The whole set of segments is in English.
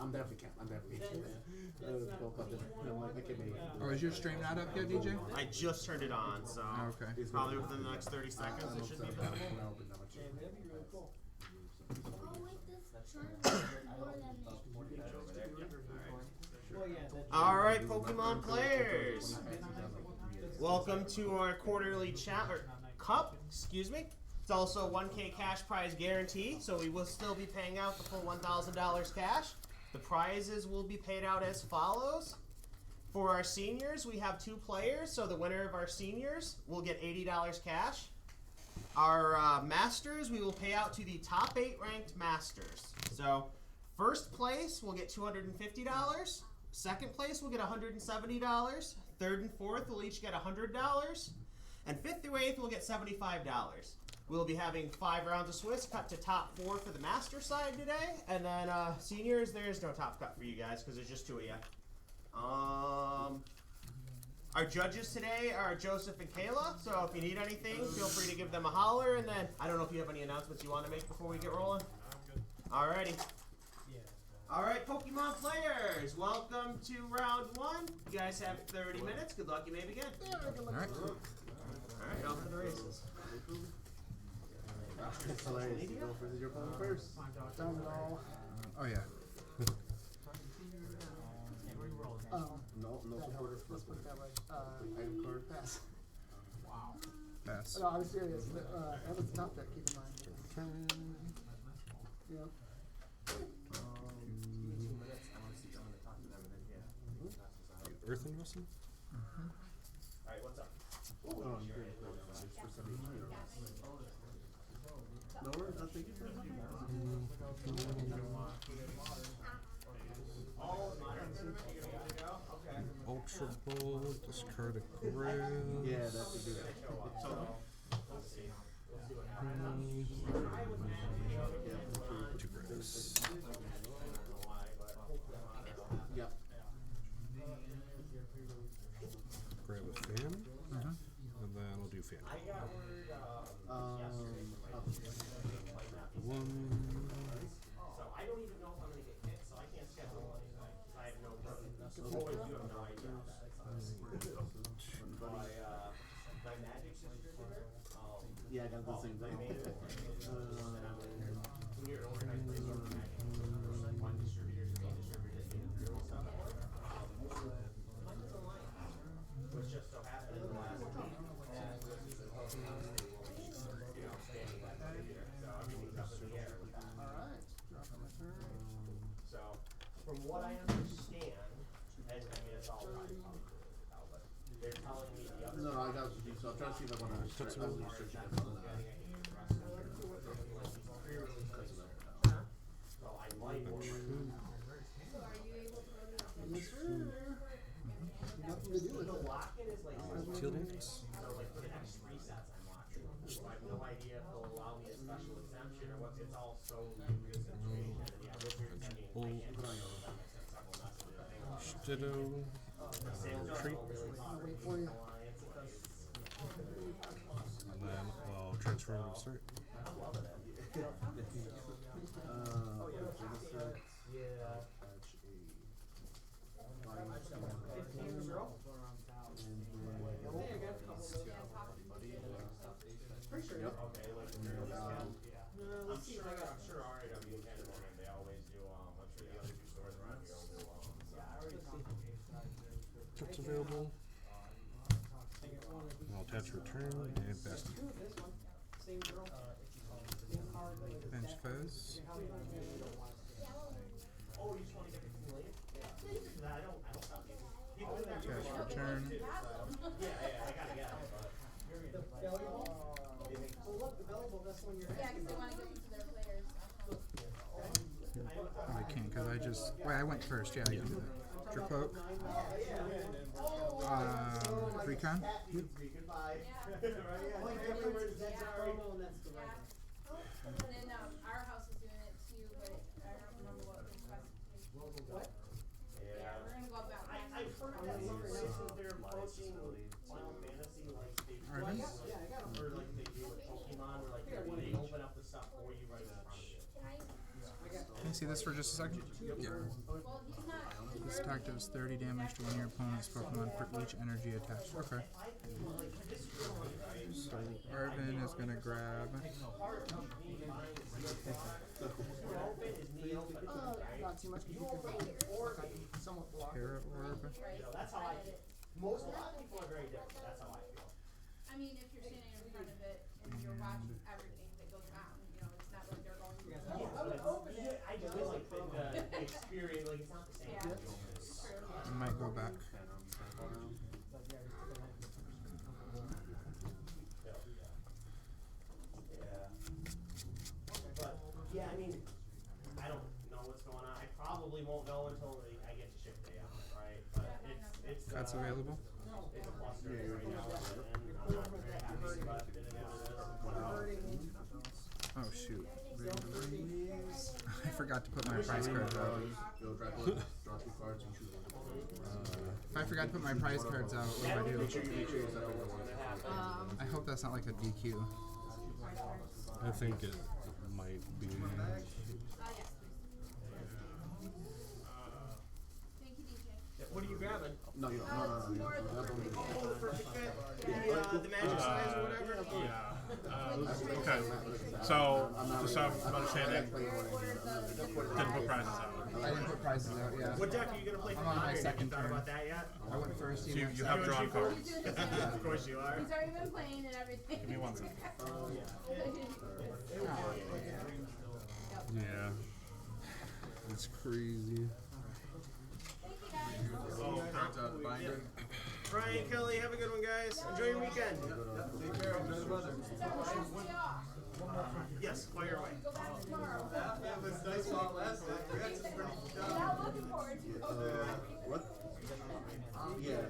I'm definitely can't. I'm definitely can't. Oh, is your stream not up yet, DJ? I just turned it on, so Okay. probably within the next 30 seconds it should be done. Alright, Pokemon players! Welcome to our quarterly cup, excuse me. It's also 1K cash prize guarantee, so we will still be paying out the full $1,000 cash. The prizes will be paid out as follows. For our seniors, we have 2 players, so the winner of our seniors will get $80 cash. Our masters, we will pay out to the top 8 ranked masters. So first place will get $250. Second place will get $170. Third and fourth will each get $100. And fifth through eighth will get $75. We'll be having 5 rounds of Swiss cut to top 4 for the master side today. And then seniors, there's no top cut for you guys because there's just 2 of you. Our judges today are Joseph and Kayla. So if you need anything, feel free to give them a holler. And then I don't know if you have any announcements you want to make before we get rolling. Alrighty. Alright, Pokemon players, welcome to round 1. You guys have 30 minutes. Good luck, you may begin. Alright. Alright, off to the races. Your phone first. Oh yeah. No supporter. Let's put it that way. Item card. Pass. Wow. Pass. No, I'm serious. That was tough there, keep in mind. Yeah. Earth and Wilson? Alright, what's up? No worries, I'll take it. Ultra Ball, discard a Grail. Yeah, that would do it. Two Grails. Yep. Grab a fan. And then I'll do fan. One. So I don't even know if I'm going to get hit, so I can't schedule anything. I have no problem. You have no idea. My magic distributor. Yeah, I got the same thing. When you're an organized one distributor to main distributor to and stuff. Which just so happened in the last week. Standing that distributor. So everything's up in the air with that. Alright. Dropping my turn. So, from what I understand, and I mean it's all private, but they're telling me the other. No, I got what you do. So I'm trying to see if I want to restrict. I was restricting it on that. So I might order. Yes, sir. Nothing to do with The it. lock-in is like Teal Dance. so like for the next 3 sets I'm watching. So I have no idea if they'll allow me a special exemption or what. It's all so new to the situation. And yeah, Wizards, I mean, I can't tell you all of them. I sent several messages. Ditto. Retreat. I'll wait for you. And then I'll transfer to start. I'm sure RAW and Pandemonium, they always do, I'm sure the other 2 stores around here will do, That's available. I'll attach return and pass. Bench Fez. Oh, you just want to get the Kool-Aid? Yeah. I don't stop people. Cash return. Yeah, I gotta get it, but. Well, look, the valuable, that's when you're Yeah, because they want to give it to their players. Oh, I can't because I just. Wait, I went first. Yeah, you can do that. Dracloak. Recon. Goodbye. And then our house is doing it too, but I don't remember what the specifications. Yeah, we're gonna go back. I've heard that some places they're approaching Final Fantasy like they Alright. or like they do with Pokemon, where like they open up the stuff for you right in front of you. Can I? Can you see this for just a second? Yeah. This attack does 30 damage to one of your opponent's Pokemon for each energy attached. Okay. So Arvin is gonna grab. Not too much because you can somewhat block. Terra Orb. That's how I feel. A lot of people are very different. That's how I feel. I mean, if you're standing in front of it and you're watching everything that goes around, you know, it's not like they're going through it. I just feel like the experience, like it's not the same. Yeah. I might go back. But yeah, I mean, I don't know what's going on. I probably won't know until I get to shift day on it, right? But it's That's available. it's a cluster right now, and I'm not very happy, but it is what it is. Oh shoot. I forgot to put my prize cards out. Go Dracula, draw 2 cards and choose one. If I forgot to put my prize cards out, what do I do? Make sure you use that one. I hope that's not like a DQ. I think it might be. Yes, please. Thank you, DJ. What are you grabbing? No, you don't. No. You don't. Oh, the perfect fit. The magic size or whatever. Okay, so just so I'm understanding, didn't put prizes out. I didn't put prizes out, yeah. What deck are you gonna play for I'm on my Iron? Have you second thought turn. about that yet? I went first. So You went you have second. drawn cards. Of course you are. He's already been playing and everything. Give me 1 second. Yeah. It's crazy. Oh, Brian, Kelly, have a good one, guys. Enjoy your weekend. Take care. Enjoy the weather. Yes, fire away. Go back tomorrow. It was nice while it lasted. We had some pretty I'm not looking forward to it. What? Yeah.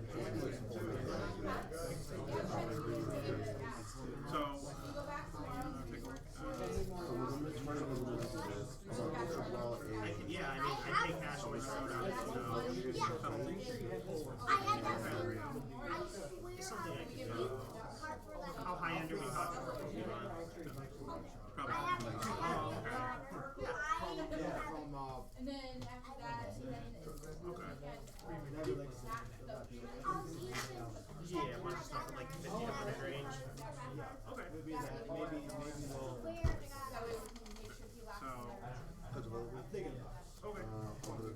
So, Go back tomorrow. Yeah, I mean, I take cash always around. Something I can do. How high end are we talking for Pokemon? probably. Oh, okay. And then after that, then it's Yeah, a bunch of stuff in like 50 to 100 range. Okay. That way we can make sure he lasts. Okay.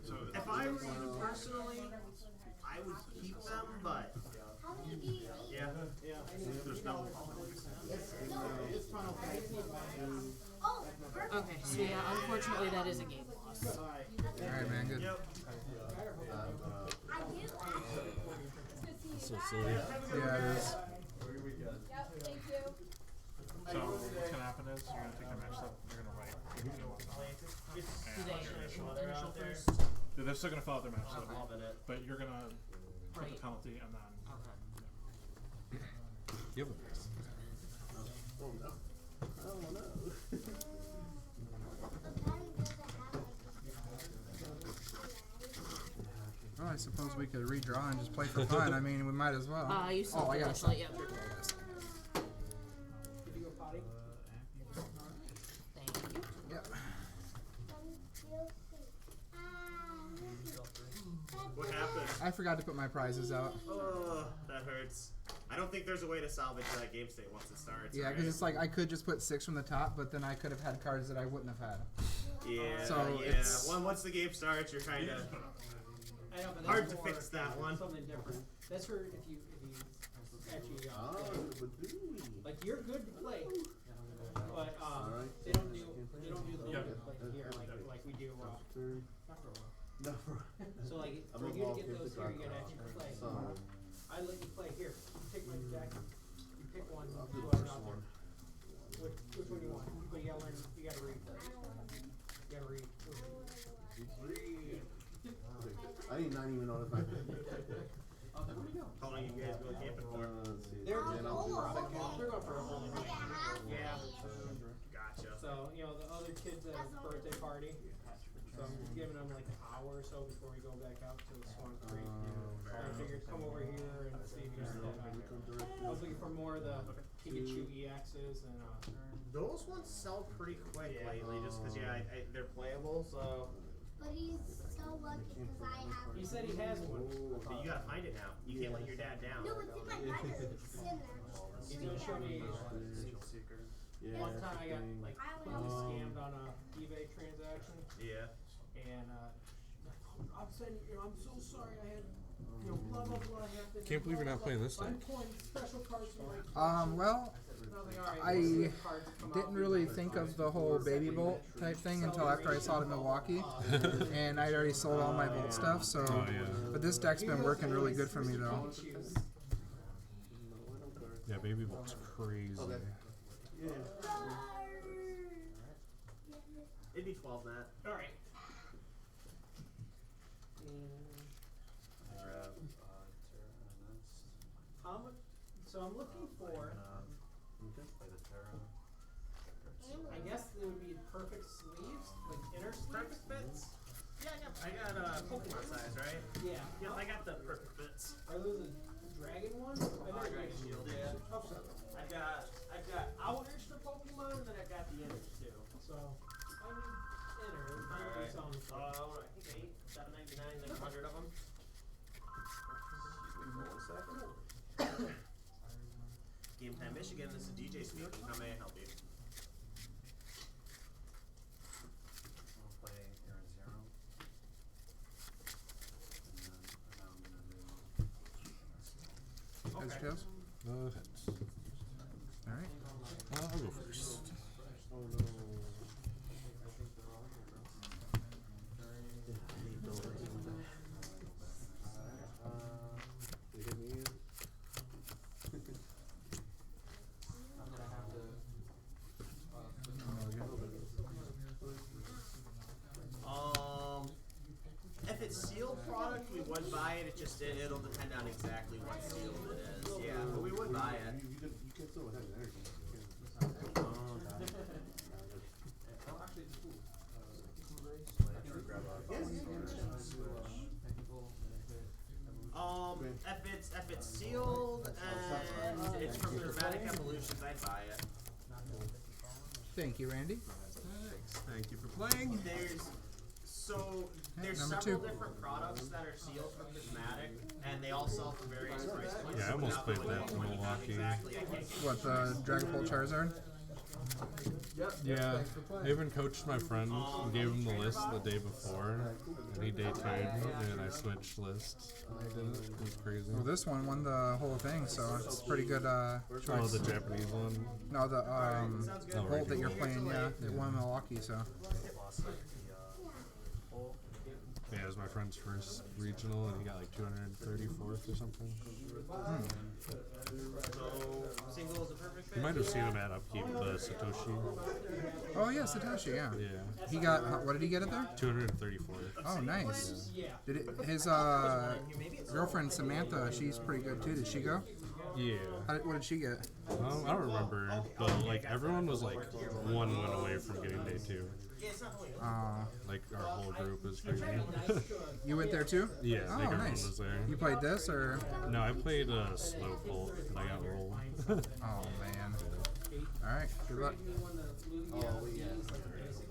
So if I were you personally, I would keep them, but yeah, there's no. Okay, so yeah, unfortunately that is a game loss. Alright, man, good. Yep. So silly. Yeah, it is. Yep, thank you. So what's gonna happen is you're gonna take the match stuff, you're gonna write. Do they initial first? They're still gonna fill out their match stuff, Loving it. but you're gonna put the Right. penalty and then. Give it. Well, I suppose we could redraw and just play for fun. I mean, we might as well. You still I have got to play, yeah. Thank you. Yep. What happened? I forgot to put my prizes out. Oh, that hurts. I don't think there's a way to salvage that game state once it starts. Yeah, right? because it's like I could just put 6 from the top, but then I could have had cards that I wouldn't have had. Yeah, So yeah. it's- Once the game starts, you're kind of I know, but hard that's to more fix that one. Something different. That's for if you actually like you're good to play, but they don't do the Yep. like here like we do. No. So like I'm for you to involved get in those the here, you gotta actually play. So, I let you play here. You pick my deck. You pick one. I'll do You the go first out there. one. Which one you want? But you gotta learn. You gotta read first. You gotta read. I did not even know if I could. How long you guys go camping for? Let's see. They're And I'll do they're going for a whole week. Yeah. Gotcha. So you know the other kids at his birthday party. So I'm just giving them like an hour or so before we go back out to the Swan Creek. So I figured come over here and see if you can hopefully for more of the Pikachu EXs and Those ones sell pretty quick lately, just because they're playable. So. But he's so lucky because I have. he said he has one. But you gotta find it now. You can't let your dad down. No, it's in my library. It's in there. He's gonna show me. One time I got like scammed on a eBay transaction. Yeah. And I'm saying, I'm so sorry I had, blah blah blah happened. Can't believe you're not playing this I'm day. pulling special cards from my. Well, I didn't really think of the whole baby bolt type thing until after I saw it in Milwaukee, and I'd already sold all my bolt stuff. So, but this deck's been working really good for me though. Yeah, baby bolt's crazy. It'd be 12, Matt. All right. So I'm looking for. I guess they would be perfect sleeves, like inner sleeves. Perfect fits? Yeah, I got Pokemon size, right? Yeah. Yep, I got the perfect fits. Are those the dragon ones? Dragon Shield, yeah. Okay. I've got outers for Pokemon, and then I've got the inners too. So I need inner. Alright. Alright. I think $7.99, there's 100 of them. Excuse me for 1 second. GameTime Michigan, this is DJ speaking. How may I help you? Heads, tails? Heads. Alright. I'll go first. If it's sealed product, we would buy it. It'll depend on exactly what sealed it is. Yeah, but we would buy it. You can still have energy. If it's sealed and it's from Dramatic Evolutions, I'd buy it. Thank you, Randy. Thank you for playing. There's Number several 2. different products that are sealed from Prismatic, and they all sell for various price points. Yeah, I almost played that in Milwaukee. Exactly. I can't get What, the Dragon Ball Charizard? Yeah, I even coached my friend and gave him the list the day before, and he day traded, and I switched lists. It was crazy. Well, this one won the whole thing, so it's pretty good Oh, choice. the Japanese one. No, the Oh, bolt that you're playing, yeah, it won Milwaukee, so. Yeah, it was my friend's first regional, and he got like 234th or something. So, single is a perfect fit? You might have seen him at Upkeep, Satoshi. Oh yeah, Satoshi, yeah. Yeah, He got, what did he get it there? 234th. Oh, nice. Yeah. Did it, his girlfriend Samantha, she's pretty good too. Did she go? Yeah. What did she get? I don't remember, but like everyone was like 1 win away from getting day 2. Like our whole group is crazy. You went there too? Yeah, Oh, like everyone nice. was there. You played this or? No, I played Slow Bolt and I got rolled. Oh man. All right. Good luck.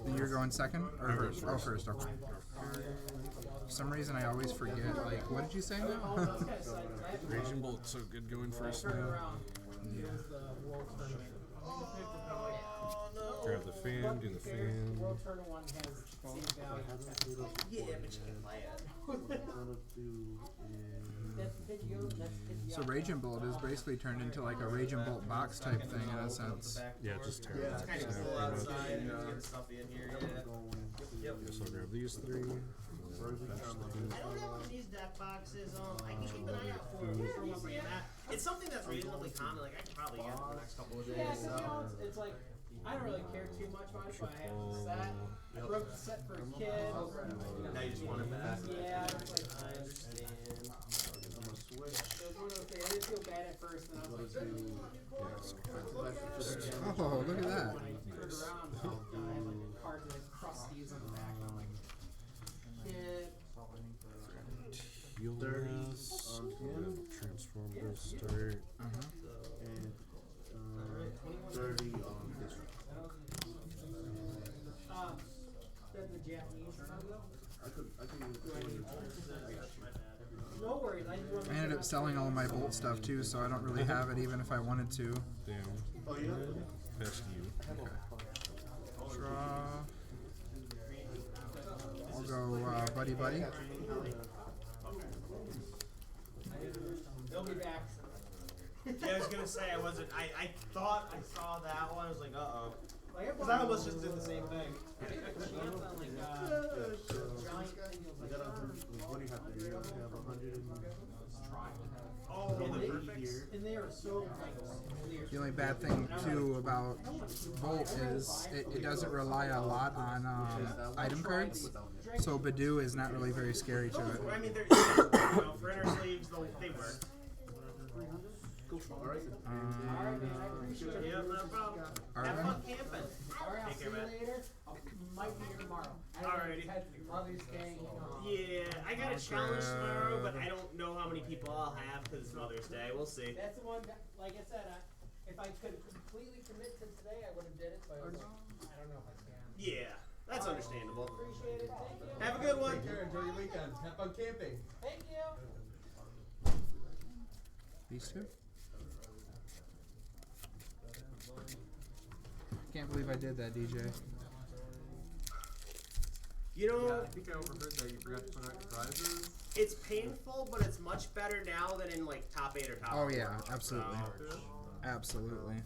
And you're going second or first? Oh, first. Okay. For some reason, I always forget. Like, what did you say now? Raging Bolt's so good going first now. Grab the fan, do the fan. World Tournament 1 has same value. Yeah, but you can play it. That's Pidgeot. So Raging Bolt is basically turned into like a Raging Bolt box type thing in a sense. Yeah, just tear it It's up. kind of cool outside. You get stuff in here. Yeah. So I'll grab these 3. I don't have one of these deck boxes. I can keep an eye out for one for you, Matt. It's something that's reasonably common. Like I could probably get it in the next couple of days. Yeah, 'cause, it's like I don't really care too much about it, but I have the set. I broke the set for a kid. Now you just want it back. Yeah, it's like I understand. it was one of those things. I didn't feel bad at first, and I was like, Oh, look at that. when I turned around, I had like cards with like crusties on the back, and I'm like, kid. Heal this. Transform this, start. Japanese logo. I could No worries, I just I ended up selling all my Bolt stuff too, so I don't really have it even if I wanted to. Damn. Oh, yeah? Best you. Draw. I'll go buddy buddy. They'll be back. Yeah, I was gonna say I thought I saw that one. I was like, uh-oh. Like, I Because I almost just did the same thing. chance on like giant thing. I got what do you have to do? You have 100 and... Oh, And the they, perfects. and they are so like clear. The only bad thing too about Bolt is it doesn't rely a lot on item cards. So Badoo is not really very scary to it. I mean, they're, for inner sleeves, they work. All right. Alright, man, I appreciate it. Yep, no problem. Alright. Have fun camping. Alright, I'll Take see care, you man. later. Might be here tomorrow. Alrighty. Mother's Day. Yeah, I got a challenge tomorrow, but I don't know how many people I'll have because it's Mother's Day. We'll see. That's the one, like I said, if I could completely commit to today, I would have did it, but I don't know if I can. Yeah, that's understandable. Appreciate it, thank you. Have a good one. Take care. Enjoy your weekend. Have fun camping. Thank you. These two. Can't believe I did that, DJ. You know, I think I overheard that you forgot to put out your prizes. it's painful, but it's much better now than in like top 8 or top 4. Oh yeah, absolutely, absolutely.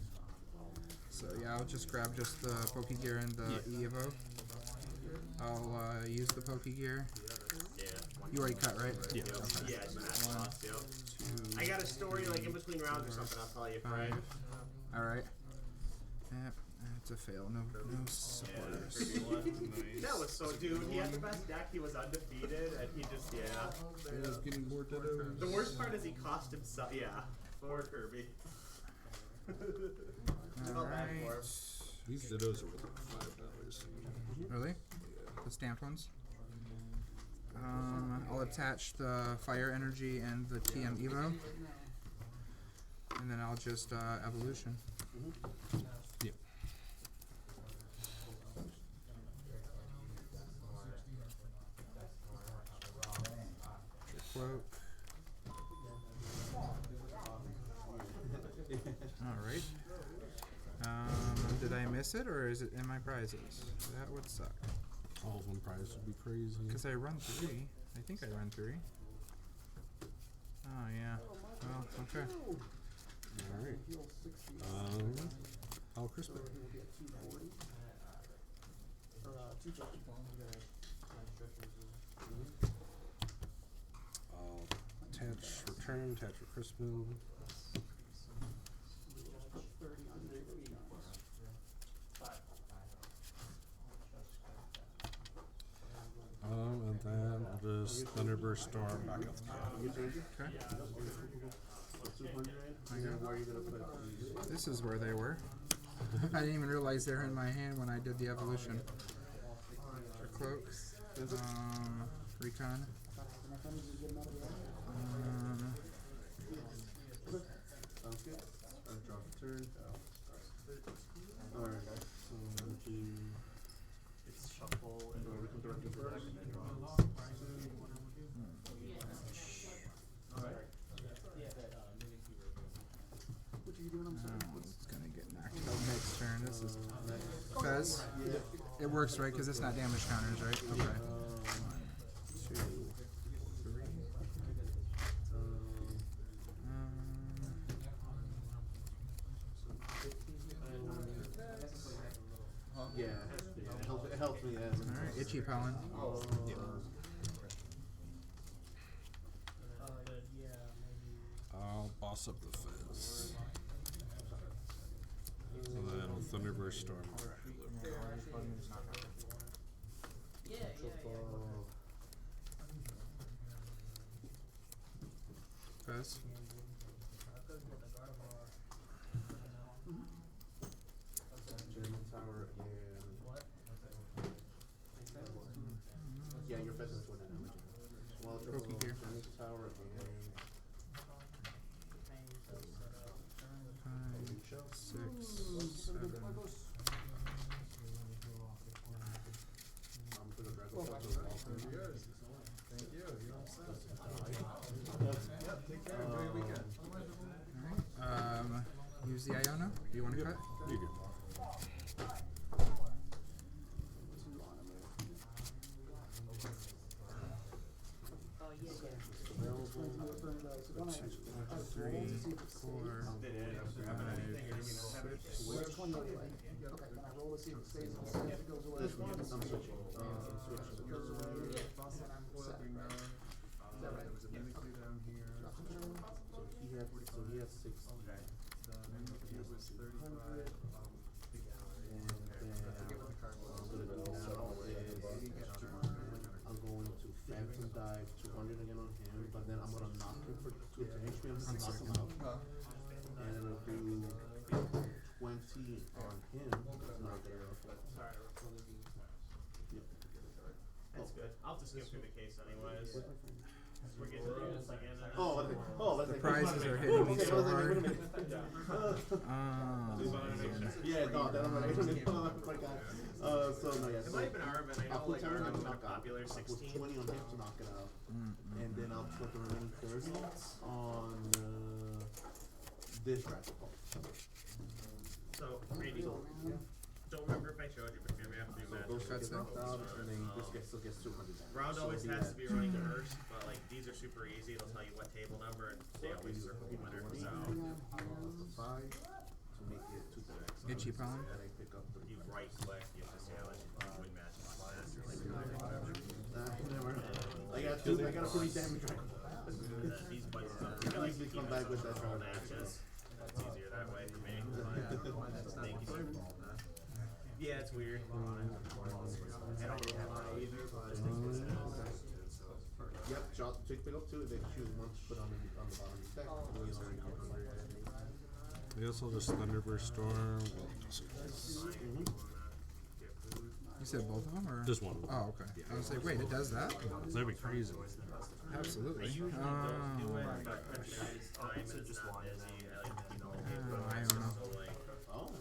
So yeah, I'll just grab just the Pokegear and the Evo. I'll use the Pokegear. Yeah. You already cut, right? Yeah. Okay. Yeah, it's match loss, yep. 2, I got a story like in between rounds or something. I'll tell you, Frank. 5. All right. Yep, it's a fail. No supporters. That was so, dude. He had the best deck. He was undefeated, and he just It was getting more dittos. The worst part is he cost himself. Yeah, poor Kirby. All right. These dittos are worth $5. Really? The stamped ones? I'll attach the Fire Energy and the TM Evo. And then I'll just Evolution. Yep. Cloak. Alright. Did I miss it or is it in my prizes? That would suck. All of them prize would be crazy. Because I run 3. I think I run 3. Oh yeah. Well, okay. Alright. I'll crisp it. I'll attach return, attach for crispin. And then I'll just Thunderburst Storm back up the cat. Okay. Where are you going to put This is where they were. I didn't even realize they were in my hand when I did the evolution. Cloak. Recon. Sounds good. I'll drop a turn. Alright, so it's shuffle and we can direct it first. It's gonna get knocked out next turn. This is because it works, right? Because it's not damage counters, right? Okay. 1, 2, 3. Yeah, it helps me as All right, Itchy Pollen. I'll boss up the fence. And then I'll Thunderburst Storm. Fez. German Tower and yeah, your best is what well, Pokegear. German Tower and 5, 6, 7. for the Thank you. Yep, take care. Enjoy your weekend. Alright. Use the Iona. Do you want to cut? You're good. Three, four, he had 6. I'm going to Phantom Dive 200 again on him, but then I'm gonna knock him for 2 HP. I'm gonna knock him out, and it'll do 20 on him. That's good. I'll just skip through the case anyways. We're getting to this again. The prizes are hitting me so hard. Yeah, no, that I'm right. Oh my god. So no, yeah. It might have been Arvin. I know, like, Arvin was popular 16. I'll put 20 on him to knock it out, and then I'll put the remaining 30 on this raffle. So, Randy, don't remember if I showed you, but maybe I have to do that. Those get knocked out, and then this still gets 200 damage. Round always has to be running first, but like these are super easy. It'll tell you what table number, and they always circle the winner. So 5 to make it 2 Itchy palm. And I pick up the you right click, you just win matches class or like never. I got a pretty damage record. these buttons up. You can easily come back with that all card. matches. That's easier that way for me. Thank you. Yeah, it's weird. I don't really have that either, but Yep, pick up 2, then choose 1 to put on the bottom of the deck. We also just Thunderburst Storm. You said both of them, or Just one of them. Oh, okay. I was like, wait, it does that? That'd be crazy. Absolutely. I usually don't do it, but it's time and it's not busy. I like to keep all the I don't know.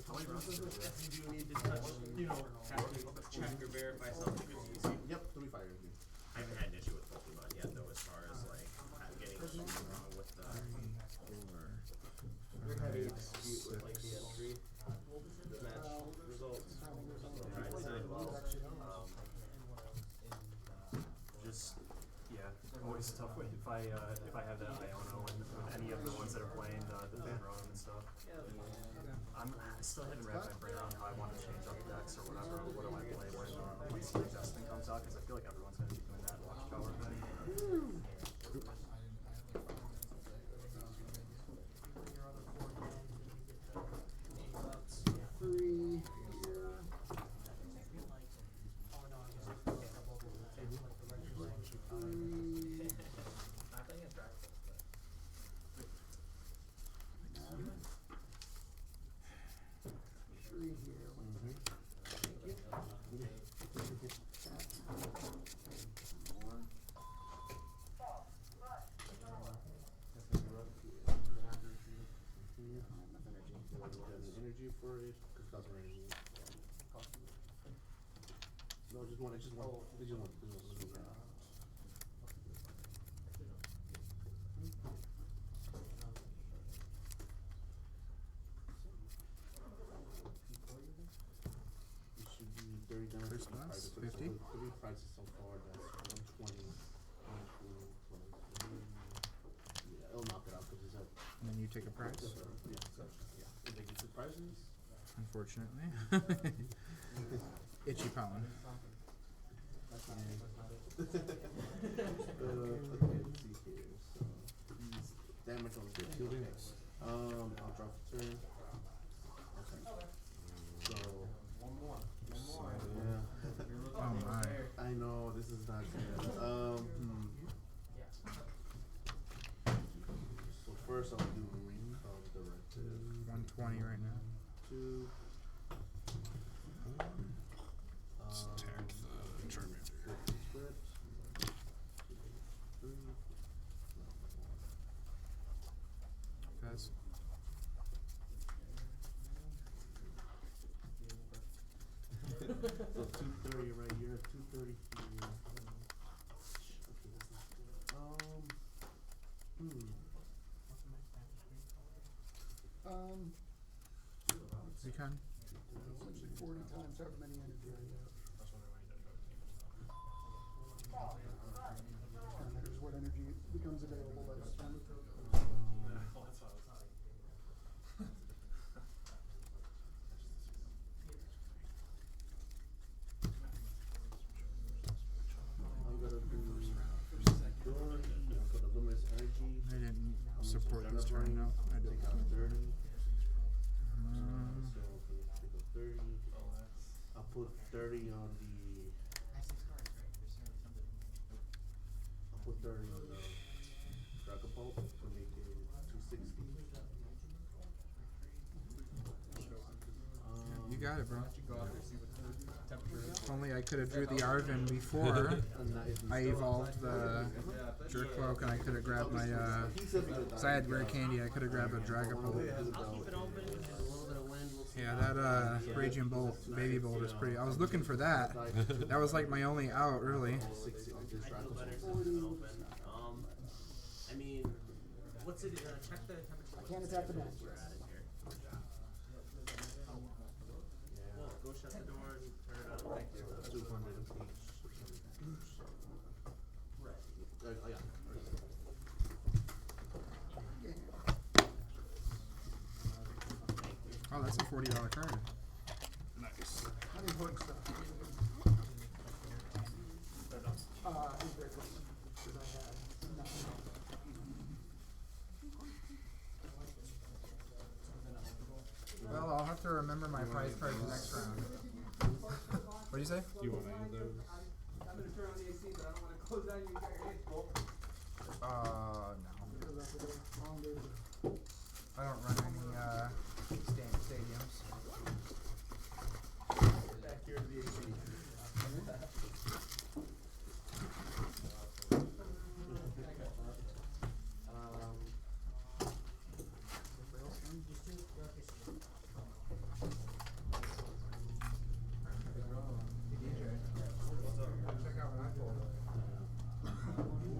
so like, you do need to touch, have to check or verify something is easy. Yep, 3 fire review. I haven't had an issue with Pokemon yet though, as far as like getting wrong with the like the entry match results. Just always tough if I have that Iono and any of the ones that are playing the big roam and stuff. I still haven't wrapped my brain around how I want to change up decks or whatever. What do I play when Secret Destiny comes out? Because I feel like everyone's going to be doing that Watchtower thing. Energy for it, because that's already. No, just one. It should be 30 down. First class, 50. 3 prices so far. That's 120. Yeah, it'll knock it out because it's at. And then you take a prize. Yeah. They get 2 prizes. Unfortunately. Itchy pollen. Let's see here. So, damage on the 2 hits. I'll drop a turn. So, yeah. Oh my. I know, this is not good. So first I'll do Marine of Directive. 120 right now. 2. Let's attack the Charmander. Script. 3. Pass. So 230 right here, 230 here. can. Essentially 40 times however many energy I have. Kind of matters what energy becomes available by that time. I didn't support this turn, no. I didn't. I'll put 30 on the. I'll put 30 on the Dragapult to make it 260. You got it, bro. If only I could have drew the Arvin before I evolved the Jerkcloak and I could have grabbed my, cause I had Rare Candy, I could have grabbed a Dragapult. Yeah, that Raging Bolt, Baby Bolt is pretty, I was looking for that. That was like my only out, really. I mean, what's it, check the temperature. I can't attack the bench. Go shut the door and turn it on. 200 each. Oh, that's a $40 card. Nice. Unimportant stuff. He's very close. Because I had nothing. Well, I'll have to remember my prize cards next round. What do you say? Do you want any of those? I'm gonna turn on the AC, but I don't want to close down. You got your hands full. No. I don't run any stadiums. Back here to the AC.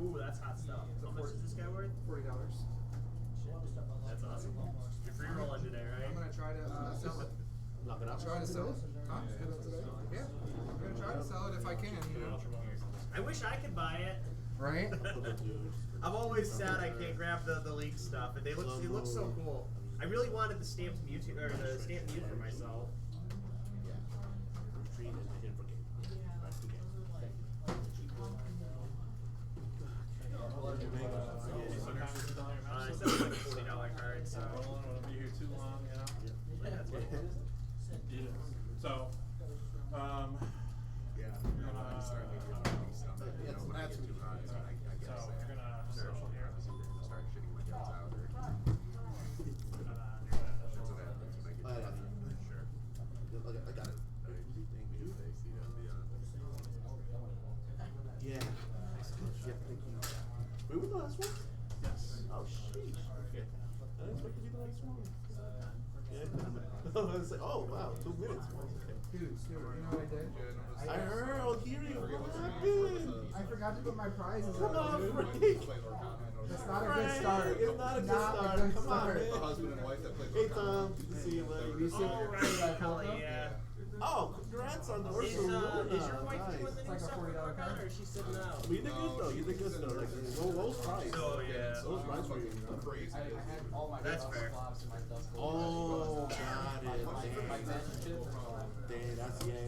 Ooh, that's hot stuff. How much is this guy worth? $40. That's awesome. You're free rolling today, right? I'm gonna try to sell it. Knock it out. Try to sell it? Huh? Yeah. I'm gonna try to sell it if I can, you know. I wish I could buy it. Right? I'm always sad I can't grab the league stuff, and they look so cool. I really wanted the stamped Mewtwo or the stamped Mew for myself. I said it was like a $40 card, so. I don't want to be here too long, you know? Yeah, that's what it is. So, Yeah. that's too high. So you're gonna social here. Start shitting my guts out. I got it. Yeah. Yeah, thank you. Wait, was the last one? Yes. Oh, sheesh. Okay. I didn't expect to be the last one. Yeah. I was like, oh, wow, 2 minutes. Okay. Dude, you know what I did? I heard, I'll hear you. What happened? I forgot to put my prizes Come up. on, Frank. It's not a good start. It's not a good start. Come on, man. Hey, Tom. Good to see you, buddy. Alright, hell yeah. Oh, congrats on the Is, Ursa is your Luna. wife Nice. doing the new like a stuff $40 for her, card. or is she sitting out? You did good though. You did good though. Like those price. Oh, yeah. Those price were I had all my That's dust fair. flops and my dust Oh, got it. my magic chips. Damn, that's yeah.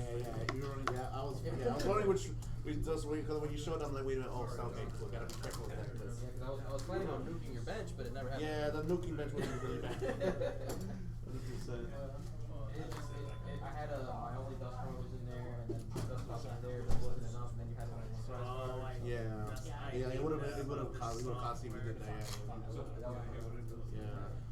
You were I was wondering which because when you showed, I'm like, wait a minute. Oh, sound okay. Cool. Gotta be careful with that. Yeah, because I was planning on nuking your bench, but it never happened. Yeah, the nuking bench wasn't really bad. I had my only dust one was in there, and then dust was in there, but it wasn't enough, and then you had one. Yeah, it would have cost if you did that. Yeah.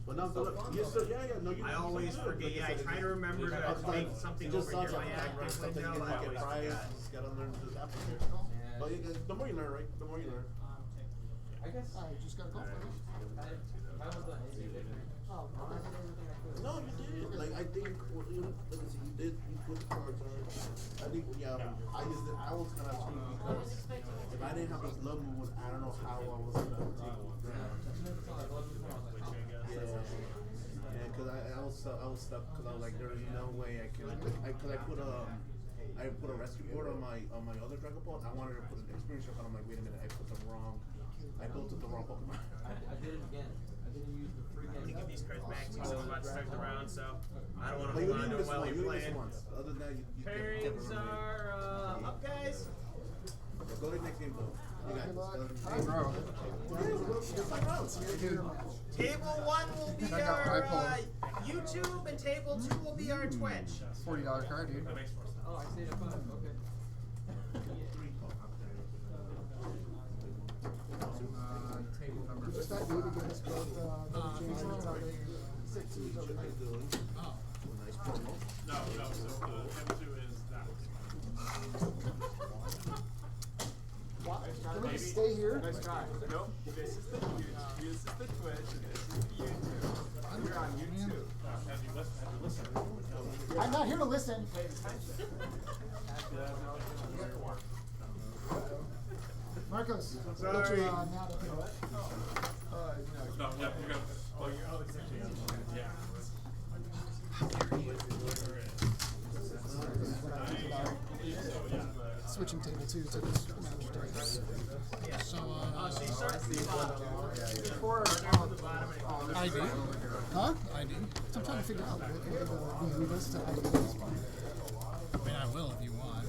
But no, you still, no, you. I always forget. Yeah, I try to remember to make something over here my active window. I always forget. Just gotta learn this application. But the more you learn, right? The more you learn. I guess I just gotta go for it. I was done anything different. Oh, I did everything I could. No, you did. Like I think, well, you did. You put the cards on. I think, I was kind of screwed because if I didn't have this love moon, I don't know how I was gonna take it. Yeah, because I was was stuck because I was like, there's no way I can. Because I put a rescue board on my other Dragon Ball. I wanted to put an experience shop, and I'm like, wait a minute, I built it the wrong Pokemon. I did it again. I didn't use the free I have to give these cards back to you, so I'm about to start the round, so I don't want to But hold on to them while you're playing. Other than that, you Pairings are up, guys. Go to the next game, though. You got this. Hey, bro. Table 1 will be our YouTube, and table 2 will be our Twitch. $40 card, dude. Oh, I stayed at 5. Okay. Table number. Just that dude against both James and Charlie. Oh. Nice promo. No, so M2 is that. Can we just stay here? Nice try. Nope. This is the Twitch. This is the Twitch. This is the YouTube. We're on YouTube. Have you listened? I'm not here to listen. Marcos, Sorry. let you now to pick. No, yeah, you're good. Oh, yeah. Switching table 2 to this match twice. So, So you start at the bottom. ID? Huh? ID. So I'm trying to figure out what we list to ID this one. I mean, I will if you want.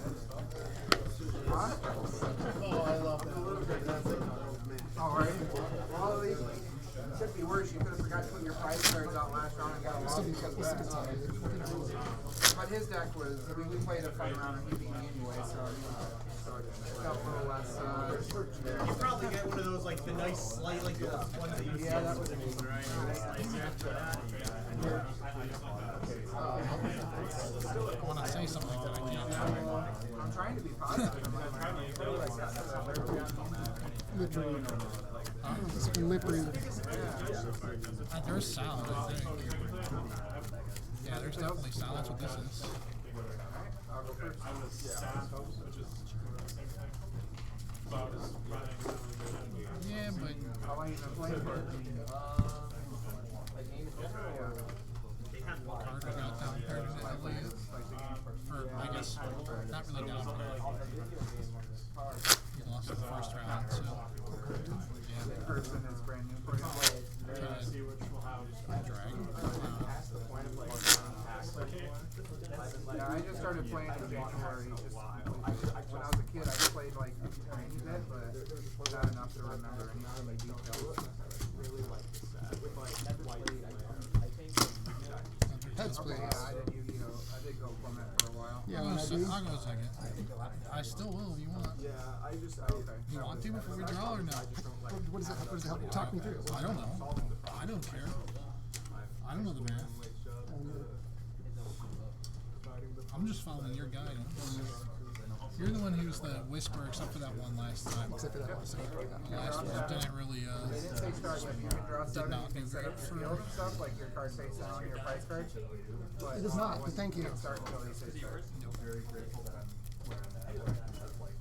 Oh, I love that. Alright. Well, at least it could be worse. You could have forgot to put your price cards out last round and got a loss because of that. But his deck was, I mean, we played a fun round and he beat me anyway, so it felt a little less, You probably get one of those, like, the nice slight, like, the ones that you see on the screen, right? I want to say something, but I can't. I'm trying to be positive. Lip read. It's a lip read. There's salad, I think. Yeah, there's definitely salad. That's what this is. I'll go first. I was staff, which is the same thing. But I was running really good. Yeah, but How long you been playing for? card we got down paired into Elliot. For, I guess, not really down paired. He lost in the first round, so. Yeah. Person is brand new for you. See which will have. Drag. Yeah, I just started playing in January. Just when I was a kid, I played like a tiny bit, but not enough to remember any of the details. Heads, please. Yeah, I did go from it for a while. Yeah, I'll when go, I se- do. I'll go second. I still will if you want. Yeah, I just okay. You want to before we draw or no? What does it help? Talk me through it. I don't know. I don't care. I don't know the math. I'm just following your guidance. You're the one who's the whisperer, except for that one last time. Except for that one. The last one didn't really, They didn't say start yet. You can draw stuff and not you can do set up great your for- field and stuff, like your card face down and your price card. But It does not, but thank you. can't start until they say start. Very grateful that I'm wearing that. That's like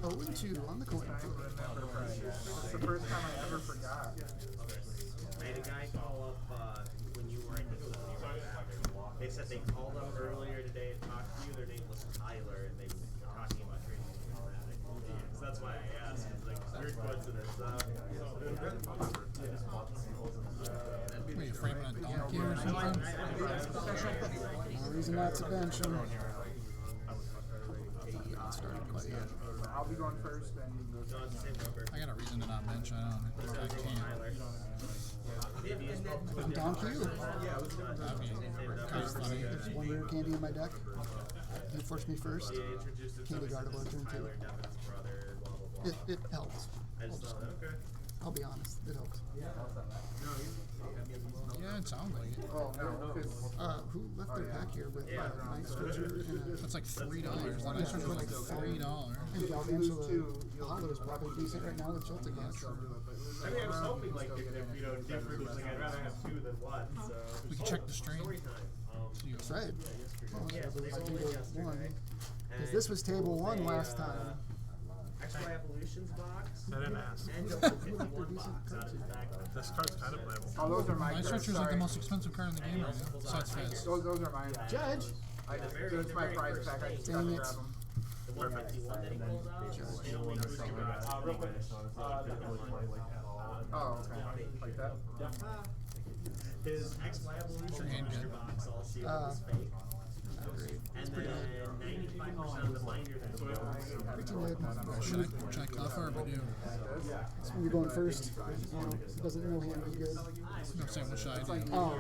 0-2 on the coin. I remember price. It's the first time I ever forgot. I had a guy call up when you were in the They said they called up earlier today and talked to you. Their name was Tyler, and they were talking about trading automatic. So that's why I asked. It's like weird coincidence. Were you framing a donkey or something? No reason not to bench him. Started quite yet. I'll be going first, and I got a reason to not bench. I can't. I'm down to you. I mean, kind of funny. There's one rare candy in my deck. You forced me first. Candy guardable turn 2. It helps. I'll be honest. It helps. Yeah, it sounds like it. oh no, because Who left their pack here with Night Switcher and That's like $3. The nice one's for like $3. Galvantula? Hollow is probably decent right now with Jolted Gas. I mean, I was hoping like if different was like I'd rather have two than one. So We can check the stream. story time. See That's right. Oh, yeah, but it was table 1. Because this was table 1 last time. Extra Evolutions box. I didn't ask. And a 51 box out of his backpack. This card's kind of playable. Oh, those are my My cards. stretcher's like Sorry. the most expensive card in the game right now. Besides Fizz. Those are mine. Judge. It's my prize pack. I just gotta grab them. The 151 that he pulls out, they don't make booster box. Real quick. Oh, okay. Like that? His XY Evolution booster box, all sealed was fake. And then 95% of the binder that he owns. Should I cough or do? So you're going first. Doesn't know hand is good. No, saying what should I do? Oh.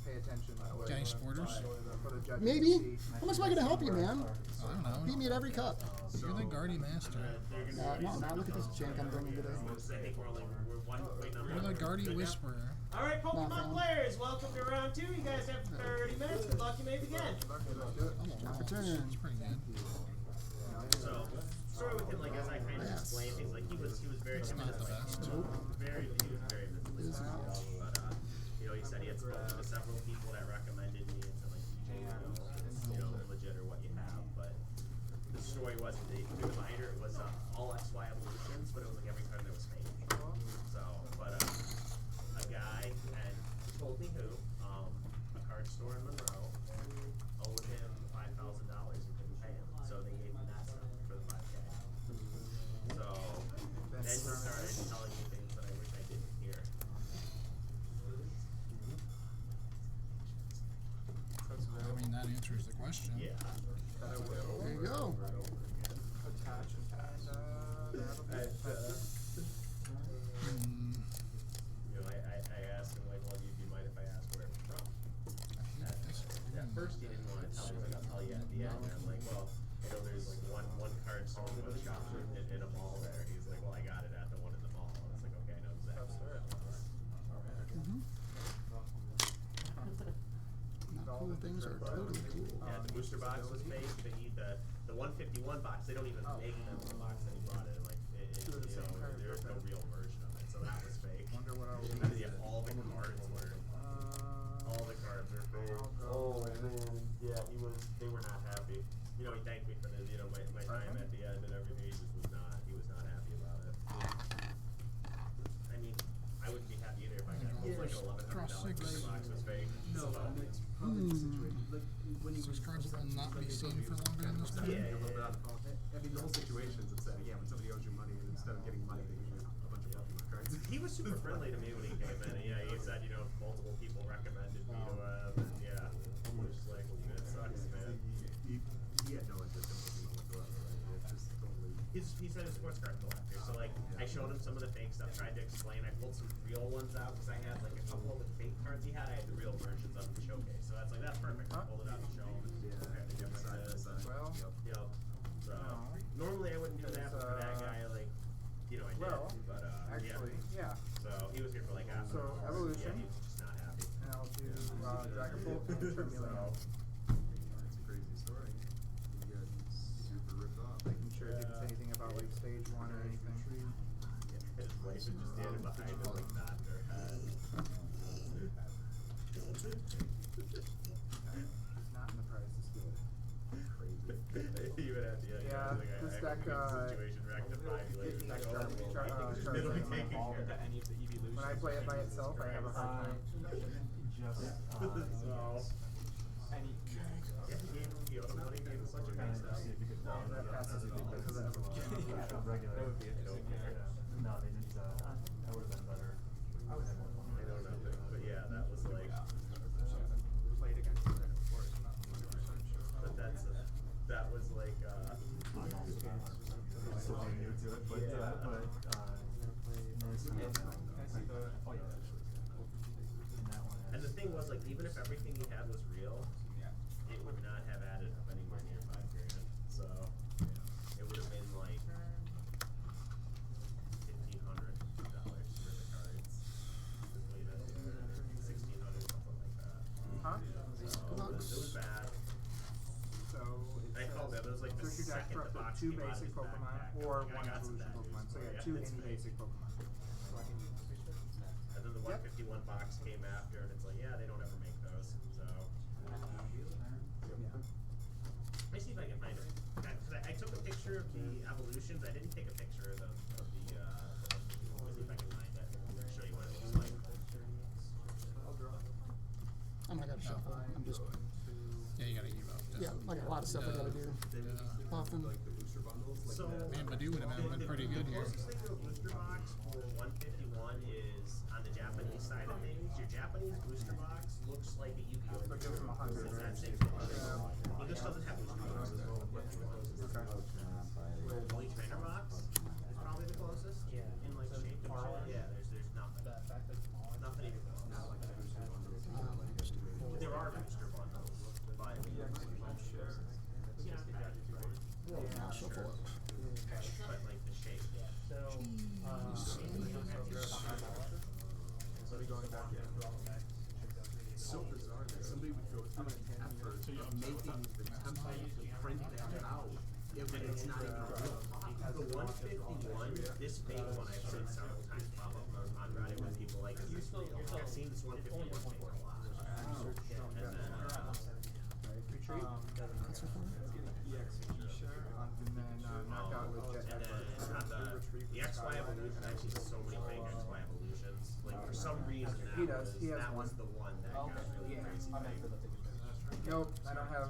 Pay attention. Got any supporters? Maybe. How much am I going to help you, man? I don't know. Beat me at every cup. You're the Guardy Master. No, now look at this jank I'm bringing today. You're the Guardy Whisperer. All right, Pokemon players, welcome to round 2. You guys have 30 minutes. Good luck, you may begin. Drop a turn. It's pretty good. So, story with him, like as I kind of explained things, like he was very It's not the best. he was very visible. But you know, he said he had spoken to several people that recommended me and said like you know legit or what you have. But the story wasn't through the binder. It was all XY Evolutions, but it was like every card that was fake. So, but a guy and he told me who a card store in Monroe owed him $5,000 and couldn't pay him, so they gave him that stuff for the 5K. So then he started telling me things that I wish I didn't hear. I mean, that answers the question. Yeah. There you go. Attach and pass. You know, I asked him like, well, do you mind if I ask where it's from? At first he didn't want to tell me, like I'll tell you at the end. And I'm like, well, you know, there's like one card store, one shop in a mall there. He's like, well, I got it at the one in the mall. And it's like, okay, I know exactly where it was. Not cool things are totally cool. Yeah, the booster box was fake. The 151 box, they don't even make them in the box that he brought in. Like, you know, there's no real version of it, so that was fake. Wonder what else. And then you have all the cards were, all the cards are fake. Oh man, yeah, they were not happy. You know, he thanked me for the, you know, my time at the end and everything. He was not happy about it. I mean, I wouldn't be happy either if I got like an $1,100 booster box was fake. No, So, it's probably the situation. Like when you 6 cards will not be seen for longer in this yeah, game. a little bit on the phone. I mean, the whole situation's upsetting. Yeah, when somebody owes you money, and instead of getting money, they give you a bunch of Pokemon cards. he was super friendly to me when he came in. And, yeah, he said, you know, multiple people recommended me to him. And yeah, he was just like, it sucks, man. He had no interest in Pokemon whatsoever. Right? It's just totally. He said a sports card collector. So like, I showed him some of the fake stuff, tried to explain. I pulled some real ones out because I had like a couple of the fake cards he had. I had the real versions of the showcase. So that's like that's perfect. I pulled it out and show him. Compare the differences. Well, Yep. So normally I wouldn't do that, but for that guy, like, you know, I did. well, But actually, yeah. So he was here for like half an So, hour. Evolution. Yeah, he was just not happy. And I'll do Dragon Bolt and Charmeleon. It's a crazy story. You get super ripped off. Making sure it didn't say anything about like stage 1 or anything. His wife was just standing behind him, like nodding her head. Not in the price is good. You would have to, Yeah, like, this I deck, could get the situation rectified. Like, this deck oh, Charmeleon, well, it'll be taken care of. any of the evolutions. When I play it by itself, I have a hard time. He owed him money, gave him a bunch of fake stuff. That passes it because of the evolution. Regular. No, they didn't. That would have been better. I would have more fun. I don't know, but yeah, that was like. Played against it, of course. I'm not 100% sure. But that was like. Still new to it, but nice. Oh yeah. And the thing was, like, even if everything he had was real, it would not have added up anywhere near $5,000. So it would have been like $1,500 worth of cards. $1,600, something like that. Huh? It was bad. So I called it. It was like the search your deck second for the up box to 2 came out of basic his Pokemon backpack. or I 1 got some evolution bad Pokemon. news So for yeah, you. 2 It's any fake. basic Pokemon. So I can And then the 151 box came after, and it's like, yeah, they don't ever make those. So let me see if I can find it. I took a picture of the evolutions. I didn't take a picture of the let's see if I can find it. Show you what it looks like. I'm not gonna shuffle. I'm just. Yeah, you gotta evoke. Yeah, I got a lot of stuff I gotta do. Often. So Man, Badu would have been pretty good here. The closest thing to a booster box for 151 is on the Japanese side of things. Your Japanese booster box looks like a Yu-Gi-Oh! So give him 100, It's that right? same thing. English doesn't have booster boxes. Holy Trainer box is probably the closest. Yeah. In like shape and shit. Yeah, there's nothing. Nothing even close. There are booster bundles, but I'll shuffle up. but like the shape. It's so bizarre that somebody would go through the effort of making the template to print that out when it's not even a real box. The 151, this big one I've seen several times pop up on Reddit when people like, is this real? I've seen this 151 before a lot. And then, Retreat. And then knockout with Jet. and then on the XY evolution, actually so many fake XY evolutions. Like for some reason He does. He has that one. was the one that got really crazy big. Nope, I don't have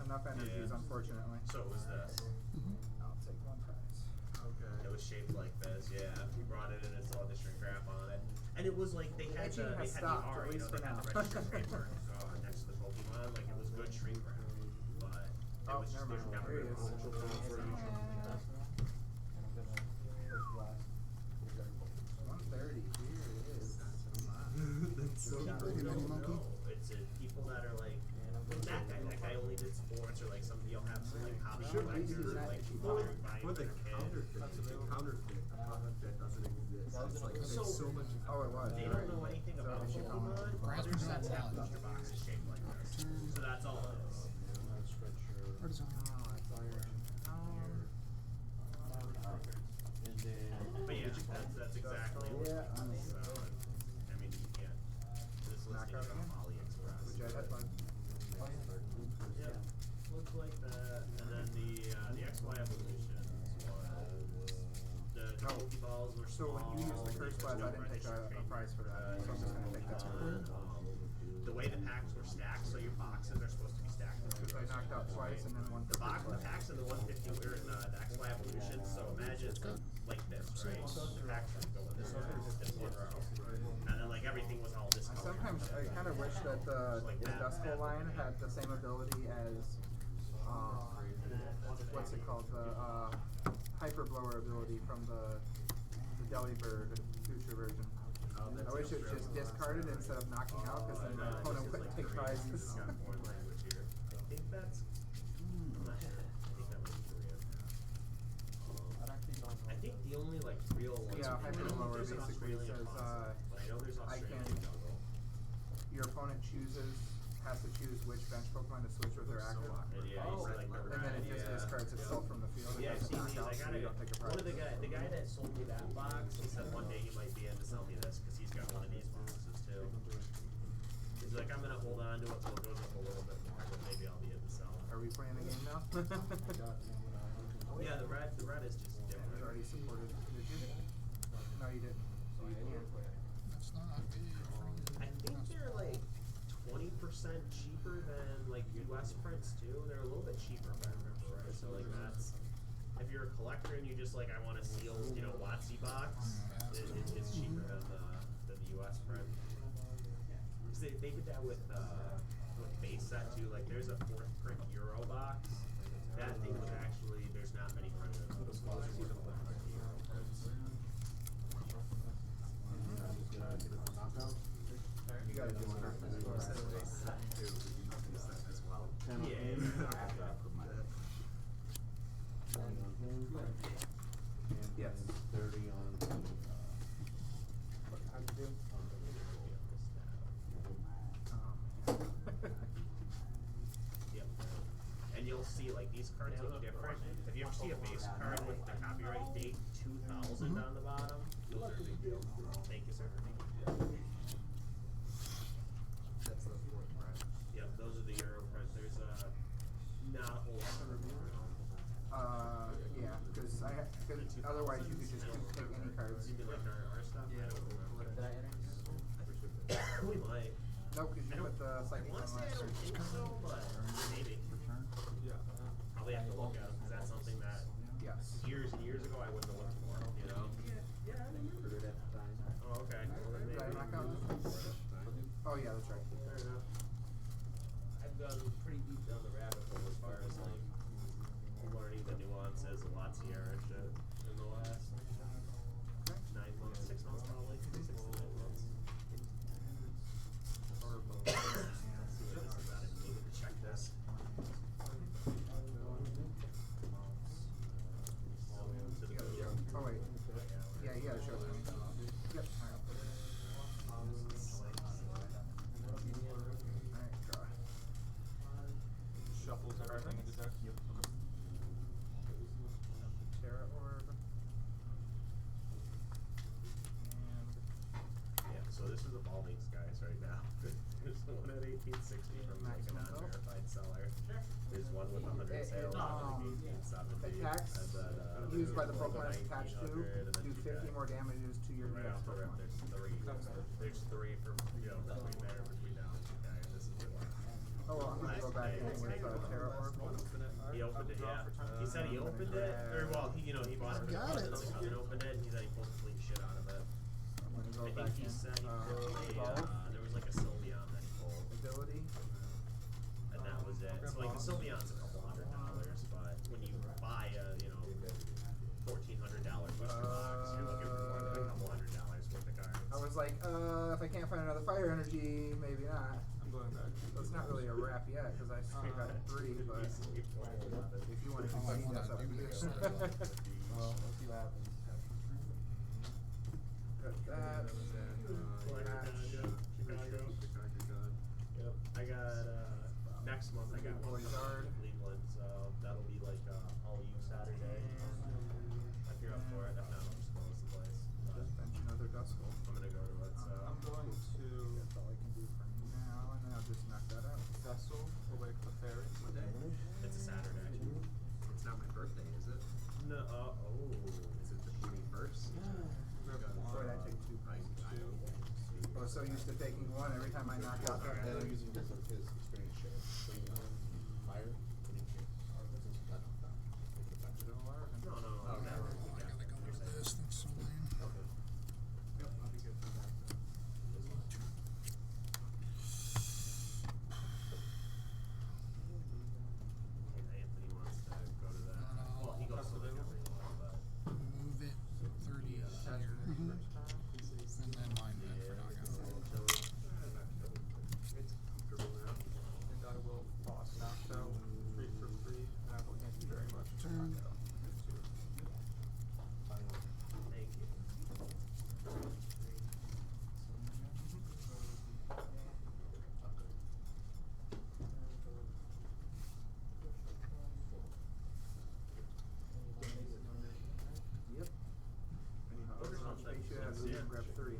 enough energies, unfortunately. So it was this. I'll take one prize. It was shaped like this, yeah. We brought it in, it's all the shrink wrap on it. And it was like, they had Itching has stopped, the R, at you know, least they for had now. the registered trademark next to the Pokemon, like it was good shrink wrap. But it was just, there's never There he been is. 130. Here it is. That's so Pretty mini monkey. It's people that are like, that guy only did sports, or like somebody will have some like hobby collectors, or like people that are buying But for the their kid. counterfeit a product that doesn't exist. It's like So- there's so much. Oh, it was. They don't know anything about Pokemon, other sets have booster boxes shaped like this. So that's all it is. Artisan. But yeah, that's exactly what Yeah, it is. So, I mean, you can't, this listing is on AliExpress. Jet headbutt. Yeah, looks like that. And then the XY evolutions was, the Pokeballs were So small. when you use the curse blast, I didn't take a prize for that, so I'm just gonna take that too. The way the packs were stacked, so your boxes are supposed to be stacked. So I knocked out twice and then one. The packs and the 150 were in the XY evolution, so imagine it's like this, right? The packs would go in this one row. And then like everything was all this color. Sometimes I kind of wish that the Dustful line had the same ability as, what's it called, the Hyper Blower ability from the Delibird future version. I wish it just discarded instead of knocking out, because then my opponent wouldn't take prizes. I think that's. I think the only like real ones. Yeah, I Hyper don't think Blower there's basically Australian says, ones, but I know there's I Australian can, jungle. your opponent has to choose which bench Pokemon to switch with their active. And yeah, you see, like, the And then it just yeah. discards itself from the field. It Yeah, I've doesn't seen knock these. out, I so you got don't take a prize. one of the guy that sold me that box. He said one day he might be in to sell me this because he's got one of these boxes too. He's like, I'm gonna hold on to it till it goes up a little bit more, but maybe I'll be in to sell it. Are we playing the game now? Yeah, the red is just different. You already supported. Did you? No, you didn't. So you can't. That's not big. I think they're like 20% cheaper than like US prints too. They're a little bit cheaper if I remember right. So like that's, if you're a collector and you just like, I want a sealed, you know, WotC box, it's cheaper than the US print. 'Cause they did that with base set too. Like there's a 4th print Euro box. That thing was actually, there's not many printed. Those are one of the Euro prints. You gotta do one. Yes. 30 on. How'd you do? Yep. And you'll see like these cards look different. If you ever see a base card with the copyright date 2000 on the bottom, those are a big deal. Thank you, sir. That's the 4th prize. Yep, those are the Euro prints. There's not a whole lot of them around. Yeah, because Yes, otherwise you could just pick any cards. You mean like our stuff? Yeah. I don't remember. Did I enter? We might. Nope, because you put the psychic on I last don't turn. think so, but maybe. Probably have to look at because that's something that Yes. years and years ago I wouldn't have looked for. You know. Put it at the time. Oh, okay. Well, then Did I maybe. knock out? Oh yeah, that's right. Fair enough. I've gone pretty deep down the rabbit hole as far as like learning the nuances of La Sierra shit in the last 9 months, 6 months probably, 6 to 9 months. Let's see what this is about. I needed to check this. Oh wait. Yeah, you gotta show it to me. Yep. Alright, draw. Shuffles everything in the deck. Yep. Terra Orb. Yeah, so this is the Baldings guys right now. There's one at 1860 from like a non-verified seller. There's one with 100 sales on like 1870. Attacks And then, used by the there's Pokemon one attached to 1900, and then do you 50 got more damages to your right next off the rip, Pokemon. there's three from, you know, between there, between now and today, and this is the one. Oh well, I'm gonna go back in with Terra Orb. He opened it, yeah. He said he opened it, or well, he, you know, he bought it for the Got it. and then opened it, and he said he pulled complete shit out of it. I'm gonna go I back think he in. said he pulled there was like a Sylveon that he pulled, Ability. and that was it. So like the Sylveon's a couple $100, but when you buy a, you know, $1,400 booster box, you're looking for more than a couple $100 worth of cards. I was like, if I can't find another Fire Energy, maybe not. I'm going back. So it's not really a wrap yet, because I straight got 3, but if you want to Oh, I continue, wanna that's up to do you. this. Well, we'll see what happens. Got that, and then, Chicago. Yep. I got next month I got one Blizzard. from Cleveland, so that'll be like all you Saturday. If you're up for it, if not, I'll just close the place. But just bench another Duskull. I'm gonna go to it. So I'm going to That's all I can do for now, and then I'll just knock that out. Vessel, away from Ferry. what day? It's a Saturday. It's not my birthday, is it? No. Is it the 21st? Boy, I take 2 points. I was so used to taking 1 every time I knock out that. And I'm using this of his experience share. So, fire. No. I gotta go to this. That's so lame. Yep, I'll be good for that. Anthony wants to go to that. Well, he goes to like every one, but Move it 30 here. And then line that for knockout. It's comfortable now. And I will toss knocked out 3 for free, and I will thank you very much. Turn. thank you. Yep. Order something. Make sure I have Yeah. to grab 3.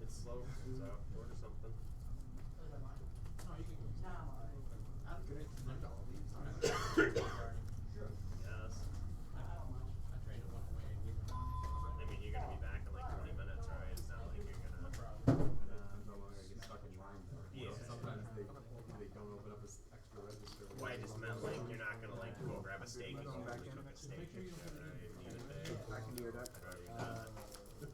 It's slow, so order something. Yes. I mean, you're gonna be back in like 20 minutes, right? It's not like you're gonna. No longer get stuck in line there. Yeah. Sometimes they don't open up this extra register. Well, I just meant like you're not gonna like go grab a steak and Going you back only in. cook a steak and shit, right? If you need it there. I can do your deck. I'd already done that. But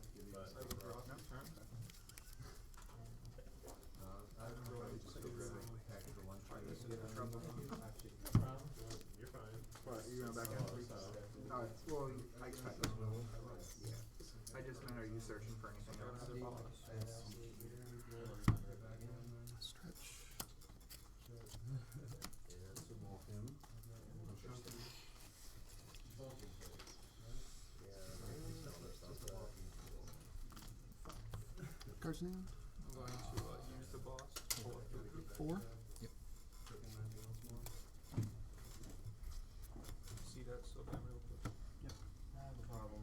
you're fine. What, you going back in? Well, I expect this will. Yeah. I just meant, are you searching for anything else? Stretch. Cards in hand? I'm going to use the boss. Pull it through. 4? Yep. See that so damn real quick. No problem.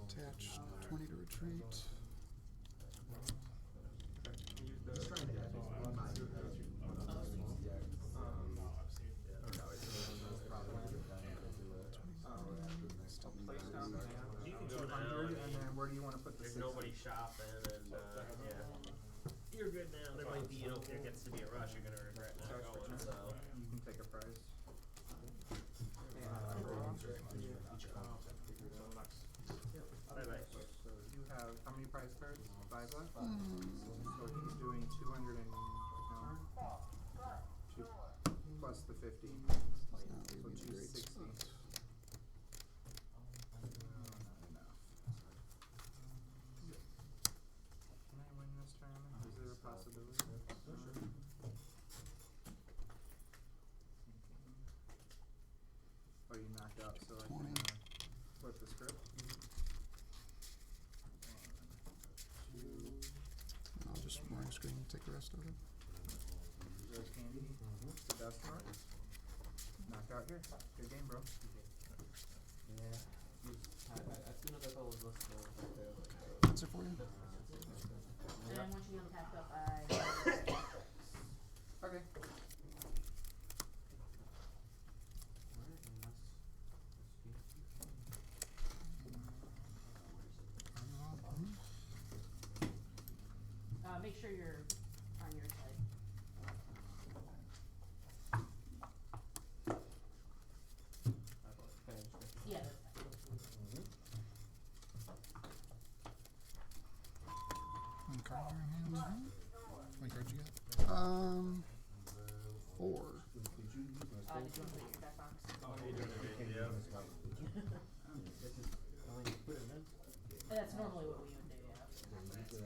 Attach 20 to retreat. Use the you're good now. There might be, if there gets to be a rush, you're gonna regret not going. So You can take a prize. bye. So you have how many prize cards? 5 left? So he's doing 200 and two, plus the 50. So 260. Not enough. Can I win this tournament? Is there a possibility? Oh, you knocked out, so I can flip the script. I'll just blank screen and take the rest of it. There's Candy. The best mark. Knockout here. Good game, bro. That's it for you? And once you get packed up, Okay. make sure you're on your side. Yeah, that's fine. One card in your hand. How many cards you got? 4. Did you want to put it in your deck box? That's normally what we would do, yeah.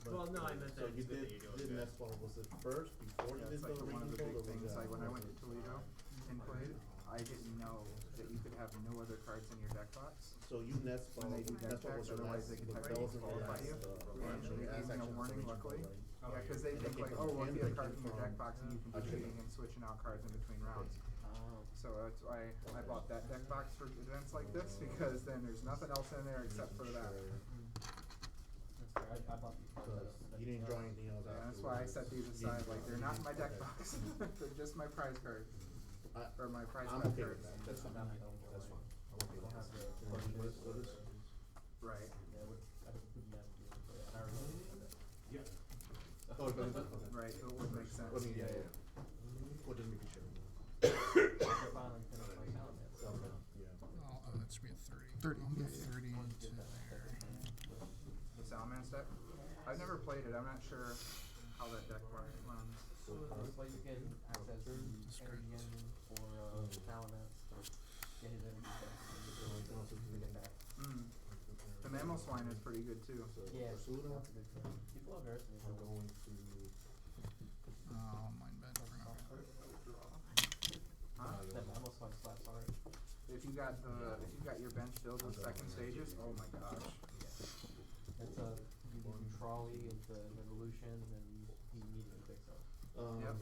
Well, no, I meant So that you it's good that did you're doing good. Nestball, was it first, before you Yeah, did it's like the one of the regional, big or was things. that Like when I went to after? Toledo and played, I didn't know that you could have no other cards in your deck box. So you Nestball, When they do deck Nestball checks, was your otherwise last, they could that technically wasn't your qualify last, you. branch, And they your gave last me a action warning, regional, luckily. right? Yeah, because they And think came like, from oh, well, if you have Canada, cards in your deck box, and you can be Okay. cheating and switching out cards in between rounds. So that's why I bought that deck box for events like this, because then there's nothing else in there except for that. Because you didn't draw anything else Yeah, after. that's why I set these aside. Like they're not in my deck box; they're just my prize cards or my prize I'm pack okay cards. with that, that's fine, that's fine. I'm okay with that. What is? Right. Oh, but it's, okay. Right. It would make sense. I mean, yeah. Well, just making sure. Oh, that should be a 30. 30. I'll move Yeah, 30 to there. The Salaman's deck. I've never played it. I'm not sure how that deck runs. So you can access energy engine for Salamence to get his energy back. The mammal swine is pretty good too. Yeah, people underestimate I'm going to. Oh, mine bad. Huh? that mammal swine slaps hard. If you got your bench filled with second stages, oh my gosh. It's a you can trolley into an evolution and then he immediately picks up. Yep.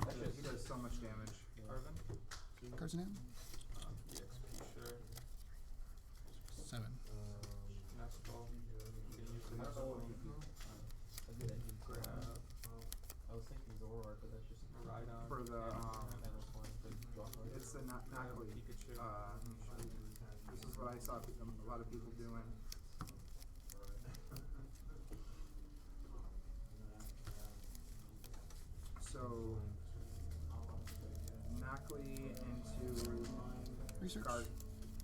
That's just He does so much damage. Arvin? Cards in hand? 7. a good engine for I was thinking Zoroark, but that's just For the mammal swine to draw cards. it's the Knockley. This is what I saw a lot of people doing. So Knockley into Research?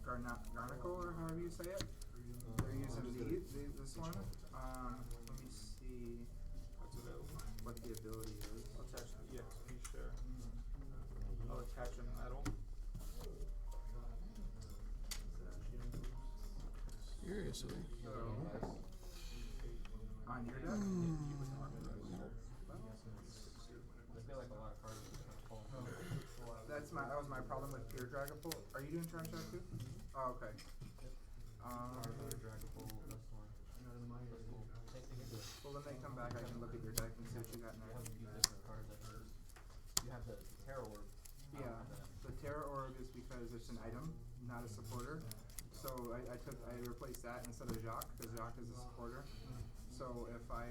Garnacle, or however you say it. They're using this one. Let me see what the ability is. I'll attach the EXP share. I'll attach a medal. Seriously? So, on your deck? I feel like a lot of cards are falling. That was my problem with pure Dragapult. Are you doing Charm Shock too? Oh, okay. Well, when they come back, I can look at your deck and see what you got in there. You have the Terror Orb. Yeah, the Terror Orb is because it's an item, not a supporter. So I replaced that instead of Jacques, because Jacques is a supporter. So if I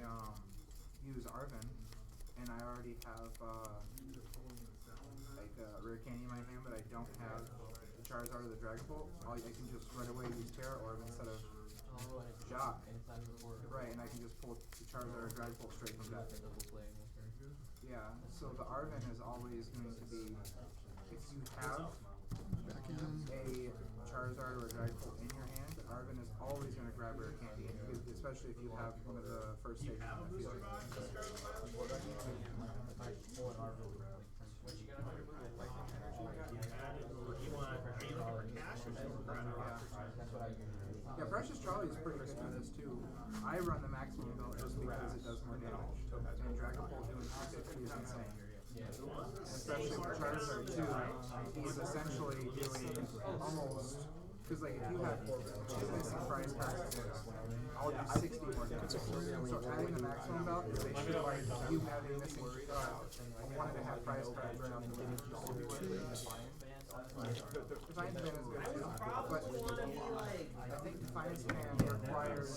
use Arvin, and I already have like Rare Candy in my hand, but I don't have Charizard or the Dragapult, I can just right away use Terror Orb instead of Jacques. dock. anytime before. Right, and I can just pull the Charizard or Dragapult straight from that. Yeah, so the Arven is always going to be, if you have a Charizard or a Dragapult in your hand, the Arven is always going to grab Rare Candy, especially if you have one of the first stages on the field. Yeah, Precious Charlie is pretty good for this too. I run the maximum build just because it does more damage. And Dragapult doing 250 is insane. Especially with Charizard too, he's essentially doing almost, because like if you have 2 missing prize cards, I'll do 60 more damage. So adding the maximum belt is basically like you having missing 1.5 prize cards right off the bat. Defiance Band is good too, but I think Defiance Band requires,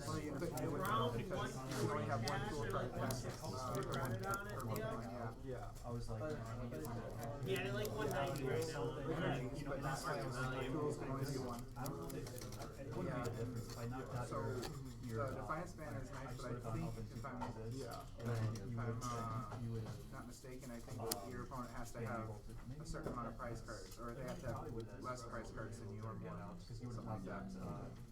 well, you couldn't do it now because you only have 1 tool card left. I was like, Yeah, they're like 190 right now. Energies, but not like tools can only do 1. Yeah. So the Defiance Band is nice, but I think if I'm not mistaken, I think your opponent has to have a certain amount of prize cards, or they have to have less prize cards than you or more, something like that,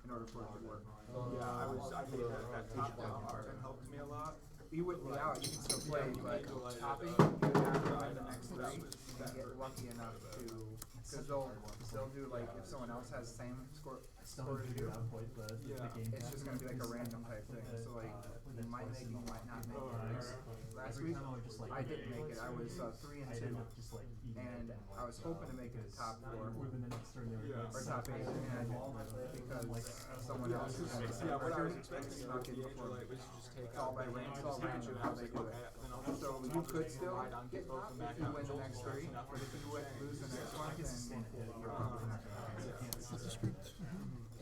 in order for it to work. Yeah, I think that top down Arven helped me a lot. You wouldn't be out, you can still play, but topping, you would have to buy the next 3 and get lucky enough to, because they'll do like, if someone else has the same score as you, it's just going to be like a random type thing, so like, you might make it, you might not make it. Last week, I didn't make it, I was 3 and 2, and I was hoping to make it to top 4, or top 8, and I didn't, because someone else is going to say, snuck in before me. It's all by range, it's all random how they do it. So you could still get top if you win the next 3, but if you lose the next one, then you're probably not going to win.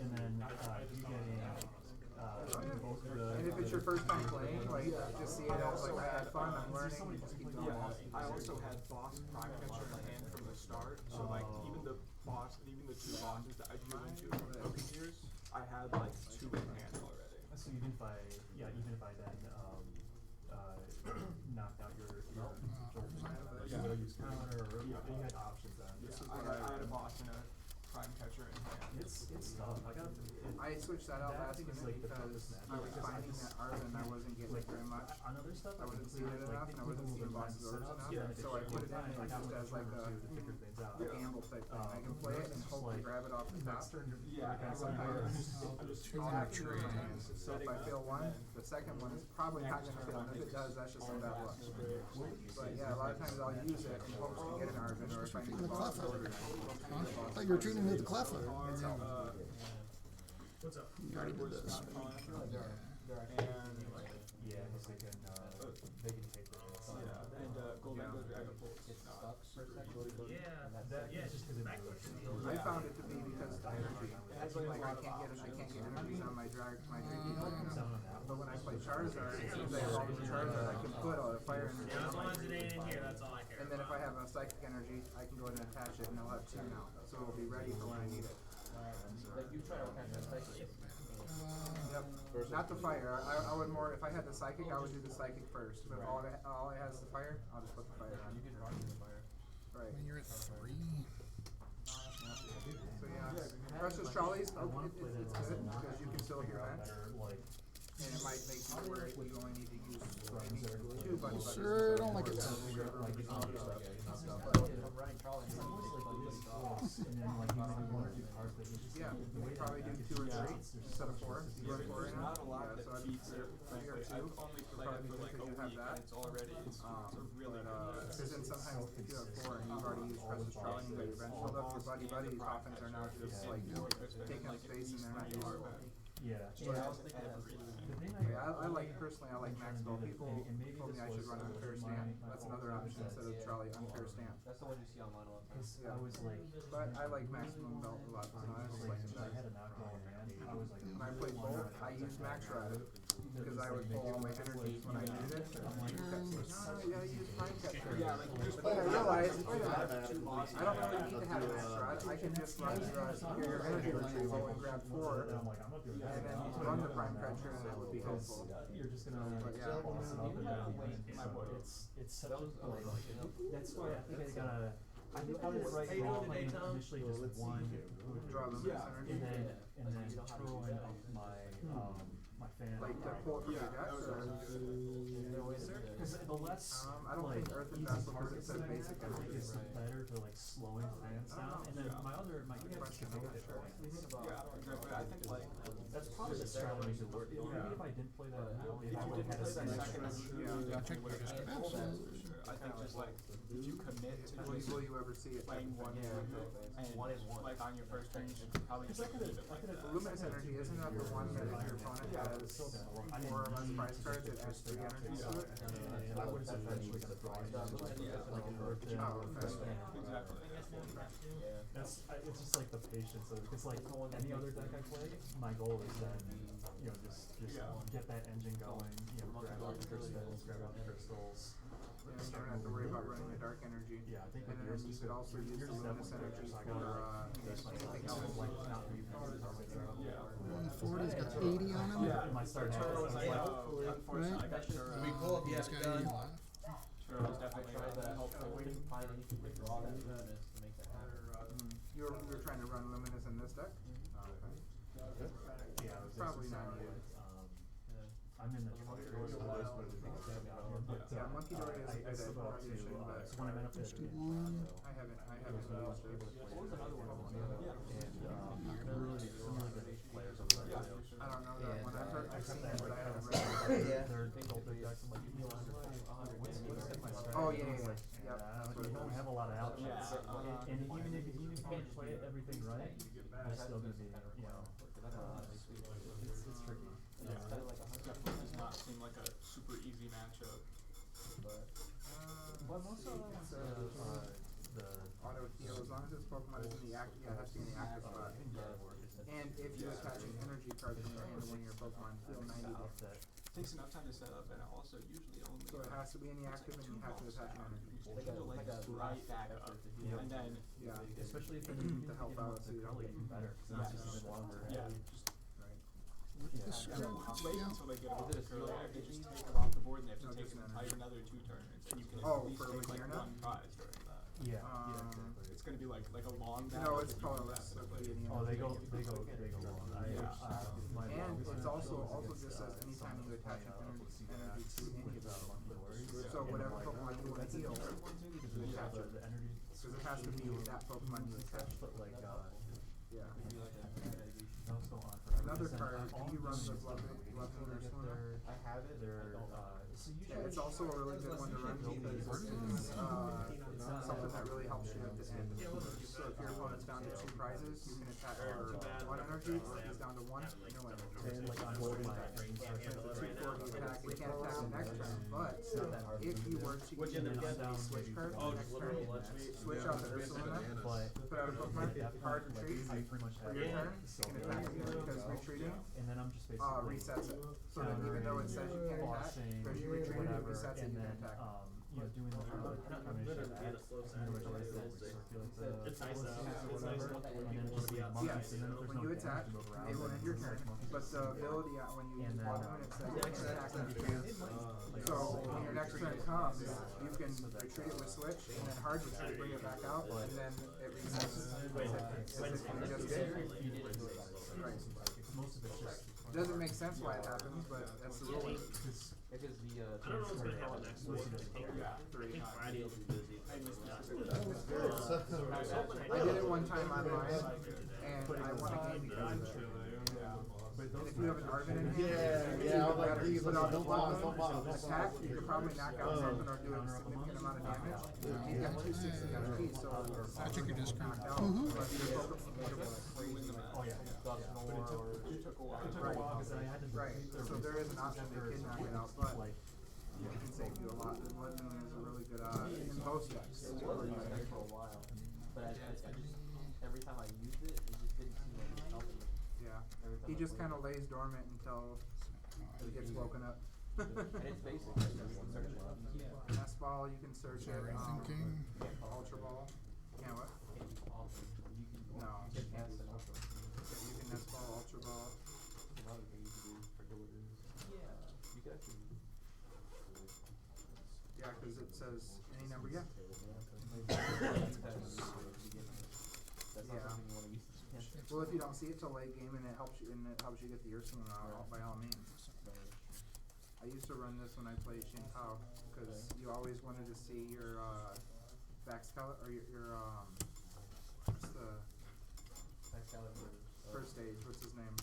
and then you getting both the. And if it's your first time playing, like, just see it as like, I had fun, I'm learning, and just keep going. I also had boss prime catcher in hand from the start, so like even the 2 bosses that I drew into from the Pokemon, I had like 2 in hand already. So even if I then knocked out your use counter, or you had options then. I had a boss and a prime catcher in hand. It's tough. I switched that out last minute because I was finding that Arven I wasn't getting very much. On other stuff, I wasn't seeing it enough, and I wasn't seeing bosses orders enough, so I put it in there just as like a gamble type thing. I can play it and hope to grab it off the top. So if I fail one, the second one is probably not going to fail, and if it does, that's just some bad luck. But yeah, a lot of times I'll use it in hopes to get an Arven, or if I need boss orders. I thought you were treating me to the Cleffa. What's up? You already did this. Yeah, because they can take the hits. And Golden Dragapult gets stuck. Yeah, just because I found it to be because of energy. Like I can't get energies on my Dragon Pokemon. But when I play Charizard, as soon as I evolve into Charizard, I can put a fire energy on it. And then if I have a psychic energy, I can go ahead and attach it, and I'll have 2 now. So it'll be ready for when I need it. Like you try to catch that psychic. Yep. Not the fire. I would more, if I had the psychic, I would do the psychic first. But if all I has is the fire, I'll just put the fire on. You can run the fire. Right. When you're at 3. So yeah, Precious Charlie's, it's good because you can still hear that. And it might make you where you only need to use maybe 2 buddy buddies. Sure, I don't like it. Yeah, you could probably do 2 or 3 instead of 4. You run 4 right now? Yeah, so I'd do 3 or 2. I've only played it for like a week and it's already, it's really because then sometimes if you have 4 and you've already used Precious Charlie and you got your bench filled up, your buddy buddies often are now just like taking up space and they're not useful. Yeah. I like, personally, I like Max Bell. People told me I should run Unfair Stamp. That's another option instead of Charlie, Unfair Stamp. That's the one you see online a lot. Yeah. But I like Maximum Belt a lot, so I just like it better. When I played both, I I used Max Rod because I would pull all my energies when I needed it. Yeah, I use Mind Catcher. Yeah, like just But I realized, I don't really need to have Max Rod. I can just run the Superior Energy Retrieval and grab 4, and then run the Prime Catcher, and that would be helpful. You're just gonna But yeah. boss it up and down. It's such a like. That's why I think I gotta. I think I did it right wrong. Like initially just one Draw them yeah, energy. and then throwing up my my fan. Like to pull it from your deck, or? Because the less I don't like think Earth and easy Vessel part because it said basic I think energy. is better for like slowing fans down. And then my units can make it. yeah, exactly. I think like That's probably the strategy to work. Maybe if I didn't play that now, if I would have had a second. Yeah, check your history. Absolutely. I think just like if you commit to just Will you ever see it? playing one and like on your first turn, you should probably just leave it like that. Luminous Energy, isn't that the one that if your opponent has 4 or less prize cards, it adds 3 energies to it? And I would have eventually gonna throw it like an Earth in or Exactly. It's just like the patience of it. Because like any other deck I play, my goal is then just get that engine going. Grab out the crystals, grab out the crystals. Yeah, you don't have to worry about running the dark energy. Yeah, I think And then you could also use the luminous energy for anything else. like not leave pieces on my throw. Forty's got 80 on him. Yeah, my start Churro was like, unfortunately, I got Churro. We cool if you He's have got 80 done. left. Churro was definitely helpful. Find anything to draw that luminous to make that happen. You were trying to run luminous in this deck? yeah, Probably not needed. I'm in the Yeah, Monkey Dory is a good still got addition, but so when I went up there, I haven't used it. what was another one? And really good players over there. I don't know that one. I've seen it, but I haven't read Yeah. it. They're built big decks. I'm like, you Oh, yeah, yeah, yeah. Yep. you don't have a lot of options. And even if you can't play everything right, you're still gonna be, it's tricky. Yeah, definitely does not seem like a super easy matchup. But most of them, the Auto heal, as long as this Pokemon is in the active, yeah, it has to be in the active spot. And if you attach an energy card from your hand to one of your Pokemon, heal 90 damage. Takes enough time to set up, and also usually only. So it has to be in the active, and you have to attach an energy. Like right back up, and then Yeah, especially if to help out, so you don't get even better. Because it's just longer. yeah, This just screw. wait Yeah. until they get off the curl. They just take them off the board, and they have to take an entire another 2 turns, and you can at least for take like Ligier now? 1 prize during that. Yeah, It's gonna be like a long No, battle. it's colorless. Oh, they go long. And it's also just says anytime you attach an energy to any of them. So whatever Pokemon you want to heal, you attach it. Because it has to be that Pokemon you attach. Yeah. Another card, do you run the Blood Lunar Slumber? I have it. Yeah, it's also a really good one to run because it's something that really helps you at the end. So if your opponent's down to 2 prizes, you can attack for 1 energy, or if he's down to 1, no energy. It's a 240 attack. He can't attack the next turn, but if you were to use the switch card the next turn, switch out the Ursaluna, put out a Pokemon, hard retreat, for your turn, you can attack again because retreating resets it. So then even though it says you can't attack, because you retreated, it resets it, you can attack. Doing the combination of It's nice though. Yeah, when you attack, it will end your turn, but the ability when you use Blood Moon, it says you can attack next turn. So when your next turn comes, you can retreat it with switch, and then hard retreat, bring it back out, and then it resets. Right. It doesn't make sense why it happens, but that's the rule. Because the I did it one time online, and I won a game because of it. And if you have an Argon in hand, you put out the Blood Moon, attack, you could probably knock out something or do a significant amount of damage. He's got 260 HP, so I check your discount. knocked out. But your Pokemon would have won. Right, so there is an option to kid knock it out, but it can save you a lot. The Blood Moon is a really good, in most decks. It was there for a while, but I just every time I used it, it just didn't seem like it was helping me. Yeah. He just kind of lays dormant until he gets woken up. And it's basic. There's one search left. Nest ball, you can search it. Thinking. Ultra ball. Can't what? No. You can nest and ultra. You can nest ball, ultra ball. A lot of things you do for doors. Yeah. You could actually. Yeah, because it says any number. Yeah. That's not something you want to use. Well, if you don't see it till late game and it helps you get the Ursaling out, by all means. I used to run this when I played Shinpao because you always wanted to see your back scala or your what's the first stage? What's his name?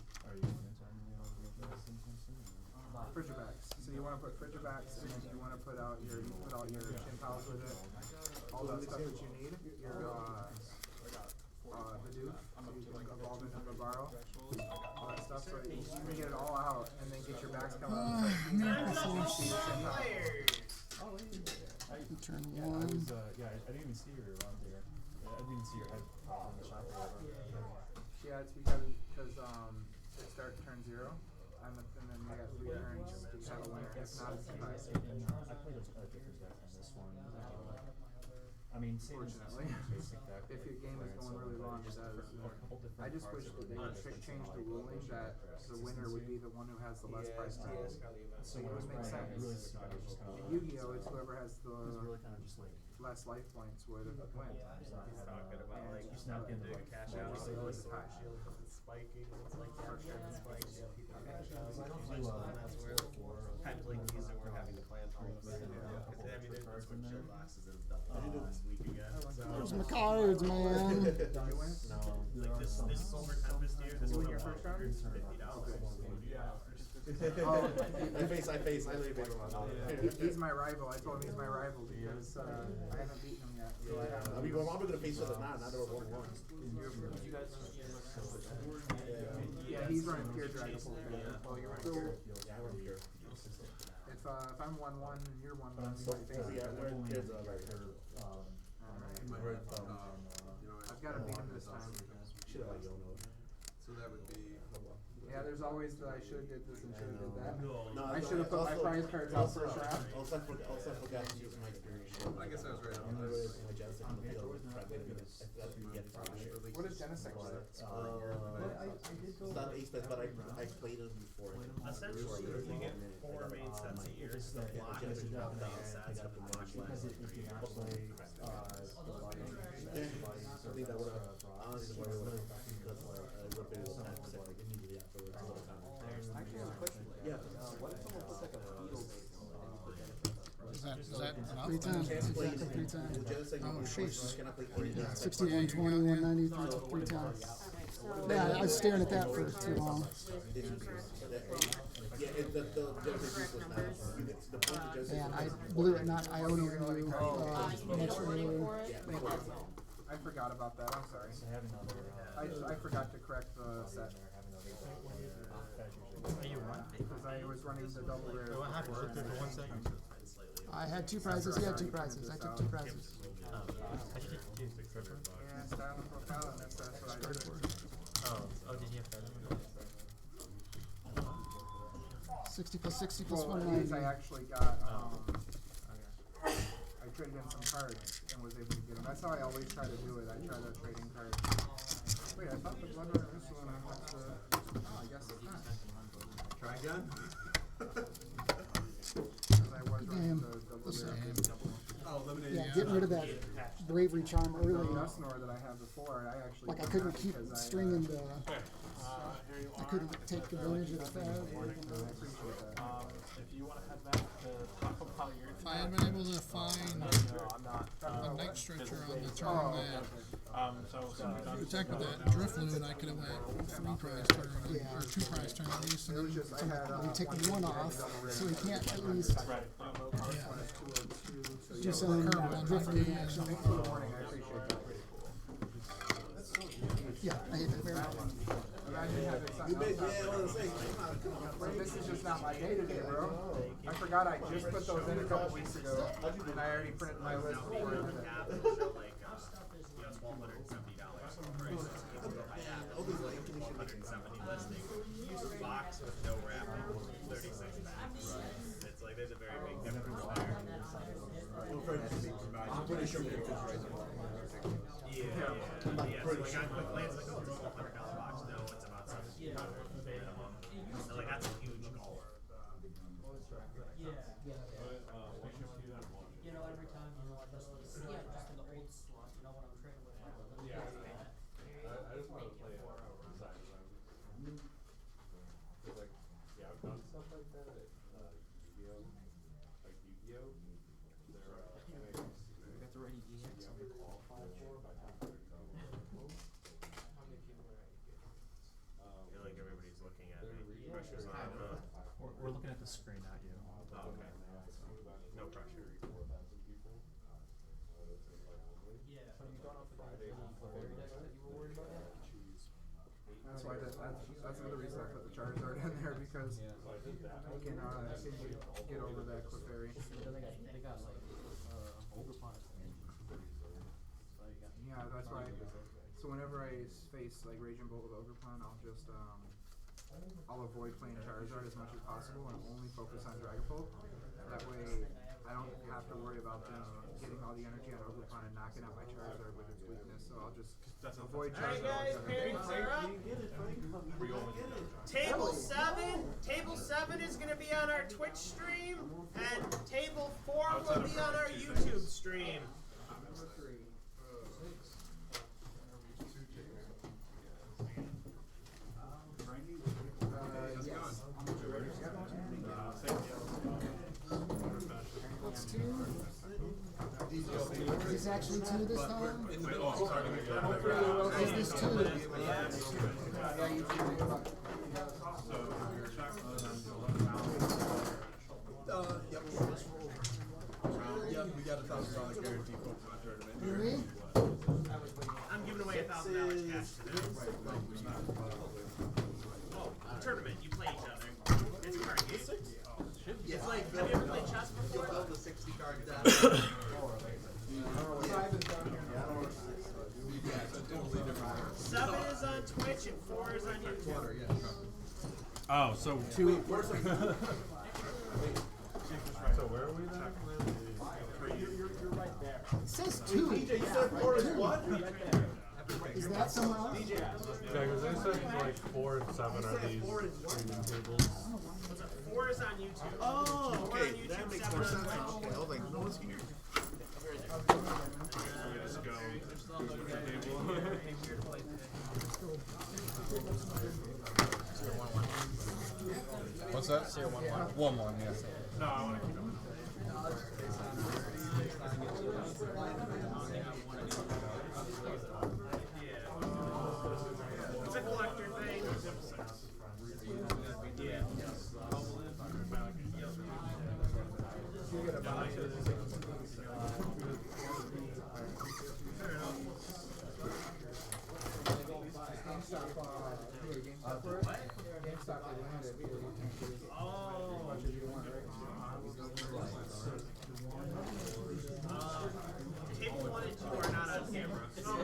Frigibacks. So you want to put Frigibacks and then you want to put out your Shinpaos with it. All that stuff that you need. Your the Duke. So you can evolve into Barbaro. All that stuff. So you can get it all out and then get your back scala. Turn Yeah, one. I was, I didn't even see her around there. I didn't even see her head on the shop or whatever. Yeah, it's because it starts turn 0, and then you got 3 turns to have a winner. If not, it's a tie. I played a different deck on this one. I mean, Fortunately, if your game is going really long, it does. I just wish that they would change the ruling that the winner would be the one who has the less price tag. So it would make sense. In Yu-Gi-Oh, it's whoever has the less life points would win. You snuck into cash out. It's always a tie. Spiking, it's like that's where times like these that we're having to plan for. I mean, there's some shield glasses and stuff this week again. There's my cards, man. Like this Silver Tempest here, this one your first round is $50. I lay face on that. He's my rival. I told him he's my rival because I haven't beaten him yet. So I mean, we're probably gonna face each other now. Now that we're 1-1. You guys. Yeah, he's running pure Dragon Ball. Oh, you're running pure. Yeah, I run pure. If I'm 1-1 and you're 1-1, you might face me. I've got to beat him this time. So that would be. Yeah, there's always the I should have did this and should have did that. No, I should have put my prize cards out first round. Also, I forgot to use my experience. I guess I was right on this. My Genesis on the field. What is Genesis? It's not ace bet, but I played it before. Essentially, you get 4 main sets a year. So the block is a double main sets with the block less than 3 years. I think that would have honestly would have been immediately afterwards. Actually, I have a question. Yeah. What if someone puts like a field base and you put Genesis? Is that enough? 3 times. Exactly 3 times. Oh, sheesh. 61, 20, 190, 3 times. Yeah, I was staring at that for too long. And I blew it not Iona you much earlier. I forgot about that. I'm sorry. I forgot to correct the set. Because I was running the double rare. What happened? Sit there for 1 second. I had 2 prizes. He had 2 prizes. I took 2 prizes. Yeah, style and profile, and that's what I did. Oh, did you have that? 60 plus 60 plus Well, 190. these I actually got, I traded in some cards and was able to get them. That's how I always try to do it. I try to trade in cards. Wait, I thought the Blood Runner this one was oh, I guess it's not. Try again? Because I was running the double. Oh, lemonade. Yeah, getting rid of that bravery charm The early. Dustnor that I had before, I actually Like I couldn't keep because stringing the. I couldn't take advantage of the fad. I appreciate that. If you want to head back to talk about your If I had been able to find I'm not. a neck stretcher on the turn that protected that drift loon, I could have went 3 prize turn or 2 prize turn at least. And then We take the 1 off, so we can't at least do some drift loon action. Thanks for the warning, I appreciate that. Yeah, I hate that very much. Imagine having something else happen. This is just not my day today, bro. I forgot I just put those in a couple weeks ago, and I already printed my list before I did it. $1,270 for prices. I have $170 listing. box with no wrapping, 36 packs. It's like there's a very big difference there. I'm pretty sure we can just raise them. Yeah. So like on quick glance, like, oh, this is a $100 box. No, it's about $1,700 minimum. And like that's a huge goal. You know, every time, you know, I just in the old slot, you know, when I'm trading with my I just want to play it outside. Like, yeah, I've done stuff like that at Yu-Gi-Oh! Like Yu-Gi-Oh! We got the ready DX. How many people are I feel like everybody's looking at me. Pressure's on. We're looking at the screen, not you. Oh, okay. No pressure. Yeah. So you got off the Friday Clefairy deck that you were worried about yet? That's why that's another reason I put the Charizard in there because you can get over that Clefairy. They got like Ogerpon. Yeah, that's why. So whenever I face like Raging Bolt with Ogerpon, I'll avoid playing Charizard as much as possible and only focus on Dragapult. That way, I don't have to worry about them getting all the energy on Ogerpon and knocking out my Charizard with its weakness. So I'll just avoid Charizard. Alright guys, pairings are up. Table 7 is going to be on our Twitch stream, and Table 4 will be on our YouTube stream. That's two. Is this actually two this time? Is this two? Yeah, you can read about it. Yep. Yep, we got $1,000 guarantee for my tournament. Really? I'm giving away $1,000 cash today. Oh, tournament, you play each other. It's a card game. It's like, have you ever played chess before? You build the 60 cards down. Totally different. 7 is on Twitch and 4 is on YouTube. Oh, so Two. So where are we then? You're right there. It says two. DJ, you said 4 is what? Is that somewhere else? Yeah, because they said like 4 and 7 are these premium tables. 4 is on YouTube. Oh, We're okay. on YouTube, That makes 7 more on sense Twitch. now. Okay, I was like, no one's here. Just go. What's that? 1-1, yeah. No, I want to keep it. It's a collector thing. Yeah. GameStop they landed so you can get as much as you want, right? Table 1 and 2 are not on camera. So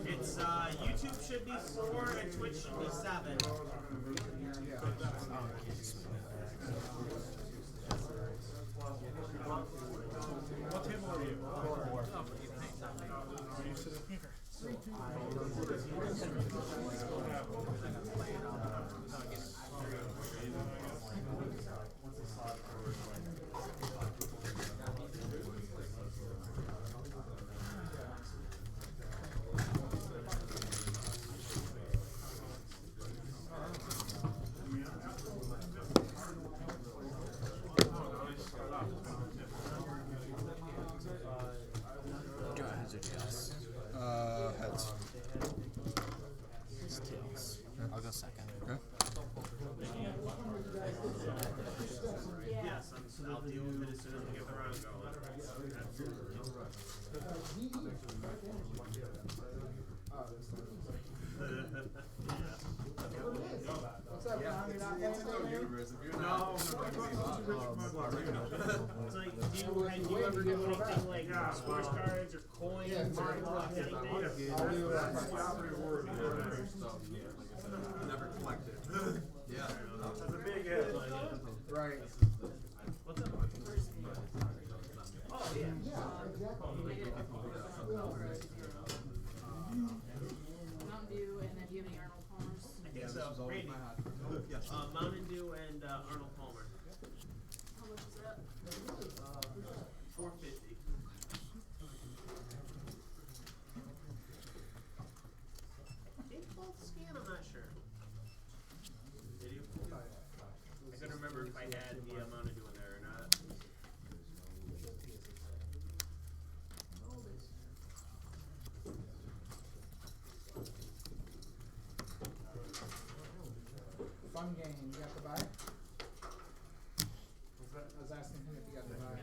it's YouTube should be 4 and Twitch should be 7. What table are you? You sitting here? Heads. I'll go second. Okay. Yes, I'll deal with it as soon as we get the round going. What's up, Tom? You're not playing today? No. It's like, do you ever do anything like sports cards or coins or anything? Never collected. Yes. Mountain Dew and Arnold Palmer. How much is that? $4.50. They both scan, I'm not sure. Did you? I couldn't remember if I had the Mountain Dew in there or not. Fun game. You got the buy? I was asking him if you got the buy.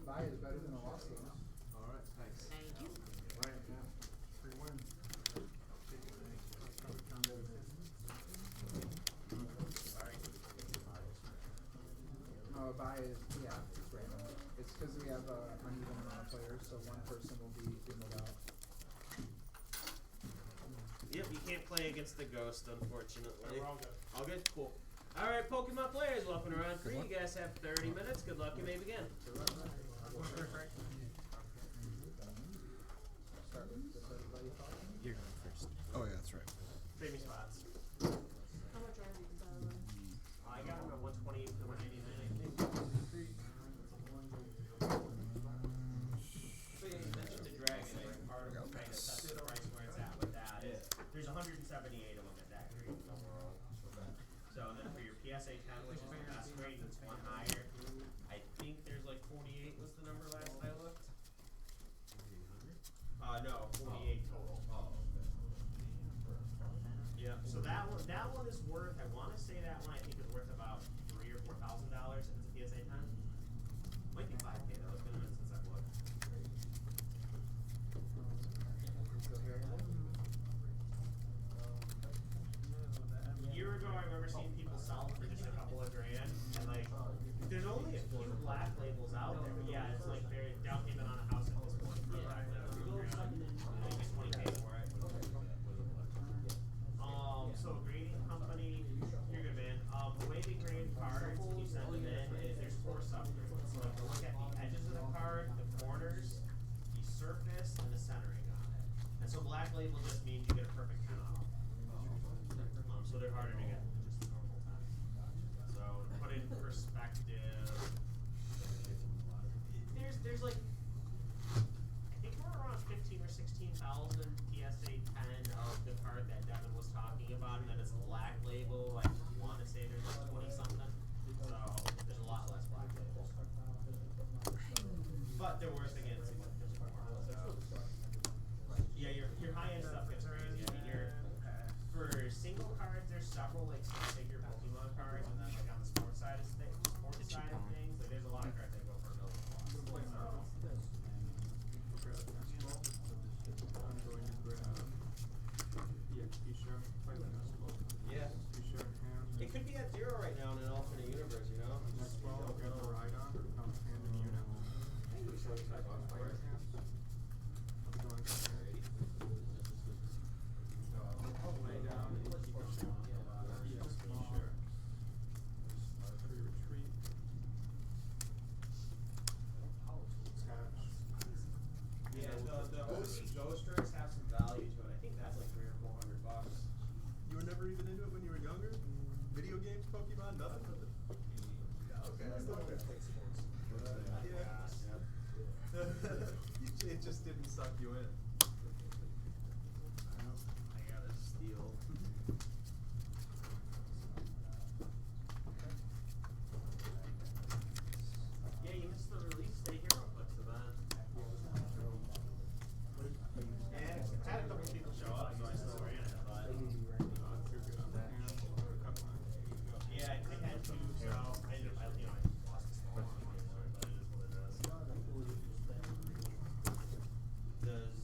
Buy is better than a loss game. Alright, thanks. Thank you. Right, yeah. Free win. No, a buy is, yeah, it's random. It's because we have an uneven amount of players, so one person will be dwindled out. Yep, you can't play against the ghost, unfortunately. We're all good. All good? Cool. Alright, Pokemon players, welcome to round 3. You guys have 30 minutes. Good luck, you may begin. You're going first. Oh, yeah, that's right. Trade me spots. How much are these, by the way? I got them at 128 to 189, I think. So yeah, you mentioned the dragon. I think part of trying to test the price where it's at with that is there's 178 of them at that grade in the world. So and then for your PSA 10, which is the best grade, that's one higher. I think there's like 48 was the number last I looked. No, 48 total. Yeah, so that one is worth. I want to say that one I think is worth about $3,000 or $4,000 if it's a PSA 10. Might be 5K though. It's been a minute since I've looked. A year ago, I remember seeing people sell them for just a couple of grand, and like, there's only a few black labels out there. But yeah, it's like they're down payment on a house at this point for a black label. And you get 20K for it. So grading company, you're good, man. The way they grade cards, you send them in, is there's 4 subgrades. So like to look at the edges of the card, the corners, the surface, and the centering on it. And so black label just means you get a perfect 10 off. So they're harder to get than just the normal 10. So to put it in perspective, there's like, I think we're around 15 or 16,000 PSA 10 of the card that Devin was talking about, and then it's a black label. I want to say there's like 20 something. So there's a lot less black labels. But they're worth again significantly more. So yeah, your high end stuff gets crazy. I mean, for single cards, there's several like six-figure Pokemon cards, and then like on the sports side of things, like there's a lot of cards that go for $1 million plus. So, yeah. It could be at 0 right now in an alternate universe, you know? Yeah, the Ghosters have some value to it. I think that's like $300 or $400. You were never even into it when you were younger? Video games, Pokemon, nothing? Okay. Yeah. It just didn't suck you in. I gotta steal. Yeah, you missed the release day Hero Clicks event. Yeah, I had a couple people show up, so I still ran it, but yeah, I had 2, so I ended up, I lost the small one, but it is what it is. Does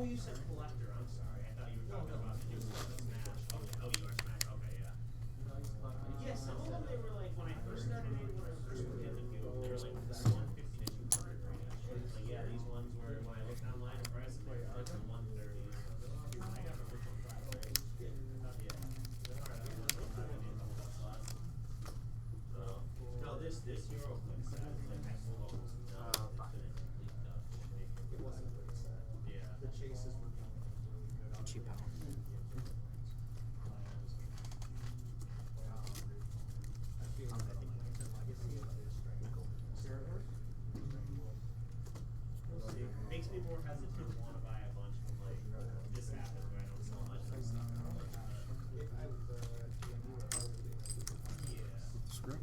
Oh, you said collector. I'm sorry. I thought you were talking about the new Smash. Okay. Oh, you are Smash. Okay, yeah. Yeah, some of them they were like when I first started. When I first looked at the field, they were like this 150 to 200 range. Like yeah, these ones were when I looked online at price, they were like 130. So I got a virtual class, right? Yeah. No, this Euro Click set is like next level. It wasn't what it said. Yeah. The chases were Cheap out. Makes me more hesitant to want to buy a bunch from like this happens where I don't sell much of this stuff. If I was Script.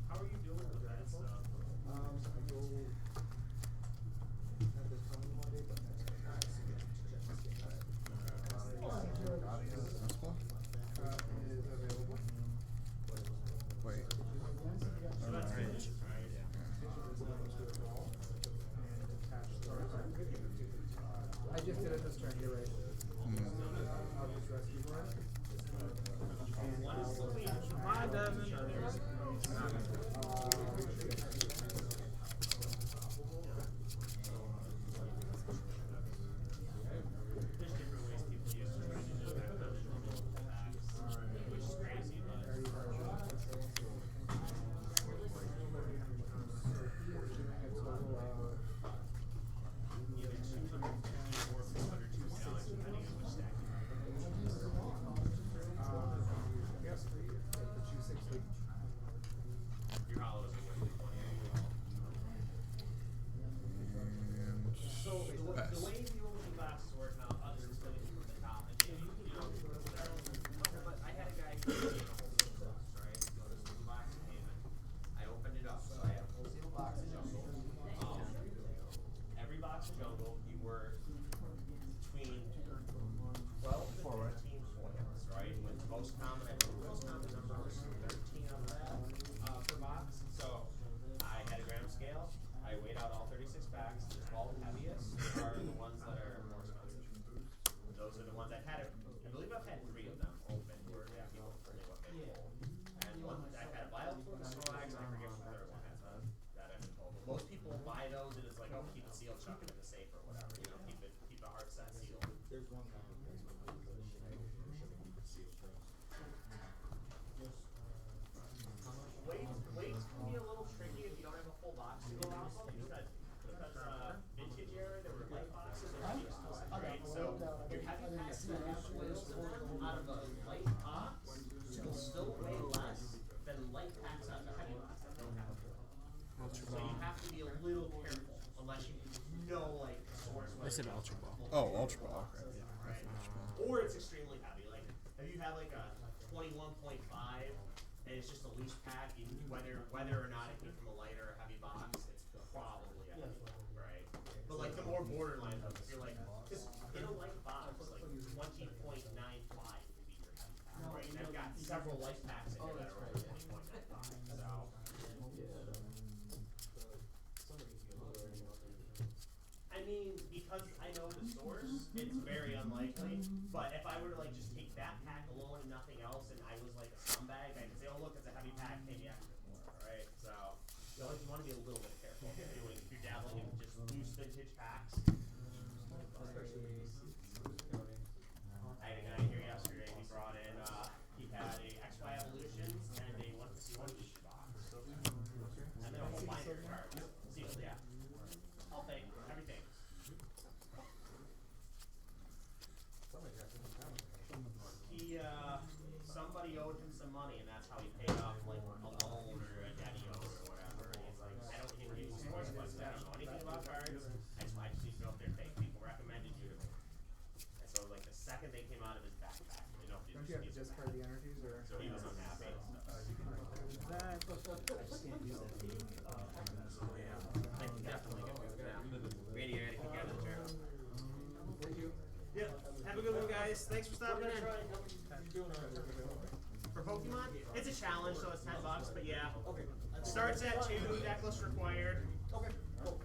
How are you doing with that stuff? I go not this coming Monday, but next week. Is available. Wait. So that's good. Right? I just did it this turn, you're right. I'll just rescue for it. One is the lead. Hi, Devin. There's different ways people use to try to do that kind of which is crazy, but either 250 or 402 sellers, depending on which stack you your hollows are worth 20. So the way the opening boxes work now, I'll just explain it from the top. And you know, but I had a guy who made a whole seal box, right? So this was the box that came in. I opened it up, so I have a whole seal box of jungle. Every box of jungle, you were between 12 to 15 foils, right? With most common, I think the most common number was 13 of that per box. So I had a gram scale. I weighed out all 36 packs. The 12 heaviest are the ones that are more expensive. Those are the ones I've had. I believe I've had 3 of them open where they have people for me what they pull. And one I've had a vial full of snorlax, and I forget what the third one has that I've been told. But most people buy those and it's like, oh, keep it sealed, chuck it in the safe or whatever. You know, keep the hard set sealed. There's one guy. Weights can be a little tricky if you don't have a full box to go off of because vintage era there were light boxes and heavy boxes, right? So your heavy packs that have foils in them out of a light box will still weigh less than light packs out of a heavy box that don't have a foil. So you have to be a little careful unless you know like the source. I said Ultra Ball. Oh, Ultra Ball. Okay. Right. Or it's extremely heavy. Like if you have like a 21.5 and it's just a loose pack, whether or not it came from a light or a heavy box, it's probably heavy, right? But like the more borderline ones, if you're like, just in a light box, like 20.95 would be your heavy pack, right? And I've got several light packs in here that are over 20.95, so. I mean, because I know the source, it's very unlikely. But if I were to like just take that pack alone and nothing else, and I was like a scumbag, I could say, oh look, it's a heavy pack, maybe extra more, right? So you always want to be a little bit careful if you're dabbling in just loose vintage packs. I had a guy here yesterday. He brought in, he had a XY Evolutions and a 151 each box, and then a whole binder of cards sealed, yeah. All thing, everything. He, somebody owed him some money, and that's how he paid off like a loan or a daddy owed or whatever. And he's like, I don't think he was sports questions. I don't know anything about cards. I just need to know if they're fake. People recommended you to me. And so like the second they came out of his backpack, they don't Don't you have to discard the energies or? So he was unhappy. I just can't use it. I can definitely get moved now. Randy, I gotta kick you out of the chair. Thank you. Yep. Have a good one, guys. Thanks for stopping in. For Pokemon, it's a challenge, so it's $10, but yeah. Okay. Starts at 2, deck list required. Okay. Cool.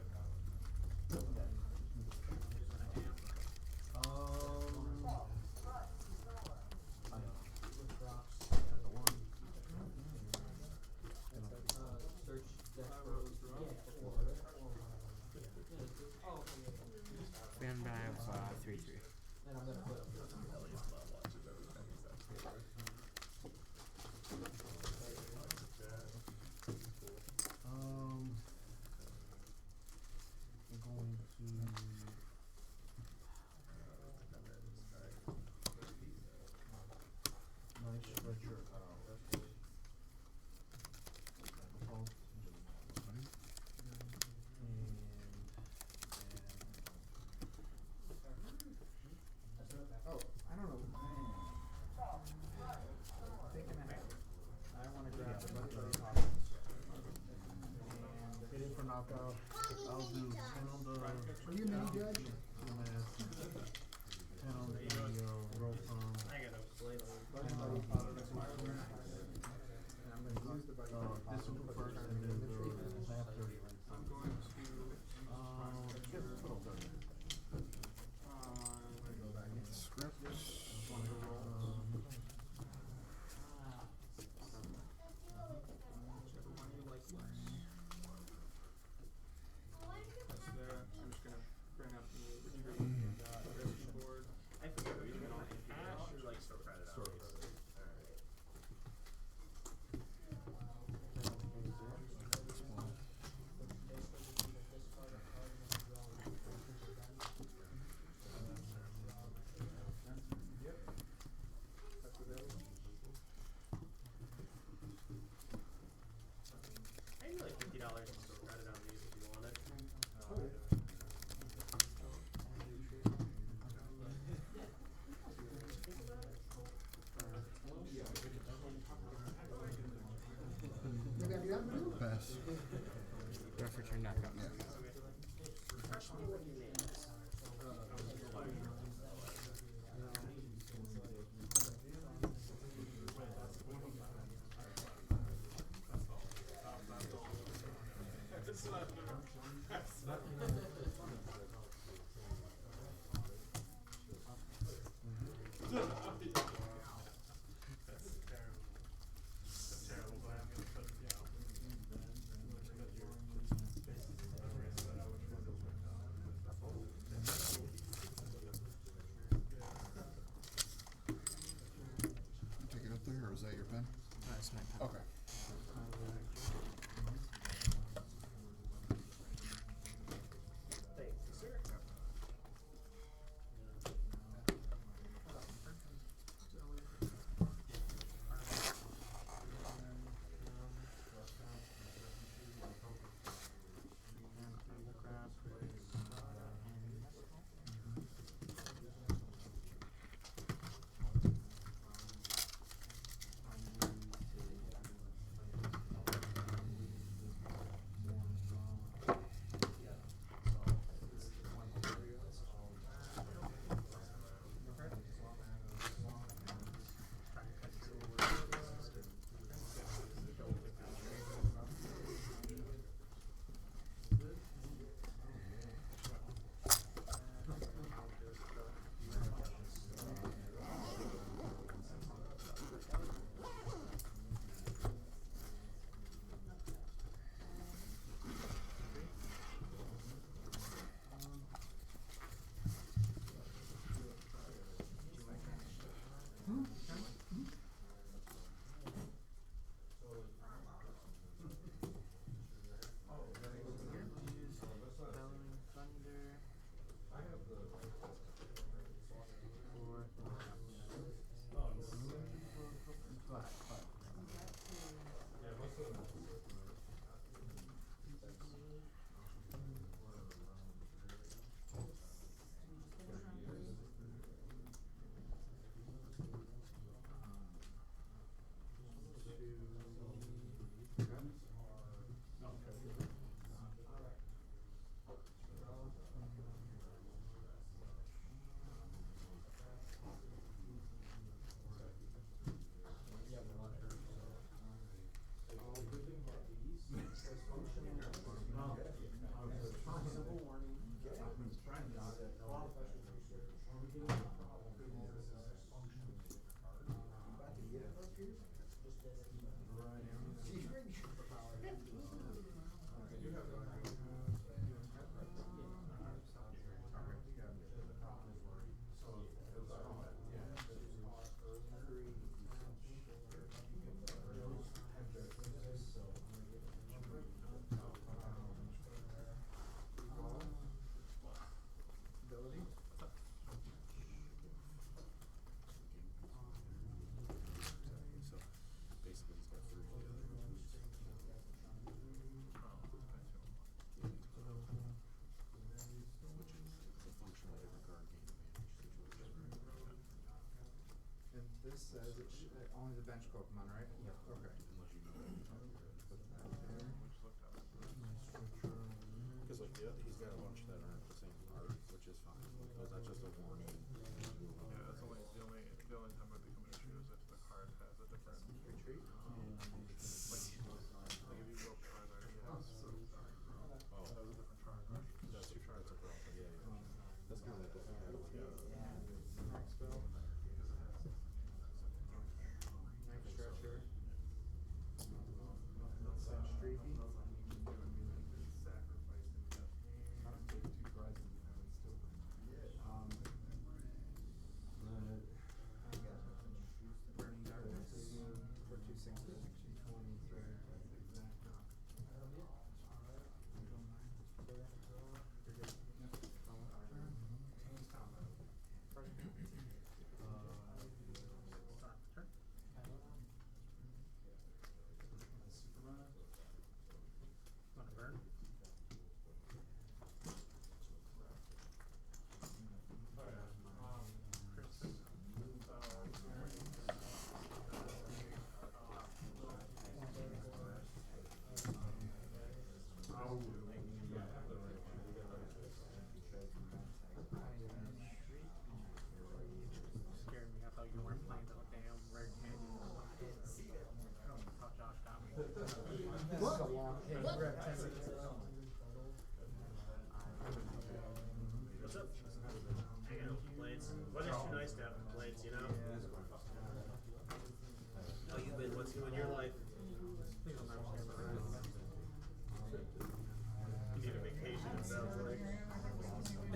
knock out. I'll do 10 on the. Are you a mini judge? 10 on the roll farm. I got no slate. And I'm gonna use the bike. This one first and then the after. I'm going to Script. I'm just gonna bring up the retreat and rescue board. I forget, are you doing it all in cash or like store credit? Store credit. Alright. I need like $50 in store credit on these if you want it. Maybe I do that? Pass. Go for turn back up. Yeah. Refresh me what your name is. You take it up there, or is that your pen? That's my pen. Okay. Thank you, sir. This says it should, only the bench Pokemon, right? Yep. Okay. Put that there. Yep, he's got a bunch that aren't the same art, which is fine, because that's just a warning. Yeah, that's the only time I'd become an issue is if the card has a different retreat. Like if you will try that, he has. Oh, That was a different card. that's two tries of problem. Yeah, yeah. That's kind of like what we had. Next spell. Next stretcher. Streaky. Burning Darkness for 260. Want to burn? Scared me. I thought you weren't playing the damn red candy. How Josh got me. What? What's up? Hanging out with complaints. Weather's too nice to have complaints, you know? How you been? What's new in your life? You need a vacation, it sounds like.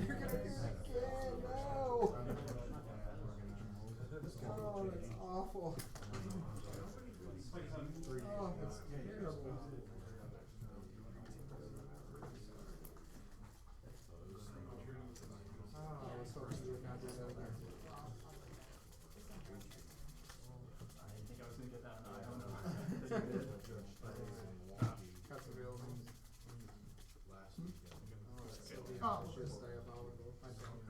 You're gonna be my kid, no! Oh, that's awful. Oh, that's terrible. Oh, I was hoping you would not do that again. I didn't think I was gonna get that. I don't know. That you did. Cuts of real things. Last weekend. Oh. It's just diabolical. I don't.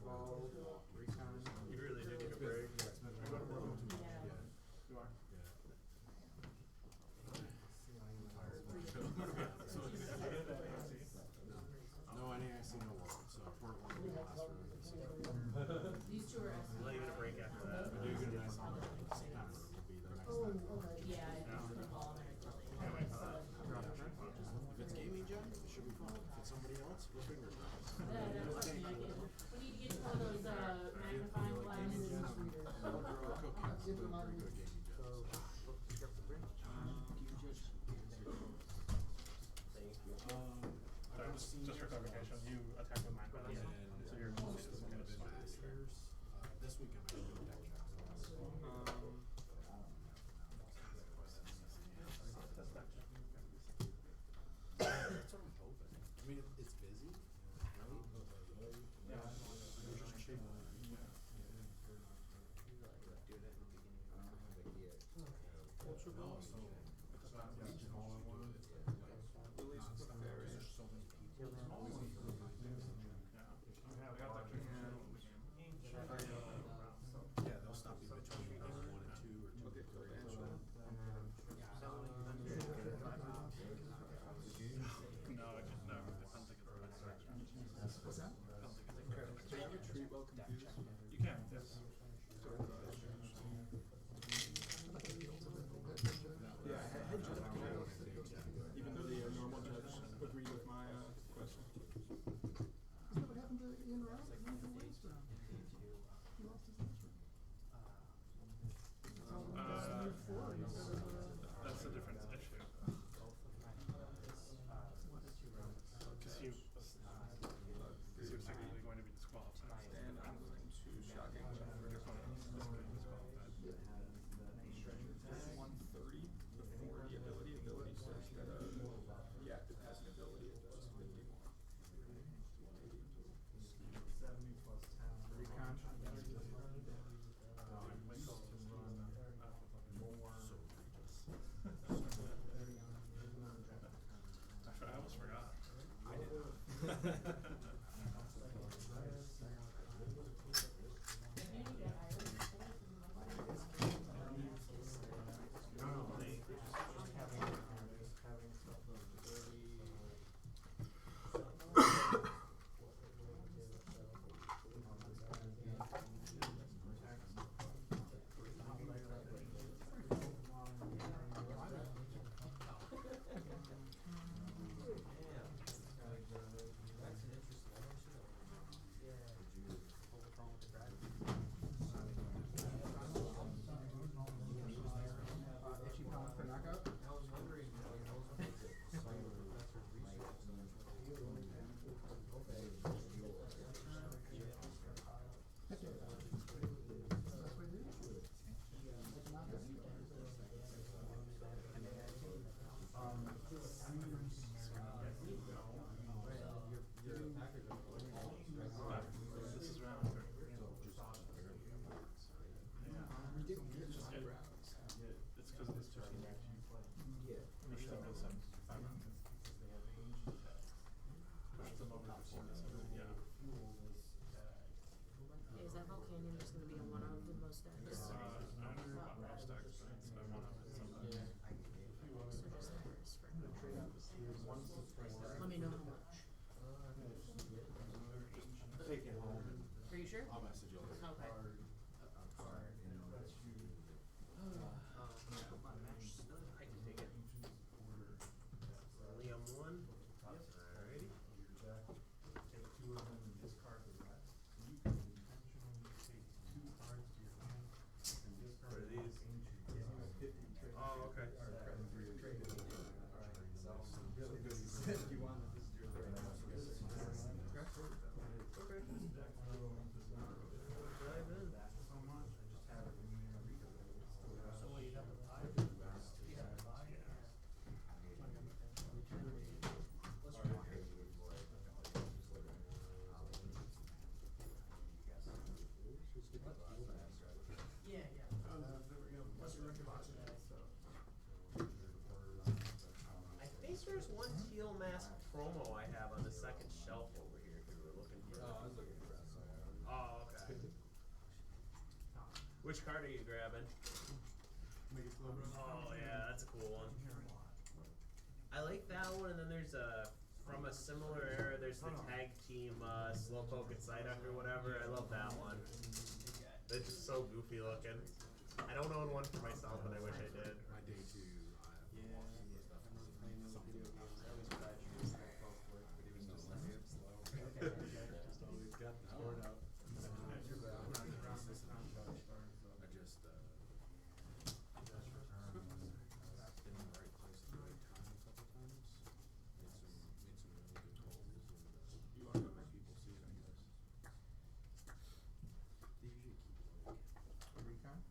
Evolve, recon. You really do need a break. You are? No NAIC, no world, so part one will be last for These two are Well, you get a break after that. But you're gonna nice September will be the next Oh, time. okay. Yeah, I just put them all in there until they. If it's gaming gen, it should be fun. If it's somebody else, we'll figure it out. Trust me, I get. We need to get one of those magnifying glasses. I'll grow cookies. They're very good gaming gens. Just for clarification, you attack with mind balance. And So you're most of them have been masters. This week I'm actually doing deck checks. That's what I'm hoping. I mean, it's busy, right? Yeah. You're just chill. No, so it's not regional. There's so many people. Yeah, they'll stop you between game 1 and 2 or 2 and 3. No, I just know. I don't think it's the right direction. What's that? Can you treat well confused? You can, yes. I like the fields of it a little bit. Yeah, It's because of this two season. Yeah. Push them to 500. Push them over to 700. Yeah. Is that Volcanium just gonna be a one of the most decks? I don't know about most decks, but it's been one of it sometimes. So just the first for Let me know how much. Take it home. Are you sure? I'll message you. Okay. I can take it. Liam 1. Alrighty. Take two of them and discard the rest. You can intentionally take two cards to your hand and discard. What are these? Oh, okay. You want this is your third. Okay. Dive in. So much. I just have it in there. So what you have to buy? You have to buy. Yeah, yeah. What's your record box today? I think there's one teal mask promo I have on the second shelf over here if you were looking for it. I was looking for that. Oh, okay. Which card are you grabbing? Oh yeah, that's a cool one. I like that one, and then there's from a similar era, there's the tag team Slowpoke and Psyduck or whatever. I love that one. They're just so goofy looking. I don't own one for myself, but I wish I did. My day two, Just always got the torn out. I just been in the right place at the right time a couple times. Made some really good calls, and you are gonna make people see it, I guess. They usually keep like Recon?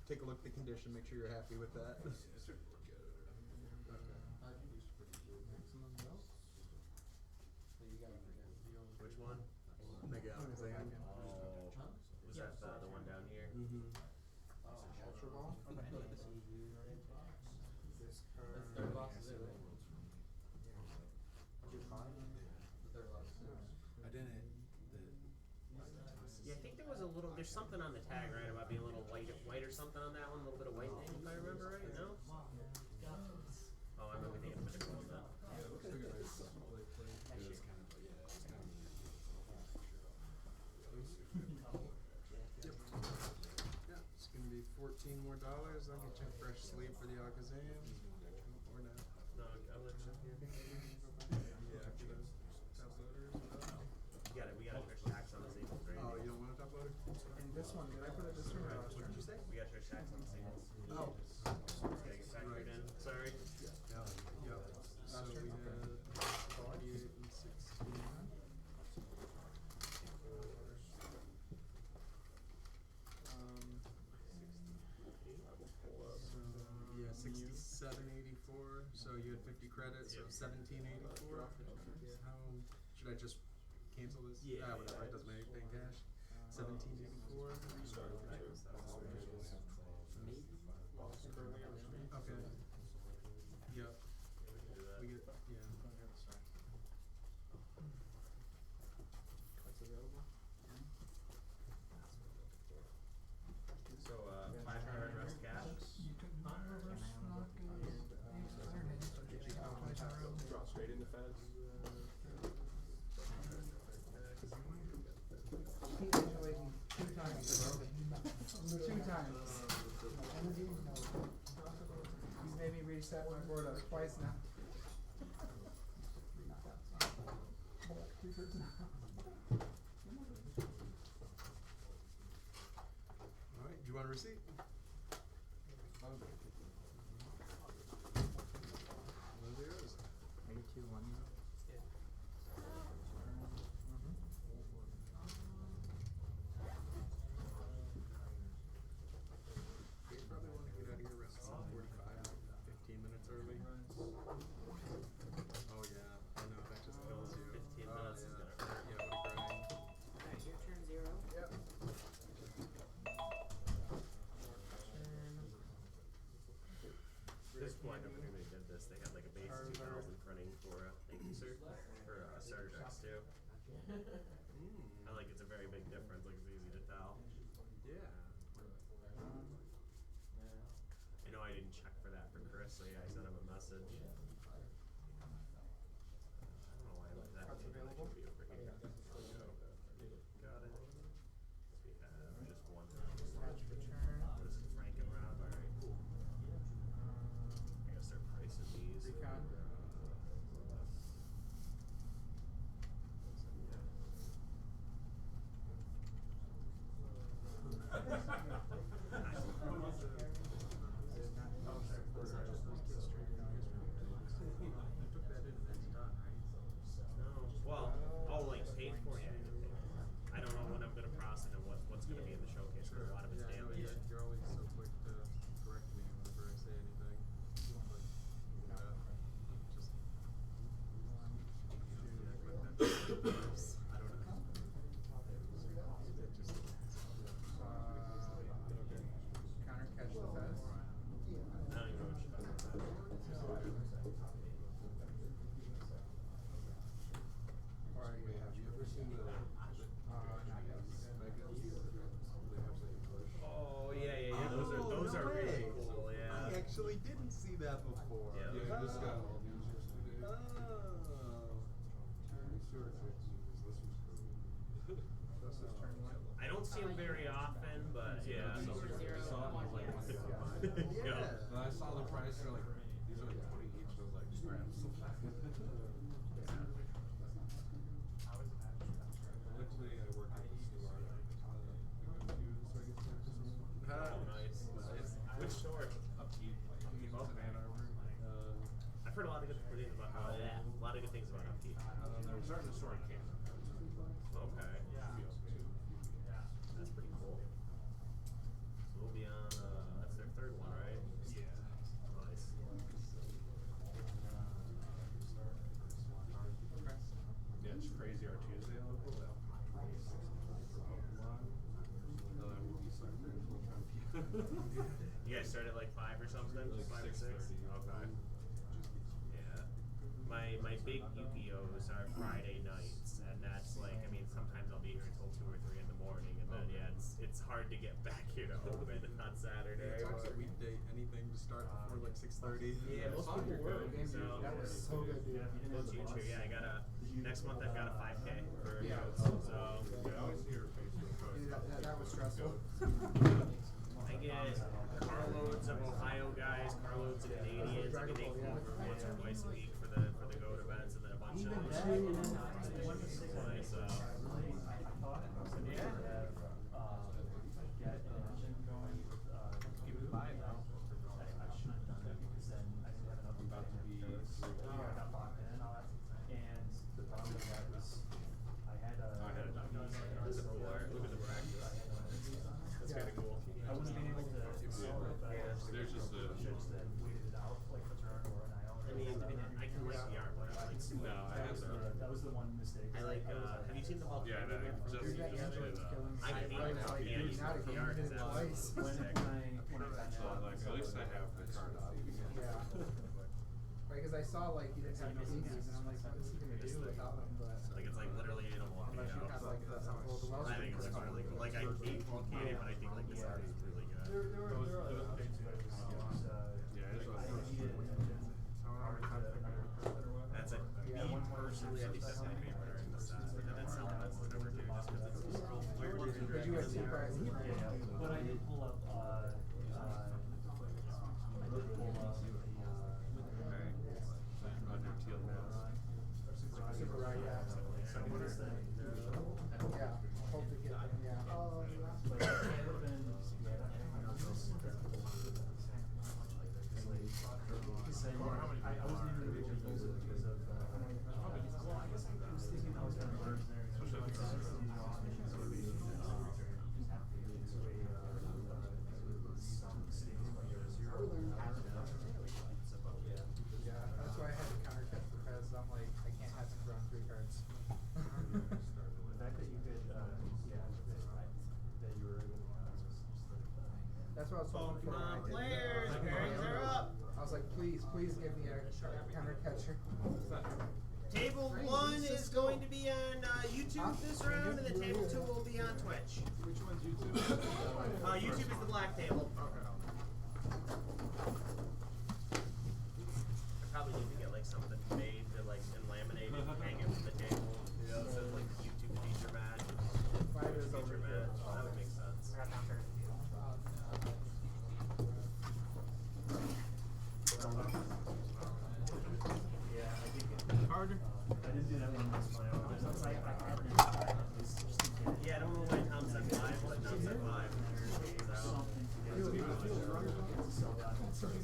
take a look at the condition, make sure you're happy with that. Which one? The Galaxy. Oh, was that the one down here? Mm-hmm. Ultra Ball? This card. Third box is it, right? I didn't. Yeah, I think there was a little. There's something on the tag, right, about being a little white or something on that one. A little bit of white thing, if I remember right. No. Oh, I remember thinking of a different one then. It's gonna be $14 more. I'll get you a fresh sleeve for the Alakazam. Or not. No, I'll let you. Yeah, after those top loaders. We got a fresh tax on the singles, right? Oh, you don't want a top loader? And this one, did I put it this way or last What turn? did you say? We got fresh tax on the singles. Oh. Gotta get factored in. Sorry. Yep. So we had 48 and 16. Yeah, 67.84. So you had 50 credits, so 17.84. How should I just cancel this? Yeah. Whatever. It doesn't matter. Pay cash. 17.84. Okay. Yep. We get What's available? So 500 rest cash. Draw straight into feds. Two times. Two times. reset my board up twice now. Alright, do you want a receipt? Those are yours. 92-1. You probably want to get out of here around 7:45, 15 minutes early. Oh yeah, I know, that just kills you. 15 Oh, minutes is yeah. gonna hurt. Yeah, what a grind. Alright, your turn 0. Yep. This blind company when they did this, they had like a base 2000 printing for thank you sir for starter decks too. I like it's a very big difference. Like it's easy to tell. Yeah. I know I didn't check for that for Chris, so yeah, I sent him a message. I don't know why I like that. Cards Maybe that available? should be over here. Got it. We have just one. Scratch the turn. What is it, Frank and Rob? All right, cool. I gotta start pricing these. Recon. No. Well, I'll like pay for you. I don't know when I'm gonna process and what's gonna be in the showcase because a lot of it's damaged. You're always so quick to correct me whenever I say anything. Just I don't know. Counter catch the fest. I don't even know what you're talking about. Or Wait, have you ever seen the not yet. Oh yeah. Those are really cool. I Yeah. actually didn't see that before. Yeah, Yeah, those this are guy. cool. I don't see them very often, but yeah. Yeah. And I saw the price, they're like, these are like 20 each. I was like, Luckily, I work at the store. Oh, nice. Which store? Upkeep. Up in Ann Arbor. I've heard a lot of good things about a lot of good things about Upkeep. They're starting to store in Canada. Okay. That's pretty cool. So we'll be on. That's their third one, right? Yeah. Nice. Yeah, it's crazy. Our Tuesday local. You guys started like 5 or something? Like 5 or 6? 6:30. Okay. Yeah. My big Yu-Gi-Ohs are Friday nights, and that's like, I mean, sometimes I'll be here until 2 or 3 in the morning, and then yeah, it's hard to get back here to open on Saturday. Yeah, it's a weekday, anything to start before like 6:30. Yeah, most people work. So That was so good, dude. Well, June too. Yeah, I got next month I've got a 5K for Yeah. so I always hear Facebook posts. Dude, that was stressful. I get carloads of Ohio guys, carloads of Canadians. I get once or twice a week for the goat events, and then a bunch of so yeah. Look at the practice. That's kind of cool. I wasn't able to sell it, but There's just a. waited it out like the turn or an ion. I mean, I can write the art, but I like super. No, I have That was the one mistake. I like. Have you seen the whole? Yeah, no, just Dude, that Android's killing me. I hate Right now, the like, Android not the even art did is it absolutely twice. sick. when I found So out. like, at least I have the card out. Yeah. Right, because I saw like you didn't have no pieces, and I'm like, what is he gonna do without them? But Like it's like literally in a unless you have like the well, I think it's really cool. Like I hate volcano, but I think like this art is really good. There are other things that Yeah, it's I needed That's it. Yeah, Me personally, I think that's my favorite art in the set. But then it's Elements is number 2 just because it's weird. Did you see price? But I did pull up. I did pull up said, I wasn't even able to use it because of, I guess I was gonna learn there. Yeah, that's why I had to counter catch because I'm like, I can't have him drawing 3 cards. The fact that you could, that you were able to, That's what I was hoping for. Pokemon players, pairings are up. I was like, please give me a counter catcher. Table 1 is going to be on YouTube this round, and the table 2 will be on Twitch. Which one's YouTube? YouTube is the black table. Okay. I probably need to get like something made to like and laminated and hang it from the table. You know, so like the YouTube feature match. Feature match. That would make sense. yeah, I think Harder. I didn't do that one with my own. I had it in just in case. Yeah, I don't know why Tom said 5, but Tom said 5.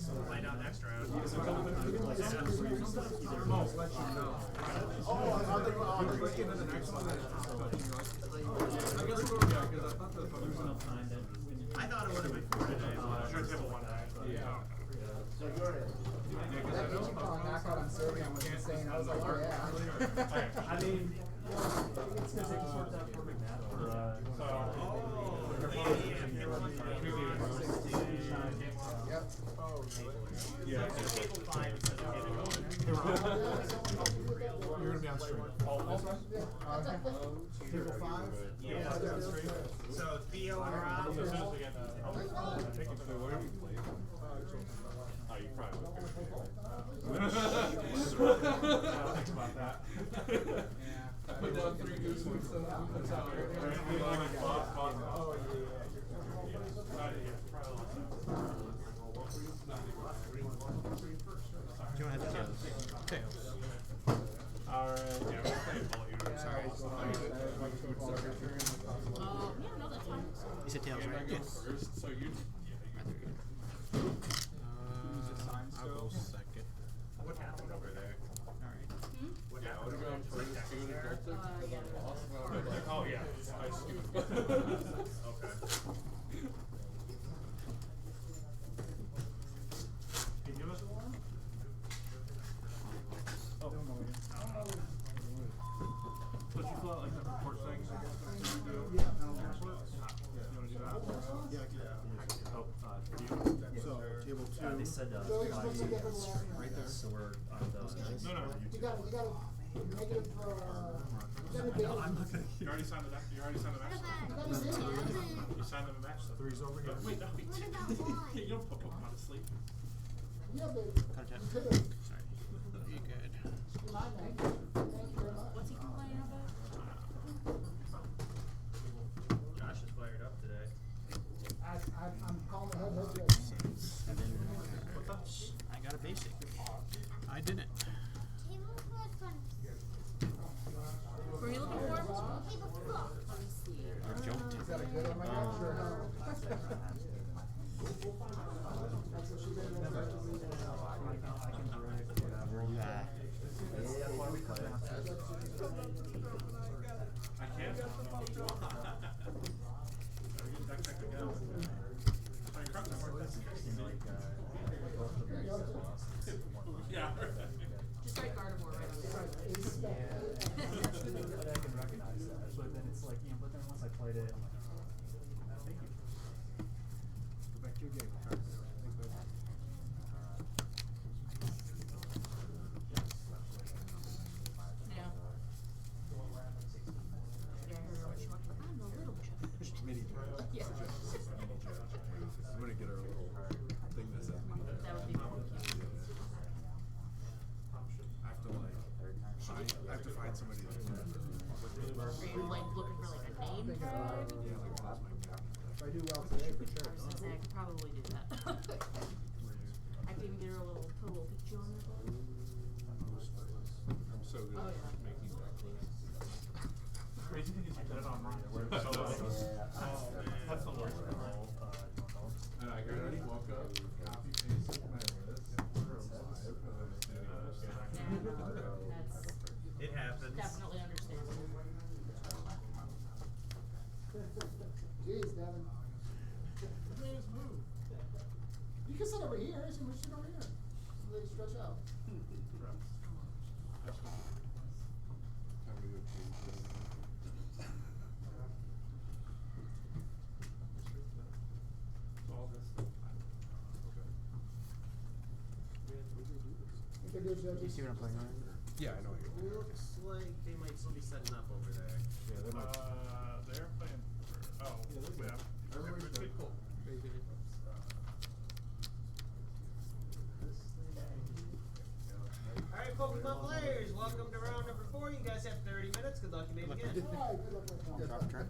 We'll find out next round. Oh, I thought you were looking at the next one. I guess we'll go, yeah, because I thought the I thought it would have been 4 today. Sure, table 1. Yeah. So you're it. That Ichi Kong knockout on Sylveon was insane. I was like, oh yeah. I mean, it's because it just worked out perfect match for, Yep. Oh, yeah. Table 5 instead of table 1. You're going to be on stream. Table 5? Yeah. So Theo and Rob. Oh, you probably think about that. I put down 3 goose ones. That's how Do you want to have tails? Alright, yeah, we're playing bullet unit. Sorry. Yeah, no, that's fine. You said tails, right? Yes. So you. I'll go second. What happened over there? Alright. What Yeah, I would happened? have gone first, two, and a Celtic, because I'm Yeah. boss. Oh, yeah, I scooped. Okay. Can you give us a one? Oh. So did you fill out like the report things? Yeah. You wanna do that? Yeah, I can. Oh, for you? So, table 2. They said, So you're supposed to get them right there. So we're on the. No, no. You got negative for, I'm not gonna. You already signed the match? You already signed the match? You signed the match? The 3's over here. Wait, no. You don't put Pokemon to sleep. Contact. Sorry. You good. What's he complaining about? Josh is fired up today. I'm calling ahead. I got a basic. I didn't. Were you looking for? Or joked. Is that a good one, my guy? Sure. Where you at? I can't. Yeah. stretch out. Do you see what I'm playing on? Yeah, I know what you're Looks like they might still be setting up over there. Yeah, they're playing for, yeah. Everybody's good. Cool. Alright, Pokemon players, welcome to round number 4. You guys have 30 minutes. Good luck, you may begin. Drop turn.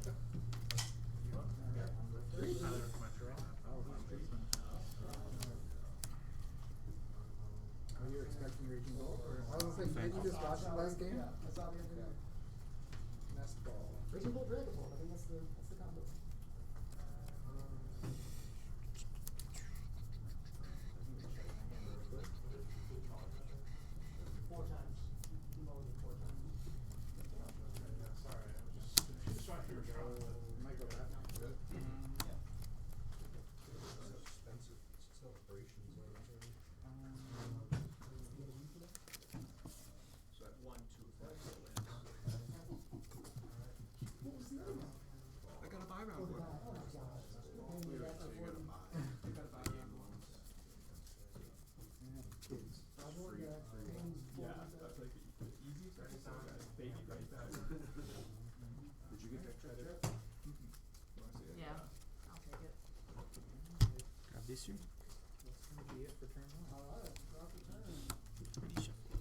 Are you expecting Raging Bull? I was like, did you just watch the last game? Yeah, I saw the other day. Nest Ball. Raging Bull, Dragon Ball. I think that's the combo. 4 times. More than 4 times. Sorry, I'm just trying to figure out. Might go back. Good. Yeah. Expensive celebrations or whatever. So at 1, 2, 5, I got a buy round for it. Yeah, that's like the easiest way to sound baby right back. Did you get that credit? Yeah, I'll take it. Grab these two. That's gonna be it for turn one. Alright, drop the turn. Ready, shuffle.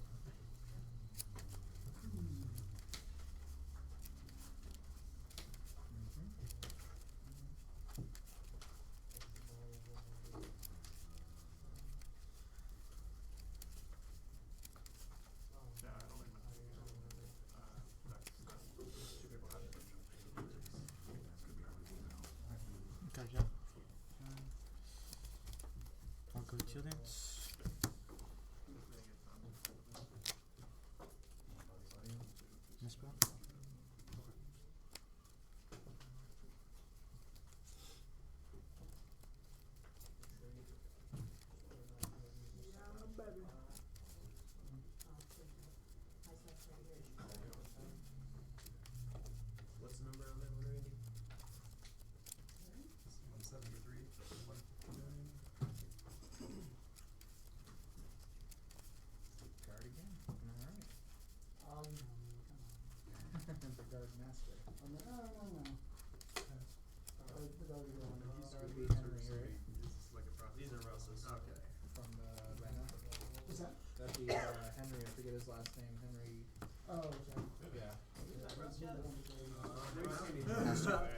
Yeah, I don't like that's two people have different Got it. I'll go to that. Miss ball. What's the number on that one, Randy? 173. Guard again. Alright. The guard master. No. That would be Henry, right? These are Russ's. Okay. From the Rena. What's that? That'd be Henry, I forget his last name. Henry. Oh, okay. Yeah.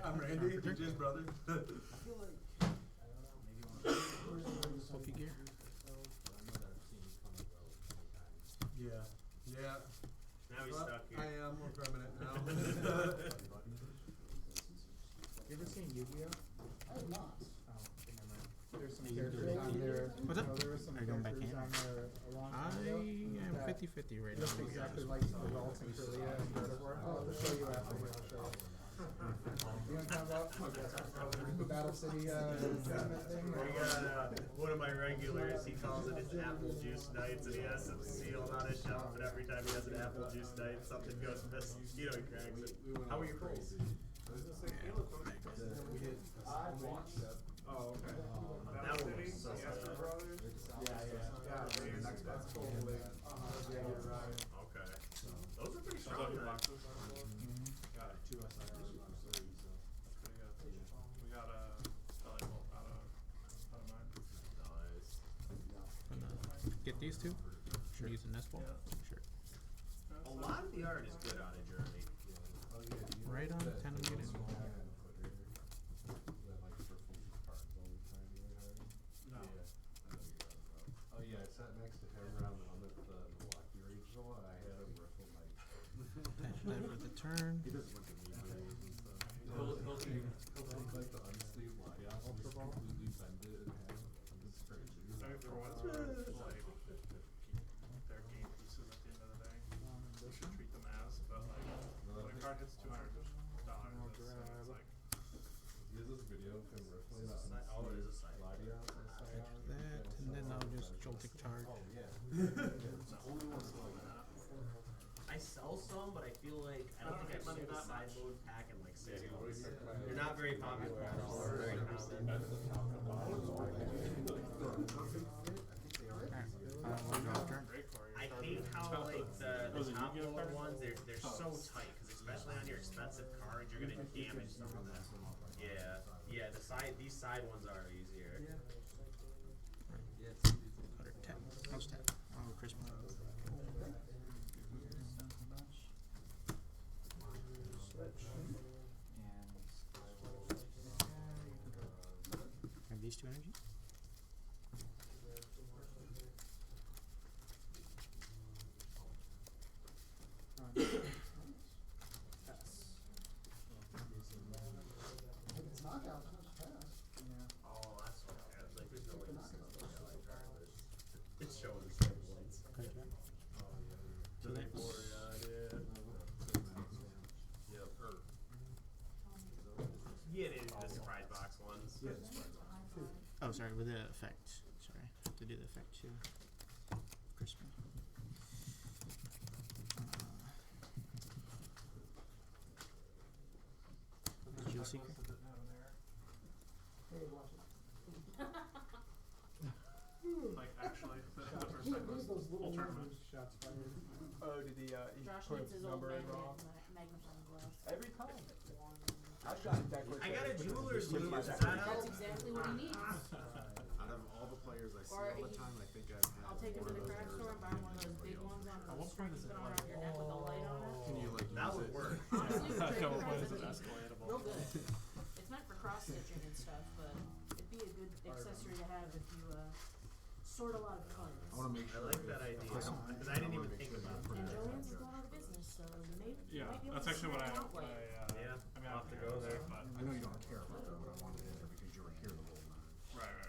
I'm Randy, DJ's brother. Pokey gear. Yeah. Yeah. Now he's Well, stuck here. I am more permanent now. You ever seen Yu-Gi-Oh? I have not. Oh, okay, never mind. There's some Are you characters gonna on do there. What's up? No, there were some Are you going back characters in? on there a long I time ago. am that 50-50 right now. look exactly like the Vault and Corellia and Gardevoir. I'll show you after here. I'll show you. You want to talk about the Battle City tournament thing? We got one of my regulars, he calls it his apple juice nights, and he has them sealed on his shelf, and every time he has an apple juice night, something goes missing. You know he cracks it. How are your pulls? Oh, okay. That one was so Yes, sad. brothers. That's totally. Okay. Those are pretty strong. Your Then. boxes. Got it. 2 SIRs and 3, so that's pretty good. We got a Spelling Bolt out of mine. Nice. Gonna get these two. Sure. Use a nest ball. Sure. A lot of the art is good on a journey. Right on 10 of getting. No. Oh yeah, I sat next to him around the one at the Milwaukee Regional, and I had him riffle like. Attach that for the turn. He doesn't look at me and stuff. He'll take like the unsleeved lie out and just completely bend it in half. It's crazy. I mean, for what it's worth, like, they're game pieces at the end of the day. We should treat them as, but like, when a card hits $200, it's like. He has this video of him riffling Is it a side- oh, it is a side. Ladia on Attach that, and then I'll just Joltic charge. Oh yeah. It's the only one that's like that. I sell some, but I feel like I don't think I've seen a side load pack in like 6 months. They're not very popular at all. Very common. I hate how like the top load ones they're so tight because especially on your expensive cards you're gonna damage some of them. Yeah. These side ones are easier. How's that? Oh, Christmas. Have these two energies? It's knockout. Pass. Oh, that's what I was like. There's no way this is the yellow card. It's showing the same ones. So that's Yeah, it is the surprise box ones. oh, sorry, with the effect. Sorry, I have to do the effect too. Crispy. Jewel Seeker. Hey, watch it. Like actually, the first time was full tournament. Shots fired. Oh, did he Josh put needs his his old number in wrong? magnifying glass. Every time. I've got deck with I got a jeweler's with loop. my Is deck. that That's exactly what he needs. Out of all the players I see Or all the he- time, I think I've had I'll take him one to of the those craft errors store and buy that one of those big ones on the string you put around your neck with a light on it. Can you like That use would it? work. Honestly, A it's couple great points for is us. escalatable. Real good. It's meant for cross stitching and stuff, but it'd be a good accessory to have if you sort a lot of cards. I want to make I sure. like that idea because I didn't even think about And that. Joanne's is going out of business, so you may Yeah, might be able that's to actually what snag I out like. Yeah, I mean, I'll have to go there. but I know you don't care about that, but I wanted it there because you were here the whole time. right.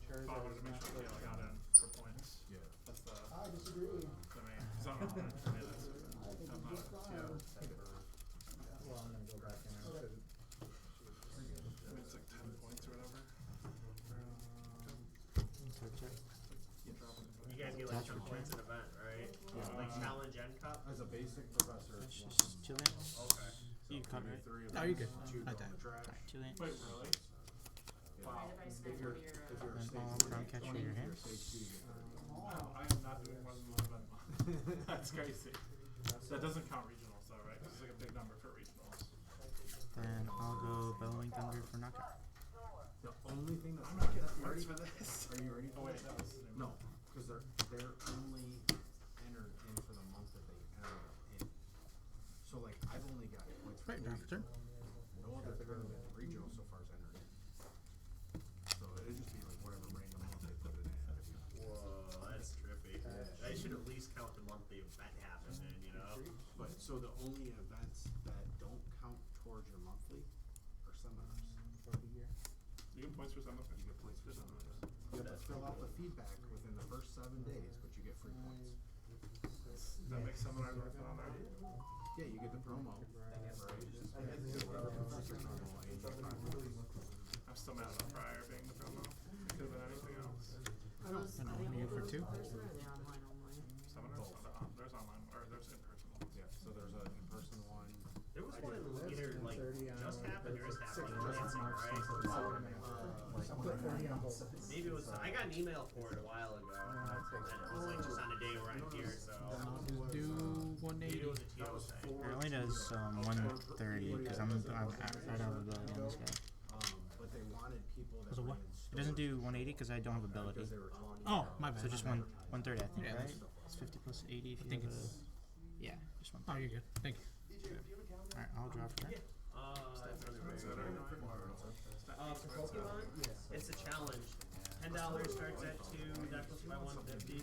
So I wanted to make sure Kayla got in for points. Yeah. That's the I disagree. main. Because I'm not for me. That's I think I'm you not. just fine. Well, I'm gonna go back in there. Okay. I mean, it's like 10 points or whatever. You guys get like 10 points an event, right? Like challenge end cup. As a basic professor, That's it's just 2 lands. Okay. You cut, right? Oh, you're good. Two Not down that. the trash. Alright, 2 lands. Wait, really? Alright, if I snag you're- one of your, if you're a And stage all three, crown catcher in your hand. stage two, you get 30. Wow, I am not doing more than one event. That's crazy. That doesn't count regionals though, right? 'Cause it's like a big number for regionals. Then I'll go Bellowing Thunder for knockout. The only thing that's I'm not getting you ready points for this. Are you ready? Oh wait, that was No, because they're only entered in for the month that they entered in. So like I've only got points for Right, draw for turn. no other tournament regional so far is entered in. So it'd just be like whatever random month they put it in. Whoa, that's trippy. I should at least count the month the event happened in, you know? But so the only events that don't count towards your monthly are seminars. You get points for some of it. You get points for seminars. You have to fill out the feedback within the first 7 days, but you get free points. Does that make seminars worth it on there? Yeah, you get the promo. Right? You get whatever professor promo, and you get 5 points. I'm still mad about Prior being the promo. It could have been anything else. are those, And are I'll they mute all for those 2. in person or are they online only? Seminars? There's online, or there's in-person ones. Yeah, so there's an in-person one. There was one either like 30 on just happened or just happened in 6 Lansing, March, right? put 30 on both. Maybe it was. I got an email for it a while ago, and it was like just on a day where I'm here. So Do maybe 180. it was a TO thing. It only does 130 because I'm right out of ability on this guy. But they wanted people that So were what? in It doesn't do 180 because I don't have ability. because they were talking Oh, about my bad. So just 130, I think, Yeah, right? It's 50 plus 80 if you think have it's- yeah, just 130. Oh, you're good. Thank you. Alright, I'll draw for turn. For Pokemon, it's a challenge. $10 starts at 2. That goes by 150.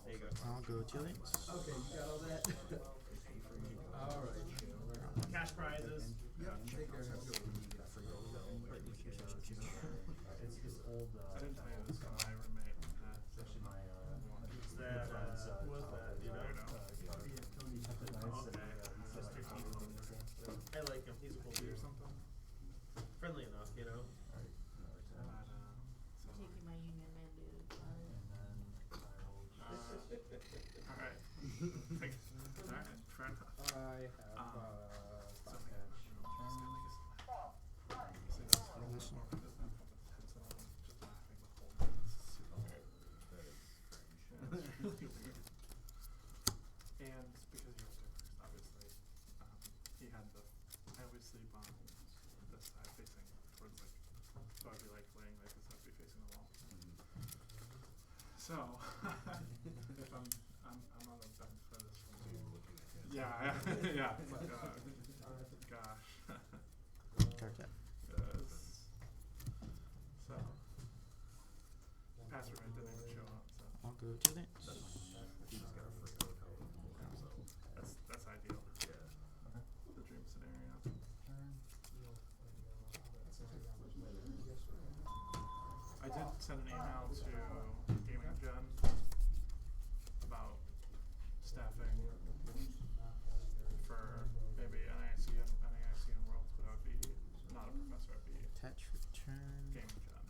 There you go. I'll go 2 lanes. Okay, you got all that. Alright. Cash prizes. It's his old. I didn't tell you this, but my roommate had Actually, my Is that, who was that? You know? Okay. Mr. T. I like him. He's a cool dude. Friendly enough, you know. Taking my Union Man dude. Alright, fair enough. I have So five yeah, cash. And because he was there first, obviously, he had the. I always sleep on this side facing towards like. So I'd be like laying like this, I'd be facing the wall. So if I'm on the bench for this one. Yeah, yeah. Gosh. Target. Yes. So password right didn't even show up. So I'll go to that. that's ideal. Yeah. The dream scenario. I did send an email to Gaming Gen about staffing for maybe NIC and Worlds, but I would be not a professor, I'd be Attach return. Gaming Gen.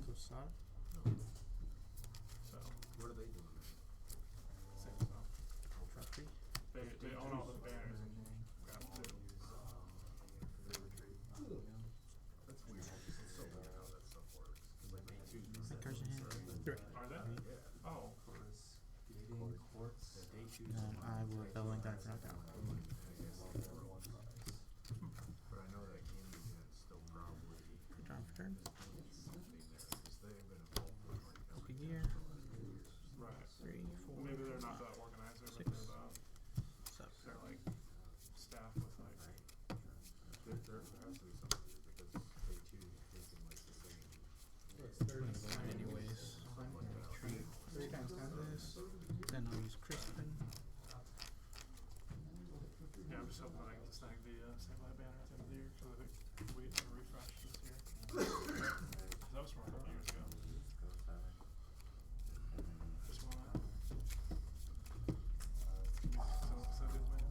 Cosada. So What are they doing? same stuff. Drop 3. They own all the banners and grab too. That's weird. It's so weird how that stuff works. 'Cause like they choose My cards in hand. Are they? Oh. I will bellowing that for knockout. But I know that Gaming Gen's still probably Draw for turn. something there because they've been involved with like Copy everything. gear. Right. 3, 4. Maybe they're not that organizer, but 6. they're like staff with like. There has to be something because they choose thinking like the same. Anyways. Tree. 3 times 10. This. Then I'll use Crispin. Yeah, I'm just hoping that I can snag the same light banner at the end of the year because I think we had a refresh this year. That was from a couple years ago. I just wanna. So good, man.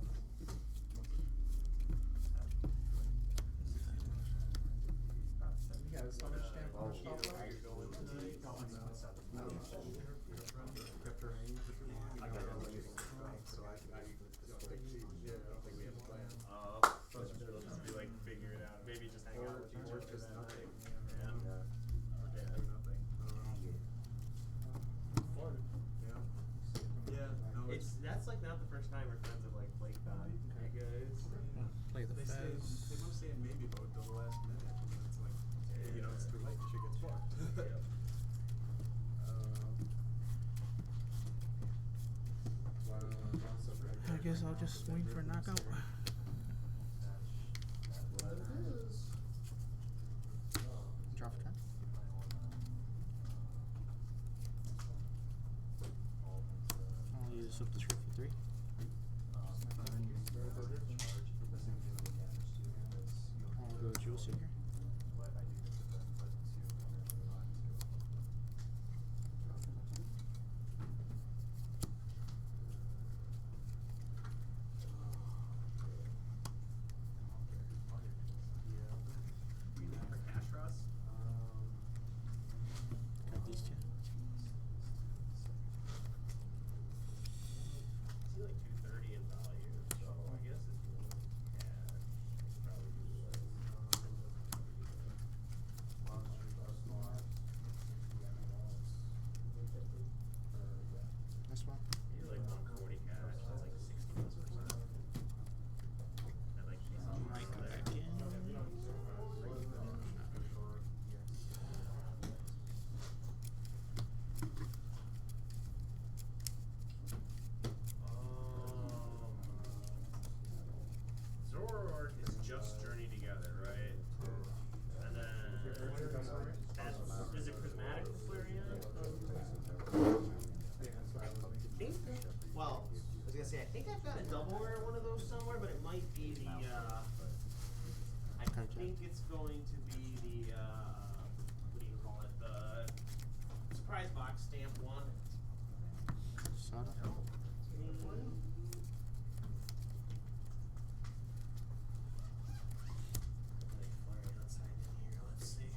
You guys so much stamp on the shelf left? Kept her hanging for too long. I got her waiting. So I don't think we have a plan. So it's just be like figure it out. Maybe just hang out with each other. Just nothing. Yeah. Do nothing. Yeah, no, That's like not the first time our friends have like played that. You guys. Play the they say, Fez. they want to say a maybe vote till the last minute. And then it's like, you know, it's too late. She gets fucked. I guess I'll just swing for a knockout. Draw for turn. I'll use up the script for 3. I'll go Jewel Seeker. For cash Ross? Got these 2. See like 230 in value, so I guess if you want cash, you could probably do like This one. maybe like 140 cash, that's like 60+%. And like Might go back in. Zoroark is just Journey Together, right? And then is it Prismatic Flareon? I think. Well, I was gonna say I think I've got a double rare one of those somewhere, but it might be the. I think it's going to be the. What do you call it? The surprise box stamp one. Sada. Let's see.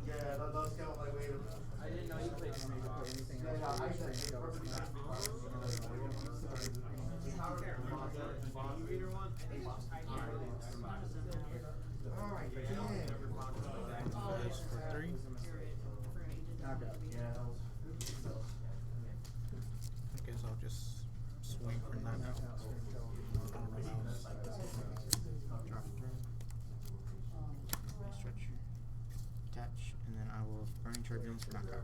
Yeah, that was kind of my way to. I didn't know you played anything Yeah, else. I perfectly reader one? Alright, This for 3. I guess I'll just swing for 9 out. Drop 3. Stretch. Attach, and then I will burning charge rooms for knockout.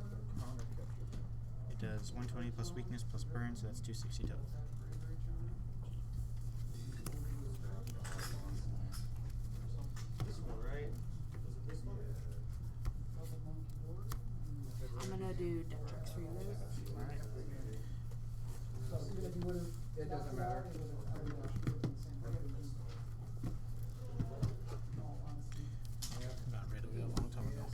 It does 120 plus weakness plus burn, so that's 260 total. This one, right? Was it this one? I'm gonna do deck checks for you guys. Alright. It doesn't matter. Got rid of it a long time ago.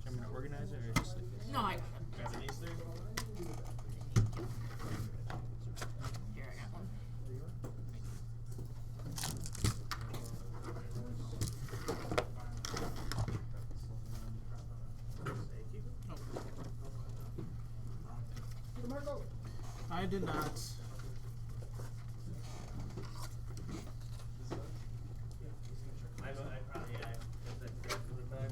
I'm gonna organize it or just like this? No, I Grabbing these three? here I got one. I did not. I probably, yeah, because I grabbed from the bag.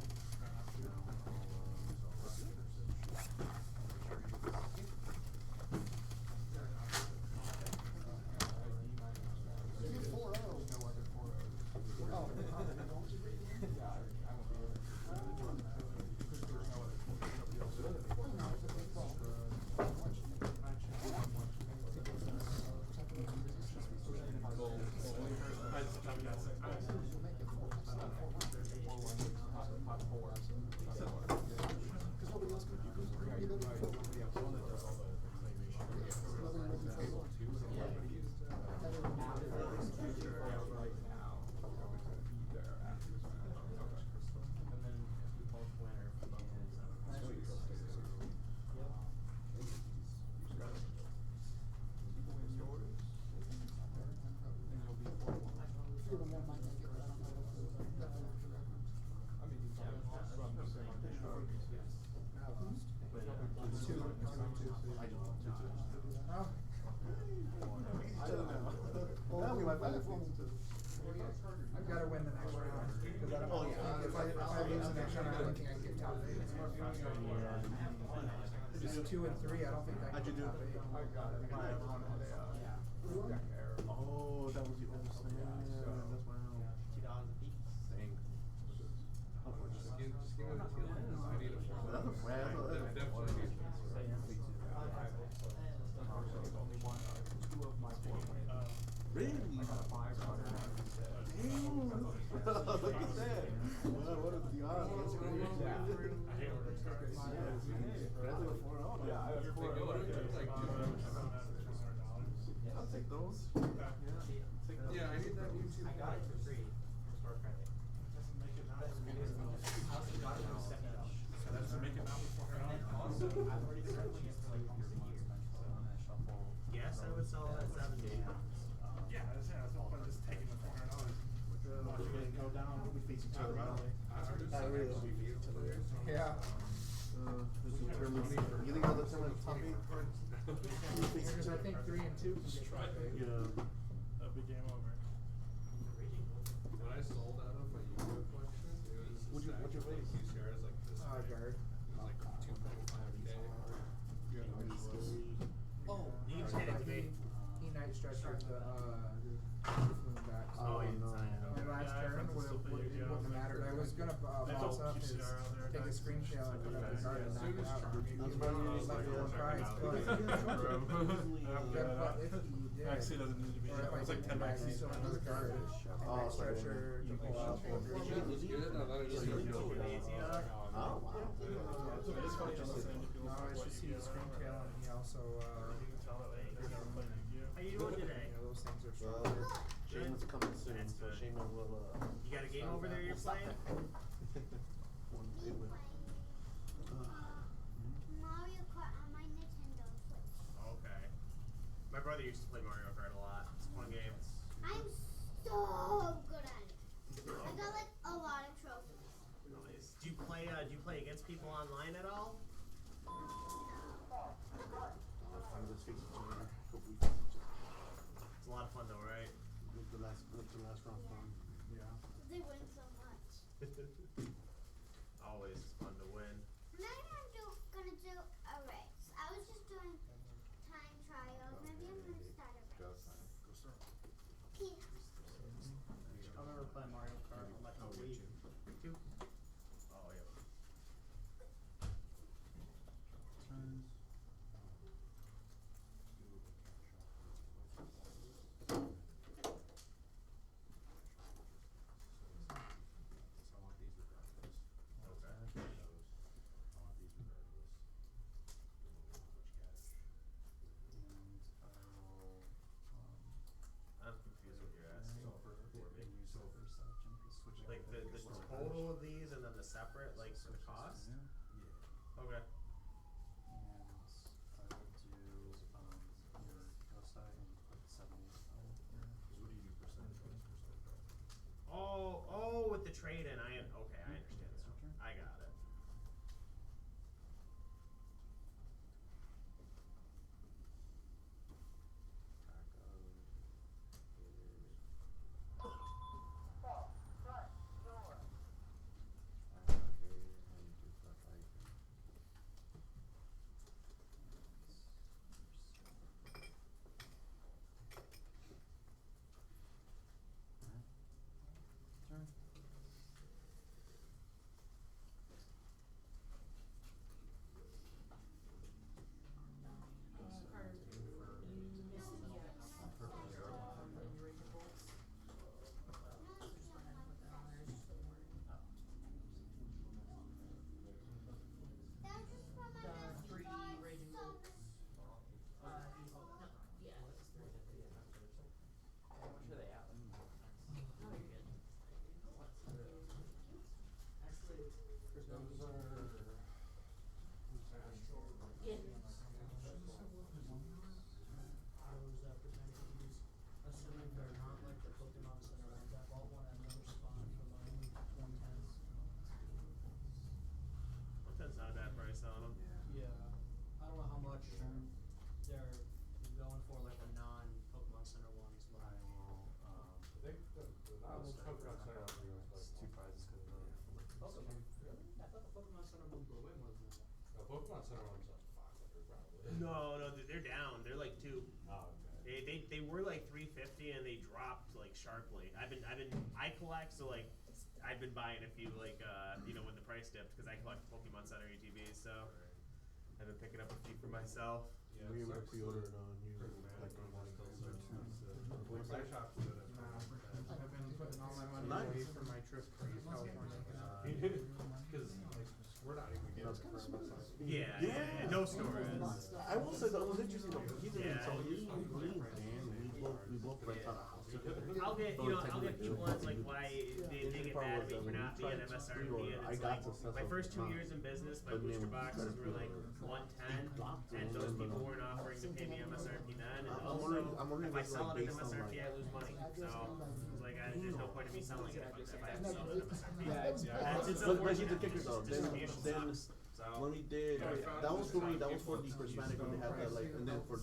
I've got to win the next round because I don't. If I lose the next round, I don't think I can get top 8. Just 2 and 3, I don't think I can get top 8. Oh, that was the old snap. That's wow. $2 a piece. Dang. That's a brand. Really? Look at that. Wow, what are the odds? That's crazy. Yeah, I have 4 I'll take those. Yeah, I need that YouTube. I got it for free for store credit. Doesn't make it now. So that's to make it now before her. Also, I've already started doing it for like almost a year. Yes, I would sell that 70. Yeah, that's the whole point of just taking the $400. Watching it go down. We face each other out. Yeah. You think I'll determine the top 8? Because I think 3 and 2 can get top 8. Yeah. That'd be game over. When I sold out of my Yu-Gi-Oh collection, it was What's your face? QCRs like this. Guard. It was like 2.5K. Oh, you just hit it to me. He night stretchered the back. Oh, you didn't sign it. My last turn it wouldn't have mattered. I was gonna boss up his, take a screen shell and put up his guard and knock it out. He was left with 1 prize, but if he did, Actually, doesn't need to be. or if I It's like take 10 back, bucks I each. still have another guard. And night stretcher to pull out. Good? I thought it was really Oh, wow. It's funny just listening to people No, talk it's about just Yu-Gi-Oh! his screen tail and he also, You can tell that way they've never played Yu-Gi-Oh! How you doing today? those things are strong. Shaman's coming soon, That's so good. Shaman will, You got a game over there you're playing? Mario Kart on my Nintendo Switch. Okay. play against people online at all? It's a lot of fun though, right? The last round fun. Yeah. They win so much. Always fun to win. Maybe I'm gonna do a race. I was just doing time trials. Maybe I'm gonna start a race. Yeah. I remember playing Mario Kart on like a Wii. Two. Oh yeah. I'm confused what you're asking for me. Like the total of these and then the separate, like the cost? Yeah. Okay. And I would do your ghost eye and put 70 there. What do you do percentage wise? Oh, with the trade in, I understand now. I got it. Turn. Assuming they're not like the Pokemon Center ones, I bought one at another spot for like 110. That's not a bad price on them. Yeah. I don't know how much they're going for like the non-Pokemon Center ones, but I think the Pokemon Center It's two prizes because of the Pokemon. Really? I thought the Pokemon Center ones were way more than that. The Pokemon Center one's like 500 probably. No, they're down. They're like 2. Oh, okay. They were like 350 and they dropped like sharply. I collect, so like I've been buying a few like when the price dipped because I collect Pokemon Center ETBs, so I've been picking up a few for myself. Yeah, we were pre-ordered on you like on one of those. My shop's good at I've been putting all my money Nice. away for my trip to California. because like we're not even getting it for ourselves. Yeah, no store is. I will say that was interesting though. He's in Yeah. so he's green and we both rent out a house together. I'll get people on like why they get mad at me for not being MSRP, and it's like my first 2 years in business, my booster boxes were like 110, and those people weren't offering to pay me MSRP then, and also if I sell it at MSRP, I lose money. So it's like there's no point in me selling it if I have to sell it at MSRP. It's But here's the unfortunate. kicker though. Distribution Then sucks. So when we did that was for the prismatic when they had that like, and then for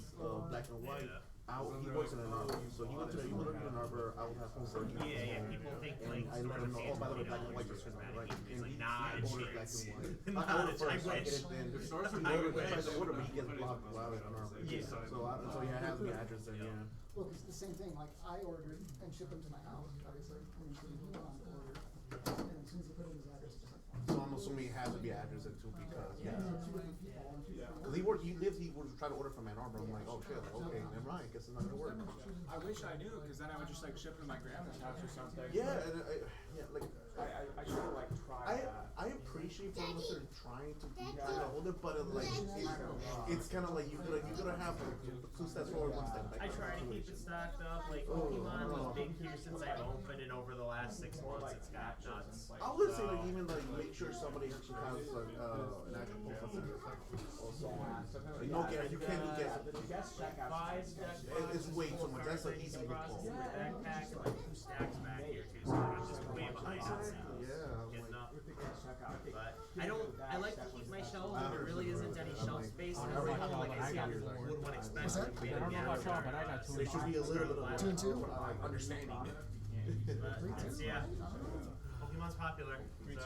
black and white. He works in an arbor, so he went to an arbor. I would have him working. Yeah. People think like I let him know. Oh, by the way, black and white is right. It's And like he not a ordered black chance. and white. Not I a ordered first, so I chance. get it then. The He source of tries to my order, but he gets blocked in an arbor. Yeah. So he has the address there. Yeah. Well, it's the same thing, like I ordered and shipped them to my house, obviously, and he went on to order. And as soon as he put in his address, it's like, So I'm assuming it has to be address too because yeah, two different people on two different. he was trying to order from Ann Arbor. I'm like, oh shit, okay, never mind. Guess it's not gonna work. I wish I knew, because then I would just like ship it to my grandma's house or something. Yeah, and like I should have like tried that. I appreciate for us are trying to hold it, but it's kind of like you gotta have two steps forward, one step back. I try to keep it stocked up. Like Pokemon was big here since I've opened, and over the last 6 months, it's got nuts. I would say like even like make sure somebody actually has like an actual Pokemon Center. Also, like, no guess, you can't do guess. It's way too much. That's an easy Across call. the backpack and like 2 stacks back here too, so I'm just way behind on sales. Yeah, Getting up. But I don't. I like to keep my shelves if there really isn't any shelf space. And every home, like I see on Wood One Express, like we had There should be a little bit of 2 and 2. Understanding. Yeah. Pokemon's popular. So make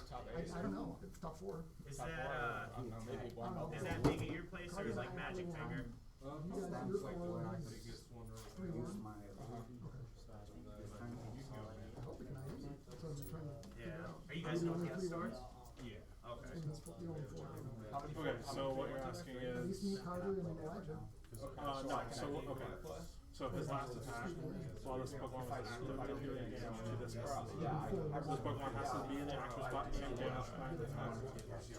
top I 8. don't know. It's top 4. Is that is that big at your place or is like Magic Finger? You guys, your 4 is 3-1. I hope it can use it. So I'm trying to. Yeah. Are you guys in OPS stores? Yeah. Okay. And it's the only 4. Okay, so what you're asking At least me, is. Carter, and then Elijah. No, so, okay. So his last attack, while this Pokemon was active, I don't do any damage to this cross. This Pokemon has to be in the active spot and take damage by the attack.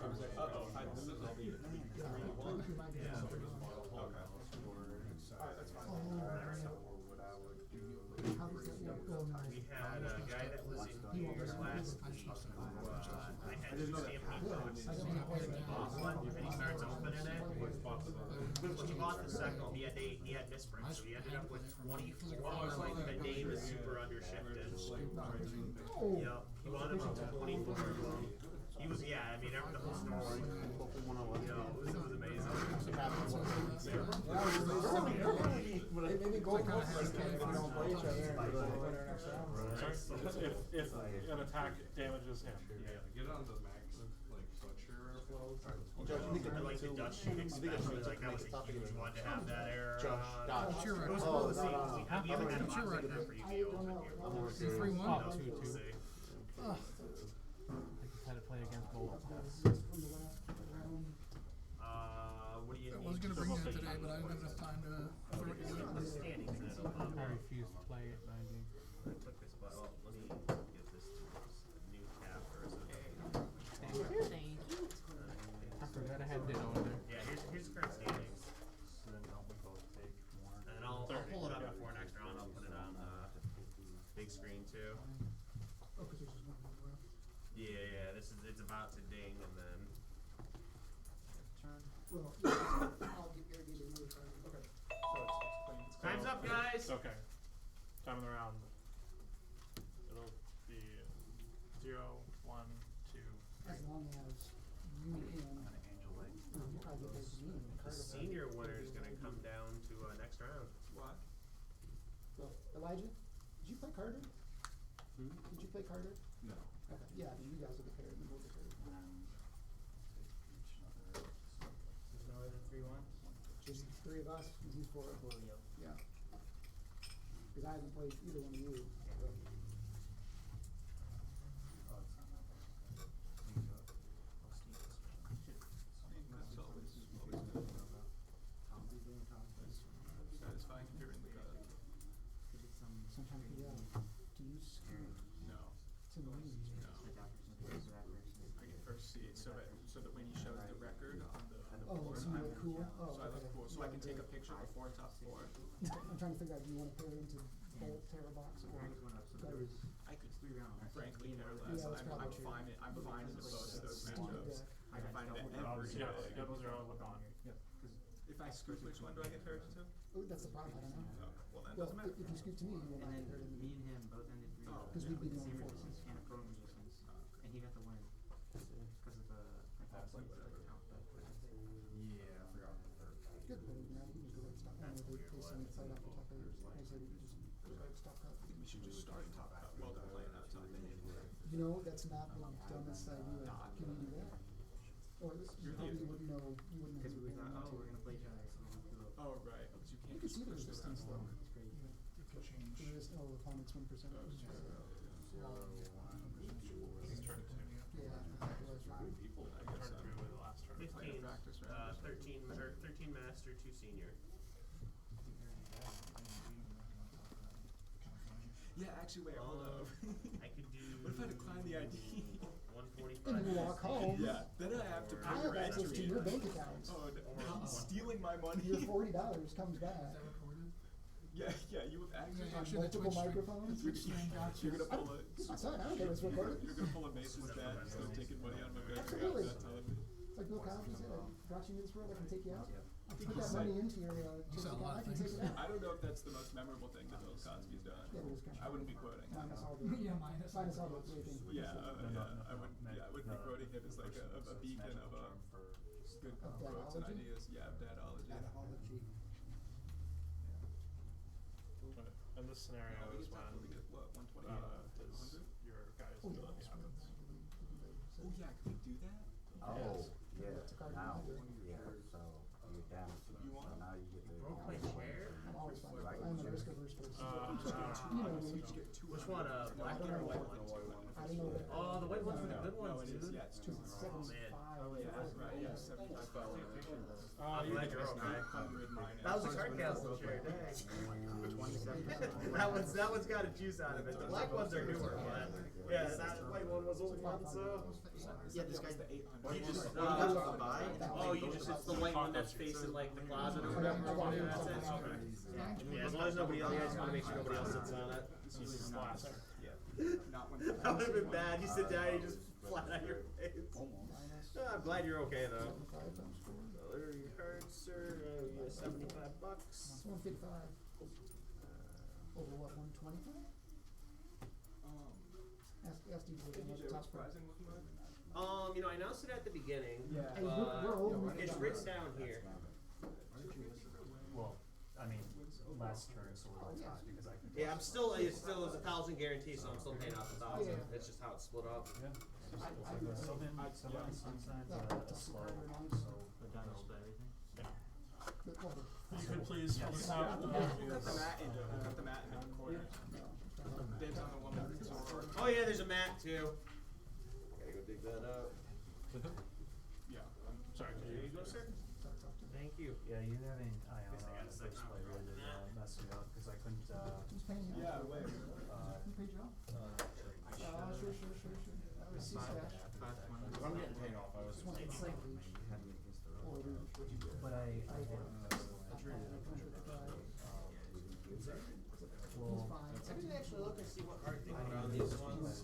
I was like, uh-oh, if I lose it, I'll be 3-1. Yeah. Okay. Alright, that's fine. How does that work? Oh, no. We had a guy that was in here last week who I had 2 Stampede codes. He bought one and he starts opening it. When he bought the second, he had misprint, so he ended up with 24. Like the name is super undershifted. Yep. He wound up with 24. He was, yeah, I mean, the whole story. You know, it was amazing. Maybe go for it if you don't play each other. If an attack damages him. Get on the max, like, butcher flows. I like the Dutch shoot especially, like that was a huge one to have that error. What's your It was record? cool to see. We haven't had a box like that for Yu-Gi-Oh! I'm 3-1. That was cool to see. Had to play against gold. What do you I need? was gonna bring that today, but I didn't have enough time to throw it together. The standings in it, I refuse to play it, but I do. I took this, but let me get this to this new tab first. Thank you. I forgot I had ditto in there. Yeah, here's the current standings. And then I'll pull it up before next round. I'll put it on big screen too. Oh, because there's just one more left. Yeah, it's about to ding and then. Well, I'll give you another try. Okay. So it's clean. Time's up, guys. It's okay. Time of the round. It'll be 0, 1, 2. As long as you and I get this meeting. The senior winner is going to come down to next round. What? So, Elijah, did you play Carter? Did you play Carter? No. Okay, yeah, then you guys will get paired, and we'll get paired. There's no other than 3-1? Just 3 of us, and you 4. Yeah. Because I haven't played either one of you. So. Satisfying hearing the So I'm trying to figure out, do you scoot No. to me? No. I get first seed so that when he shows the record on the Oh, board, so you I look cool? Oh, so I look okay. cool. So I can take a picture before top 4. I'm trying to figure out, do you want to pair into Bolt, Terra Box, or Gutters? I could frankly care less. Yeah, that's probably I'm true. fine. I'm fine in both of those matchups. I can find it every Yeah, day. doubles are all gone. If I scoop, which one do I get paired to? Oh, that's the problem, I don't know. Well, then it Well, doesn't matter. if you scoot to me, you will not get paired into Me me. and him both ended 3 Oh. Because we'd be with the going same 4. resistance and a proton resistance. And he got the win. Because of the whatever. Yeah, I forgot the third. Good, but you know, you can just go right stop. I know they play some inside off the top 8. I said you just go right stop cut. We should just start top out. Well, they're playing out top 8. You know, that's not the dumbest idea. Can you do that? Or you probably wouldn't know, you wouldn't know. Because who we you're thought, pairing we're into. gonna play each other, so we went through. Oh, right. But you You can't can see the push resistance though. around. It's crazy. It could change. There is, oh, opponent's 1%. This is turn 2. Yeah, that was right. People, I Turn guess. 3 with the last turn. 15, practice round. 13 master, 2 senior. Yeah, actually, wait, hold up. I could do. What if I decline the ID? 145. And you walk home. Yeah, then I have to I have access to your bank account. Oh, he's stealing my money. Your $40 comes back. Yeah, you have access On to multiple microphones. You're gonna pull it. It's not, I don't care if it's recorded. You're gonna pull a mace with that instead of taking money out of my bank account. Absolutely. That's telling me. It's like Bill Cosby said, I brought you into this world, I can take you out. I'll put that money into your, said a lot of I can take things. it out. I don't know if that's the most memorable thing that Bill Cosby's done. Yeah, but it's I wouldn't be quoting him. minus all the, Yeah, minus all the raping. Yeah, I wouldn't be quoting him as like a beacon of good quotes and dadology? ideas. Yeah, of dadology. And this scenario is when what 120 does your guy's ability happens. Oh yeah, can we do that? Oh, Yeah. yeah, now, yeah, so you're down, so now you get the. I'm always fine. I'm a risk averse person. You know me. Which one, black one or white one? I don't know. Oh, the white ones are the good ones, dude. Yeah, it's It's 75. Yeah, that's right. Yeah, 75. I'm glad you're okay. That was a card castle shirt. That one's got a juice out of it. The black ones are newer, but yeah, that white one was old one, so. Yeah, this guy's the 800. You just buy. it's the white one that's facing like the closet or whatever. Yeah, that's it. Okay. Yeah, as long as nobody else, you guys want to make sure nobody else sits on it. Not when That would have been bad. You sit down, you just flat on your face. I'm glad you're okay though. So there are your cards, sir. You get $75. It's 155. Over what, 125? Ask DJ what the top price. You know, I announced it at the beginning. Yeah. Hey, we're over. It's written down here. Well, I mean, last turn, so we're on top because I can. Yeah, it still is 1,000 guarantee, so I'm still paying off 1,000. Yeah. It's just how it's split up. Yeah. Sometimes a slow, so the dials to everything. You could please Yes. look out. We'll cut the mat into the corner. Dibs on the woman. Oh yeah, there's a mat too. Gotta go dig that up. Yeah. Sorry. There you go, sir. Thank you. Yeah, you having Iona on the first play really did mess me up because I couldn't. Who's paying you? Yeah, wait. Who paid you off? Sure. I was C-Stash. I'm getting paid off, I was. It's like, But I well, I didn't actually look and see what art they put on these ones.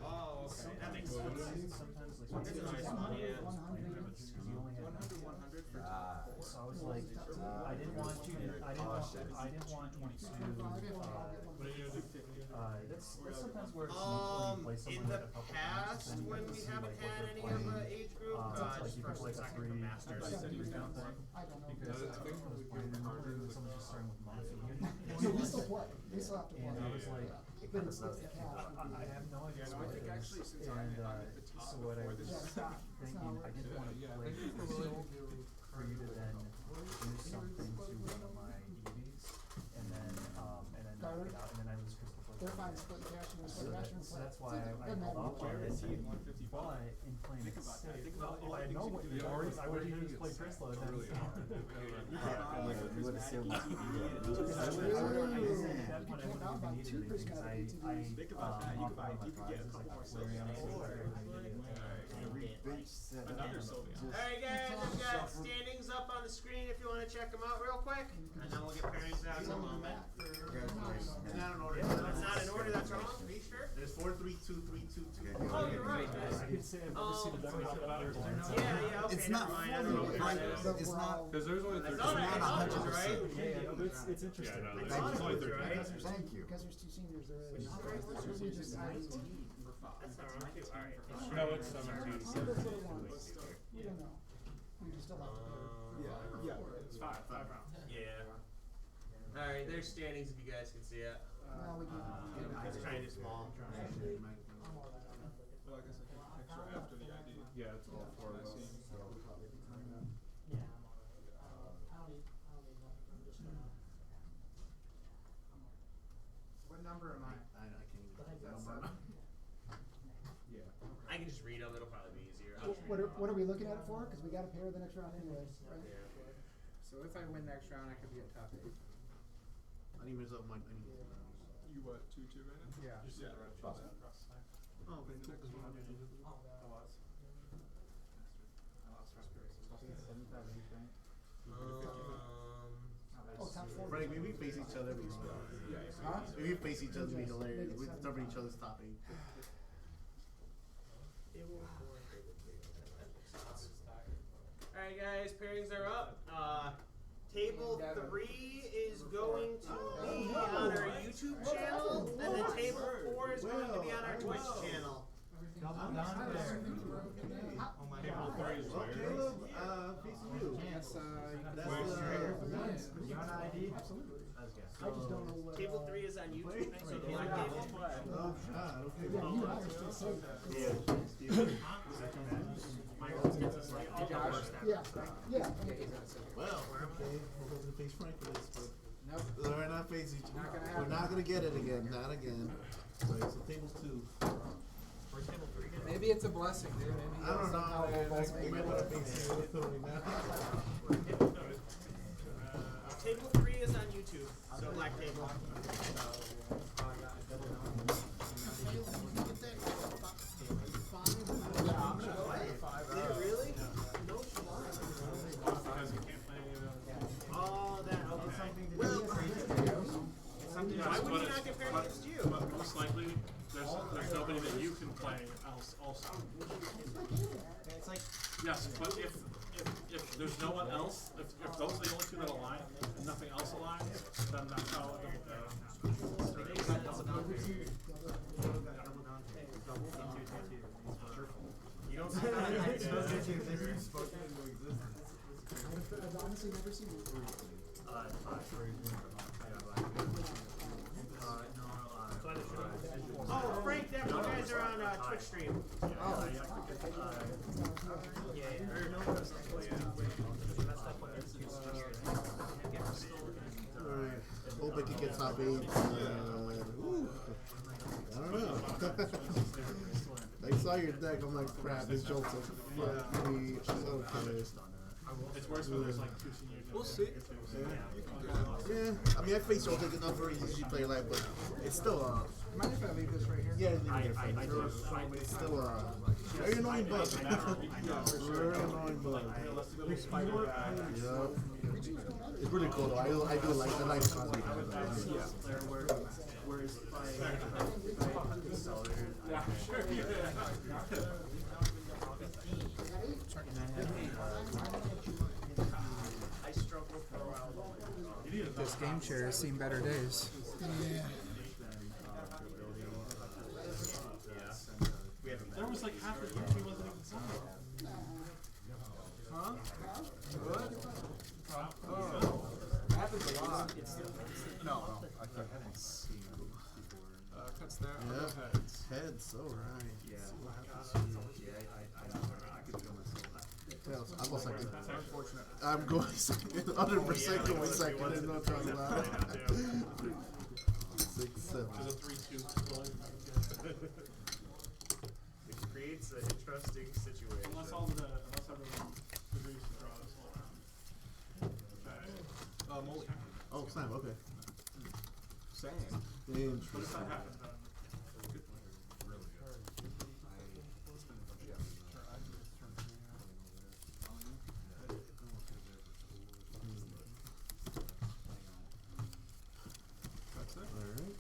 Oh, okay, that makes sense. Sometimes like That's a nice one, yeah. you only had 100 for so I was like, I didn't want to. That's sometimes where it's when you play In someone the like a couple past, times, and then you when get to we see, haven't like, what had they're any of playing. the age group, Like just you can first play and like second three from Masters. thing I don't know. because I was playing someone just starting with Monty. So we still play. We still have to play. And I was like, But it's the cash. I have no idea Yeah, no, what I think it is. actually since And I'm at the top so what I before was this is not- thinking, I didn't want to play pistol for you to then do something to one of my EVs and then knock it out, and then I lose crystal for They're fine splitting cash and so cash and so play. that's why I held off on it. But in playing it safe, if I had known what you already, I would have just played Crystal and then You would assume. I didn't at that point I wouldn't have even needed it because Think about that. You could buy. You could get a couple more Another Sylvia. Alright guys, I've got standings up on the screen if you want to check them out real quick. And then we'll get pairings out in a moment. It's not in order. It's not in order, that's wrong? Are you sure? There's 4, 3, 2, 3, 2, 2. Oh, you're right. I could say I've never seen a double up there. Yeah, okay, It's never not mind. I don't know what right. that is. It's not. Because there's only I 13. thought I thought it was right. It's interesting. I thought it was right. Thank you. Because there's two seniors, there is. We just had That's not wrong too, alright. No, it's 17. We don't know. We just still have to. Yeah, it's 5 rounds. Yeah. Alright, there's standings if you guys can see it. No, we can't. It's kind of small. Well, I guess I take a picture after the ID. Yeah, it's all 4 of us. What number am I? I can't even. Yeah. I can just read them, it'll probably be easier. What are we looking at it for? Because we got to pair the next round anyways, right? So if I win next round, I could be a top 8. I need myself my. You what? 2-2 right now? Yeah. Just yeah. Right. Oh, okay. Oh, top 4. Frank, maybe we face each other. Huh? Maybe we face each other. Be hilarious. We determine each other's top 8. Alright guys, pairings are up. Table 3 is going to be on our YouTube channel, and then table 4 is going to be on our Twitch channel. Table 3 is where? Caleb, facing you. Table 3 is on YouTube, so Black Table 5. Oh, God, okay. Well, okay, we're going to face Frank for this, but we're not facing each other. We're not going to get it again, not again. Right, so table 2. Where's table 3? Maybe it's a blessing, dude. Maybe I don't know, man. Maybe I'm going to face you right now. Table 3 is on YouTube, so Black Table. Really? No Oh, that well, why would he not compare against you? But most likely, there's nobody that you can play else also. It's like Yes, but if there's no one else, if those are the only two that align and nothing else aligns, then that's how it you don't see that. I've honestly never seen it. Oh, Frank, you guys are on Twitch stream. Alright, hope I can get top 8. I don't know. I saw your deck, I'm like, crap, this jolt's like, fuck me. Okay. It's worse when there's like 2 seniors. We'll see. Yeah, I mean, I face Jolt like enough very easy play life, but it's still Mind if I leave this right here? yeah, it's still very annoying bug. Very annoying bug. Yeah. It's really cool though. I do like the life cosmic. Whereas if I I struggle for a while. This game chair has seen better days. Yeah. There was like half the game she wasn't even signed. Huh? What? Happens a lot. No, I haven't seen cuts there. Yeah. Heads, alright. Yeah. I could feel myself. I'm going second. That's unfortunate. I'm going second. 100% going second. There's no talking about it. 6, 7. There's a 3-2. It creates an interesting situation. Unless everyone agrees to draw this whole round. Molly. Oh, Sam, okay. Sam. Interesting. That's it. Alright.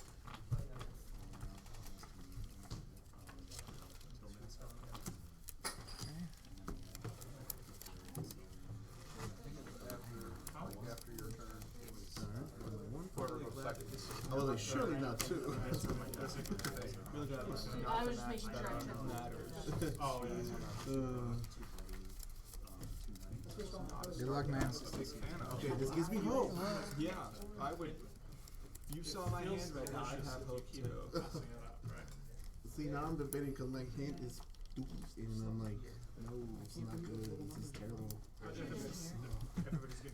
Oh, they surely not two. I was just making sure I checked. Oh, yeah. Good luck, man. Okay, this gives me hope. Yeah, I would. You saw my hand right now. I have hope too. See, now I'm debating because my hand is stupid, and I'm like, no, it's not good. This is terrible.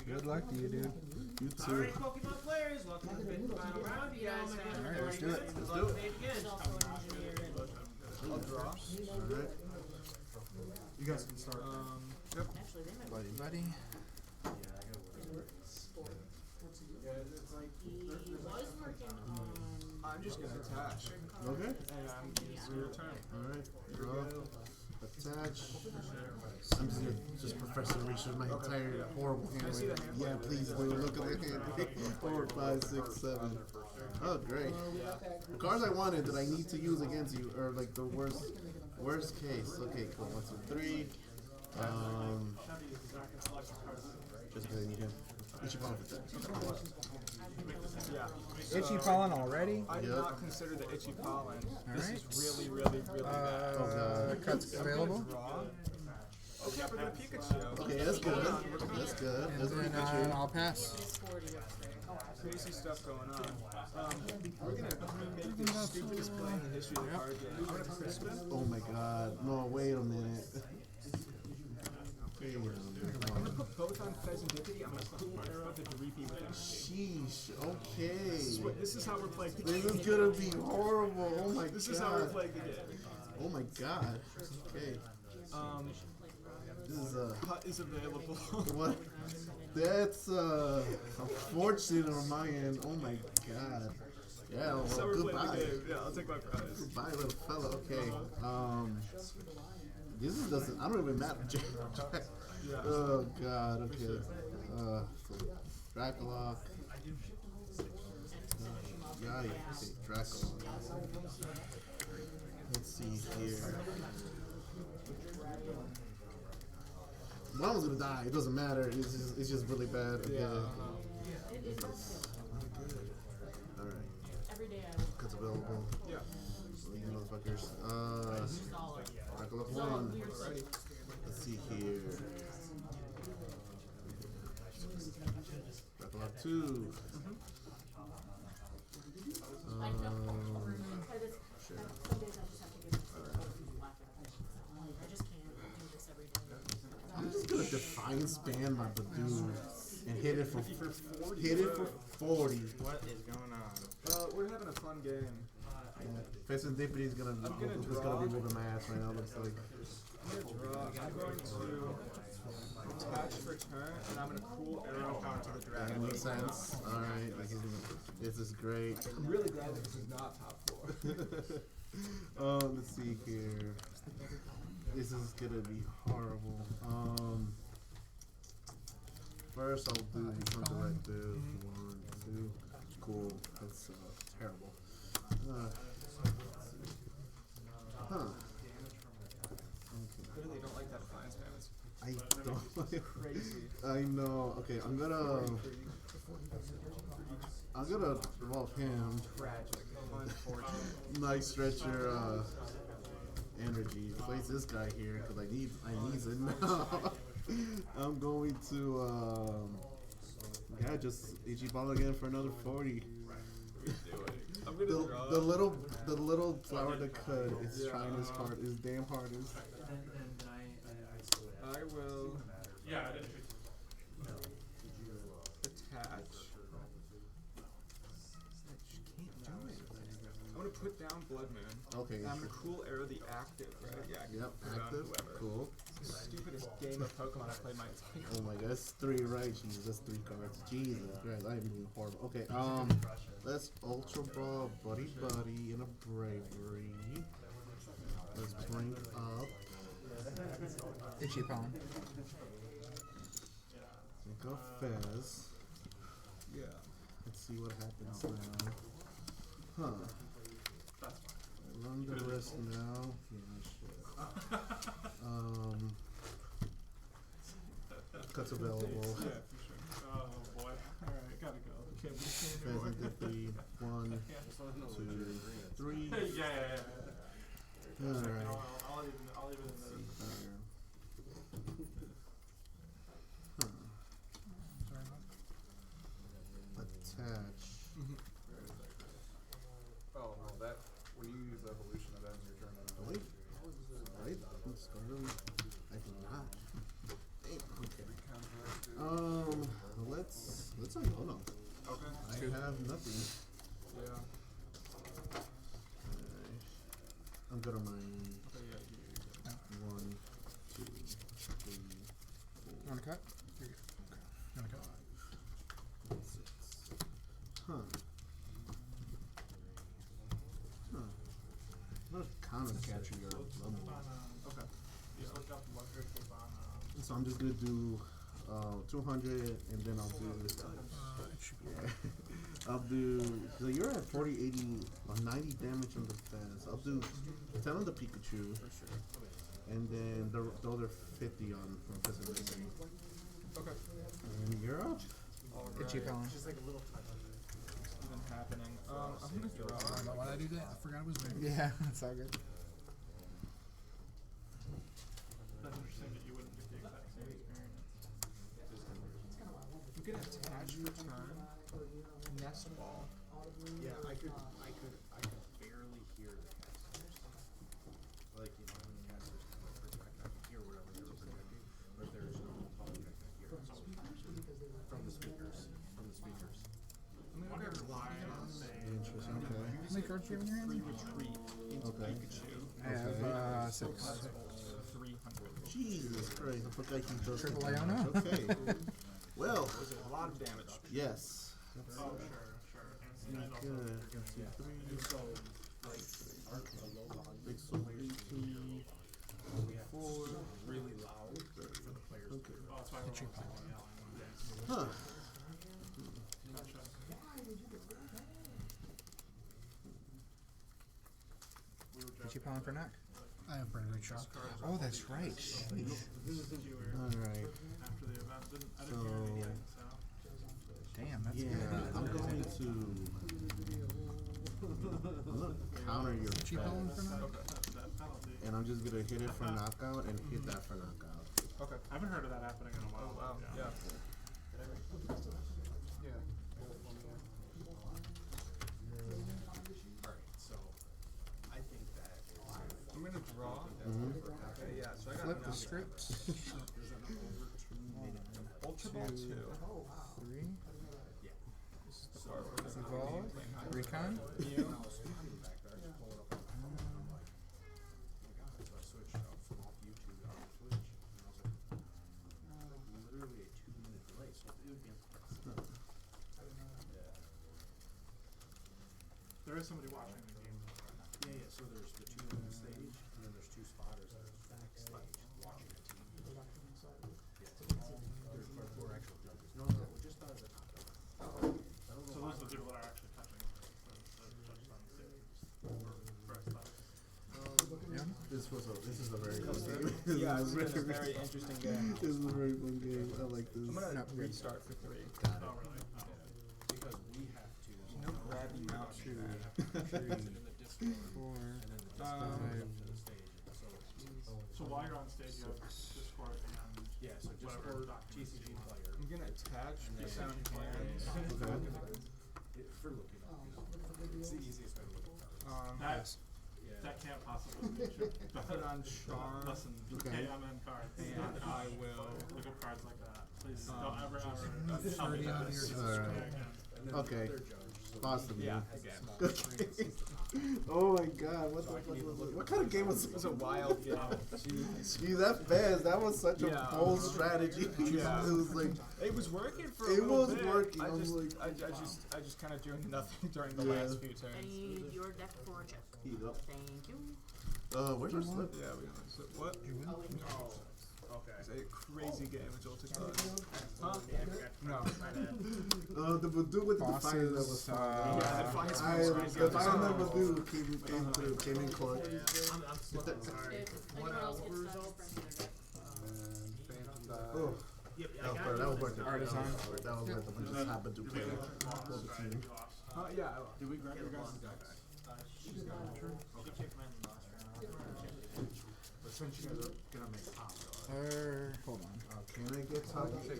Good luck to you, dude. You too. Alright, Pokemon players, welcome to the final round. You guys have Alright, let's do it. Let's do it. I'll draw. Alright. You guys can start. Yep. Actually, they might Buddy, buddy. He was working on. I'm just gonna attach. Okay. And it's your turn. Alright. Draw. Attach. I'm just gonna Professor Research my entire horrible hand. see the hand? Yeah, please do. Look at the hand. 4, 5, 6, 7. Oh, great. The cards I wanted that I need to use against you are like the worst case. Okay, cool. 1, 2, 3. Just because I need him. Ichibana for that. Yeah. Itchy pollen already? I did not consider the itchy pollen. This Alright. is really bad. Cuts available. Okay, we're gonna Pikachu. Okay, that's good. That's good. That's And then I'll pass. Crazy stuff going on. We're gonna make the stupidest play in the history of the card game. I'm gonna Crispin. Oh my god. No, wait a minute. I'm gonna put both on Pheasantipity. I'm gonna cool arrow the Dreepy with it. Sheesh. Okay. This is how we're playing the This game. is gonna be horrible. Oh my god. This is how we're playing the game. Oh my god. Okay. This is Cut is available. What? That's unfortunate on my end. Oh my god. Yeah, well, So we're playing the goodbye. game. Yeah, I'll take my prize. Goodbye, little fella. Okay. This is doesn't. I don't even matter. Oh god. Okay. Dracula. Yeah. Okay. Dracula. Let's see here. One was gonna die. It doesn't matter. It's just really bad. Okay. Alright. Every day Cuts available. Yeah. You motherfuckers. Dracula 1. Let's see here. Dracula 2. Sure. I'm just gonna define span my Badoo and hit it for 40. What is going on? We're having a fun game. Pheasantipity is gonna be whooping my ass right now. Looks like. I'm gonna draw. I'm going to attach for turn, and I'm gonna cool arrow counter the dragon. That makes sense. All right, this is great. I'm really glad that this is not top 4. Let's see here. This is gonna be horrible. First I'll do something like this. 1, 2. Cool. That's terrible. Huh. Clearly don't like that appliance damage. I don't like Crazy. I know. Okay, I'm gonna revolve him. Tragic. Unfortunate. Nice stretcher energy. Place this guy here because I need it now. I'm going to just Ichibana again for another 40. I'm gonna draw. The little flower that could is trying his hard, his damn hardest. I will attach. I'm gonna put down Blood Moon. Okay. And I'm gonna cool arrow the active, right? Yeah. Yep, active. Cool. It's the stupidest game of Pokemon I've played my entire life. Oh my god, that's 3, right? Jesus, that's 3 cards. Jesus Christ, I am being horrible. Okay, let's Ultra Ball, Buddy and a Bravery. Let's bring up Itchy pollen. Think of Fez. Yeah. Let's see what happens now. Huh. Run the rest now. Yeah, sure. Cuts available. Yeah, for sure. Oh boy. Alright, gotta go. Can't be Pheasantipity. 1, 2, 3. Yeah. Alright. I'll leave it in there. Attach. Oh, well, that when you use evolution, that ends your turn. Wait. Right? I'm starting. I do not. Okay. Let's Iono. Okay. I have nothing. Yeah. Alright. I'm gonna mine. Okay, yeah. 1, 2, 3, 4. You wanna cut? Here you go. Okay. You wanna cut? 5, 6. Huh. I'm gonna capture your level. Okay. Yeah, look up what crystals on. So I'm just gonna do 200 and then I'll do I'll do so you're at 40, 80 or 90 damage on the fence. I'll do 10 on the Pikachu. For sure. And then the other 50 on Physical Racing. Okay. And you're up. Itchy Pong. Just like a little touch of it. It's been happening. I'm gonna draw. Why did I do that? I forgot it was there. Yeah, that's all good. That's interesting that you wouldn't get the exact same experience. You can attach return, nest ball. Yeah, I could barely hear the casters. Like, you know, when the casters kind of project, I can hear whatever they were projecting, but there's no object I hear. From the speakers. I wonder why they. Interesting. Okay. How many cards do you have in your hand? Retreat into Pikachu. I have 6. 300. Jesus Christ, I forgot he does Triple that. Iona? Okay. Well. Was a lot of damage. Yes. Oh, sure. Good. So, like, Big Soul 18. 4. really loud for the players. Okay. Oh, that's why we're all yelling. Huh. Gotcha. Itchy Pong for knock. I have Brain Shot. Oh, that's right. This is Alright. after the event. I didn't So. hear anything, so. Damn, that's Yeah, good. I'm going to counter your Itchy bet. Pong for knock. Okay, that penalty. And I'm just gonna hit it for knockout and hit that for knockout. Okay. I haven't heard of that happening in a while. Oh, wow. Yeah. Alright, so I think that is. I'm gonna draw. Okay, yeah, so I got Flip the script. There's an over 2 minute. Ultra Ball 2. 3. Yeah. So, Evolve. Recon. Mew. So I switched out from off YouTube on Twitch, and I was like, literally a 2 minute delay, so it would be impressive. There is somebody watching the game. Yeah, so there's the 2 on stage, and then there's 2 spotters that are backstage watching the TV. Yeah, there's 4 actual judges. No, just as a So those are the people that are actually touching the judges on the stage. For us. This is a very fun game. Yeah, it's been a very interesting game. This is a very fun game. I like this. I'm gonna restart for 3. Got Oh, really? Oh. because we have to. No grabby mount. 2, 3, 4, 5. So while you're on stage, you have Discord and Yeah, so whatever Discord, documents. TCG player. I'm gonna attach the sound hands. For looking up, you know, it's the easiest way to look up. That can't possibly be true. Put on charm. Listen, Okay. I'm in cards. And I will. Look up cards like that. Please don't ever just tell me 30 out that. of your Alright. Okay. Pause the Yeah, game. again. Okay. Oh my god, what the fuck was it? What kind of game was It was this? a wild game. Gee, that's fast. That was such a Yeah. bold strategy. Yeah. It was like, It was working for a it little was bit. working. I I was just, like, I just kind of doing nothing during the Yeah. last few I turns. need your deck for a check. heat up. Thank you. Where's our slip? Yeah, we so what? Okay. It's a crazy game with Jolted Cards. Huh? No. The Voodoo with the Defiance, that was Bosses, fun. Yeah, Defiance I, was crazy. the Final Voodoo came through, came in clutch. I'm slipping, sorry. If anyone else gets stuck, bring their deck. Oh. Yep, That was worth it. That was worth it. Artisan. That was worth it. We just happened to play it. Yeah. Did we grab your guys' decks? But since you guys are gonna make pop, Hold on. Can I get top 8?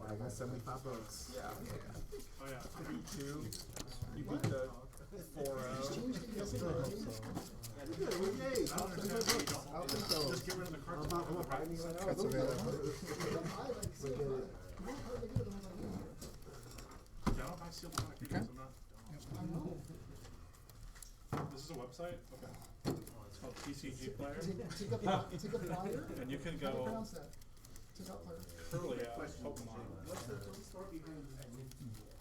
I got 75 bucks. Yeah. Oh yeah. 3-2. You beat the 4-0. Just get rid of the cards. That's available. Yeah, I don't buy sealed product because I'm not. This is a website? Okay. It's called TCG Player. Take a flyer. And you can How do you go pronounce that? Take out flyer. curly Pokemon.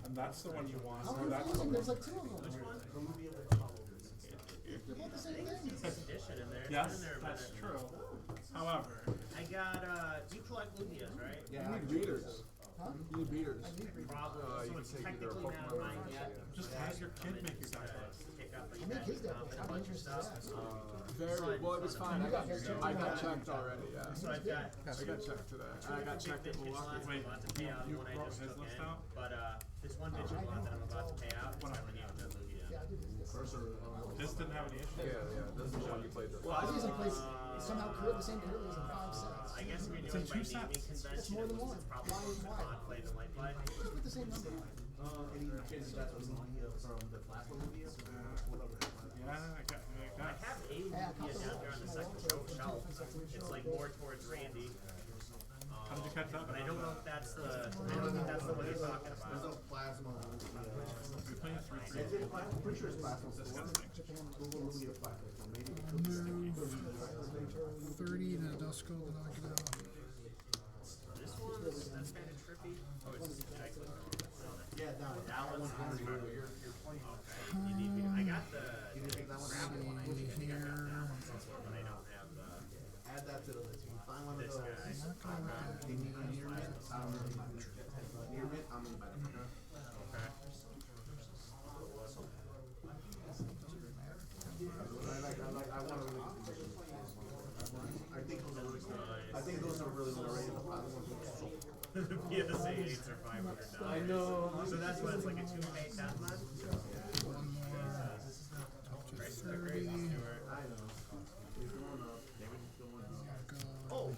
And that's the one you want. How So that's the confusing, one. there's like 2 of them. They're both the same thing. Edition in there. Yes, It's been in there a that's minute. true. However, I got, you collect Lugias, right? Yeah, you need beaters. Huh? You need beaters. Probably. you So can it's take either technically not Pokemon or mine yet. just have your kid make your deck list. Kick up I make his deck. and a How bunch of dangerous is stuff. that? very well. It was fine. I got checked already. Yeah. So I've got I got checked today. two I got different checked big at vintage Milwaukee. lots I'm about to pay out, and one I just took in. But this one vintage lot that I'm about to pay out, it's never named that movie down. This didn't have any issues. Yeah. This is the one you played. Well, He's in place. Somehow the same career in 5 sets. I guess if you're doing by naming convention, more than one. it's probably Enclave and Light Play. Just with the same number. Any chance that was from the last movie? Yeah, I have a movie down there on the second shelf. It's like more towards Randy. How did you catch that? But I don't know if that's the. I don't think that's the one you're talking about. There's no plasma. We're playing 3-3. Is it plasma? I'm pretty sure it's plasma. Google movie of plasma. So maybe it could be. 30 to Dusko to knock it out. This one, that's kind of trippy. Oh, it's yeah, that one's really you're playing. Okay. You need me to, I got the grab one. I think I got that one, but I don't have the. Add that to the list. You find one of This those. guy. They need a near mint. I don't really mind. Near mint, I'm gonna buy them. Okay. I want to really. I think those are really underrated. Via the same eights are $500. I know. So that's what it's like a 2K 10 then? One more. Up to 30. I know. It's going up. Oh,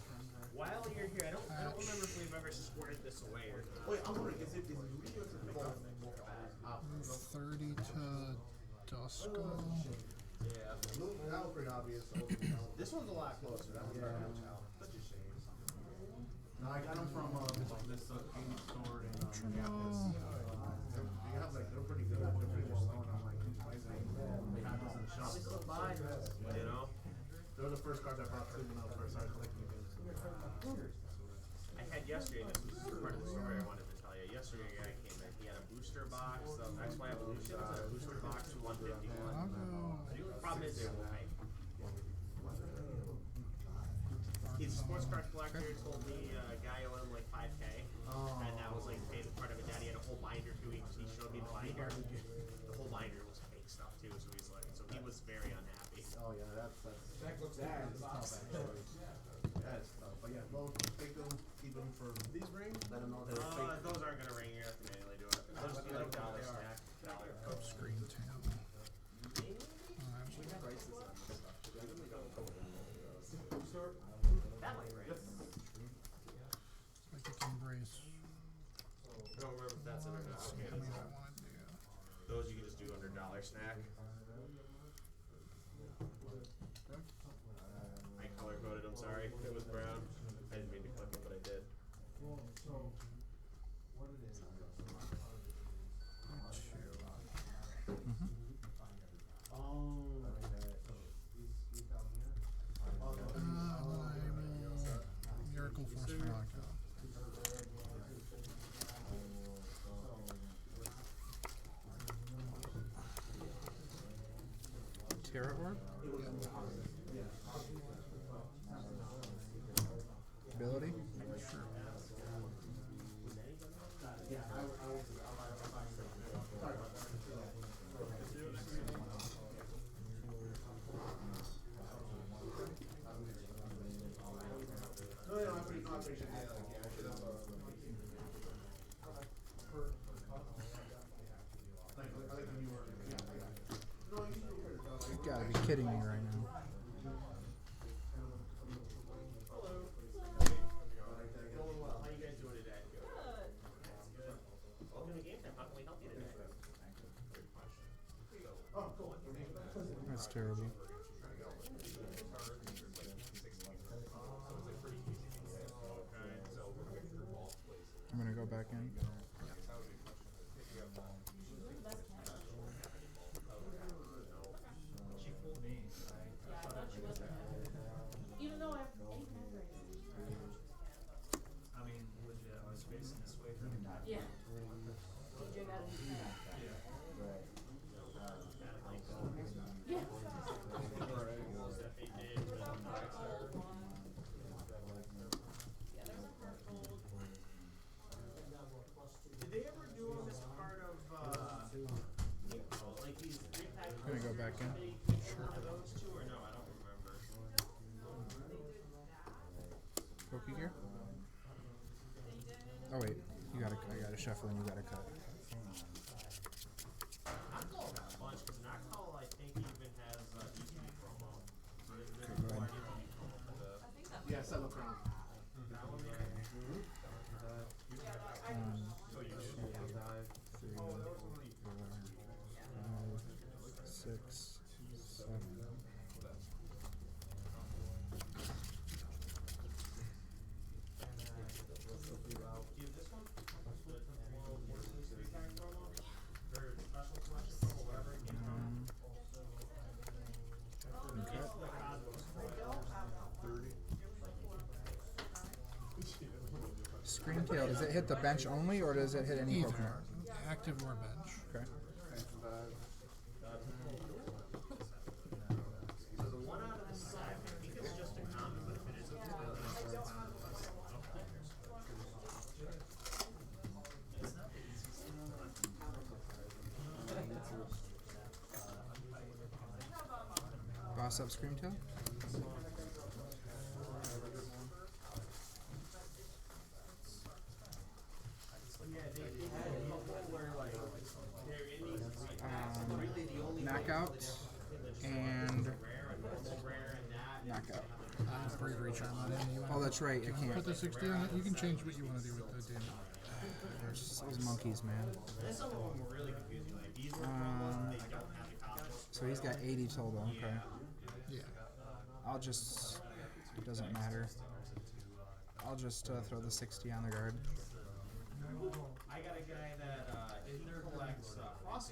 while you're here, I don't remember if we've ever squared this away or not. Wait, I'm wondering, is it really 30 to Dusko. Yeah, that was pretty obvious. This one's a lot closer. That one's very much out. Such a shame. No, I got them from this gaming store in Minneapolis. They have like they're pretty good. They're pretty well known. I'm like, they have this in the shop. Still buy, you know. They're the first cards I brought to when I first started collecting games. I had yesterday. This was part of the story I wanted to tell you. Yesterday, a guy came in. He had a booster box of XY Evolutions and a booster box of 151. Problem is, they won't make. He's a sports card collector. Told me a guy owed him like $5K, and that was like paid part of it. Daddy had a whole binder too. He showed me the binder. The whole binder was fake stuff too. So he's like, so he was very unhappy. Oh yeah, that is tough actually. That is tough. But yeah, both take them, keep them for these rings. Let them know they're fake. Those aren't gonna ring. You have to manually do it. Those would be like dollar snack. Screen tab. That might ring. Psychic Embrace. I don't remember if that's in or not. Okay, those you can just do under dollar snack. I color coded them, sorry. It was brown. I didn't mean to click it, but I did. Miracle Force for knockout. Terra Orb? Ability? Sure. You gotta be kidding me right now. How you guys doing today? Welcome to GameTime. How can we help you today? That's terrible. I'm gonna go back in. Even though I have 8 memories. I mean, legit, I was facing this way for Yeah. DJ got a new pack. Yeah. Yeah. Yeah, there's a purple. Poke gear. Oh wait, I gotta shuffle and you gotta cut. Knockall got a bunch because Knockall I think even has GTD promo. Okay, go ahead. Yeah, 7 crown. Six, 7. Screamtail, does it hit the bench only, or does it hit any Either. Pokemon? Active or bench. Okay. So the one out of the 7, I think it's just a common, but if it isn't, Boss up Screamtail. Knockout and knockout. Bravery charm on it. Oh, that's right. I can't. Put the 60 on it. You can change what you want to do with the damage. There's those monkeys, man. this some of them were really confusing. Like these were promos, they don't have the combos. So he's got 80 total. Okay. Yeah. I'll just. It doesn't matter. I'll just throw the 60 on the guard. I got a guy that collects frostlaps.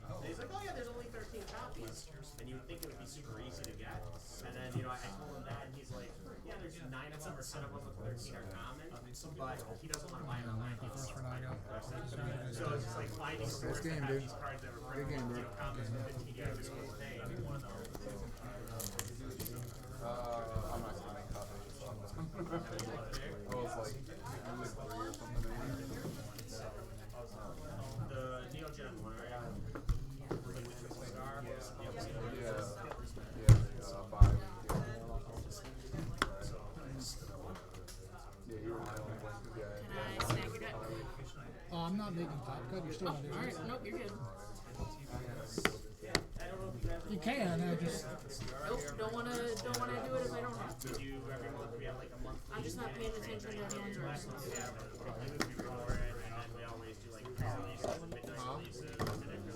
And he's like, oh yeah, there's only 13 copies, and you would think it would be super easy to get. And then I told him that, and he's like, yeah, there's 9 of them, or 10 of them with 13 are common, but he doesn't want to buy them online. So it's just like finding stores that have these cards that were commons with 15 years ago. I'm not gonna make copies. I was like, I'm like 3 or something. The Neo Gen one, right? I'm not making top cut. You're still not doing Alright, it. nope, you're good. You can. I just. Nope, don't wanna do it if I don't have to. I'm just not paying attention to everyone's releases.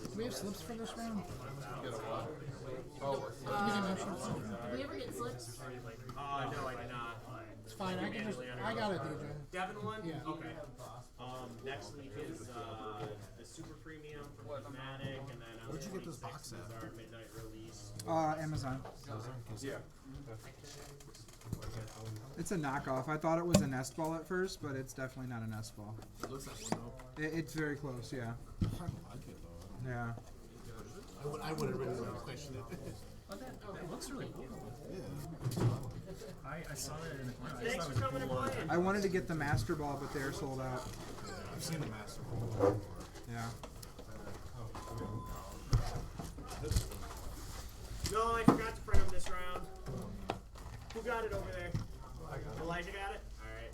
Do we have slips for this round? Get a what? Did we ever get slips? No, I did not. It's fine. I got it, DJ. Devin one? Yeah. Okay. Next week is the super premium from Prismatic, and then Where'd you get this box at? our midnight release. Amazon. Yeah. It's a knockoff. I thought it was a nest ball at first, but it's definitely not a nest ball. It looks like one though. It's very close, yeah. I don't like it though. Yeah. I wouldn't really question it. It looks really cool. Yeah. I saw that in the corner. Thanks for coming and playing. I wanted to get the Master Ball, but they're sold out. I've seen the Master Ball. Yeah. No, I forgot to print them this round. Who got it over there? Elijah got it? Alright.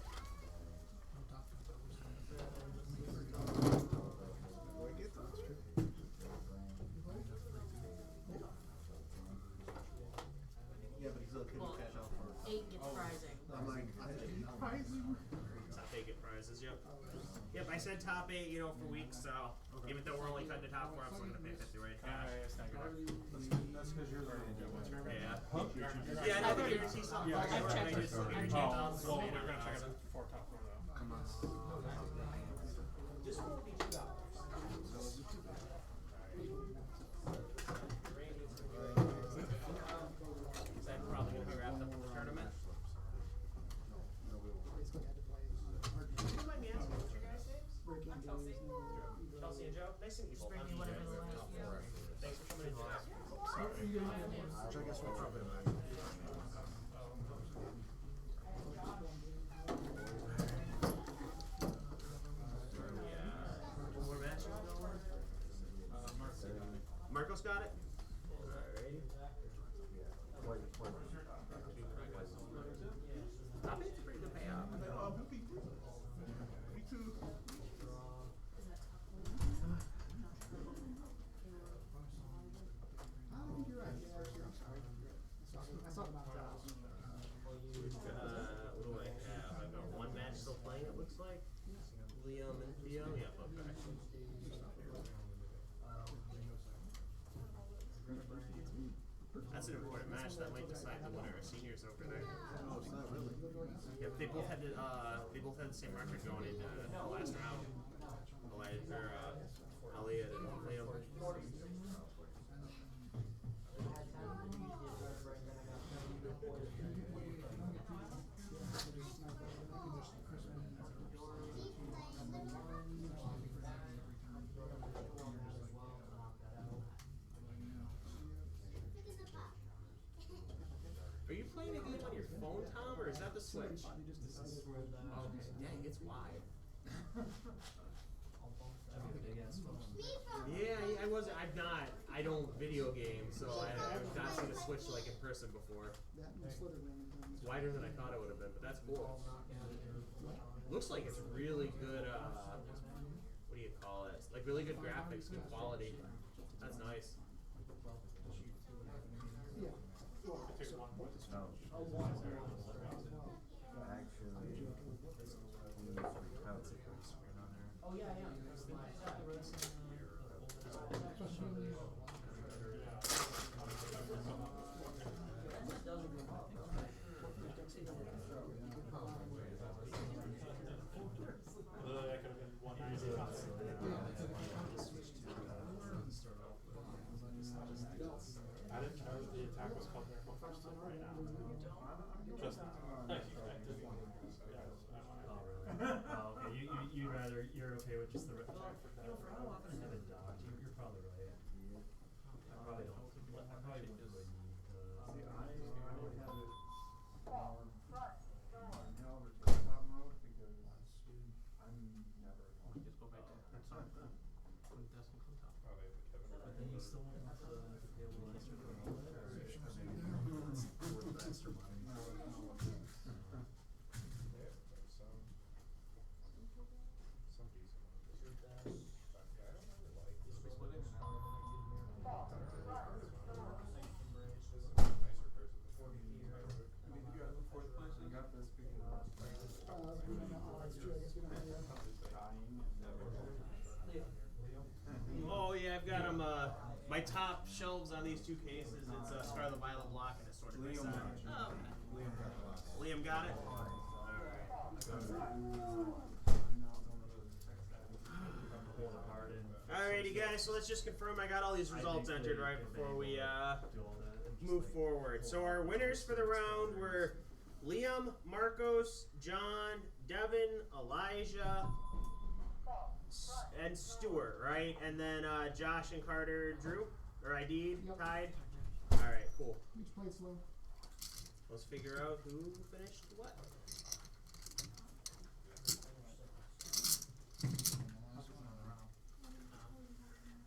Yeah, but he's looking to catch out for 8 gets prizing. I'm like, prizing? Top 8 get prizes, yep. Yep, I said top 8, for weeks, so even though we're only cutting the top 4, I'm still going to pay 50 right cash. That's because you're learning. Yeah. Yeah, I know the guarantee something. I've checked it. I've checked it. Well, we're going to check it for top 4 though. Come on. This one will be $2. Is that probably going to be wrapped up in the tournament? Do you mind me asking what's your guys' names? I'm Chelsea. Chelsea and Joe? Nice to meet you both. Bring me whatever the last Thanks for coming in today. Which I guess we'll probably looks like. Liam and Theo. Yep, okay. That's an important match. That might decide the winner. Seniors over there. Oh, it's not really. Yep, they both had the same record going into the last round. Elliot and Liam. Are you playing a game on your phone, Tom, or is that the Switch? Oh, dang, it's wide. Yeah, I don't video game, so I've not seen a Switch like in person before. It's wider than I thought it would have been, but that's cool. Looks like it's really good, what do you call it? Like really good graphics, good quality. That's nice. Oh yeah, yeah. I didn't know the attack was called Miracle First right now. Just okay, you'd rather, you're okay with just the for how often I haven't dodged, you're probably right. I probably don't really need to. Just go back to quintessence on top. But then you still want to be able to extra control it, or maybe worth the extra money. Oh yeah, I've got them. My top shelves on these two cases. It's Scarlet Violet Block and it's sort of Liam. Liam got it. Alrighty guys, so let's just confirm I got all these results entered right before we move forward. So our winners for the round were Liam, Marcos, John, Devin, Elijah, and Stuart, right? And then Josh and Carter drew, or ID'd, tied. Alright, cool. Each plate slow. Let's figure out who finished what.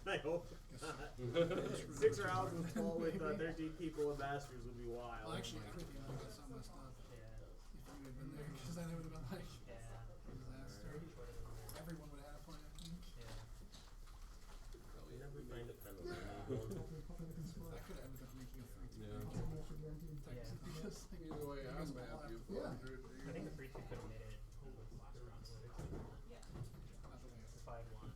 I hope not. 6 rounds with 13 people with masters would be wild. Well, actually, everything would have got something messed up if you had been there, because then it would have been like disaster. Everyone would have had a point, I think. We never find a penalty. That could have ended up making a 3-2. Because either way, I'm happy with 400. I think the 3-2 could have made it last round. 5-1.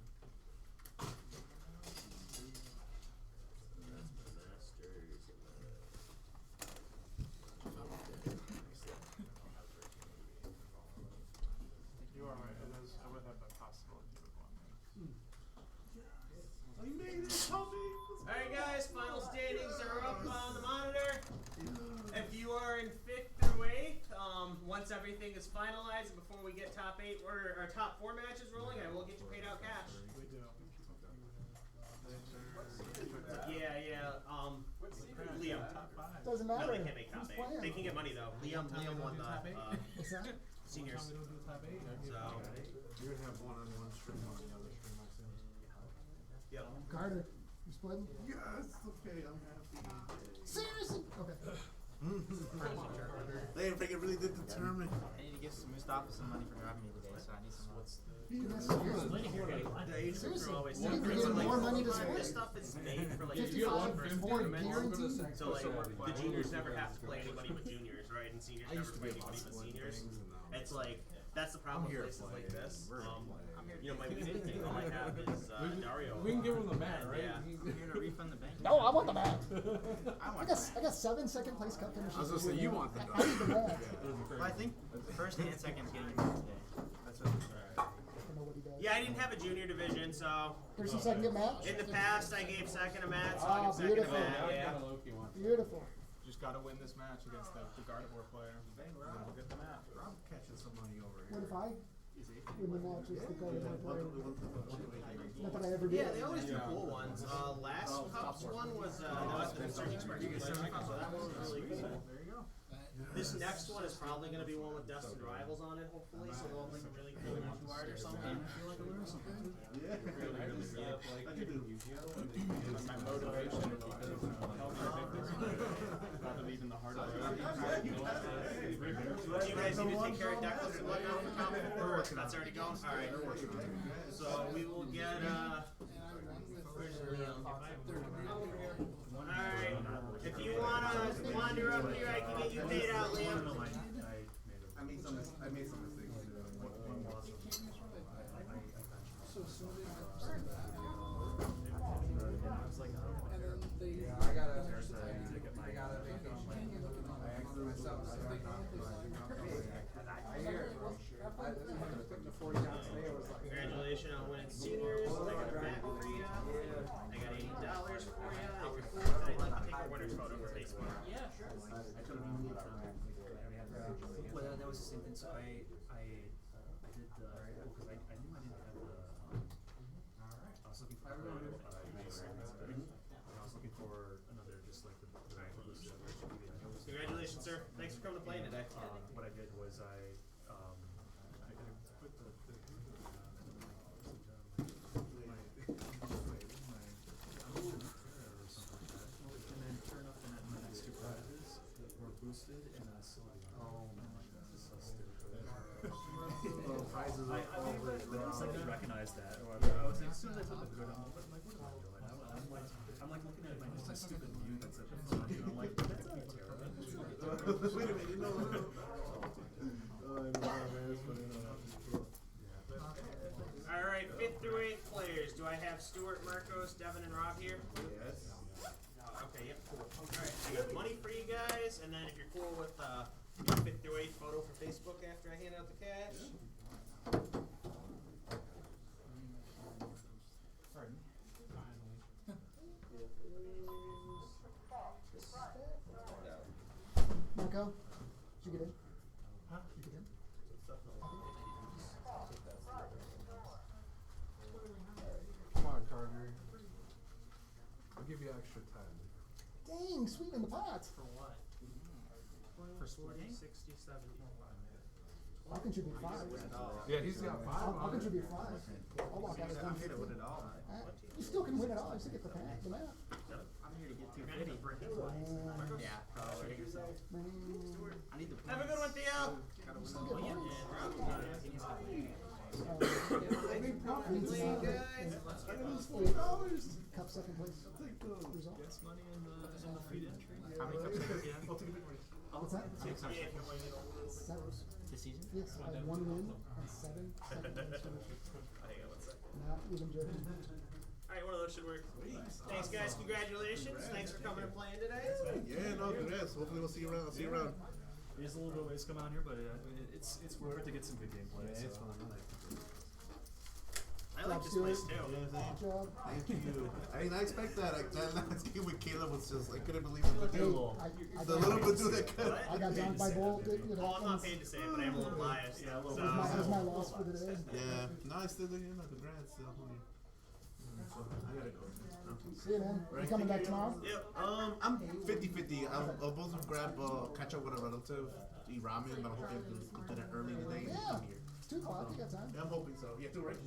you are right. It would have been possible if you would won. I made it, Tommy! Alright guys, final standings are up on the monitor. If you are in 5th through 8th, once everything is finalized and before we get top 8 or our top 4 matches rolling, I will get you paid out cash. We do. Yeah, Liam. Doesn't No, matter. they can't make top 8. They can get money though. Liam won the seniors. So You're gonna have one-on-one stream on the other stream, I think. Yep. Carter, you splitting? Yes, okay, I'm happy. Seriously? Okay. They really did determine. I need to give Mustafa some money for driving me today, so I need some money. Seriously? You can give more money to split? This stuff is made for like 55 first for tournaments. guaranteed? So like the juniors never have to play anybody but juniors, right? And seniors never play anybody but seniors. It's like That's the problem with places like this. You know, my main thing all I have is Dario. We can give him the mat, right? Yeah. You're gonna refund the bank? No, I want the mat. I want I got 7 second place cup finishes. I was gonna say, you want the I need the mat. Well, I think first and second's getting it today. That's what. Yeah, I didn't have a junior division, so. Here's some second get match. In the past, I gave second a match, so Ah, I give second a beautiful. match. Yeah. Beautiful. Just gotta win this match against the Gardevoir player. Then we'll get the match. Rob catching some money over here. What if I win the match as the Gardevoir player? Not that I ever did. Yeah, they always do cool ones. Last Cups one was that was the Searching Spark. So that one was really cool. There you go. This next one is probably going to be one with Destined Rivals on it, hopefully, so they'll have like a really cool issue art or something. I feel like I learned something. Yeah. My motivation to help even the hard Do you guys need to take care of Declan and whatnot for top 4? That's already going? Alright. So we will get, where's Liam? Alright. If you want to wander up here, I can get you paid out, Liam. I made some mistakes. Congratulations on winning seniors. I got a mat for you. I got $80 for you. If you're cool with it, I'd like to take a winner's photo for Facebook. Yeah, sure. Well, that was the same thing. So I did because I knew I didn't have the. I was looking for and I was looking for another just like the Congratulations, sir. Thanks for coming to play today. What I did was I put the and then turn up and my next 2 prizes were boosted and oh man, this is so stupid. Prizes I didn't recognize that or whatever. I was like, as soon as I put the good on, I'm like, what am I doing? I'm like looking at my stupid view that's up and I'm like, that's not terrible. Wait a minute, no. Alright, 5th through 8th players. Do I have Stuart, Marcos, Devin, and Rob here? Yes. Okay, yep, cool. Alright, I got money for you guys, and then if you're cool with 5th through 8th photo for Facebook after I hand out the cash. Marco, did you get in? Huh? Did you get in? Come on, Carter. I'll give you extra 10. Dang, sweet in the pot. For what? For splitting? 60, 70. I'll contribute 5. Yeah, he's got 5. I'll contribute 5. I'll walk out as I'm one. here to win it all. You still can win it all. You still get the map. The map. I'm here to get You're gonna need to break it twice. Yeah, probably. I need the points. Have a good one, Theo. Still get points. Cup second place. Result. Yes, money in the feed entry. How many cups have you had? What's that? 6 or 7. 7. This season? Yes, I had 1 win and 7 second place finishes. Hang on 1 second. Not even joking. Alright, one of those should work. Thanks, guys. Congratulations. Thanks for coming and playing today. Yeah, no, congrats. Hopefully we'll see you around. See you around. It is a little bit of ways to come out here, but it's worth it to get some good gameplay. Yeah, it's so. fun. I like this place too. Good job. Thank you. I didn't expect that. Like, that last game with Caleb was just, I couldn't believe it. Hey, The little Badu that cut. I got donked by Bolt. You know, Oh, I'm not paid to say it, but I am a little biased. Yeah, a little so. That was my loss for the day. Yeah. No, I still, you know, congrats. Still. I gotta go. See you, man. You coming back tomorrow? Yep. I'm 50-50. I'll both grab, catch up with a relative, eat ramen, but I'm hoping to do that early today and come here. 2 o'clock, you got time. Yeah, I'm hoping so. Yeah, 2, right?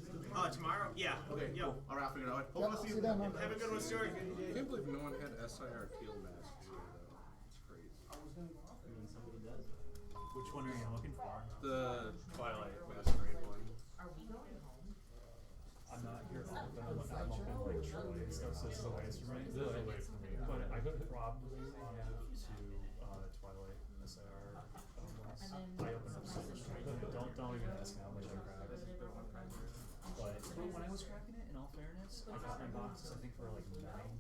Tomorrow? Yeah. Okay, Yep. cool. Alright, I'll figure it out. Hope Yep, I'll see see you you then, then. man. Have a good one, Stuart. I can't believe no one had SIR teal mask either, though. It's crazy. Somebody does. Which one are you looking for? The Twilight Masquerade one. I'm not here all the time. I'm up in like Troy and stuff, so it's still ways from me. It's really away from me. But I probably have to Twilight SIR. I open up so don't even ask. when I was cracking it, in all fairness, I got my boxes, I think, for like 90.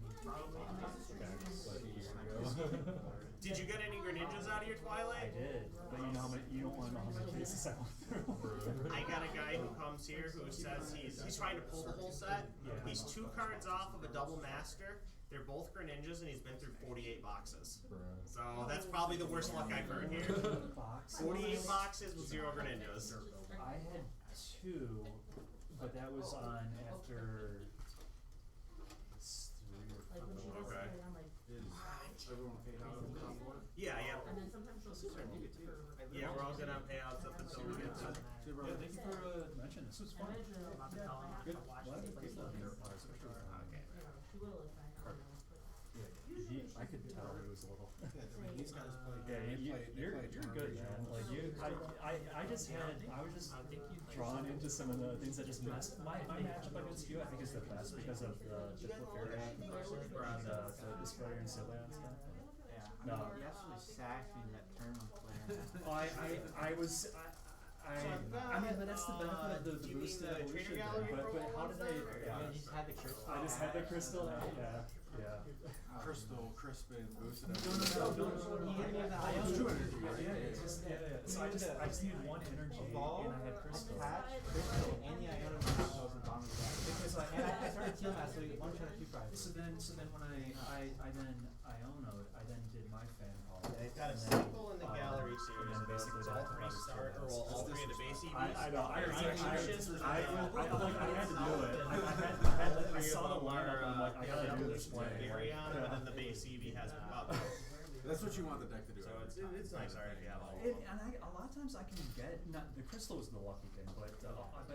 Did you get any Greninjas out of your Twilight? I did, but you know how many, you don't want to know how many cases I went through. I got a guy who comes here who says he's trying to pull the whole set. Yeah. He's 2 cards off of a double master. They're both Greninjas, and he's been through 48 boxes. So that's probably the worst luck I've heard here. 48 boxes with 0 Greninjas. I had 2, but that was on after 3 or 4. Okay. Everyone paid out of the top one? Yeah, yeah. And then sometimes she'll do it. Yeah, we're all good on payouts up until we get to. Yeah, thank you for mentioning this. Was fun. Good. A lot of good people in here, especially. Okay. She will if I don't know. Yeah, I could tell he was a little. Yeah, I mean, these guys play. Yeah, you're good, man. Like I was just drawn into some of the things that just messed my matchup against you. I think is the best because of the Flipperia and the display and Sylvan and stuff. Yeah, No. you actually sacked me in that turn on player. I mean, but that's the benefit of the boosted evolution thing. But how did I? Yeah. You just had the crystal. I just had the crystal. Yeah. Crystal, Crispin, boosted. No. He hit me with the ion. It's 2 energy, right? Yeah. So I just needed 1 energy, and I had crystal. Attach, crystal, and the ion was the bottom of that. Because I started teal mass, so one shot of 2 prizes. So then when I then Iono'd, I then did my fan call. They've got a staple in the gallery series. And then basically all 3 start, or all 3 of the base EVs. I know. I had to do it. I saw the lineup and I'm like, I gotta do this play. And then the base EV has That's what you want the deck to do. So it's nice art if you have all of And them. a lot of times I can get, not the crystal is the lucky thing, but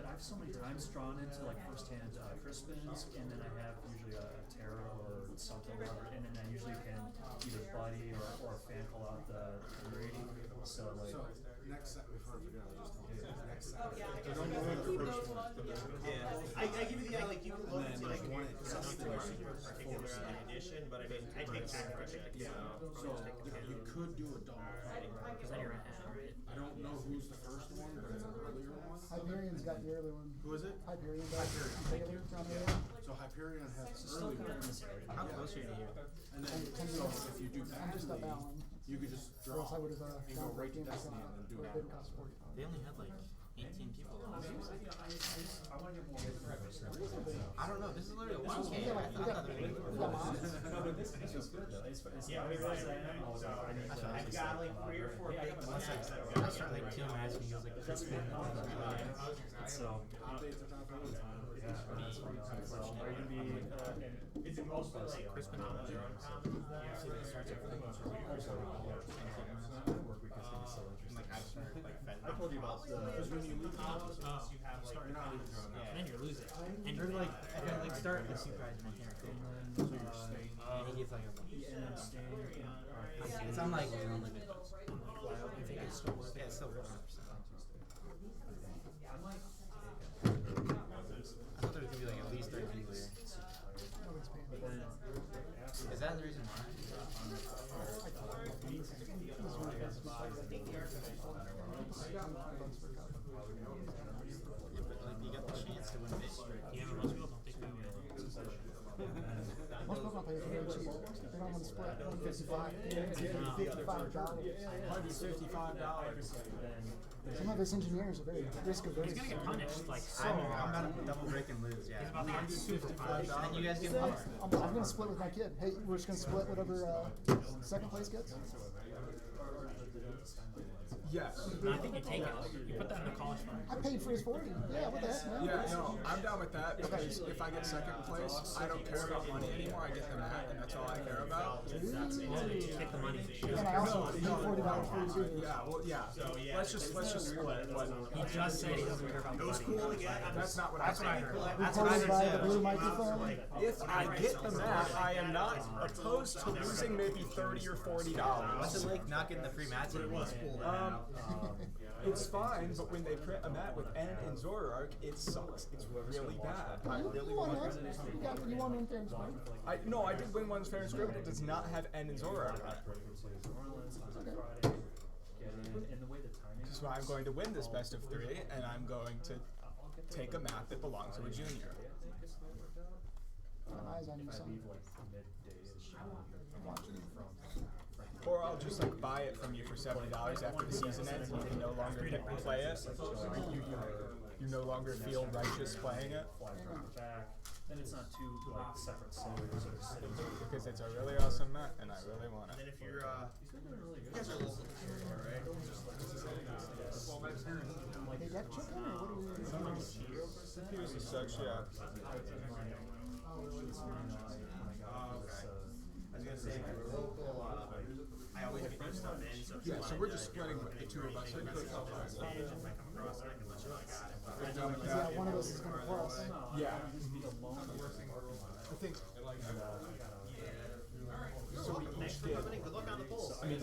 I've so many times drawn into like first hand Crispins, and then I have usually a Terra or something, and then I usually can either buddy or fan call out the rating. So next set, before I forget, I'll just tell you. Next set. I don't know what the first one. Yeah, I give you the like you can look and see like something super particular on the edition, but I mean I take tech for it. So you could do a double. Because then you're ahead, right? I don't know who's the first one, but it's an earlier one. Hyperion's got the early one. Who is it? Hyperion. Thank you. So Hyperion has the early one. How close are you to here? And then, so if you do I'm just a badly, Balin. you could just Or draw else I would have and go right to Destiny and then do it it. didn't cost 45. They only had like 18 people. I want to get more. I don't know. This is literally a 1K. We got No, but this was good though. It's Yeah, we I I've got like 3 or 4 big ones. I started like teal match and he was like Crispin. So Updates are top of the time. yeah, that's fun. So are you gonna be Is it mostly like Crispin common or uncommon? work week is gonna be so interesting. Like I've started like I told you about the because when you leave commons, you have like And then you're losing. And you're like, start with 2 prizes in here. so you're staying. And he gets like a And I'm staying. It's unlikely to unlimited. I think it's still worth it. Yeah, it's still 400%. I thought there was gonna be like at least 30 people here. Is that the reason why? Yeah, but like you got the chance to win big. Yeah, but most people don't think we will. Most people don't pay very cheap. They don't want to split $55. Some of us engineers are very risk averse. He's gonna get punished. Like I'm about to double break and lose. Yeah. He's about to get $55. And you guys get punished. I'm gonna split with my kid. Hey, we're just gonna split whatever second place gets. Yes. I think you take it. You put that in the college fund. I paid for his 40. Yeah, what the heck, man? Yeah, no, I'm down with that because if I get second place, I don't care about money anymore. I get the mat, and that's all I care about. Take the money. And I also paid $40 for his. Yeah, well, yeah. Let's just split. He just said he doesn't care about money. It was cool to get. That's not what I heard. Recorded by the blue microphone. If I get the mat, I am not opposed to losing maybe $30 or $40. What's it like not getting the free mats? It was cool. It's fine, but when they print a mat with N and Zoroark, it sucks. It's really bad. I really want to. You won one fair and square. No, I did win one fair and square, but it does not have N and Zoroark on it. So I'm going to win this best of 3, and I'm going to take a map that belongs to a junior. Eyes on you, son. Or I'll just like buy it from you for $70 after the season ends, and you can no longer play it. You no longer feel righteous playing it. Then it's not two like separate servers or cities. Because it's a really awesome map, and I really want it. And if you're, you guys are local to here, right? Hey, that chicken, or what are we doing? Here's the search, yeah. Oh, okay. I was gonna say, if you're local, I always get new stuff in, so if you Yeah, so we're just splitting the two of us. If I come across it, I can let you know I got it. Yeah, one of us is going to plus. Yeah. I think. So we each get. Good luck on the polls. I mean,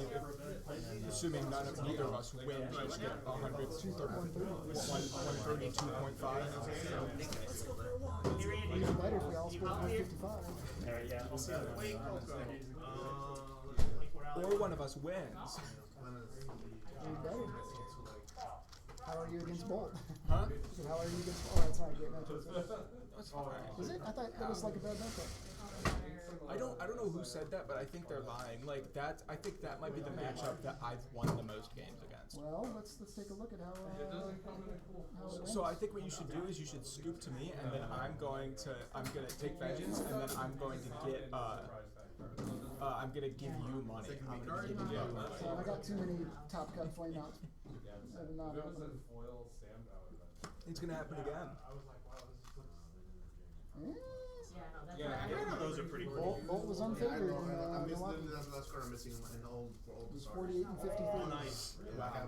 assuming neither of us win, we each get 100. 132.5. Even better if we all split 155. Yeah, we'll see. Or one of us wins. Even better. How are you against Bolt? Huh? So how are you against Bolt? Oh, that's not a great matchup. That's alright. Is it? I thought that was like a bad matchup. I don't know who said that, but I think they're lying. Like that, I think that might be the matchup that I've won the most games against. Well, let's take a look at how it went. So I think what you should do is you should scoop to me, and then I'm gonna take vengeance, and then I'm going to get I'm gonna give you money. I'm gonna give you money. So I got too many Top Cut flameouts. That did not happen. It's gonna happen again. Yeah, those are pretty cool. Bolt was unfavored. I'm missing that's the last card I'm missing in old It was 48 and 53. Oh, nice. Yeah, I have.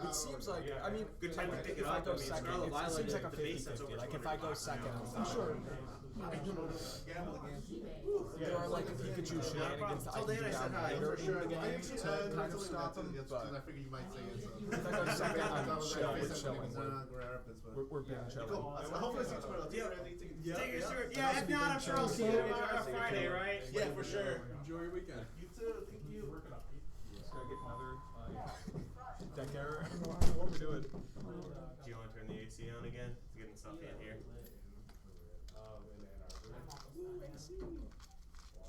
It seems like, I mean, Good time to pick it if I up. go I mean, second, Scarlet it Violet seems like a the base that's 50-50. over Like if I go second, I'm sure. there are like Pikachu shenanigans that I can do down later in the game to kind of stop them, but I figured you might say it. if I go second, I'm chill. We're chilling. We're being chilling. Hopefully, it's part of the Take your shirt. Yeah, if not, I'm sure I'll see you on Friday, right? Yeah, for sure. Enjoy your weekend. You too. Thank you. Just gotta get another deck error. Do it. Do you want to turn the AC on again? It's getting stuffy in here.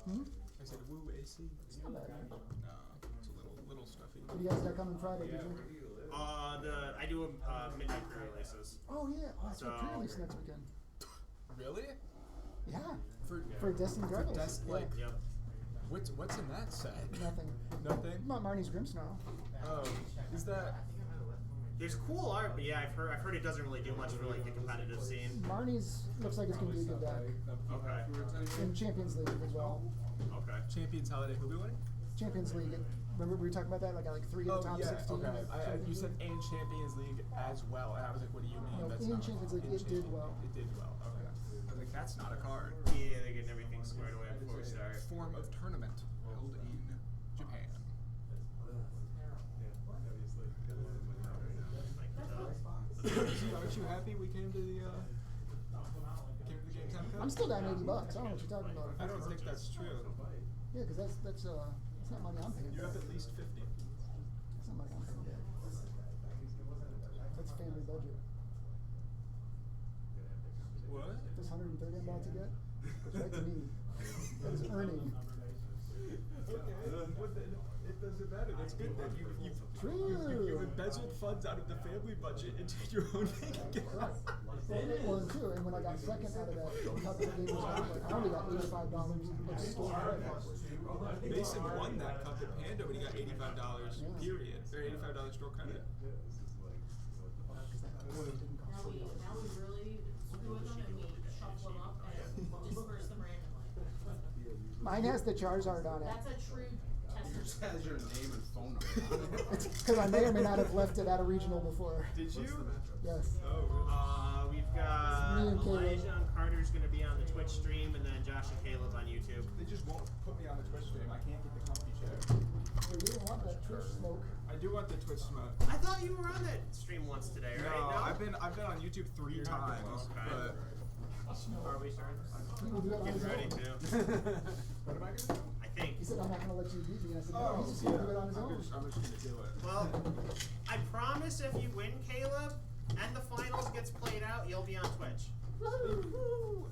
I said woo AC. It's not bad. No, it's a little stuffy. What do you guys got coming Friday? Did you? I do midnight pre-releases. Oh yeah, oh, that's right. Pre-release next weekend. Really? Yeah. For Destiny Dragons. Like, Yep. what's in that set? Nothing. Nothing? Not Marnie's Grimmsnarl. Oh, is that? There's cool art, but yeah, I've heard it doesn't really do much for like the competitive scene. Marnie's looks like it's gonna be a good deck. Okay. In Champions League as well. Okay. Champions Holiday, who we winning? Champions League. Remember we were talking about that? Like I like 3 of the top 16. Okay. You said and Champions League as well, and I was like, what do you mean? No, That's in not Champions League it did well. It did well. Okay. I was like, that's not a card. Yeah, they're getting everything squared away before we start. Form of tournament held in Japan. Aren't you happy we came to the GameTime Cup? I'm still down $80. I don't know what you're talking about. I don't think that's true. Yeah, because that's not money I'm paying. You have at least 50. That's not money I'm paying. That's family budget. What? This 130 I'm about to get, it's right to me. That is earning. It doesn't matter. That's good. Then True. you've embezzled funds out of the family budget into your own bank account. Well, and too, and when I got second out of that cup that game was over, I only got $85 of store credit. Mason won that cup at Panda when he got $85 period. Or $85 store credit. Now we really screw with them and we shuffle them up and disperse them randomly. Mine has the Charizard on it. That's a true tester. Just has your name and phone number on it. It's because I may or may not have left it at a regional before. Did you? Yes. Oh, we've got Me and Caleb. Elijah and Carter's going to be on the Twitch stream, and then Josh and Caleb on YouTube. They just won't put me on the Twitch stream. I can't get the comfy chair. You don't want that Twitch smoke. I do want the Twitch smoke. I thought you were on that stream once today, right? No, I've been on YouTube 3 times. Okay. But Are we starting? He will do it on Getting his ready own. to. what am I gonna do? I think. He said, I'm not going to let you beat me. And I said, no, he's just going to do it on his own. I'm just gonna do it. Well, I promise if you win, Caleb, and the finals gets played out, you'll be on Twitch.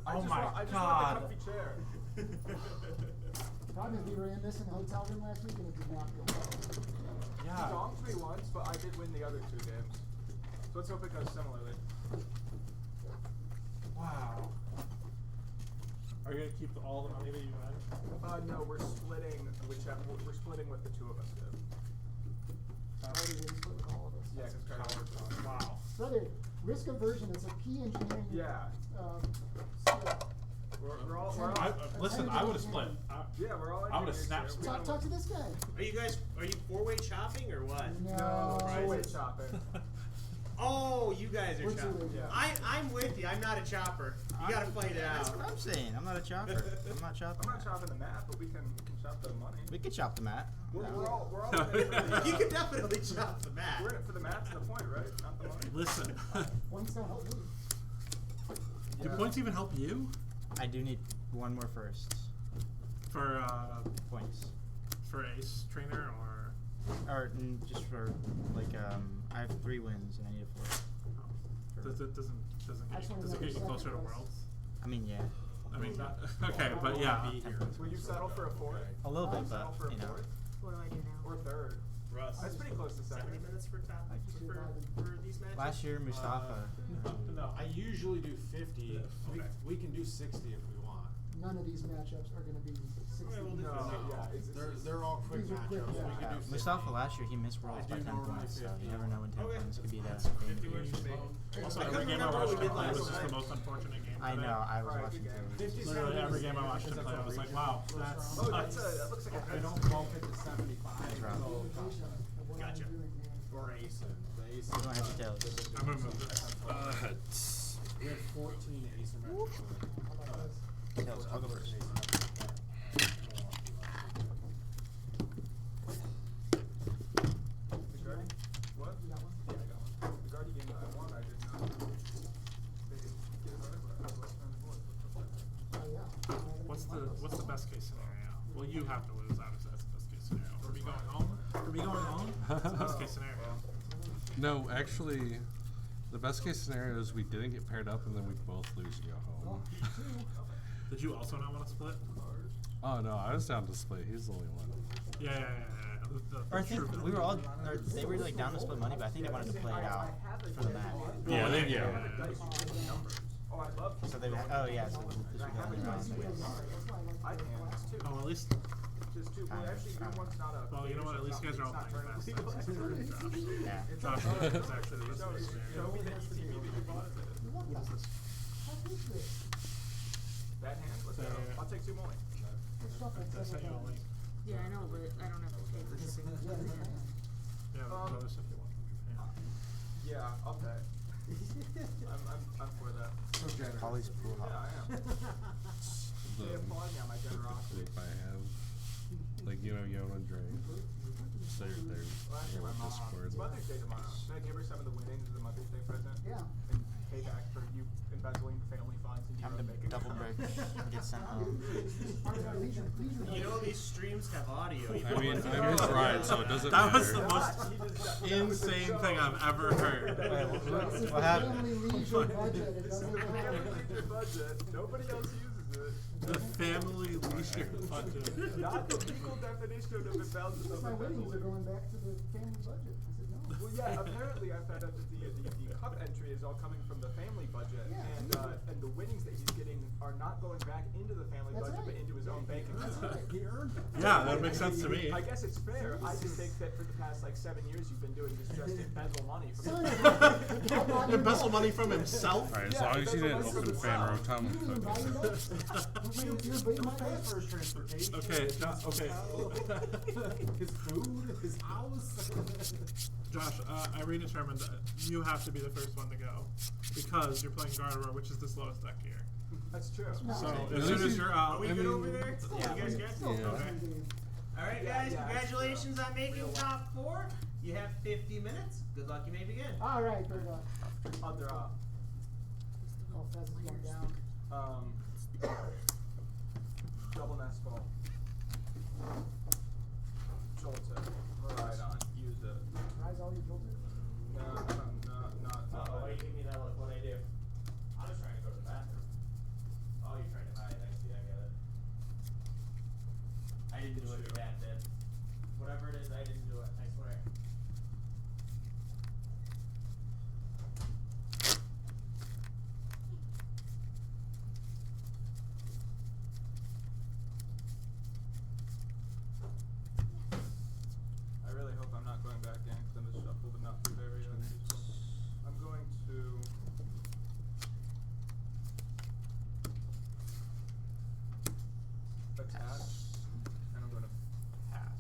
I just want the comfy chair. Problem is, we were in this in the hotel room last week and it did not go well. He donked me once, but I did win the other 2 games. So let's hope it goes similarly. Wow. Are you gonna keep all the money that you had? No, we're splitting we're splitting what the 2 of us did. Already didn't split with all of us. Yeah, because Wow. Brother, risk aversion is a key engineering skill. We're all listen, I would have split. Yeah, we're all I would have snapped split. Talk to this guy. Are you 4-way chopping or what? No. 2-way chopping. Oh, you guys are We're chopping. two-way. I'm with you. I'm not a chopper. You gotta fight it out. That's what I'm saying. I'm not a chopper. I'm not chopping. I'm not chopping the mat, but we can chop the money. We could chop the mat. We're all in it for the You can definitely chop the mat. We're in it for the mat's the point, right? Not the money. Listen. Points don't help me. Do points even help you? I do need 1 more first. For points. For ace trainer or just for like I have 3 wins and I need a 4th. Does it get you closer to worlds? I mean, yeah. I mean, okay, but yeah. Will you settle for a 4th? A little bit, but settle for a you know. 4th? What do I do now? Or 3rd? Russ. That's pretty close to 70 second. minutes for these matches? Last year, Mustafa. No, I usually do 50. We can do 60 if we want. None of these matchups are going to be 60. They're all quick These are quick, matchups. yeah. We can do 50. Mustafa last year, he missed worlds by 10 points, so you never know when 10 points could be the game of the year. Also, every game I watched him play was just the most unfortunate game. I know, I was watching too. Literally every game I watched him play, I was like, wow, that's that looks like They don't bump it to 75. Gotcha. For ace and the ace. You don't have to tell. I'm gonna move this. We have 14 asymmetrical. Tails, I'll go first. What? Yeah, I got one. The Guardi game that I won, I did not. They didn't get it right, but I was on the board. What's the best case scenario? Well, you have to lose, obviously. That's the best case scenario. Are we going home? Are we going home? That's the best case scenario. No, actually, the best case scenario is we didn't get paired up and then we both lose and go home. Did you also not want to split? Oh no, I was down to split. He's the only one. Yeah. Or I think we were all, or they were like down to split money, but I think they wanted to play it out for the match. Yeah, Oh, I love So they, oh yeah, so this would go in the round. I can, just 2. Oh, at least. Just 2. Well, actually, your one's not a. Well, you know what? At least you guys are all playing fast. Yeah. Josh is actually the best Show scenario. me the ETB that you bought it. What is this? That hand? Let's go. I'll take 2 more. That's how you only. Yeah, I know, but I don't have to pay for shipping. Yeah, another stuff you want. Yeah, I'll pay. I'm for that. Polly's pool Yeah, I am. They applaud me on my generosity. If I have, like, you know, Yon and Dre. So they're Well, actually, my mom. Discord. It's Mother's Day tomorrow. Should I give her some of the winnings as a Mother's Day present? Yeah. And pay back for you embezzling family funds and Time you to making double break and get sent home. You know these streams have audio. You I know mean, what? I'm his ride, so it doesn't That matter. was the most insane thing I've ever heard. What happened? Family leisure budget. It doesn't Family matter. leisure budget. Nobody else uses it. The family leisure budget. Not the legal definition of embezzlement. Because my winnings are going back to the family budget. I said no. Well, yeah. Apparently, I found out that the cup entry is all coming from the family budget, Yeah. and the winnings that he's getting are not going back into the family That's budget, right. but into his own bank account. He earned it. Yeah, that makes sense to me. I guess it's fair. I just think that for the past like 7 years, you've been doing this just embezzle money from. Embezzle money from himself? Alright, as long as you didn't open fan or Tom. First transportation. Okay, okay. His food, his house. Josh, I redetermined that you have to be the first one to go because you're playing Gardevoir, which is the slowest deck here. That's true. So as soon as you're out, Are we good over there? Yeah. You guys good? Yeah. Okay. All right, guys. Congratulations on making top 4. You have 50 minutes. Good luck. You may begin. All right, good luck. I'll draw. Oh, Fez is going down. Double nest ball. Jolt it. Right on. Use it. Rise all your jolters. No. Why you give me that look when I didn't do it. Your dad did. Whatever it is, I didn't do it. I swear. I really hope I'm not going back in because I'm just shuffled and not through there yet. I'm going to. Attach, and I'm gonna pass.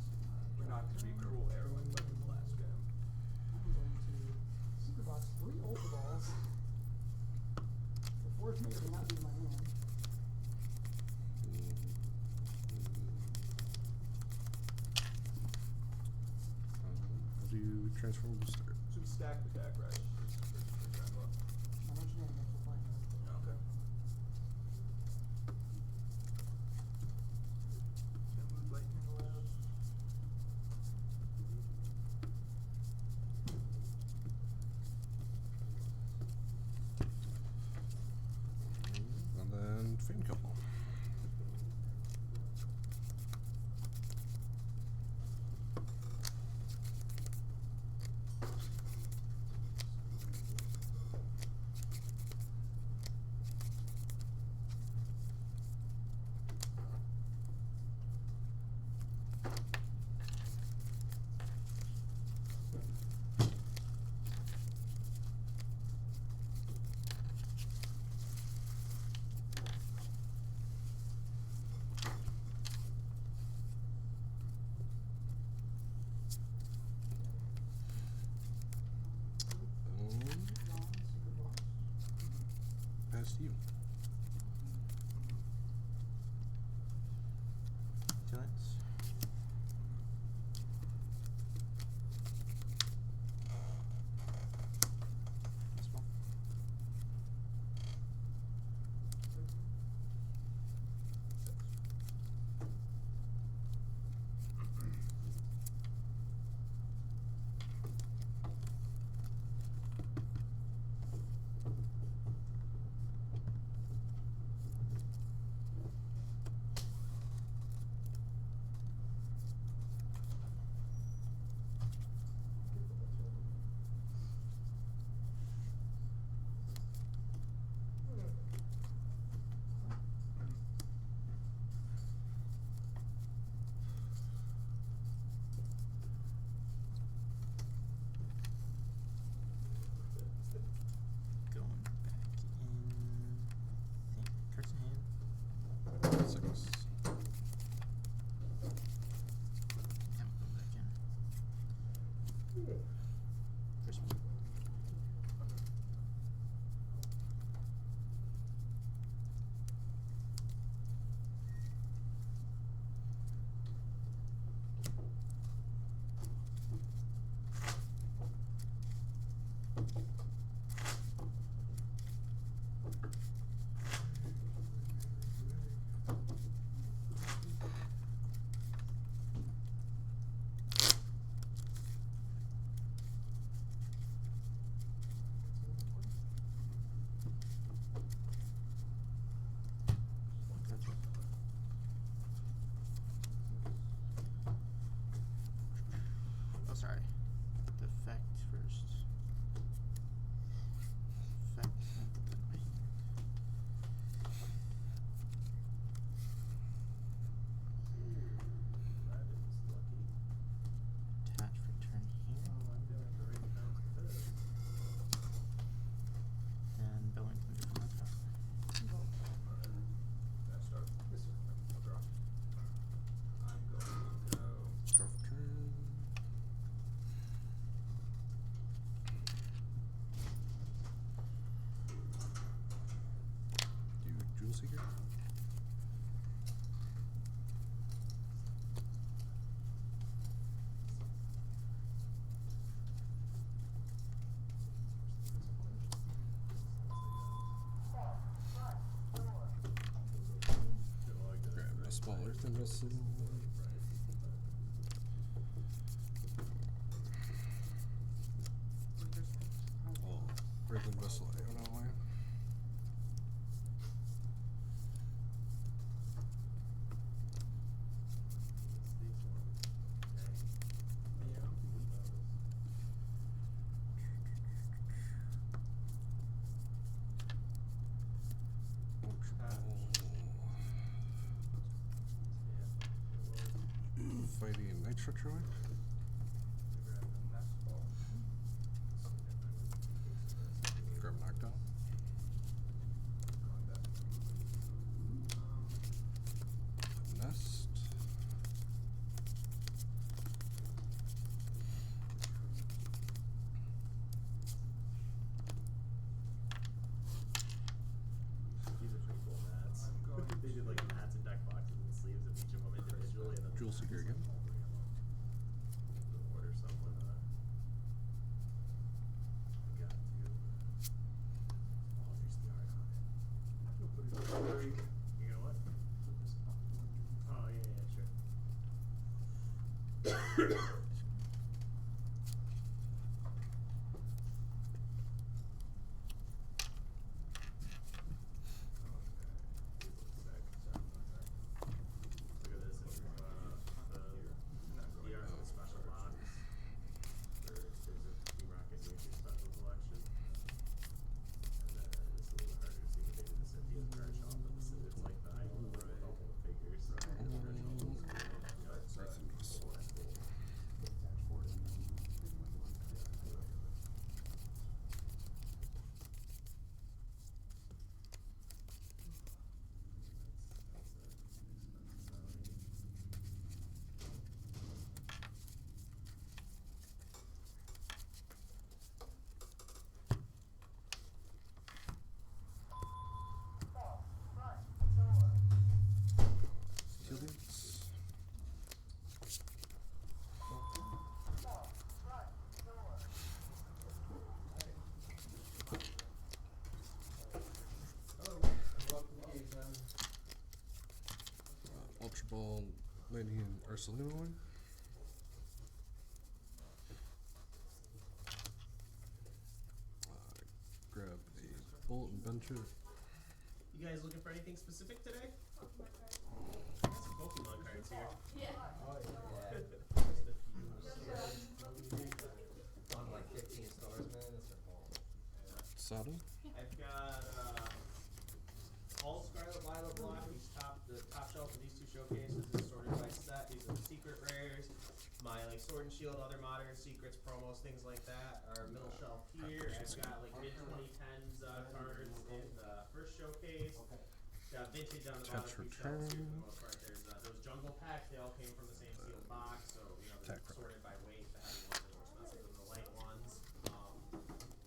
We're not gonna be cruel arrowing like in the last game. I'm going to secret box 3 Ultra Balls. The fourth may or may not be in my hand. I'll do transform booster. Should stack the deck, right? How much damage will play? Okay. Gonna move lightning left. And then Fan Couple. Pass to you. Vigilance. This one. Going back in. Cards in hand. 6. Yeah, I'm going back in. First one. Oh, sorry. The effect first. Effect. Attach return here. And Bellington from the top. Start. I'll draw. I'm going to go. Start for turn. Do Jewel Seeker. Grab a small earthen vessel. Oh, earthen vessel. I don't know why. fighting Nitro Troy. Grab knockdown. Nest. These are pretty cool mats. They did like mats and deck boxes and sleeves of each of them individually, and then Jewel Seeker again. Order something. Got to. Oh, there's the art on it. You know what? Oh yeah, sure. Look at this, it's the art of the special box. There's a Rocket Nature special collection. And then it's a little harder to see, but they did the Cynthia card shop, but it's like the Iona with all the figures. Students. Ultra Ball, Lady and Ursulina one. Grab a Bolt and Venture. You guys looking for anything specific today? Got some Pokemon cards here. Yeah. Oh, yeah. On like 15 stores, man. It's their fault. Sada. I've got all Scarlet Violet block. The top shelf of these two showcases is sorted by set. These are the secret rares. My like Sword and Shield, other modern secrets, promos, things like that are middle shelf here. I've got like mid 2010s cards in the first showcase. Got vintage on the bottom two shelves here for the most part. There's those jungle packs. They all came from the same sealed box, so you know they're sorted by weight. The heavy ones are more expensive than the light ones.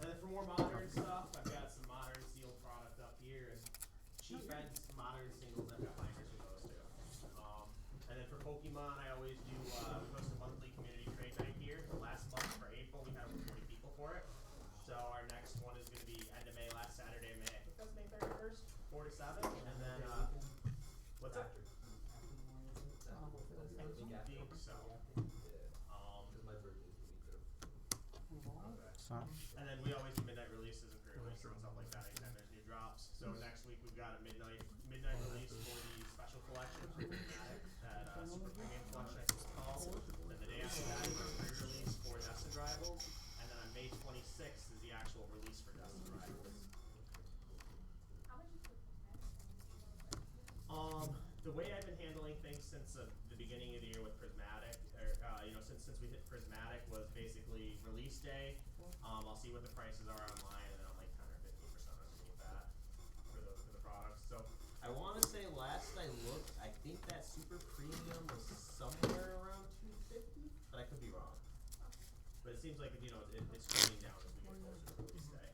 And then for more modern stuff, I've got some modern sealed product up here and cheap ends, modern singles. I've got binders for those too. And then for Pokemon, I always do. We host a monthly community trade night here. Last month for April, we had over 40 people for it. So our next one is going to be end of May, last Saturday of May. I think that's May 31st, 4 to 7. And then what's that? I think so. And then we always do midnight releases and pre-releases and stuff like that anytime there's new drops. So next week we've got a midnight release for the special collection for Prismatic, that super premium collection I think it's called. Then the day after that is our pre-release for Destined Rivals, and then on May 26th is the actual release for Destined Rivals. The way I've been handling things since the beginning of the year with Prismatic, or since we hit Prismatic, was basically release day. I'll see what the prices are online, and then I'm like 10 or 15% underneath that for the products. So I want to say last I looked, I think that super premium was somewhere around $250, but I could be wrong. But it seems like it's trending down as we get closer to release day.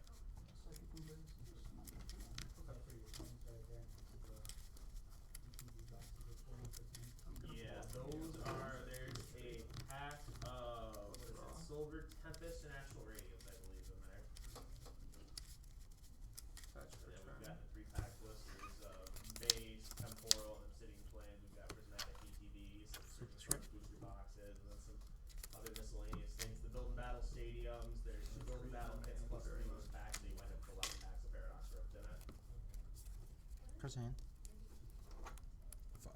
Yeah, those are. There's a pack of Silver Tempest and Actual Radiance, I believe, in there. And then we've got the 3-pack blisters of base, temporal, and obsidian twins. We've got prismatic GTDs, some super booster boxes, and then some other miscellaneous things. The build and battle stadiums. There's 2 build and battle kits plus 3 loose packs, so you might have 11 packs of Paradox Rift in it. Press hand. 5.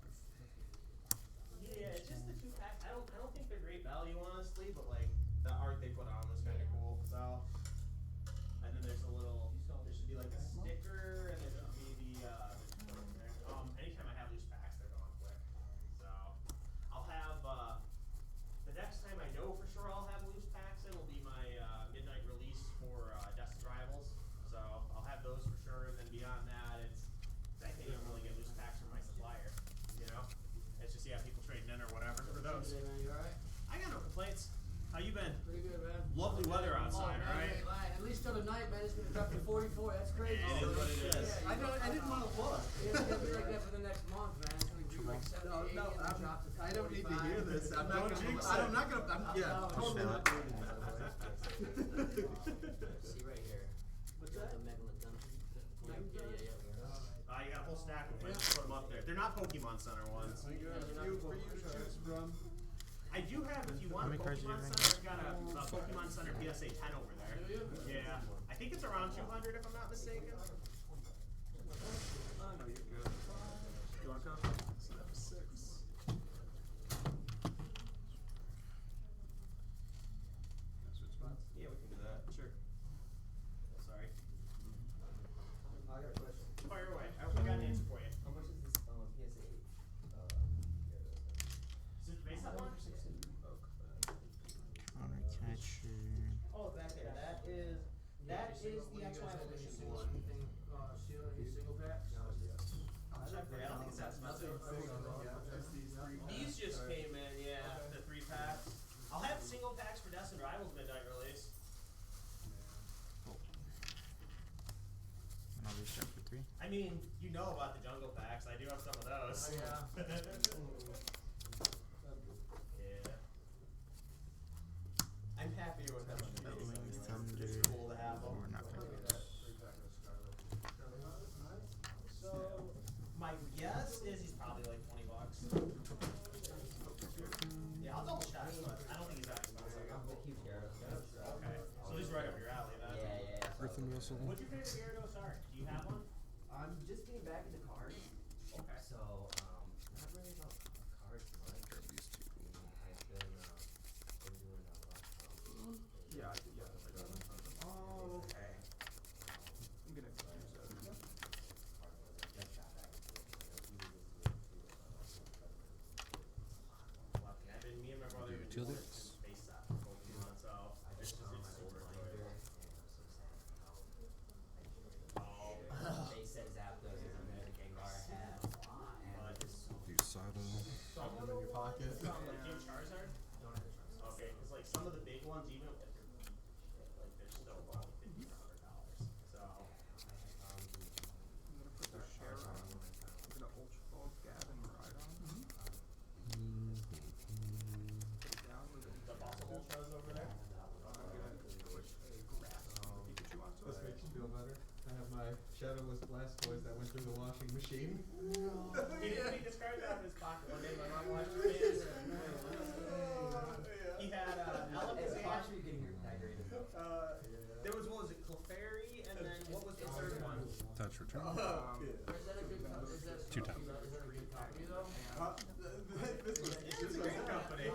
Yeah, it's just the 2 packs. I don't think they're great value, honestly, but like the art they put on was kind of cool. So, and then there's a little. There should be like a sticker, and there should be the. Anytime I have loose packs, they're gone quick. So, I'll have those. Today, man, you alright? I got no complaints. How you been? Pretty good, man. Lovely weather outside, man, right? you ain't lying. At least till tonight, man, it's gonna drop to 44. That's crazy. It is what it is. Yeah, I didn't want to look. It's gonna be like that for the next month, man. It's gonna be like 70, 80, and then drop to 45. I don't need to hear this. I'm not Don't gonna. jinx it. I'm not gonna. Yeah, totally not doing that. See right here. What's that? The Megalodon. Yeah. You got a whole stack of them. Just put them up there. They're not Pokemon Center ones. So you have a few for you to choose from. I do have, if you want a Pokemon Center, I've got a Pokemon Center PSA 10 over there. Do you? Yeah. I think it's around 200 if I'm not mistaken. Oh, no, you're good. You want to go? Step 6. Yeah, we can do that. Sure. Sorry. I got a question. Fire away. I got an answer for you. How much is this PSA 8? Is it the base set one? Honor catcher. Oh, back there. That is the actual evolution one. Single packs? I'll check for you. I don't think it's that expensive. These just came in, yeah, the 3-packs. I'll have single packs for Destin Rivals midnight release. And I'll restart for 3. I mean, you know about the jungle packs. I do have some of those. Oh, yeah. Yeah. I'm happy with them. Bellowing Thunder. It's cool to have them. Or not gonna do that. So, my guess is he's probably like $20. Yeah, I'll double check, but I don't think he's that expensive. I'm a huge Gyarados fan. Okay, so he's right up your alley then. Yeah. Griffin Russell. What's your favorite Gyarados art? Do you have one? I'm just getting back into cards. Okay. So, not really about cards much. Grab these two. I've been doing a lot of Yeah, I got it. Oh, okay. I'm gonna excuse that. Lucky. Me and my brother have been Utility? doing space set for Pokemon, so it's super enjoyable. Oh, They said Zapdos is a good Gengar hat. And Use Sada. Shove them in your pocket. do you have Charizard? Okay, because like some of the big ones, even if they're like they're still only $1,500. So I'm gonna put the share on. I'm gonna Ultra Ball Gavin Rhydon. Put it down with the boss of Ultras over there. I'm gonna put a grass Pikachu onto This it. makes you feel better. I have my Shadowless Blastoise that went through the washing machine. He described that in his pocket one day. My mom watched it. He had Alakazam. actually getting dehydrated. There was, what was it, Clefairy, and then what was the third one? Touch return. Is that a good company? Is that 2 times. Is that a good company though? It's a great company.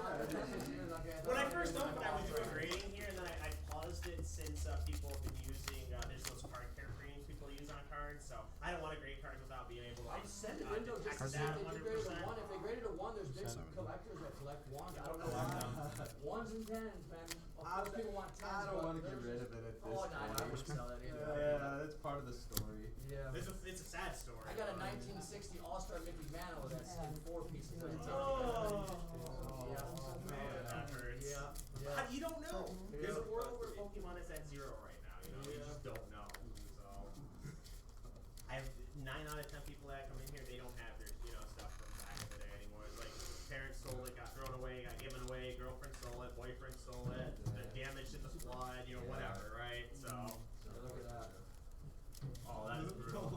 When I first opened, I was doing grading here, and then I paused it since people have been using, there's those card care creams people use on cards, so I don't want to grade cards without being able to I said the window just to detect see that if they graded 100%. a 1. If they graded a 1, there's big collectors that collect 1s. I don't know why. 1s and 10s, man. Of course people want 10s. I don't but want to get there's- rid of it at this Oh, no, I point. wouldn't sell that either. Yeah, that's part of the story. Yeah. It's a sad story. I got a 1960 All-Star Mickey Mantle that's in 4 pieces. Oh, Yeah. man, that hurts. Yeah. You don't know. There's a world where Pokemon is at 0 right now. You just don't know. So I have 9 out of 10 people that come in here. They don't have their stuff from back in the day anymore. It's like parents stole it, got thrown away, got given away. Girlfriend stole it, boyfriend stole it. The damage in the flood, whatever, right? So. Look at that. Oh, that is brutal.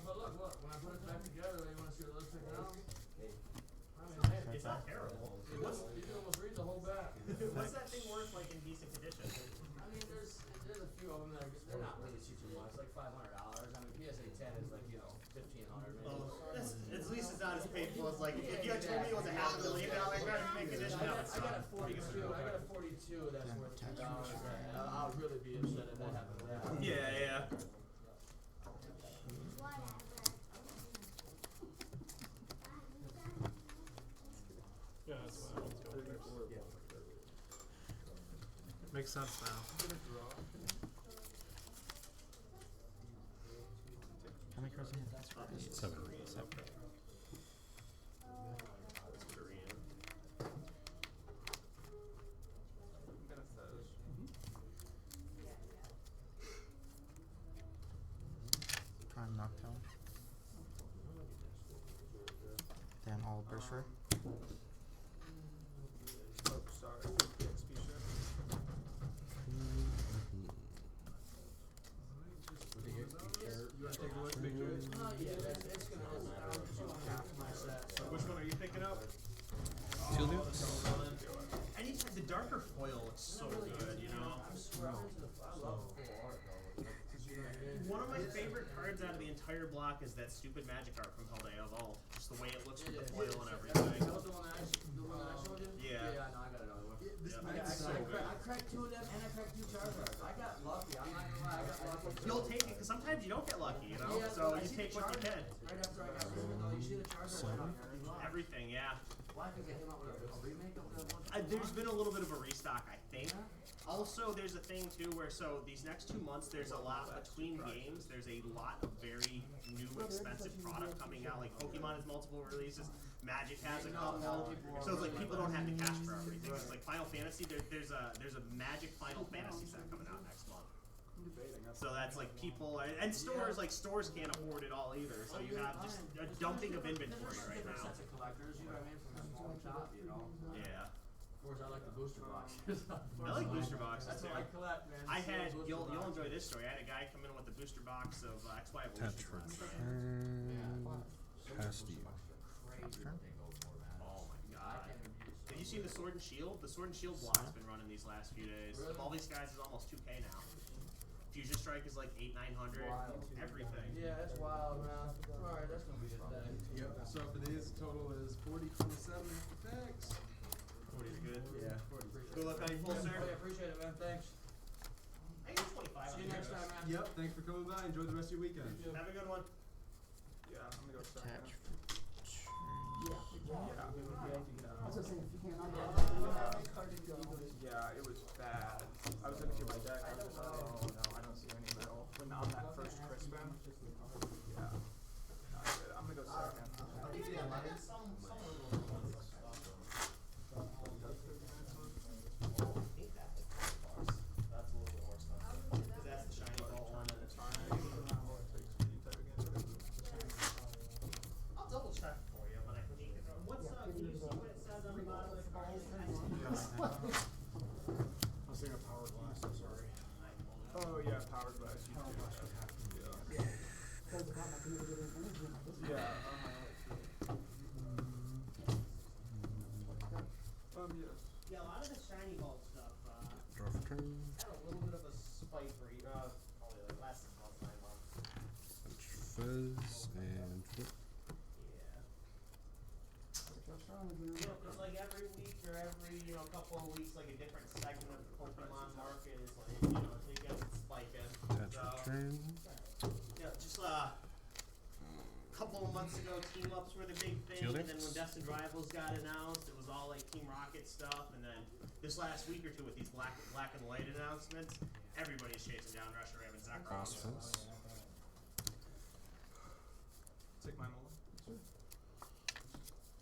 But look, when I put it back together, you want to see what it looks like now? I mean, hey, It's not terrible. you can almost read the whole back. What's that thing worth like in decent condition? I mean, there's a few of them that they're not really too much, like $500. I mean, PSA 10 is like $1,500 maybe. Oh, at least it's not as painful as like if you had told me it was a $500,000 card in condition. I got a 42 that's worth $2. I'll really be upset if that happened. Yeah. Yeah, that's why I was going first. Makes sense now. How many cards do you have? 7. Noctowl. Then all Berserk. Oh, sorry. XP shift. You want to take a look, Big Joy? Which one are you picking up? Two loops. Anytime the darker foil looks so good, you know. One of my favorite cards out of the entire block is that stupid magic art from Paldea Vault. Just the way it looks with the foil and everything. Yeah. Yeah, I know, I got another one. I cracked 2 of them and I cracked 2 Charizards. I got lucky, I'm not gonna lie, I got lucky. You'll take it, because sometimes you don't get lucky, you know? Yeah, so I you see take the what you can. Right after I got rid you see the Charizard? Everything, yeah. Why? Because they came out with a remake of the one? There's been a little bit of a restock, I think. Also, there's a thing too where these next 2 months there's a lot between games. There's a lot of very new expensive product coming out. Like Pokemon has multiple releases. Magic has a couple. So it's like people don't have the cash for everything. It's like Final Fantasy. There's a Magic Final Fantasy set coming out next month. So that's like people and stores can't afford it all either. So you have just a dumping of inventory right now. Sets of collectors, you know what I mean, from a small shop, you know. Yeah. Of course, I like the booster boxes. I like booster boxes That's too. what I collect, man. You'll enjoy this story. I had a guy come in with a booster box of XY Touch Evolution. Past you. Oh my god. Have you seen the Sword and Shield? The Sword and Shield block's been running these last few days. All these guys is almost 2K now. Fusion Strike is like 800-900. Everything. Yeah, that's wild, man. Alright, that's gonna be a thing. Yep, so for these, total is 40.27 tax. 40 is good. Yeah. Good luck on your full, sir. I appreciate it, man. Thanks. I get 25. See you next time, man. Yep, thanks for coming by. Enjoy the rest of your weekend. Have a good one. Yeah, I'm gonna go second. Attach for Yeah, it was bad. I was looking through my deck. I was just like, oh no, I don't see any metal. When on that first Crispin. Yeah. Not good. I'm gonna go second. That's the shiny ball one and it's fine. I'll double check for you, but I think can you see what it says on the bottom of the card? I was thinking of Power Glass, I'm sorry. Oh yeah, Power Glass. Yeah. Yeah. Yes. Yeah, a lot of the shiny ball stuff Draw for turn. had a little bit of a spike rate, probably like less than 9 months. Fizz and flip. Yeah. It's like every week or every, couple of weeks, like a different segment of the Pokemon market is like, it gets spiking. Attach for turn. Yeah, just couple of months ago, team ups were the big thing, and then when Destined Rivals got announced, it was all like Team Rocket stuff, and then this last week or two with these black and white announcements, everybody's chasing down Russia Ram and Zekrom. Take my Mola.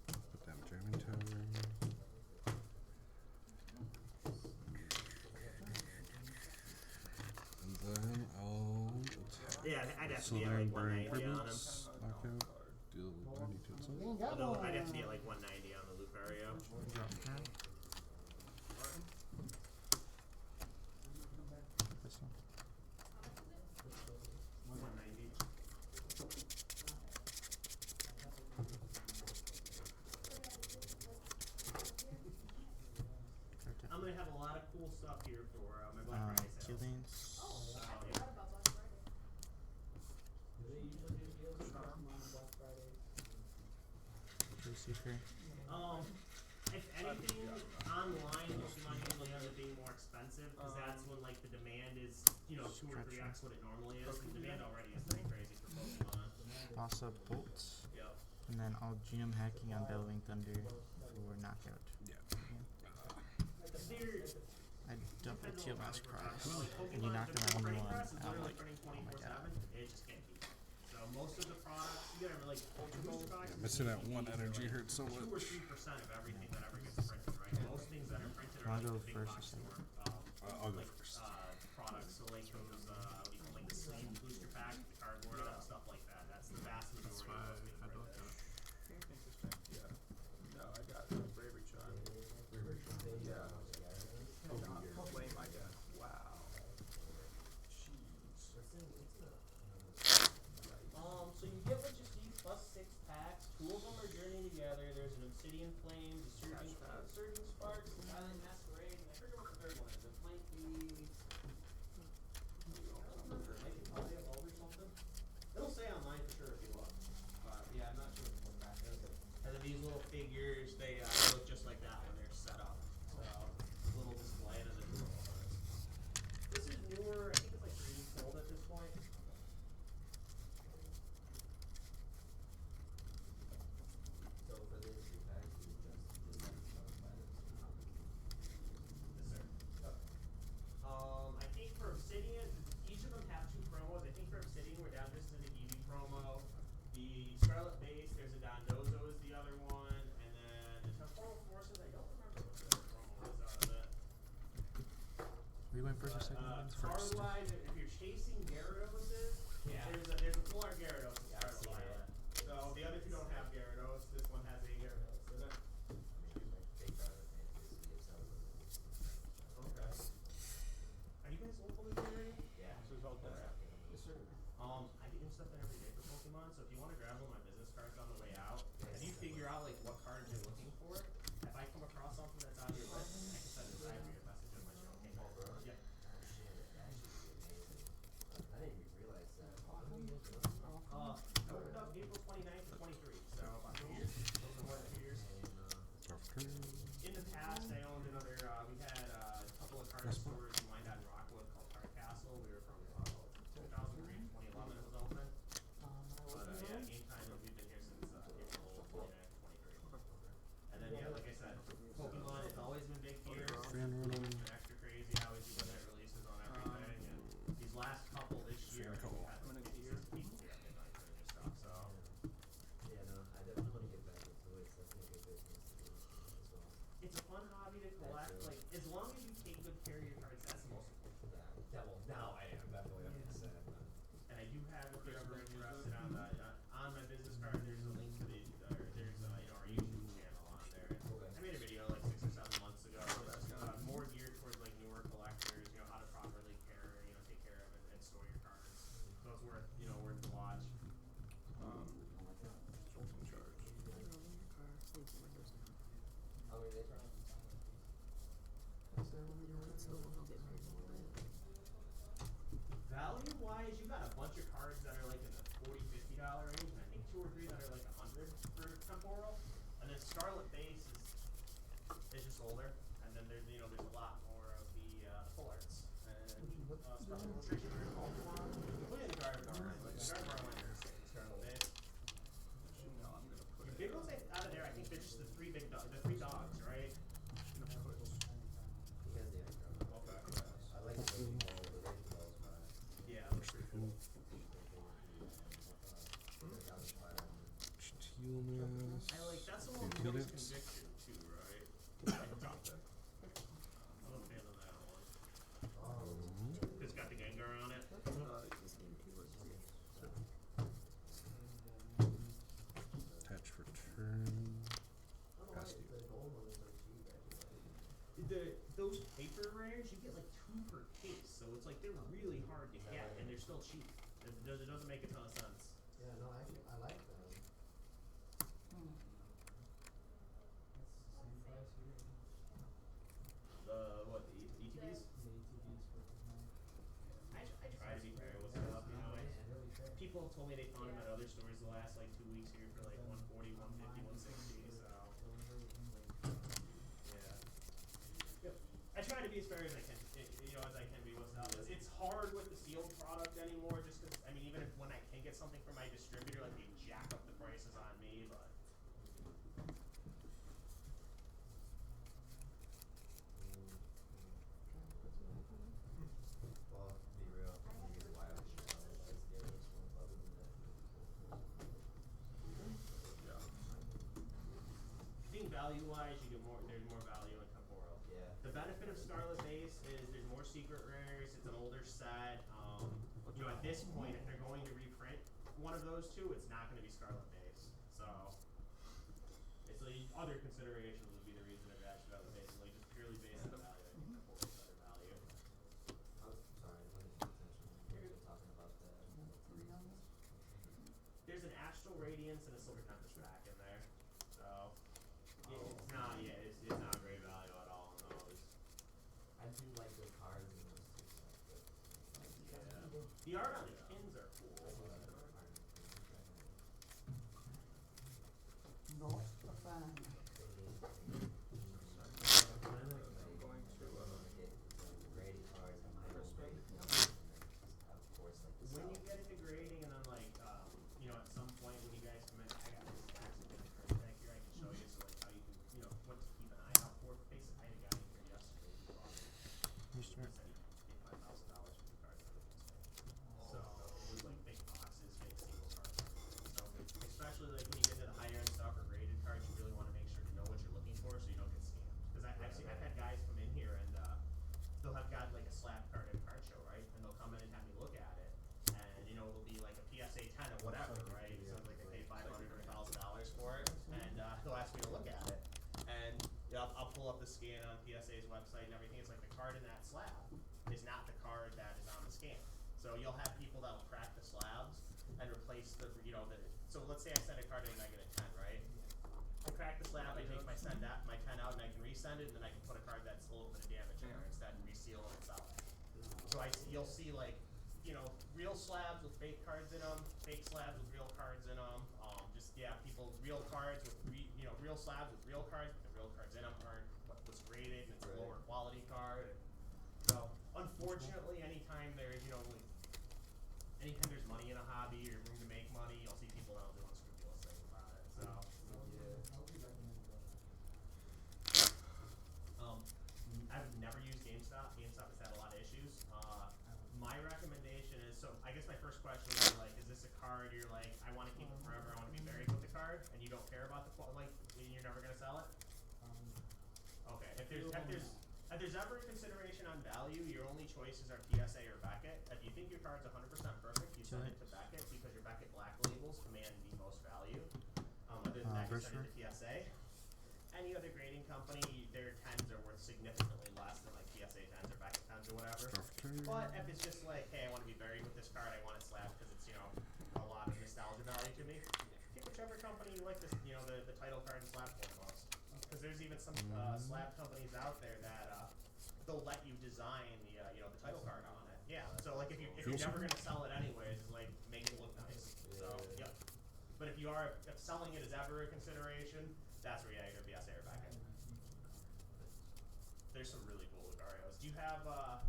Put down German Tower. And then I'll attack. Yeah, I'd have to be at Slytherin like Burning 190 on him. Ribs. Knockout. Deal 92 to itself. Although I'd have to be at like 190 on the Lucario. drop turn. This one. 190. I'm gonna have a lot of cool stuff here for my Black Friday sale. Killings. Seeker. If anything, online Pokemon usually ends up being more expensive because that's when like the demand is 2 or 3x what it normally is. The demand already is pretty crazy for Pokemon. Toss up bolts. Yep. And then I'll genome hacking on Bellowing Thunder for knockout. Yeah. I double kill last prize. And you knocked on my only one. I'm like, oh my god. It just can't keep up. So most of the products, you gotta like booster boxes. Yeah, missing that one energy hurts so 2 or much. 3% of everything that ever gets printed, right? Most things that are printed are Wanna like go the big first box or second? store, I'll go first. products. So like those, like the sleeve booster pack, the cardboard and stuff like Obsidian Flames, Surging Sparks, Silent Masquerade, and I forget what the third one is. It might be. Maybe Talia Bulb or something. It'll say online for sure if you look. But yeah, I'm not sure what the back is. And then these little figures, they look just like that when they're set up. So, little display and then the little others. This is newer, I think it's like 3 weeks old at this point. So for this, you guys do just I think for Obsidian, each of them have 2 promos. I think for Obsidian, we're down just in the Eevee promo. The Scarlet Base, there's a Dondozo is the other one, and then the Temporal Forces, I don't remember what the other promo is out of it. Are you going first or second? First. Card-wise, if you're chasing Gyarados, there's a full art Gyarados in Scarlet Violet. So the other 2 don't have Gyarados. This one has a Gyarados in it. Okay. Are you guys local in the area? Yeah. This is all done. Yes, sir. I get new stuff in every day for Pokemon, so if you want to grab one of my business cards on the way out, if you figure out like what cards you're looking for, if I come across something that's on your list, I can send it a message in my show. Okay, bro. Yeah. I didn't even realize that. I opened up April 29th to 23, so about 2 years. A little bit more than 2 years. In the past, I owned another. We had a couple of card stores in Wyandotte and Rockwood called Card Castle. We were from 2003 to 2011. It was open. But yeah, GameTime. We've been here since April 29th to 23. And then yeah, like I said, Pokemon has always been big here. It's been extra crazy. I always do when it releases on everything. And these last couple this year, we've had like 50 people here at midnight doing this stuff. So. Yeah, no, I definitely want to get back into it. So I think a good thing to do as well. It's a fun hobby to collect. Like as long as you take good care of your cards, that's the most important. Yeah, well, now I am definitely 100%. And I do have, if you're ever interested on the on my business card, there's a link to the there's our YouTube channel on there. I made a video like 6 or 7 months ago. It's just more geared towards like newer collectors. How to properly take care of and store your cards. So it's worth worth the watch. Value-wise, you got a bunch of cards that are like in the $40–50 range, and I think 2 or 3 that are like $100 for Temporal. And then Scarlet Base is just older, and then there's there's a lot more of the full arts and special illustration. Including the Gardevoir, like the Gardevoir Winter Scarlet Base. Your big ones out of there, I think they're just the 3 big dogs, right? Okay. I like the Raging Ball, the Raging Ball's fine. Yeah, it looks pretty cool. I like that's the one with the most conviction too, right? I'm a fan of that one. It's got the Gengar on it. Attach for turn. Pass you. Those paper rares, you get like 2 per case, so it's like they're really hard to get, and they're still cheap. It doesn't make a ton of sense. Yeah, no, actually, I like them. The ETBs? I try to be fair with stuff, people have told me they found them at other stores the last like 2 weeks here for like 140, 150, 160, so. Yeah. I try to be as fair as I can, as I can be with stuff. It's hard with the sealed product anymore, just because, even if when I can get something from my distributor, like they jack up the prices on me, but. Well, to be real, the reason why I was sure I was getting this one other than that. I think value-wise, there's more value in Temporal. Yeah. The benefit of Scarlet Base is there's more secret rares. It's an older set. At this point, if they're going to reprint one of those 2, it's not going to be Scarlet Base. So, it's the other considerations would be the reason to grab Scarlet Base, like just purely based on value. I think Temporal's better value. I'm sorry, I wasn't paying attention when you were talking about the reasons. There's an Astral Radiance and a Silver Tempest pack in there. So, It's not. Yeah, it's not great value at all on those. I do like the cards in those two sets, but Yeah. The art on the pins are cool. Not a fan. When you get into grading and then like, you know, at some point when you guys come in, I got this stacks of different cards back here I can show you, so like how you can, you know, what to keep an eye out for. Basically, I had a guy in here yesterday who bought it. He said he paid $5,000 for the cards on the expansion. So it was like big boxes, big single cards. So especially like when you get to the higher end stuff or graded cards, you really want to make sure to know what you're looking for so you don't get scammed. Because I've had guys come in here and they'll have got like a slab card at a card show, right? And they'll come in and have me look at it, and you know it'll be like a PSA 10 or whatever, right? It sounds like they paid $500 or $1,000 for it, and they'll ask me to look at it, and you know, I'll pull up the scan on PSA's website and everything. It's like the card in that slab is not the card that is on the scan. So you'll have people that will crack the slabs and replace the, you know, the. So let's say I send a card in -10, right? I crack the slab, I take my 10 out, and I can resend it, and then I can put a card that's a little bit of damage in there instead and reseal and sell it. So you'll see like, you know, real slabs with fake cards in them, fake slabs with real cards in them. People real cards with real slabs with real cards, but the real cards in them aren't what was graded, and it's a lower quality card. So unfortunately, anytime there's anytime there's money in a hobby or room to make money, you'll see people that'll do unscrupulous things about it. So. I've never used GameStop. GameStop has had a lot of issues. My recommendation is, so I guess my first question would be like, is this a card you're like, I want to keep it forever, I want to be buried with the card, and you don't care about the you're never gonna sell it? Okay. If there's ever a consideration on value, your only choices are PSA or Beckett. If you think your card's 100% perfect, you send it to Beckett because your Beckett black labels command the most value. Other than that, you send it to PSA. Any other grading company, their 10s are worth significantly less than like PSA 10s or Beckett 10s or whatever. But if it's just like, hey, I want to be buried with this card, I want it slabbed because it's, you know, a lot of nostalgia value to me, pick whichever company you like this, you know, the title card and slab for most. Because there's even some slab companies out there that they'll let you design the, you know, the title card on it. Yeah, so like if you're never going to sell it anyways, it's like make it look nice. So, yep. But if selling it is ever a consideration, that's where you either PSA or Beckett. There's some really cool Lucarios. Do you have, I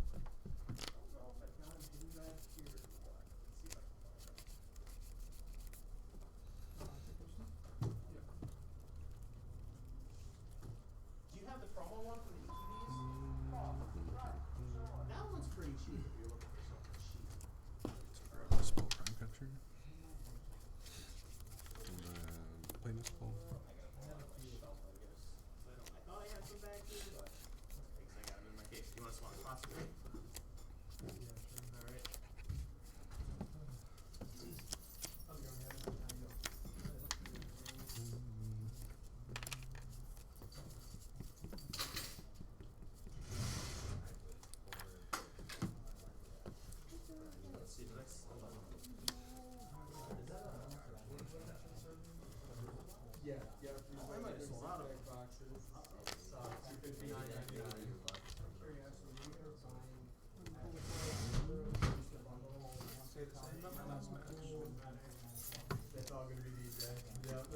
don't know if I've got them hidden back here or what. Let's see if I can find them. Do you have the promo one from the GTDs? That one's pretty cheap if you're looking for something cheap. Spell prime catcher. Plain as full. I thought I had some back here, but I got them in my case. You want to swap spots with me? Alright. Let's see, Yeah. I might have sold out of it. That's all gonna be DJ. Yep.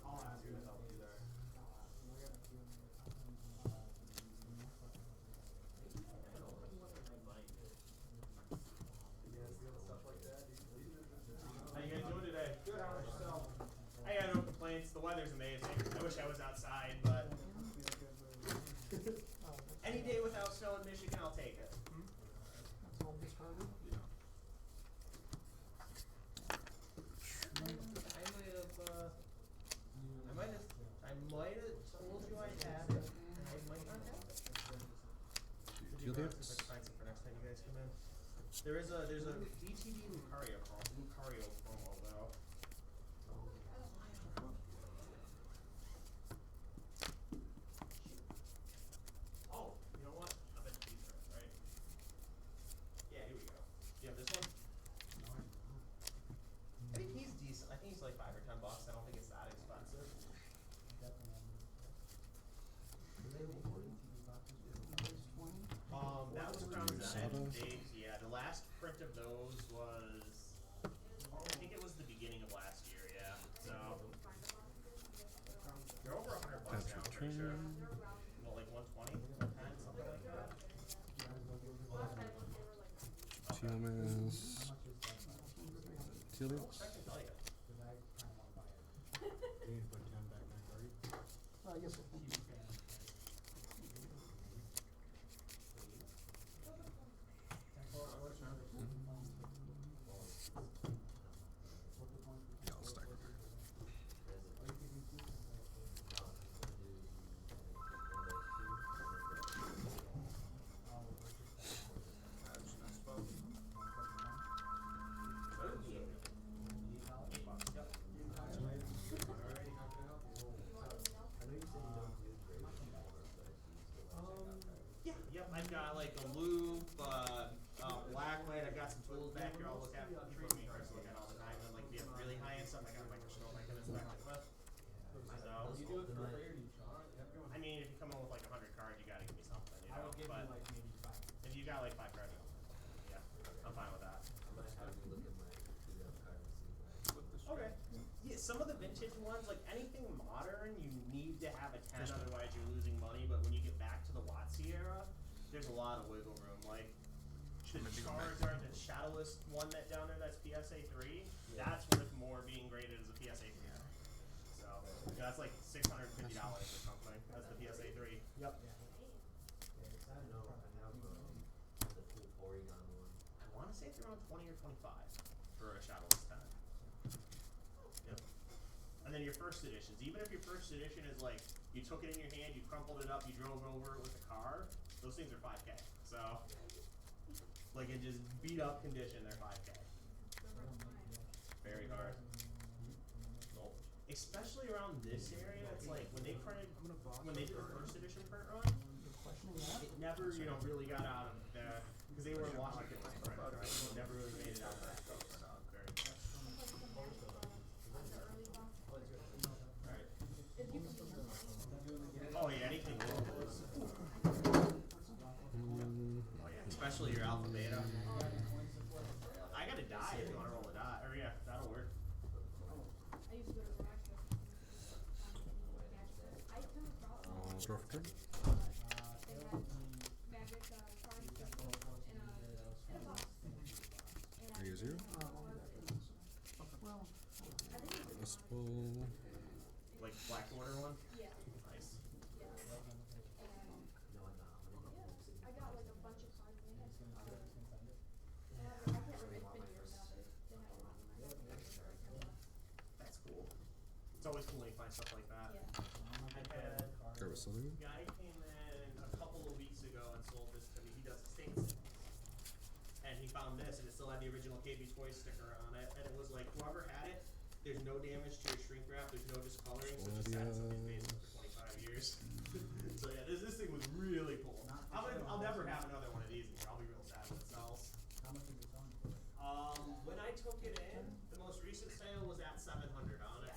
I'll ask you to help you there. How you guys doing today? Good, how about yourself? I got no complaints. The weather's amazing. I wish I was outside, but any day without snow in Michigan, I'll take it. I might have told you I had it, and I might not have it. See if I can find some for next time you guys come in. There's a GTD Lucario promo though. Oh, you know what? I bet these are right. Yeah, here we go. Do you have this one? I think he's decent. I think he's last print of those was, I think it was the beginning of last year, yeah. So they're over $100 now, I'm pretty sure. Well, like 120, 110, something like that. Tiamas. Tilius. I can tell you. You need to put 10 back in the card. I guess so. Yeah, I'll stack them. Yeah, yep, I've got like a loop, black light, I've got some tools back here I'll look at, tree makers look at all the time, and like if you have really high end stuff, I got a microscope I can inspect it with. So, You do it for free or do you charge? I mean, if you come in with like 100 cards, you gotta give me something, you I know, would give but you like maybe 5. if you got like 5 cards, yeah, I'm fine with that. I'm gonna have you look at my PDF card and see if I. Okay. Yeah, some of the vintage ones, like anything modern, you need to have a 10, otherwise you're losing money. But when you get back to the Watsy era, there's a lot of wiggle room. Like the Charizard, the Shadowless one that down there, that's PSA 3. That's worth more being graded as a PSA 3. So yeah, that's like $650 or something. That's the PSA 3. Yep. I know, I have the full Porygon one. I want to say it's around 20 or 25 for a Shadowless 10. Yep. And then your first editions, even if your first edition is like, you took it in your hand, you crumpled it up, you drove over it with a car, those things are 5K. So, like in just beat up condition, they're 5K. Very hard. Nope. Especially around this area, it's like when they printed, when they did the first edition print run, it never, you know, really got out of there, because they were in Washington when they printed, right? It never really made it out of that coast, so very Oh yeah, anything local is. Oh yeah, especially your alpha beta. I got a die if you want to roll a die. Or yeah, that'll work. I used to go to Rochester. I come across Draw for turn. they had magic cards in a box. Are you 0? Westfall. Like Black Order one? Yeah. Nice. Yeah. I got like a bunch of cards in it. I can't remember, it's been years now, but they had a lot in my That's cool. It's always cool when you find stuff like that. Yeah. I had There was something. a guy came in a couple of weeks ago and sold this to me. He does estate sales. And he found this and it still had the original KB Toy sticker on it. And it was like, whoever had it, there's no damage to your shrink wrap, there's no discoloring, so it just sat in somebody's basement for 25 years. So yeah, this thing was really cool. I'll never have another one of these in here. I'll be real sad when it sells. How much is it selling for? When I took it in, the most recent sale was at $700 on it.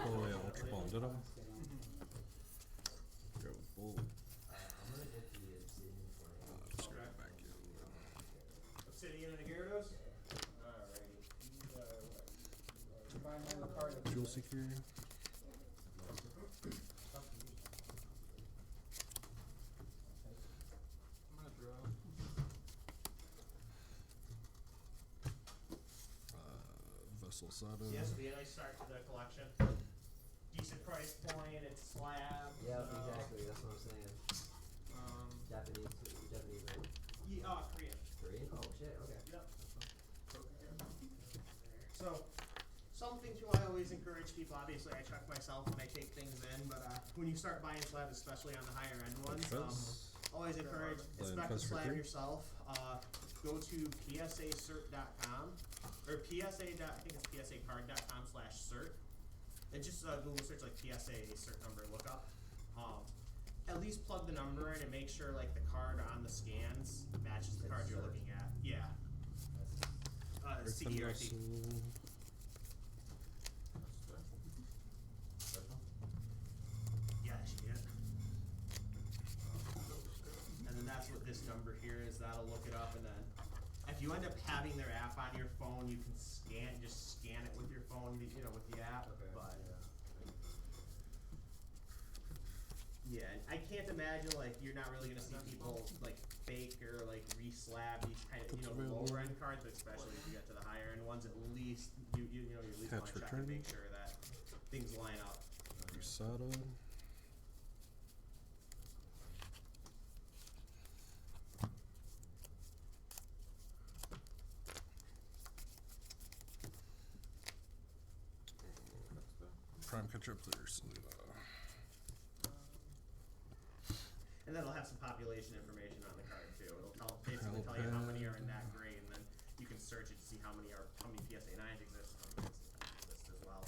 Oh yeah, Ultra Ball, did I? Go bull. I'm gonna get the Obsidian for you. Just go back in. Obsidian and a Gyarados? Alrighty. Jewel Seeker. I'm gonna draw. Vessel Sada. Yeah, this will be a nice start to the collection. Decent price point, it's slab. Yeah, so- exactly, that's what I'm saying. Japanese, right? Yeah, Korean. Korean? Oh shit, okay. Yep. So, something too I always encourage people, obviously I check myself when I take things in, but when you start buying slabs, especially on the higher end ones, always encourage, inspect the slab yourself. Go to psacert.com, or I think it's psacard.com/cert. And just Google search like PSA cert number and look up. At least plug the number in and make sure like the card on the scans matches the card you're looking at. Yeah. CDRT. Yeah, that should be it. And then that's what this number here is. That'll look it up. if you end up having their app on your phone, you can just scan it with your phone, you know, with the app. Okay. But yeah, and I can't imagine like you're not really gonna see people like fake or like re-slab these kind of lower end cards, but especially if you get to the higher end ones, at least you at least want to check and make sure that things line up. Resettle. Prime catcher up there, And then it'll have some population information on the card too. It'll basically tell you how many are in that grade, and then you can search it to see how many PSA 9s exist, how many PSA 10s exist as well.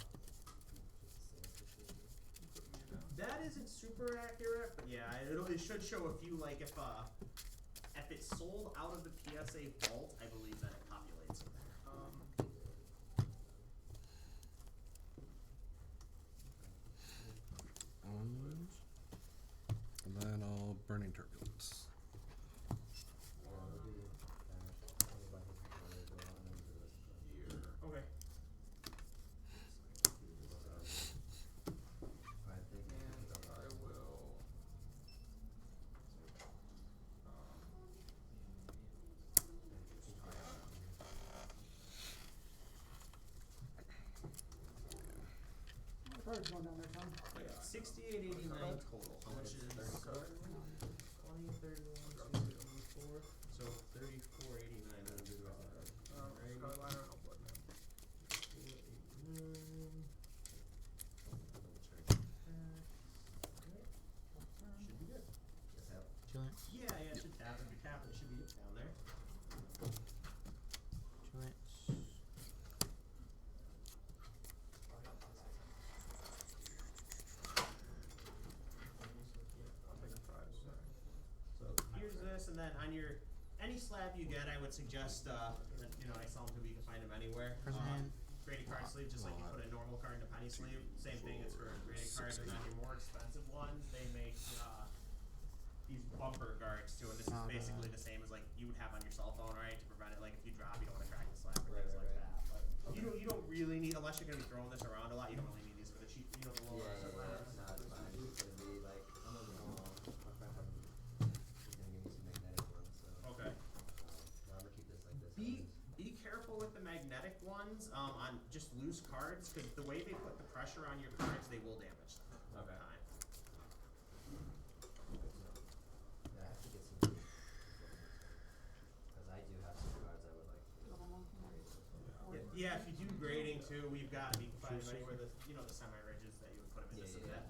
That isn't super accurate, but yeah, it should show a few, like if it's sold out of the PSA vault, I believe then it populates in there. And then I'll Burning Turbulence. Okay. Cards going down there, Tom. 68.89 total. How much is 20, 31, 2, 4? So 34.89. Carolina or what? Should be good. Chillance. Yeah, it should tap. If you tap it, should be down there. Chillance. So here's this, and then on your any slab you get, I would suggest I sell them to you can find them anywhere. Graded card sleeve, just like you put a normal card in a penny sleeve. Same thing as for a graded card, and on your more expensive ones, they make these bumper guards too, and this is basically the same as like you would have on your cell phone, right? To prevent it, like if you drop, you don't want to crack the slab or things like that. But you don't really need, unless you're gonna be throwing this around a lot, you don't really need these for the cheap, the lower slabs. Okay. Be careful with the magnetic ones on just loose cards, because the way they put the pressure on your cards, they will damage them over time. Yeah, I have to get some because I do have some cards I would like to Yeah, if you do grading too, we've got, you can find them anywhere, the semi-ridges that you would put them into submit. That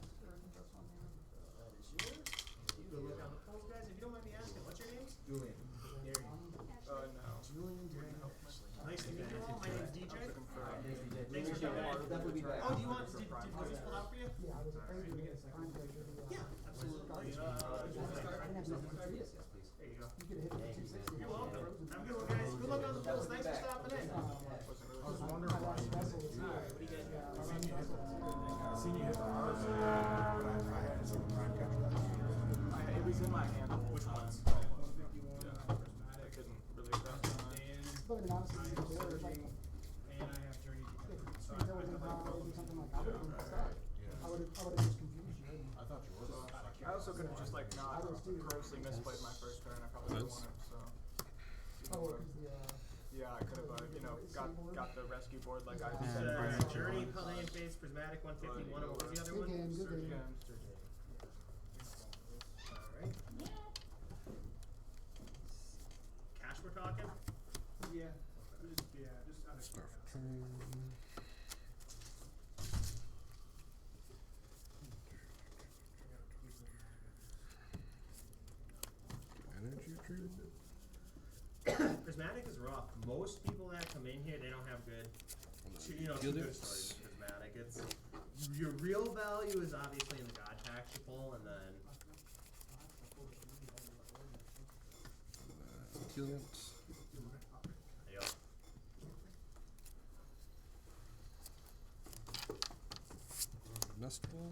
is yours. You go look on the polls, guys. If you don't mind me asking, what's your names? Julian. Gary. No. Julian, nice to meet you all. My name's DJ. Thanks for coming. Definitely be back. Oh, do you want, did was this pulled out for you? Yeah, I was afraid to get a prime pleasure. Yeah, absolutely. There you go. You could have hit the 260. You're welcome. Have a good one, guys. Good luck on the polls. Thanks for stopping in. I was wondering why you did it. What do you guys got? Seen you hit the R's, but I had some prime catcher. It was in my hand. Which ones? I couldn't really press on. But I mean, honestly, there was like, And I have Journey. if there was a vibe or something like that, I would have been stuck. I would have just confused you. I thought you were. I also could have just like not grossly misplayed my first turn. I probably would have won it. So. Oh, because the Yeah, I could have got the rescue board like I Journey, said. Palladium Face, Prismatic 151. What was the other good one? game, good game. Alright. Cash we're talking? Yeah. Just out of Start for Energy treatment. Prismatic is rough. Most people that come in here, they don't have good, too good stories with Prismatic. It's your real value is obviously in the God Tax you pull, and then Killians. yep. Nest ball.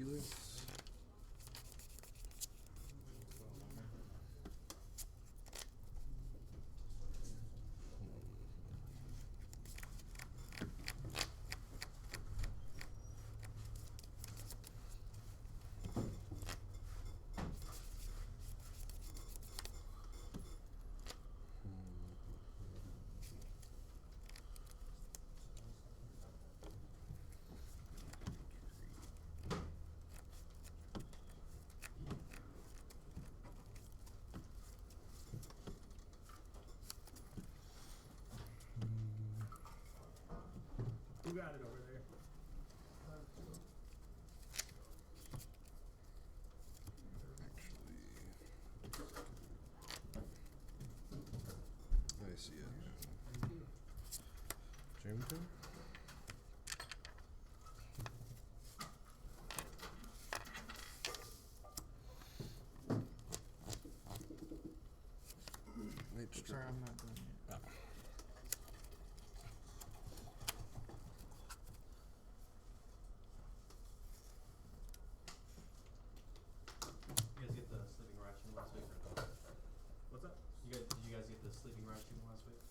Bliss. Who got it over there? I see it. GameTime? Sorry, I'm not doing it. Oh. You guys get the sleeping ration last week or no? What's up? Did you guys get the sleeping ration last week?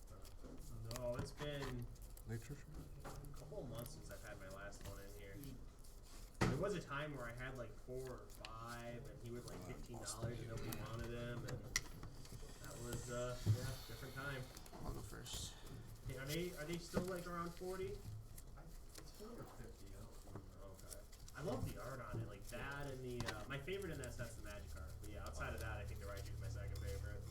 No, it's been Nature? a couple of months since I've had my last one in here. There was a time where I had like 4 or 5, and he was like $15, and nobody wanted him, and that was yeah, different time. I'll go first. Hey, are they still like around 40? It's 40 or 50. Okay. I love the art on it, like that, and the my favorite in that set's the magic art. But yeah, outside of that, I think the Raiju's my second favorite.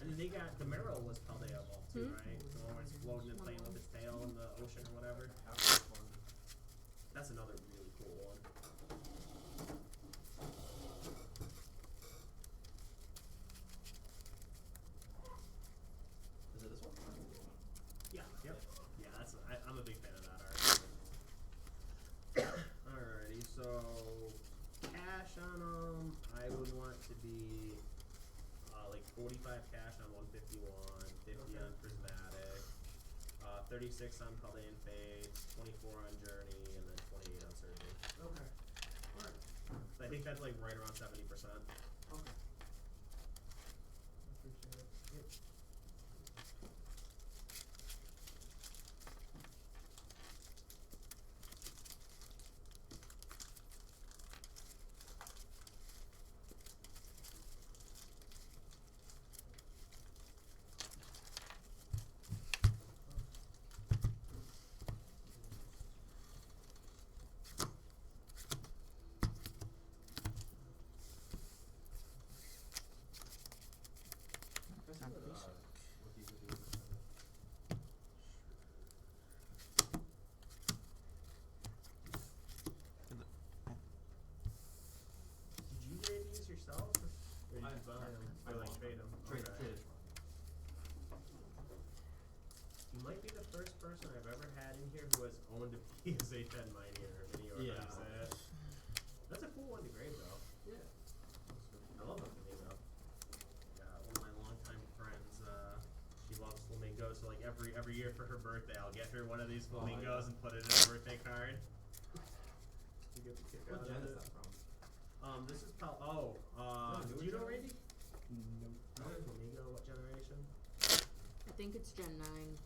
And then they got the Meryl was Paldea Vault too, right? The one where it's floating and playing with its tail in the ocean or whatever. That's another really cool one. Is it this one? Yeah. Yep. Yeah, that's I'm a big fan of that art. Alrighty, so cash on them, I would want to be like 45 cash on 151, 50 on Prismatic, 36 on Paldean Fates, 24 on Journey, and then 28 on Surgery. Okay. Alright. So I think that's like right around 70%. Okay. Appreciate it. Yep. Did you grade these yourself, or did you buy them? Or like trade them? Trade Okay. it. You might be the first person I've ever had in here who has owned a PSA 10 Mighty or a Mini or Yeah. whatever you say. That's a cool one to grade though. Yeah. I love the flamingo. Yeah, one of my longtime friends, she loves flamingos, so like every year for her birthday I'll get her one of these flamingos and put it in a birthday card. You get the kick What out gen of is it. that from? This is do you know Randy? Nope. No, flamingo, what generation? I think it's Gen 9.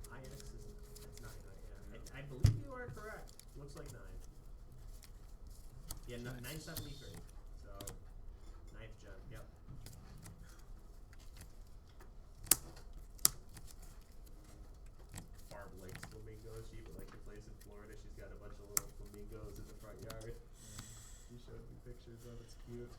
IX is that's 9, right? Yeah. I believe you are correct. Looks like 9. Yeah, 973. So 9th gen. Yep. Barb likes flamingos. She would like her place in Florida. She's got a bunch of little flamingos in the front yard. She showed me pictures of it. It's cute.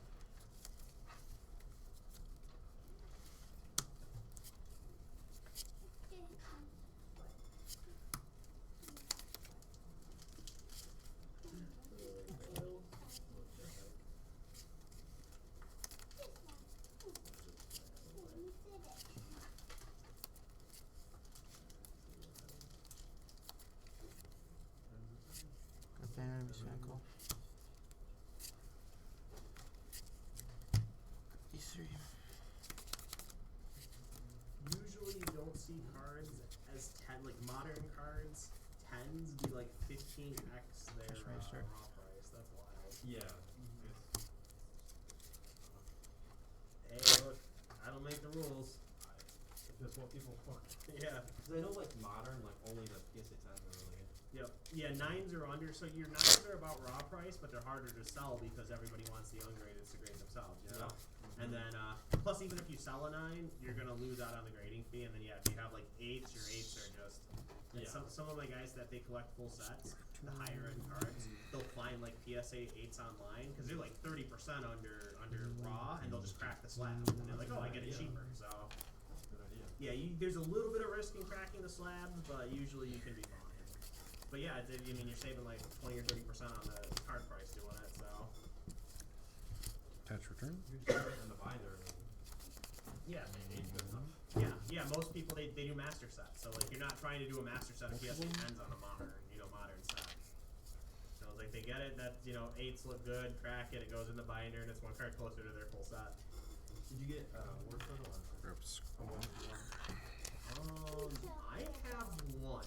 Got that enemy cycle. E3. Usually you don't see cards as 10, like 15x their Cash register. raw price. That's wild. Yeah. Hey, look, I don't make the rules. Just what people want. Yeah. Because I know like modern, like only the PSA 10s are really. Yep. Yeah, 9s are under. So your 9s are about raw price, but they're harder to sell because everybody wants the ungraded to grade themselves. You know. Yeah. And then plus, even if you sell a 9, you're gonna lose out on the grading fee. And then if you have like 8s, your 8s are just. Yeah. Some of my guys that they collect full sets, the higher end cards, they'll find like PSA 8s online because they're like 30% under raw, and they'll just crack the slab, and they're like, oh, I get it cheaper. So. Yeah, there's a little bit of risk in cracking the slabs, but usually you can be fine. But yeah, I mean, you're saving like 20 or 30% on the card price doing it, so. Attach return. In the binder. Yeah. Yeah, most people, they do master sets. So like, you're not trying to do a master set of PSA 10s on a modern set. So it's like, they get it, that, 8s look good, crack it, it goes in the binder, and it's one card closer to their full set. Did you get word for the one? I have one.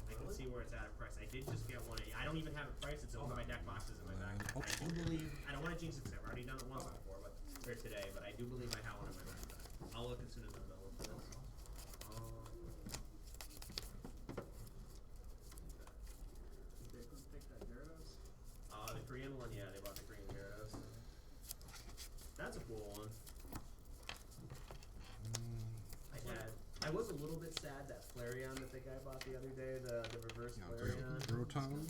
I can see where it's at in price. I did just get one. I don't even have it priced. It's in one of my deck boxes in my bag. I do believe, I don't want to jinx it because I've already done it once before, or today, but I do believe I have one in my backpack. I'll look as soon as I'm done with this. Did they take that Gyarados? The Korean one, yeah, they bought the Korean Gyarados. That's a cool one. I was a little bit sad that Flareon that the guy bought the other day, the reverse Flareon. Rotom.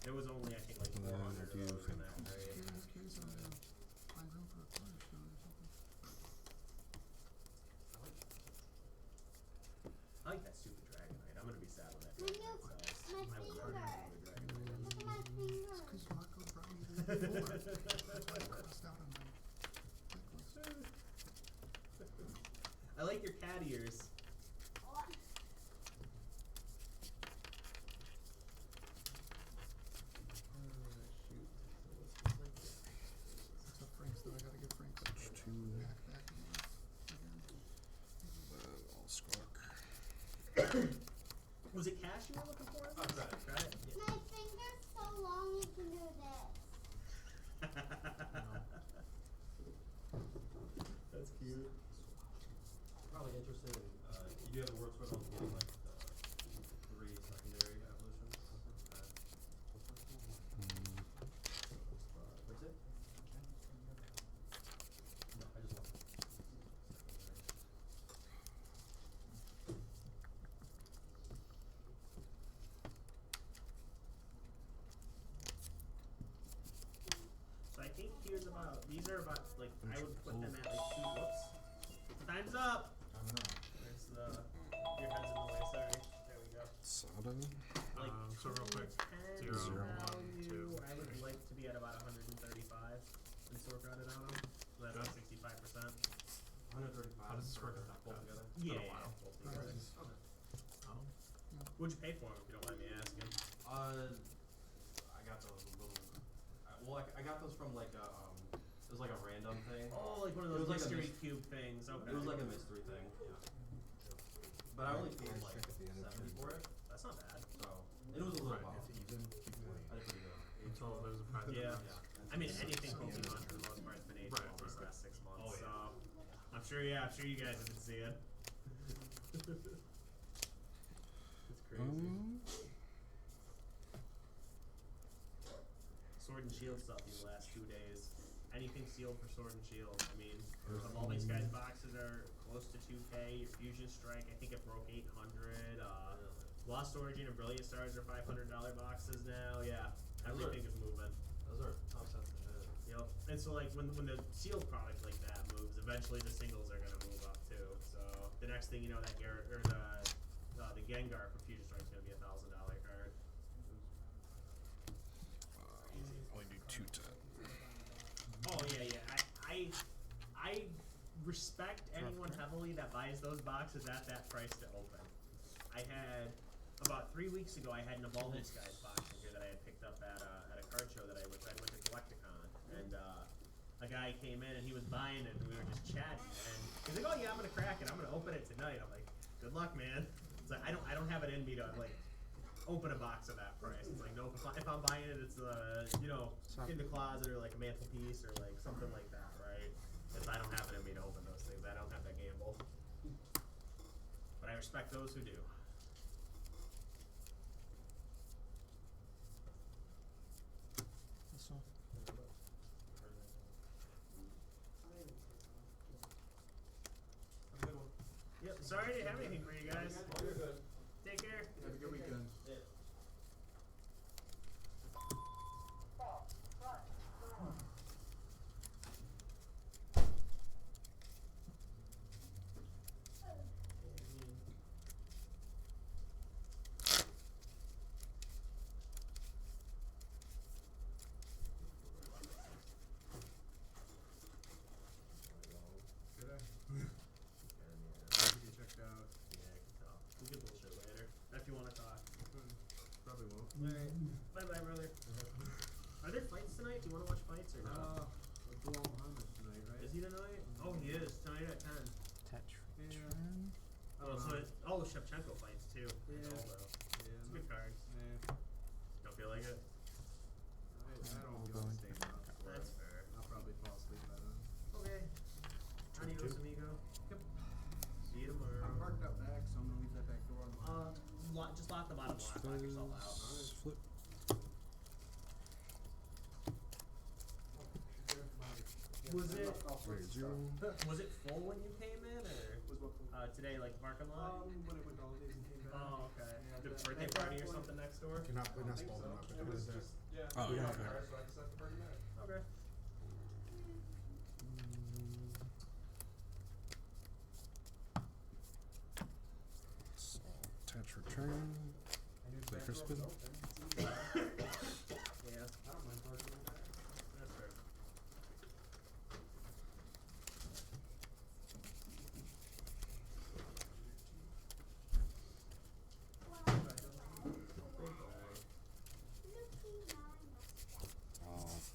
It was only, I think, like 400 of those in that, right? I like that stupid Dragonite. I'm gonna be sad when that Dragonite sells. I would hardly know the Dragonite. Look at my finger. It's because Marco brought me the before. That's why I crossed out on my checklist. I like your cat ears. What's up, Frank's though? I gotta get Frank's back. I'll squawk. Was it cash you were looking for? Credit. Yeah. My finger's so long you can do this. That's cute. Probably interested in, you do have a word spread on getting like the 3 secondary evolutions. What's it? No, I just want So I think here's about, these are about, like, I would put them at like 2, whoops. Time's up! There's the, your head's in the way, sorry. There we go. Sada. Like, So real quick, 10 0, 1, value, 2, I would 3. like to be at about 135 in store credit on them. So that's like 65%. 135. How does this work for both together? Yeah, a while. both together. What'd you pay for them, if you don't mind me asking? I got those a little. Well, I got those from like a it was like a random thing. Oh, like one of It those was like a mystery mys- cube things. Okay. It was like a mystery thing. Yeah. But I only paid like 70 for it. That's not bad. So it was a little Right. while. I did pretty good. Until there's a price. Yeah. Yeah. I mean, anything Pokemon for the most part has been aged well these last 6 months. Oh, yeah. So I'm sure you guys have been seeing. It's crazy. Sword and Shield stuff these last 2 days. Anything sealed for Sword and Shield. I mean, all these guys' boxes are close to 2K. Your Fusion Strike, I think it broke 800. Lost Origin and Brilliant Stars are $500 boxes now. Yeah, everything is moving. Those are tough sets to hit. Yep. And so like when the sealed product like that moves, eventually the singles are gonna move up too. So the next thing you know, that Garrett or the Gengar from Fusion Strike is gonna be $1,000 card. Only do 210. Oh yeah. I respect anyone heavily that buys those boxes at that price to open. I had about 3 weeks ago. I had an Evolving Skies box in here that I had picked up at a card show that I went to Collecticon, and a guy came in and he was buying it, and we were just chatting, and he's like, "Oh yeah, I'm gonna crack it. I'm gonna open it tonight." I'm like, "Good luck, man." It's like I don't have it in me to like open a box at that price. It's like, nope, if I'm buying it, it's you know, in the closet or like a mantelpiece or like something like that, right? Because I don't have it in me to open those things. I don't have that gamble. But I respect those who do. This one. Yep, sorry I didn't have anything for you guys. Take care. Have a good weekend. If you want to talk. Probably won't. Alright. Bye bye, brother. Are there fights tonight? Do you want to watch fights or not? Muhammad's tonight, right? Is he tonight? Oh, he is. Tonight at 10. Touch Yeah. return. Oh, so all the Shevchenko fights too. Yeah. It's a good card. Yeah. Don't feel like it? I don't feel the same up. That's fair. I'll probably fall asleep by then. Okay. Adios, amigo. Yep. See you tomorrow. I'm parked up back, so I'm gonna leave that back door unlocked. Just lock the bottom lock. Lock yourself out. Flip. Was it? Wait, 0. Was it full when you came in, or today, like parking lot? When it went all days and came back. Oh, okay. The birthday party or something next door? We're not small enough, but it was just. Oh, yeah. Okay. So, touch return. Play Crispin. Yeah. I don't mind parking like that. That's fair.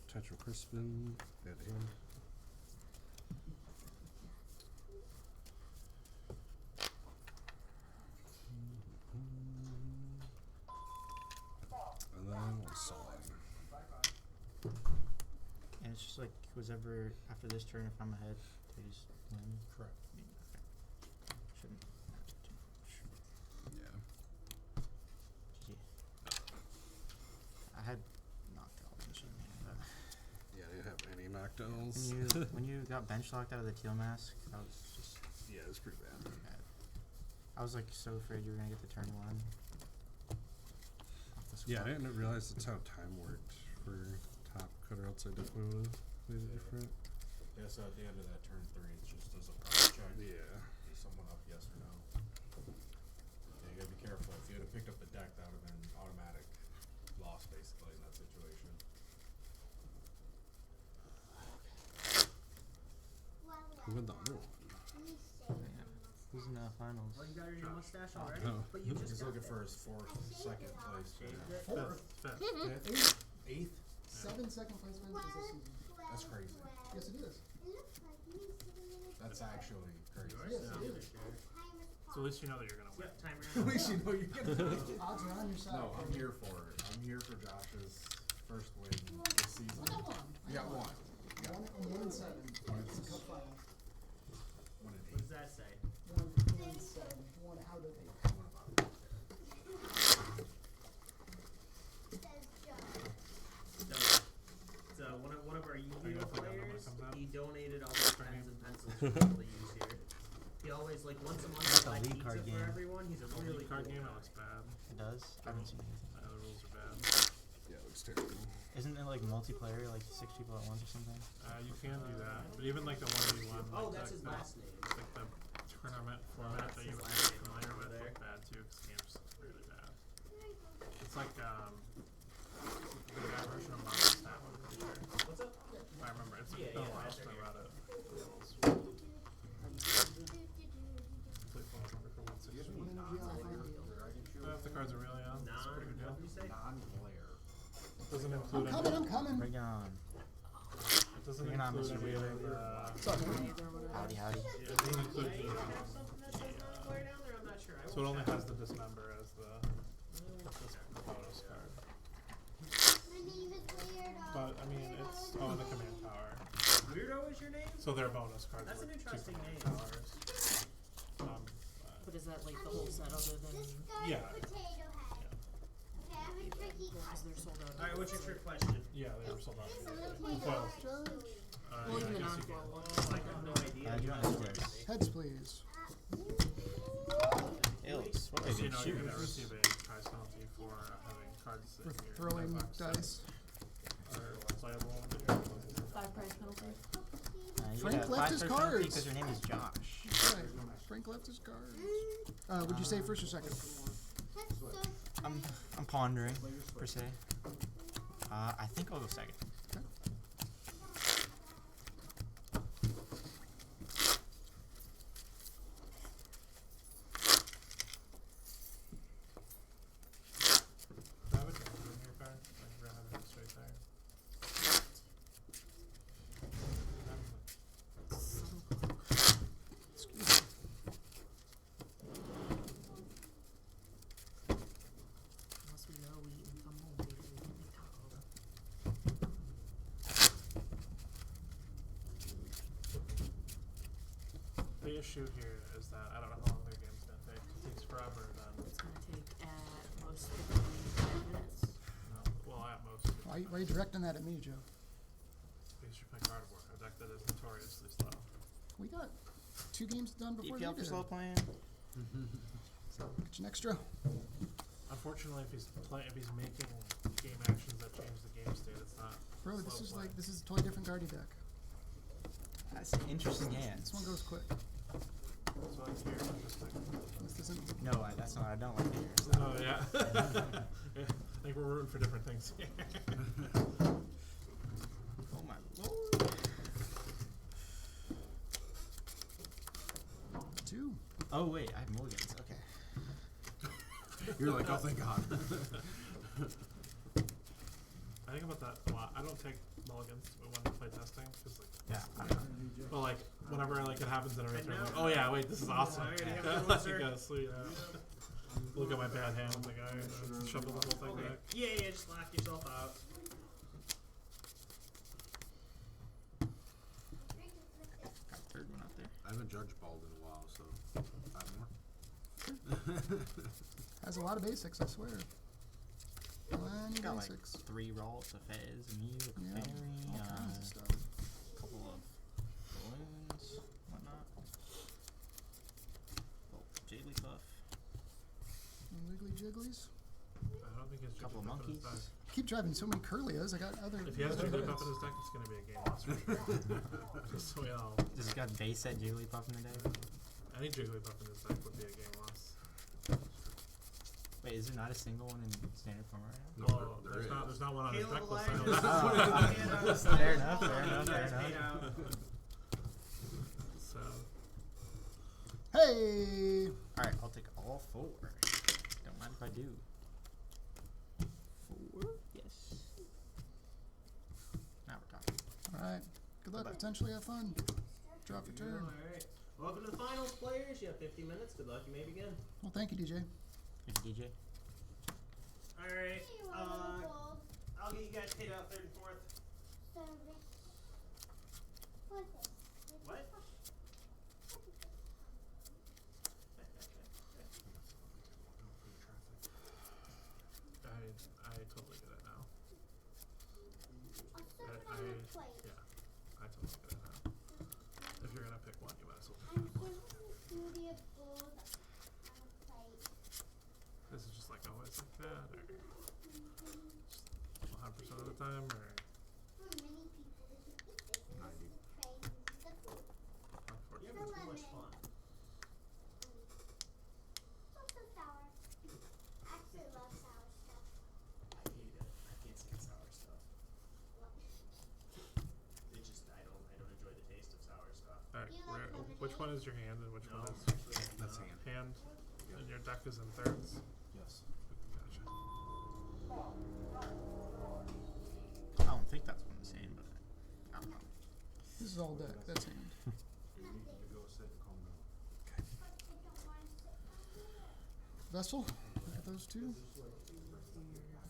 Tetra Crispin. Dead hand. And then we'll solve. And it's just like whoever after this turn, if I'm ahead, they just win. Correct. Okay. Shouldn't matter too much. Yeah. GG. I had knockout bench in hand, but Yeah, I didn't have any knockdowns. when you got bench locked out of the teal mask, that was just Yeah, it was pretty bad. I was like so afraid you were gonna get the turn one. Off the Yeah, squad. I didn't realize that's how time worked for top cut, or else I definitely would have played it different. Yeah, so at the end of that turn 3, it just does a price check. Yeah. Is someone up, yes or no? Yeah, you gotta be careful. If you had picked up the deck, that would have been automatic loss, basically, in that situation. Who won the other one? Who's in the finals? Oh, you got your mustache already? No. But you just He's got looking there. for his 2nd place. Fourth. Fifth? 8th? 7 second place wins this season. That's crazy. Yes, it is. That's actually crazy. Yes, it is. So at least you know that you're gonna win. Yep, timer. At least you know you're gonna win. Odds are on your side. No, I'm here for it. I'm here for Josh's first win this season. I got one. You got one. You got 1 and 7. It's a cup final. 1 and 8. What does that say? 1 and 7. 1 out of 8. So one of our Are you Yu-Gi-Oh gonna play that when it players, comes out? he donated all his pens and pencils for people to use here. He always, like, once a month, Like a buys league pizza card for game. everyone. He's a The really card cool game, guy. that looks bad. It does? I haven't seen anything. The rules are bad. Yeah, it looks terrible. Isn't it like multiplayer, like 6 people at once or something? You can do that, but even like the 1v1, Oh, like that's his last name. like the tournament format that you would be familiar with, look bad too, because game's really bad. It's like the bad version of Marvel Snap, I'm pretty sure. What's up? I remember it's Yeah, been a yeah, while that's since I right. read it. Complete phone number for 160. If the cards are really on, it's a pretty good deal. What did you say? Non-glare. Doesn't include I'm coming, I'm coming. Bring it on. It doesn't Bring it on, include Mr. any Wheeler. of the. Howdy, howdy. Yeah, it doesn't include the. Something that says non-glare down there? I'm not sure. So it only has the dismember as the. This But I mean, it's in the command tower. Weirdo is your name? So they're bonus cards. That's an with interesting 2 command name. towers. But is that like the whole set other than? Yeah. Potato head. Okay, I'm a tricky Because they're sold out. Alright, what's your trick question? Yeah, they were sold out. Well, even the non-foil ones. Oh, I have no idea. Heads, please. Ilks. What So they you do? know you're going to receive a prize penalty for having cards For in your throwing box that dice. are playable. 5 prize penalty. You Frank get a left his 5 prize penalty cards. because your name is Josh. That's right. Frank left his cards. Would you say first or second? I'm pondering per se. I think I'll go second. Okay. Grab it in your card. Like, grab it straight there. Excuse me. Unless we know we eat and come home, we can make taco. The issue here is that I don't know how long their game's going to take. If it takes forever, then. It's gonna take at most 5 minutes. No, well, at most. Why are you directing that at me, Joe? Because you play card work. A deck that is notoriously slow. We got 2 games done before EPL you for did. slow playing. So get you an extra. Unfortunately, if he's making game actions that change the game state, it's not. Bro, slow this is play. like this is a totally different Guardian deck. That's an interesting hand. This one goes quick. So like here, interesting. This doesn't. No, that's not. I don't like it. Oh yeah. Yeah. I think we're rooting for different things here. Oh my lord. 2. Oh wait, I have mulligans. Okay. You're like, oh thank God. I think about that a lot. I don't take mulligans when I play testing because like. Yeah. Well, like whenever like it happens in a race, I'm like, oh yeah, wait, this is awesome. Like, sweet. Look at my bad hand. I'm like, I shuffle the whole thing back. Yeah, just lock yourself out. Got a third one out there. I haven't judge balled in a while, so 5 more. Has a lot of basics, I swear. Plenty Got basics. like 3 rolls, a Fez, a Mew, a Yeah, Fairy, all kinds of stuff. a couple of balloons, whatnot. Oh, Jigglypuff. Wiggly jigglies. I don't think it's Couple of Jigglypuff in his monkeys. deck. Keep driving so many Curlias. I got other. If he has other Jigglypuff decks. in his deck, it's gonna be a game loss for sure. Just so we all. Does it got base set Jigglypuff in the deck? Any Jigglypuff in his deck would be a game loss. Wait, is there not a single one in standard form right now? No, there's not one on his Caleb deck list. Elias. Fair enough, fair enough, fair enough. So. Hey! Alright, I'll take all 4. Don't mind if I do. 4? Yes. Now we're talking. Alright. Good luck. Potentially have fun. Draw for turn. Alright. Welcome to the finals, players. You have 50 minutes. Good luck. You may begin. Well, thank you, DJ. Thank you, DJ. Alright. I'll get you guys paid out 3rd and 4th. What? I totally get it now. I totally get it now. If you're gonna pick one, you might as well pick one. This is just like always like that, or just 100% of the time, or 90. You're having too much fun. I hate it. I can't stand sour stuff. It's just I don't enjoy the taste of sour stuff. Alright, which one is your hand and which one is That's hand. hand? And your deck is in thirds? Yes. Gotcha. I don't think that's one the same, but I don't know. This is all deck. That's hand. You need to go sit and calm down. Vessel. Look at those 2.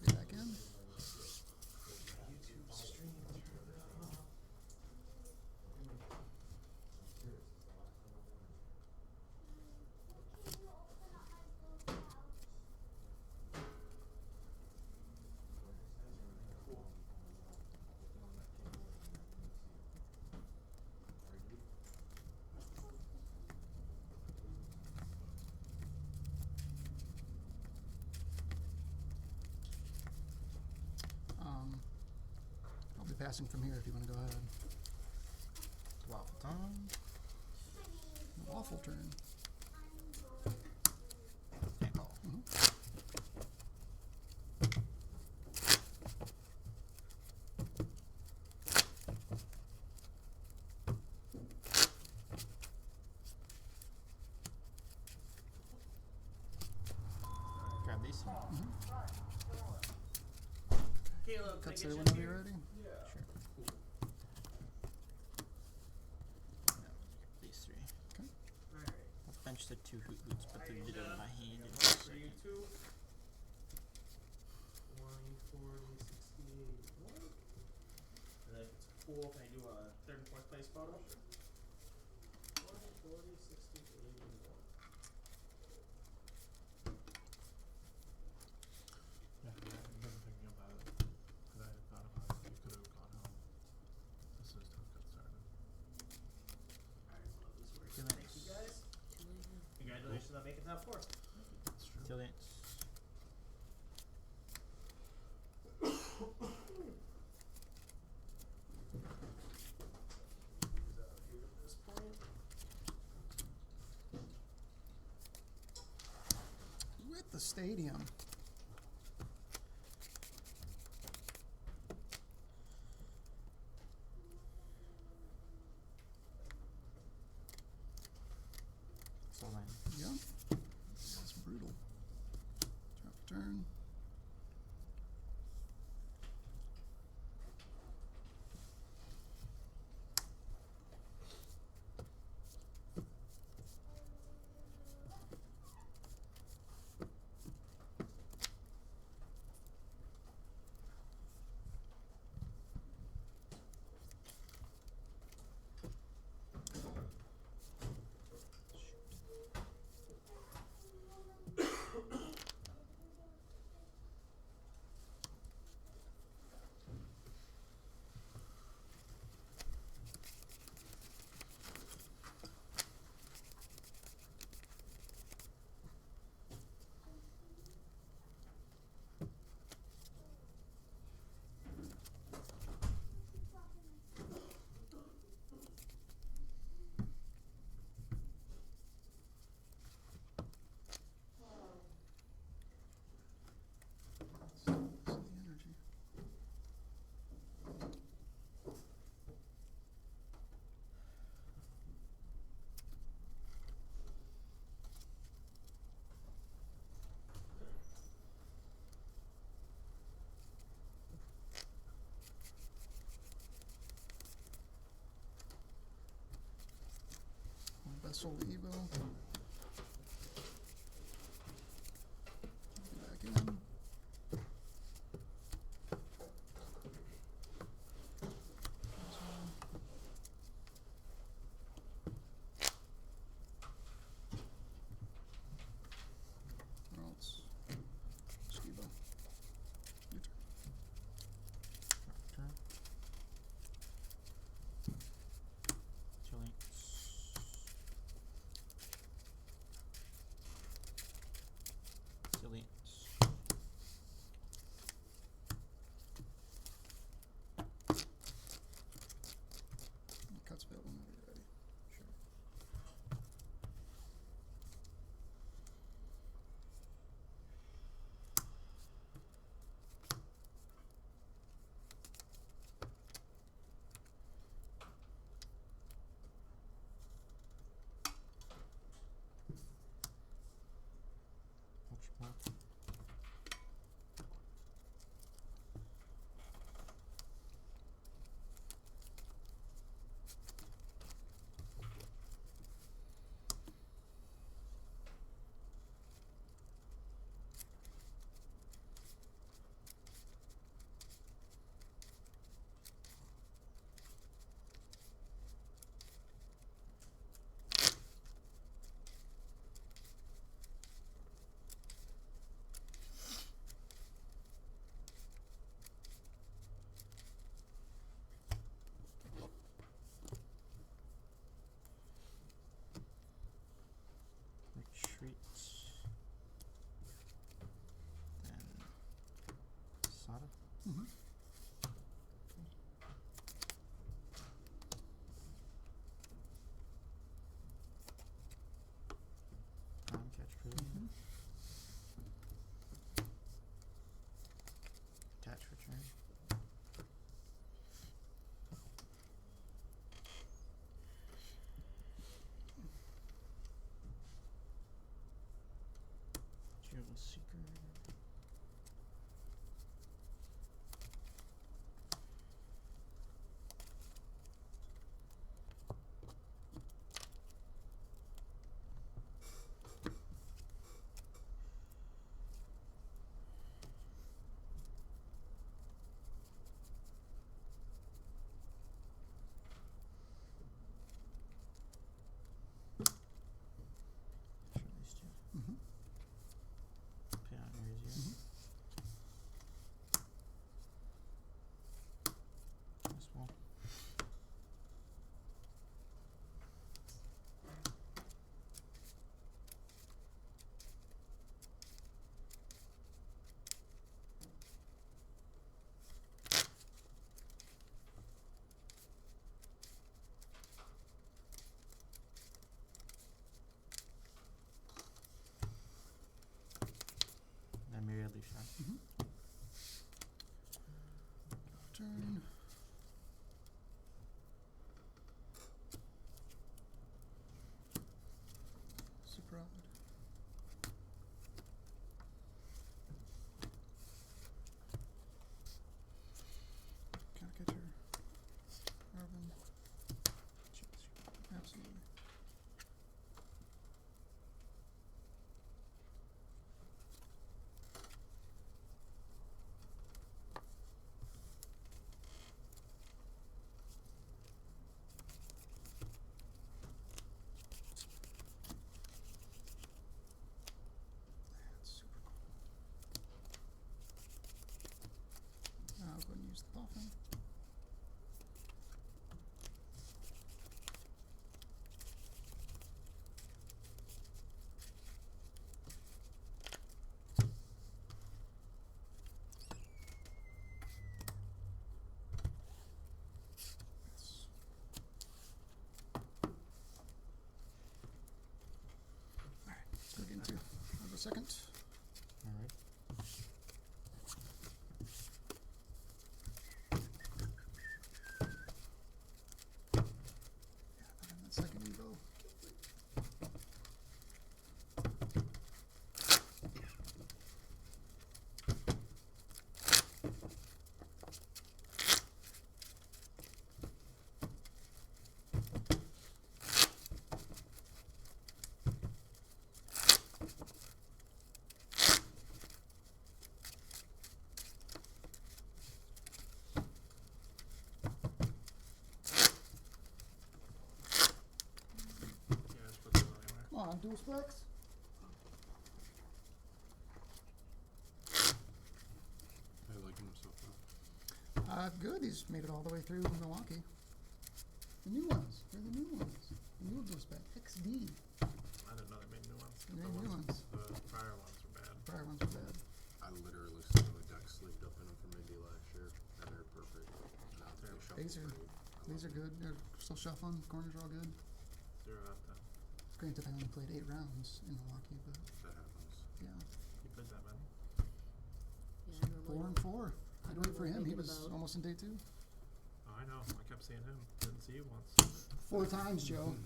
Get back in. passing from here if you want to go ahead. Waffle time. Waffle turn. Can't call. Grab these. Caleb, Cuts can I there get whenever you you're up ready. here? Sure. These three. Okay. Alright. I'll bench the 2 hoot hoots, but they'll get out of my hand in a For you second. two. 20, 40, 60, 81. And then if it's cool, can I do a third and fourth place photo? 20, 40, 60, 81. Yeah, I've been thinking about it. Because I had thought about it. You could have gone home. This is how it got started. Alright, well, this works. Till Thank you guys. Congratulations on making top 4. That's true. Till dance. With the stadium. Soul land. Yeah. That's brutal. Drop a turn. Vessel Evo. Back in. Or else. Skibo. Your turn. Turn. Chilling. Silly. Cuts built whenever you're ready. Sure. Ultra ball. Retreat. Then Sada. Mm-hmm. Seeker. Mm-hmm. Put out areas here. Small. That myriad leaf shot. Turn. Super odd. Catcher. Arvin. Absolutely. That's super cool. I'll go and use the dolphin. Alright, let's go again too. I'll go second. Alright. And that second Evo. Yeah, just put those anywhere. Come on, dual specs. I like him so far. Good. He's made it all the way through Milwaukee. The new ones. They're the new ones. The new dual spec. XD. I didn't know they made new ones. They made new ones. The prior ones were bad. Prior ones are bad. I literally still have a deck sleeved up in them from Indy last year, and they're perfect. Now they shuffle These are great. these are good. They're still shuffling. Corners are all good. 0 out of 10. Granted, I only played 8 rounds in Milwaukee, but That happens. yeah. You played that many? Yeah, normally 4 and 4. I'd wait for him. He was almost in day 2. Oh, I know. I kept seeing him. Didn't see you once. 4 times, Joe.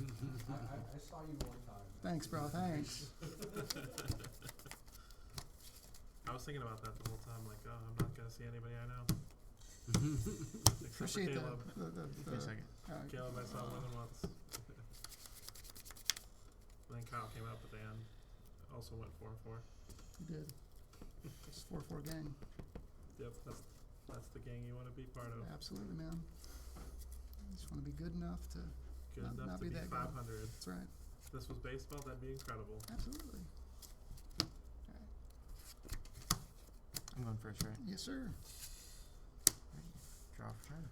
I saw you one time. Thanks, bro. Thanks. I was thinking about that the whole time. Like, oh, I'm not gonna see anybody I know. Except Appreciate for Caleb. the Wait a second. Caleb, I saw more than once. Then Kyle came up at the end. Also went 4-4. You did. It's 4-4 gang. Yep, that's the gang you want to be part of. Absolutely, man. You just want to be good enough to Good enough not to be be that 500. good. That's right. If this was baseball, that'd be incredible. Absolutely. I'm going first, right? Yes, sir. Draw for turn.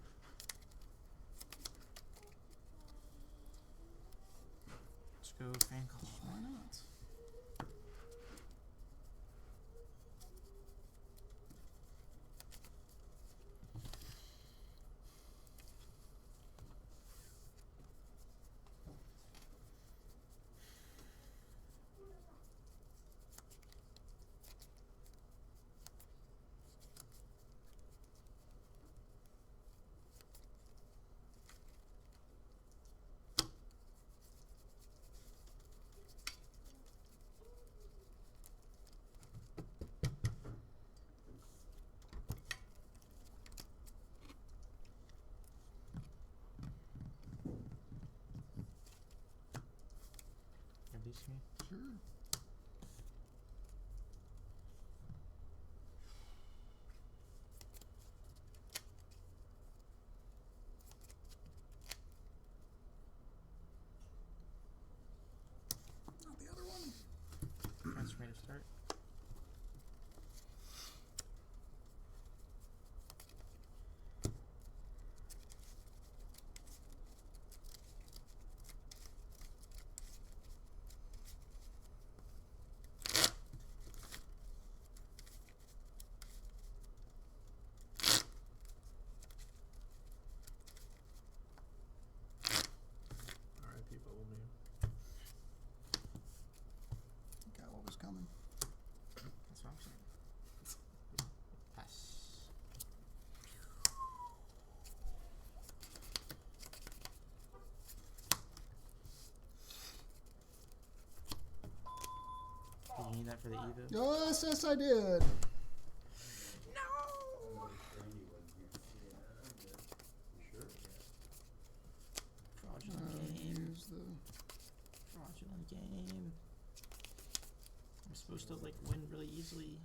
Let's go fan call. Why not? ask me? Sure. Not the other one. Transfer me to start. Alright, people will be. Got what was coming. That's what I'm saying. Pass. Did you need that for the Evo? Yes, yes, I did. Fraudulent game. Use the Fraudulent game. I'm supposed to like win really easily.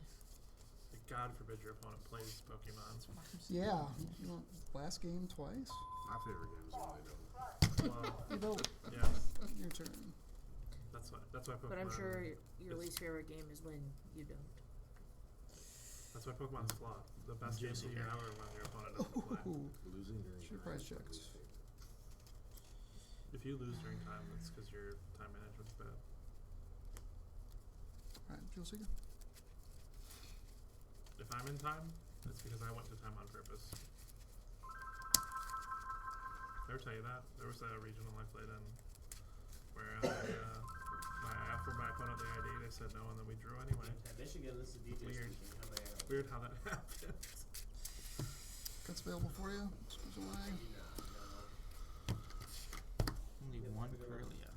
God forbid your opponent plays Pokemons. yeah. You want last game twice? My favorite game is when they don't. Well, You don't. yeah. Your turn. That's why Pokemon. But I'm sure your least favorite game is when you don't. That's why Pokemon's flop. The best games of the year are when your opponent doesn't play. Ooh. Losing during Sure price checks. If you lose during time, it's because your time management's bad. Alright, Jules Seeger. If I'm in time, it's because I went to time on purpose. Ever tell you that? There was a regional I played in where I offered my opponent the ID, they said no, and then we drew anyway. They should get a list of DJs. Weird. Speaking. Weird how that happened. Cuts available for you. Screws away. Only one Curlia.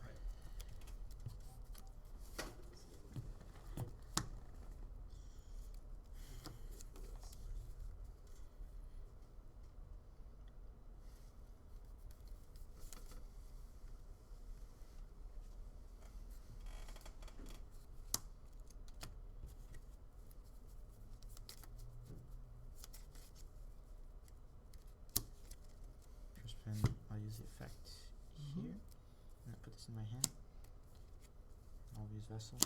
First spin, I'll use the effect here. And I put this in my hand. I'll use Vessel.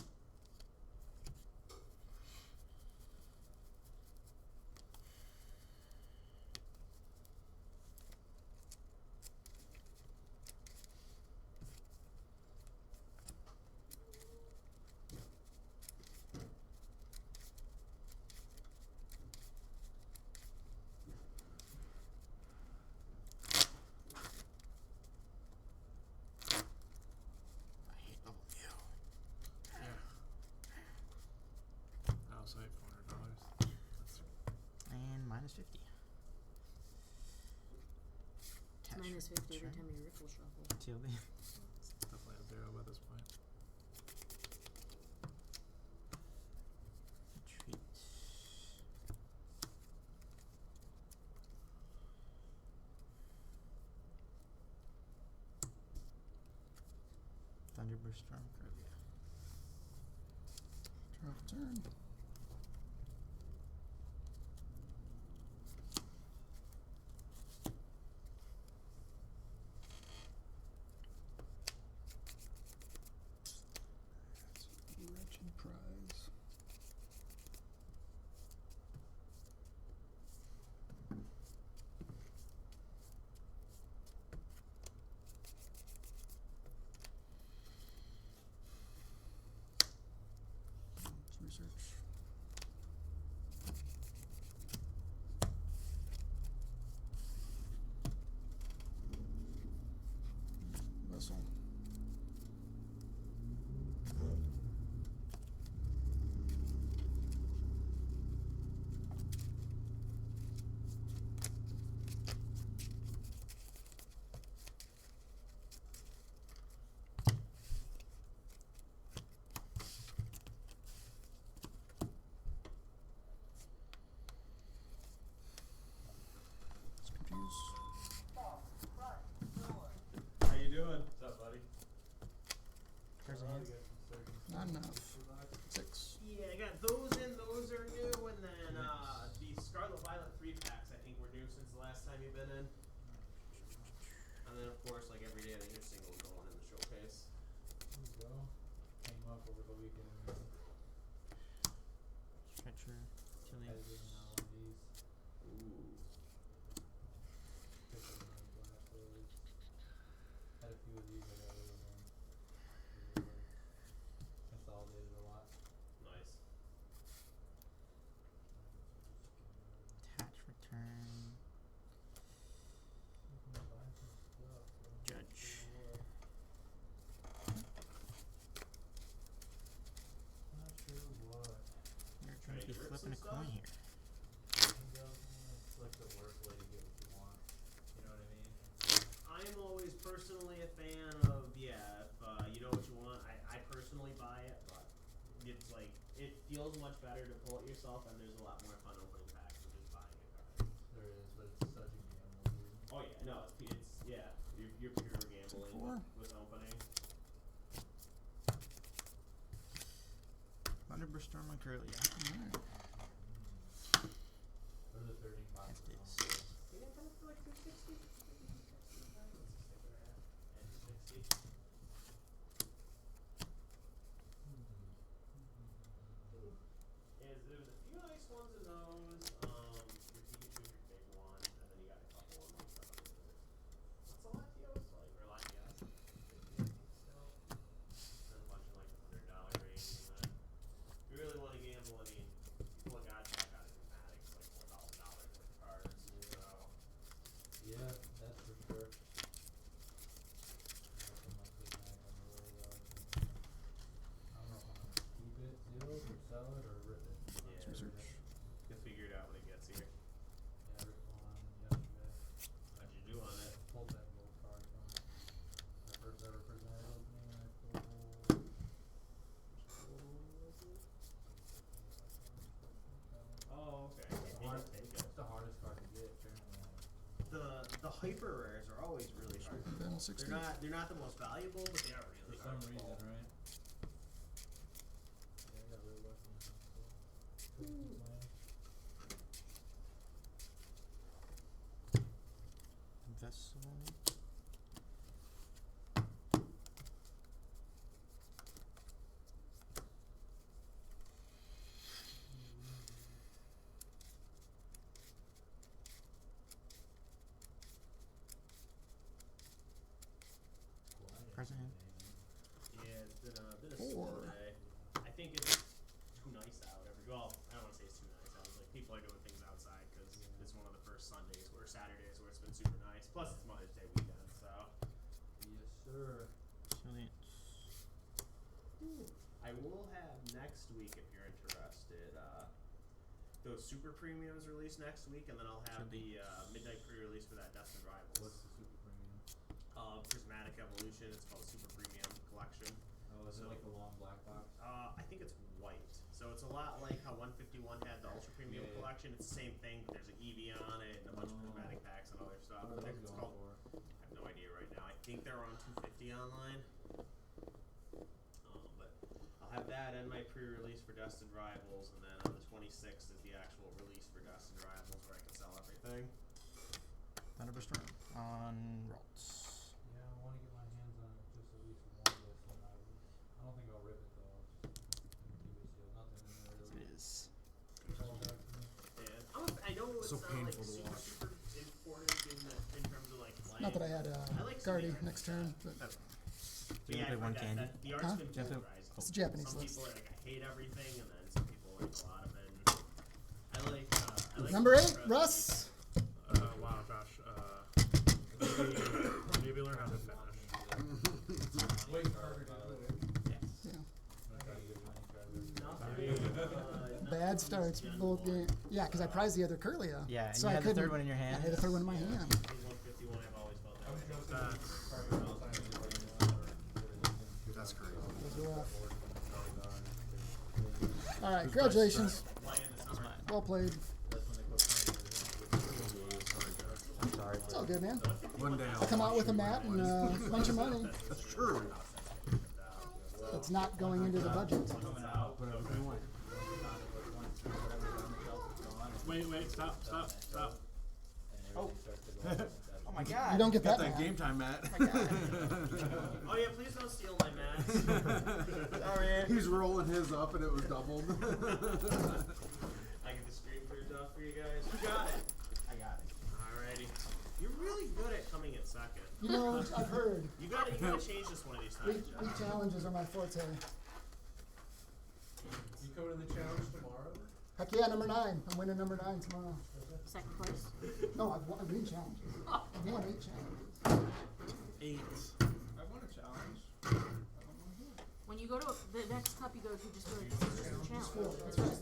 I hate level Mew. I also hate $400. And minus 50. Attach Minus 50 every return. time you riffle shuffle. TLB. It's definitely a zero by this point. Retreat. Thunderburst Storm Curlia. Turn off turn. That's a wretched prize. Let's research. Vessel. Not enough. 6. Yeah, I got those in. Those are new, and then the Scarlet Violet 3-packs I think were new since the last time you've been in. And then of course, like every day, I think there's singles going in the showcase. There you go. Came up over the weekend. Stretcher, Tilly. Had to give me one of these. Ooh. Picked up one of these last week. Had a few of these I got rid of them. Consolidated a lot. Nice. Attach, return. Judge. Not sure what. You're trying to be flipping a coin here. It's like the worst way to get what you want. You know what I mean? I'm always personally a fan of, yeah, if you know what you want, I personally buy it, but it's like, it feels much better to pull it yourself, and there's a lot more fun opening packs than just buying a card. There is, but it's such a gamble, dude. Oh yeah, no, it's yeah, you're pure gambling with opening. Thunderburst Storm on Curly. Alright. What are the 13 boxes on Estes. this? You didn't come up for like 260? There's a few nice ones in those. Your Pikachu's your big one, and then you got a couple of like what's the Latios like, or Latias? 50, I think still. And a bunch in like the $100 range, and then if you really want to gamble, I mean, you pull a God Pack out of Dramatic, it's like $4,000 worth of cards. So Yeah, that's for sure. That's a monthly mag on the way though. I don't know if I'm gonna keep it sealed or sell it or rip it. yeah, Research. you'll figure it out when it gets here. Yeah, I ripped one yesterday. How'd you do on it? Pulled that gold card from my first ever presented opening, and I pulled. Oh, okay. It's You can take it. It's the hardest card to get, apparently. The hyper rares are always really hard. Battle 60. They're not the most valuable, but they are really For hard some to reason, pull. right? Yeah, I got really lucky in that, so couldn't complain. Vessel. Present hand. Yeah, it's been a Four. slow day. I think it's too nice out. Well, I don't want to say it's too nice out. It's like people are doing things outside because it's one of the first Sundays or Saturdays where it's been super nice. Plus, it's Mother's Day weekend, so. Yes, sir. Tilly. I will have next week, if you're interested, those super premiums released next week, and then I'll have the midnight pre-release for that Destined Rivals. What's the super premium? Prismatic Evolution. It's called Super Premium Collection. Oh, is it like the long black box? I think it's white. So it's a lot like how 151 had the Ultra Premium Yeah, yeah. Collection. It's the same thing, but there's an Eevee on it and a bunch of prismatic packs and other stuff. What are I think those it's going called. for? I have no idea right now. I think they're on 250 online. But I'll have that and my pre-release for Destined Rivals, and then on the 26th is the actual release for Destined Rivals where I can sell everything. Thunderburst Storm on Ralts. Yeah, I want to get my hands on just at least one of this, and I don't think I'll rip it though. I'll just keep it sealed. Nothing in there really. It is. It's all back to me. Yeah, I know it's So not painful like to super, watch. super important in terms of like playing. Not that I had I like Guardy some of the next turn, but Do Yeah, you I play one find candy? the art's Huh? been Do you have to- polarizing. it's a Japanese Some list. people are like, I hate everything, and then some people like a lot of it. I like. Number 8, Impressive Russ. Wow, Josh. Maybe learn how to finish. Way harder to do it. Yeah. I'm trying to get money Bad starts both games. Yeah, because I prized the other Curlia. Yeah, and so you I had the couldn't. third one in your hand. I had the third one in my hand. 151, I've always felt that way. That's crazy. Those are rough. All right, congratulations. Well played. I'm sorry. It's all good, man. One day I'll come out with a mat and a bunch of money. That's true. It's not going into the budget. Wait, stop. Oh. Oh my god. You don't get Got that that game time, Matt. Oh yeah, please don't steal my mats. Sorry. He's rolling his up and it was doubled. I get the screen cleared off for you guys. Who got it? I got it. Alrighty. You're really good at coming in second. You know, I've heard. You gotta change this one of these times. Week challenges are my forte. You go to the challenge tomorrow? Heck yeah, number 9. I'm winning number 9 tomorrow. Second place? No, I've won challenges. I've won 8 challenges. 8. I won a challenge. When you go to the next cup you go to, just go like, this is just a challenge.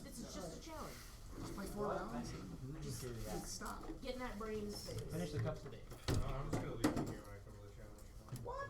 This is just a challenge. Just play 4 rounds and just stop. Getting that brain space. Finish the cup today. I'm just gonna leave you here when I come to the challenge. What?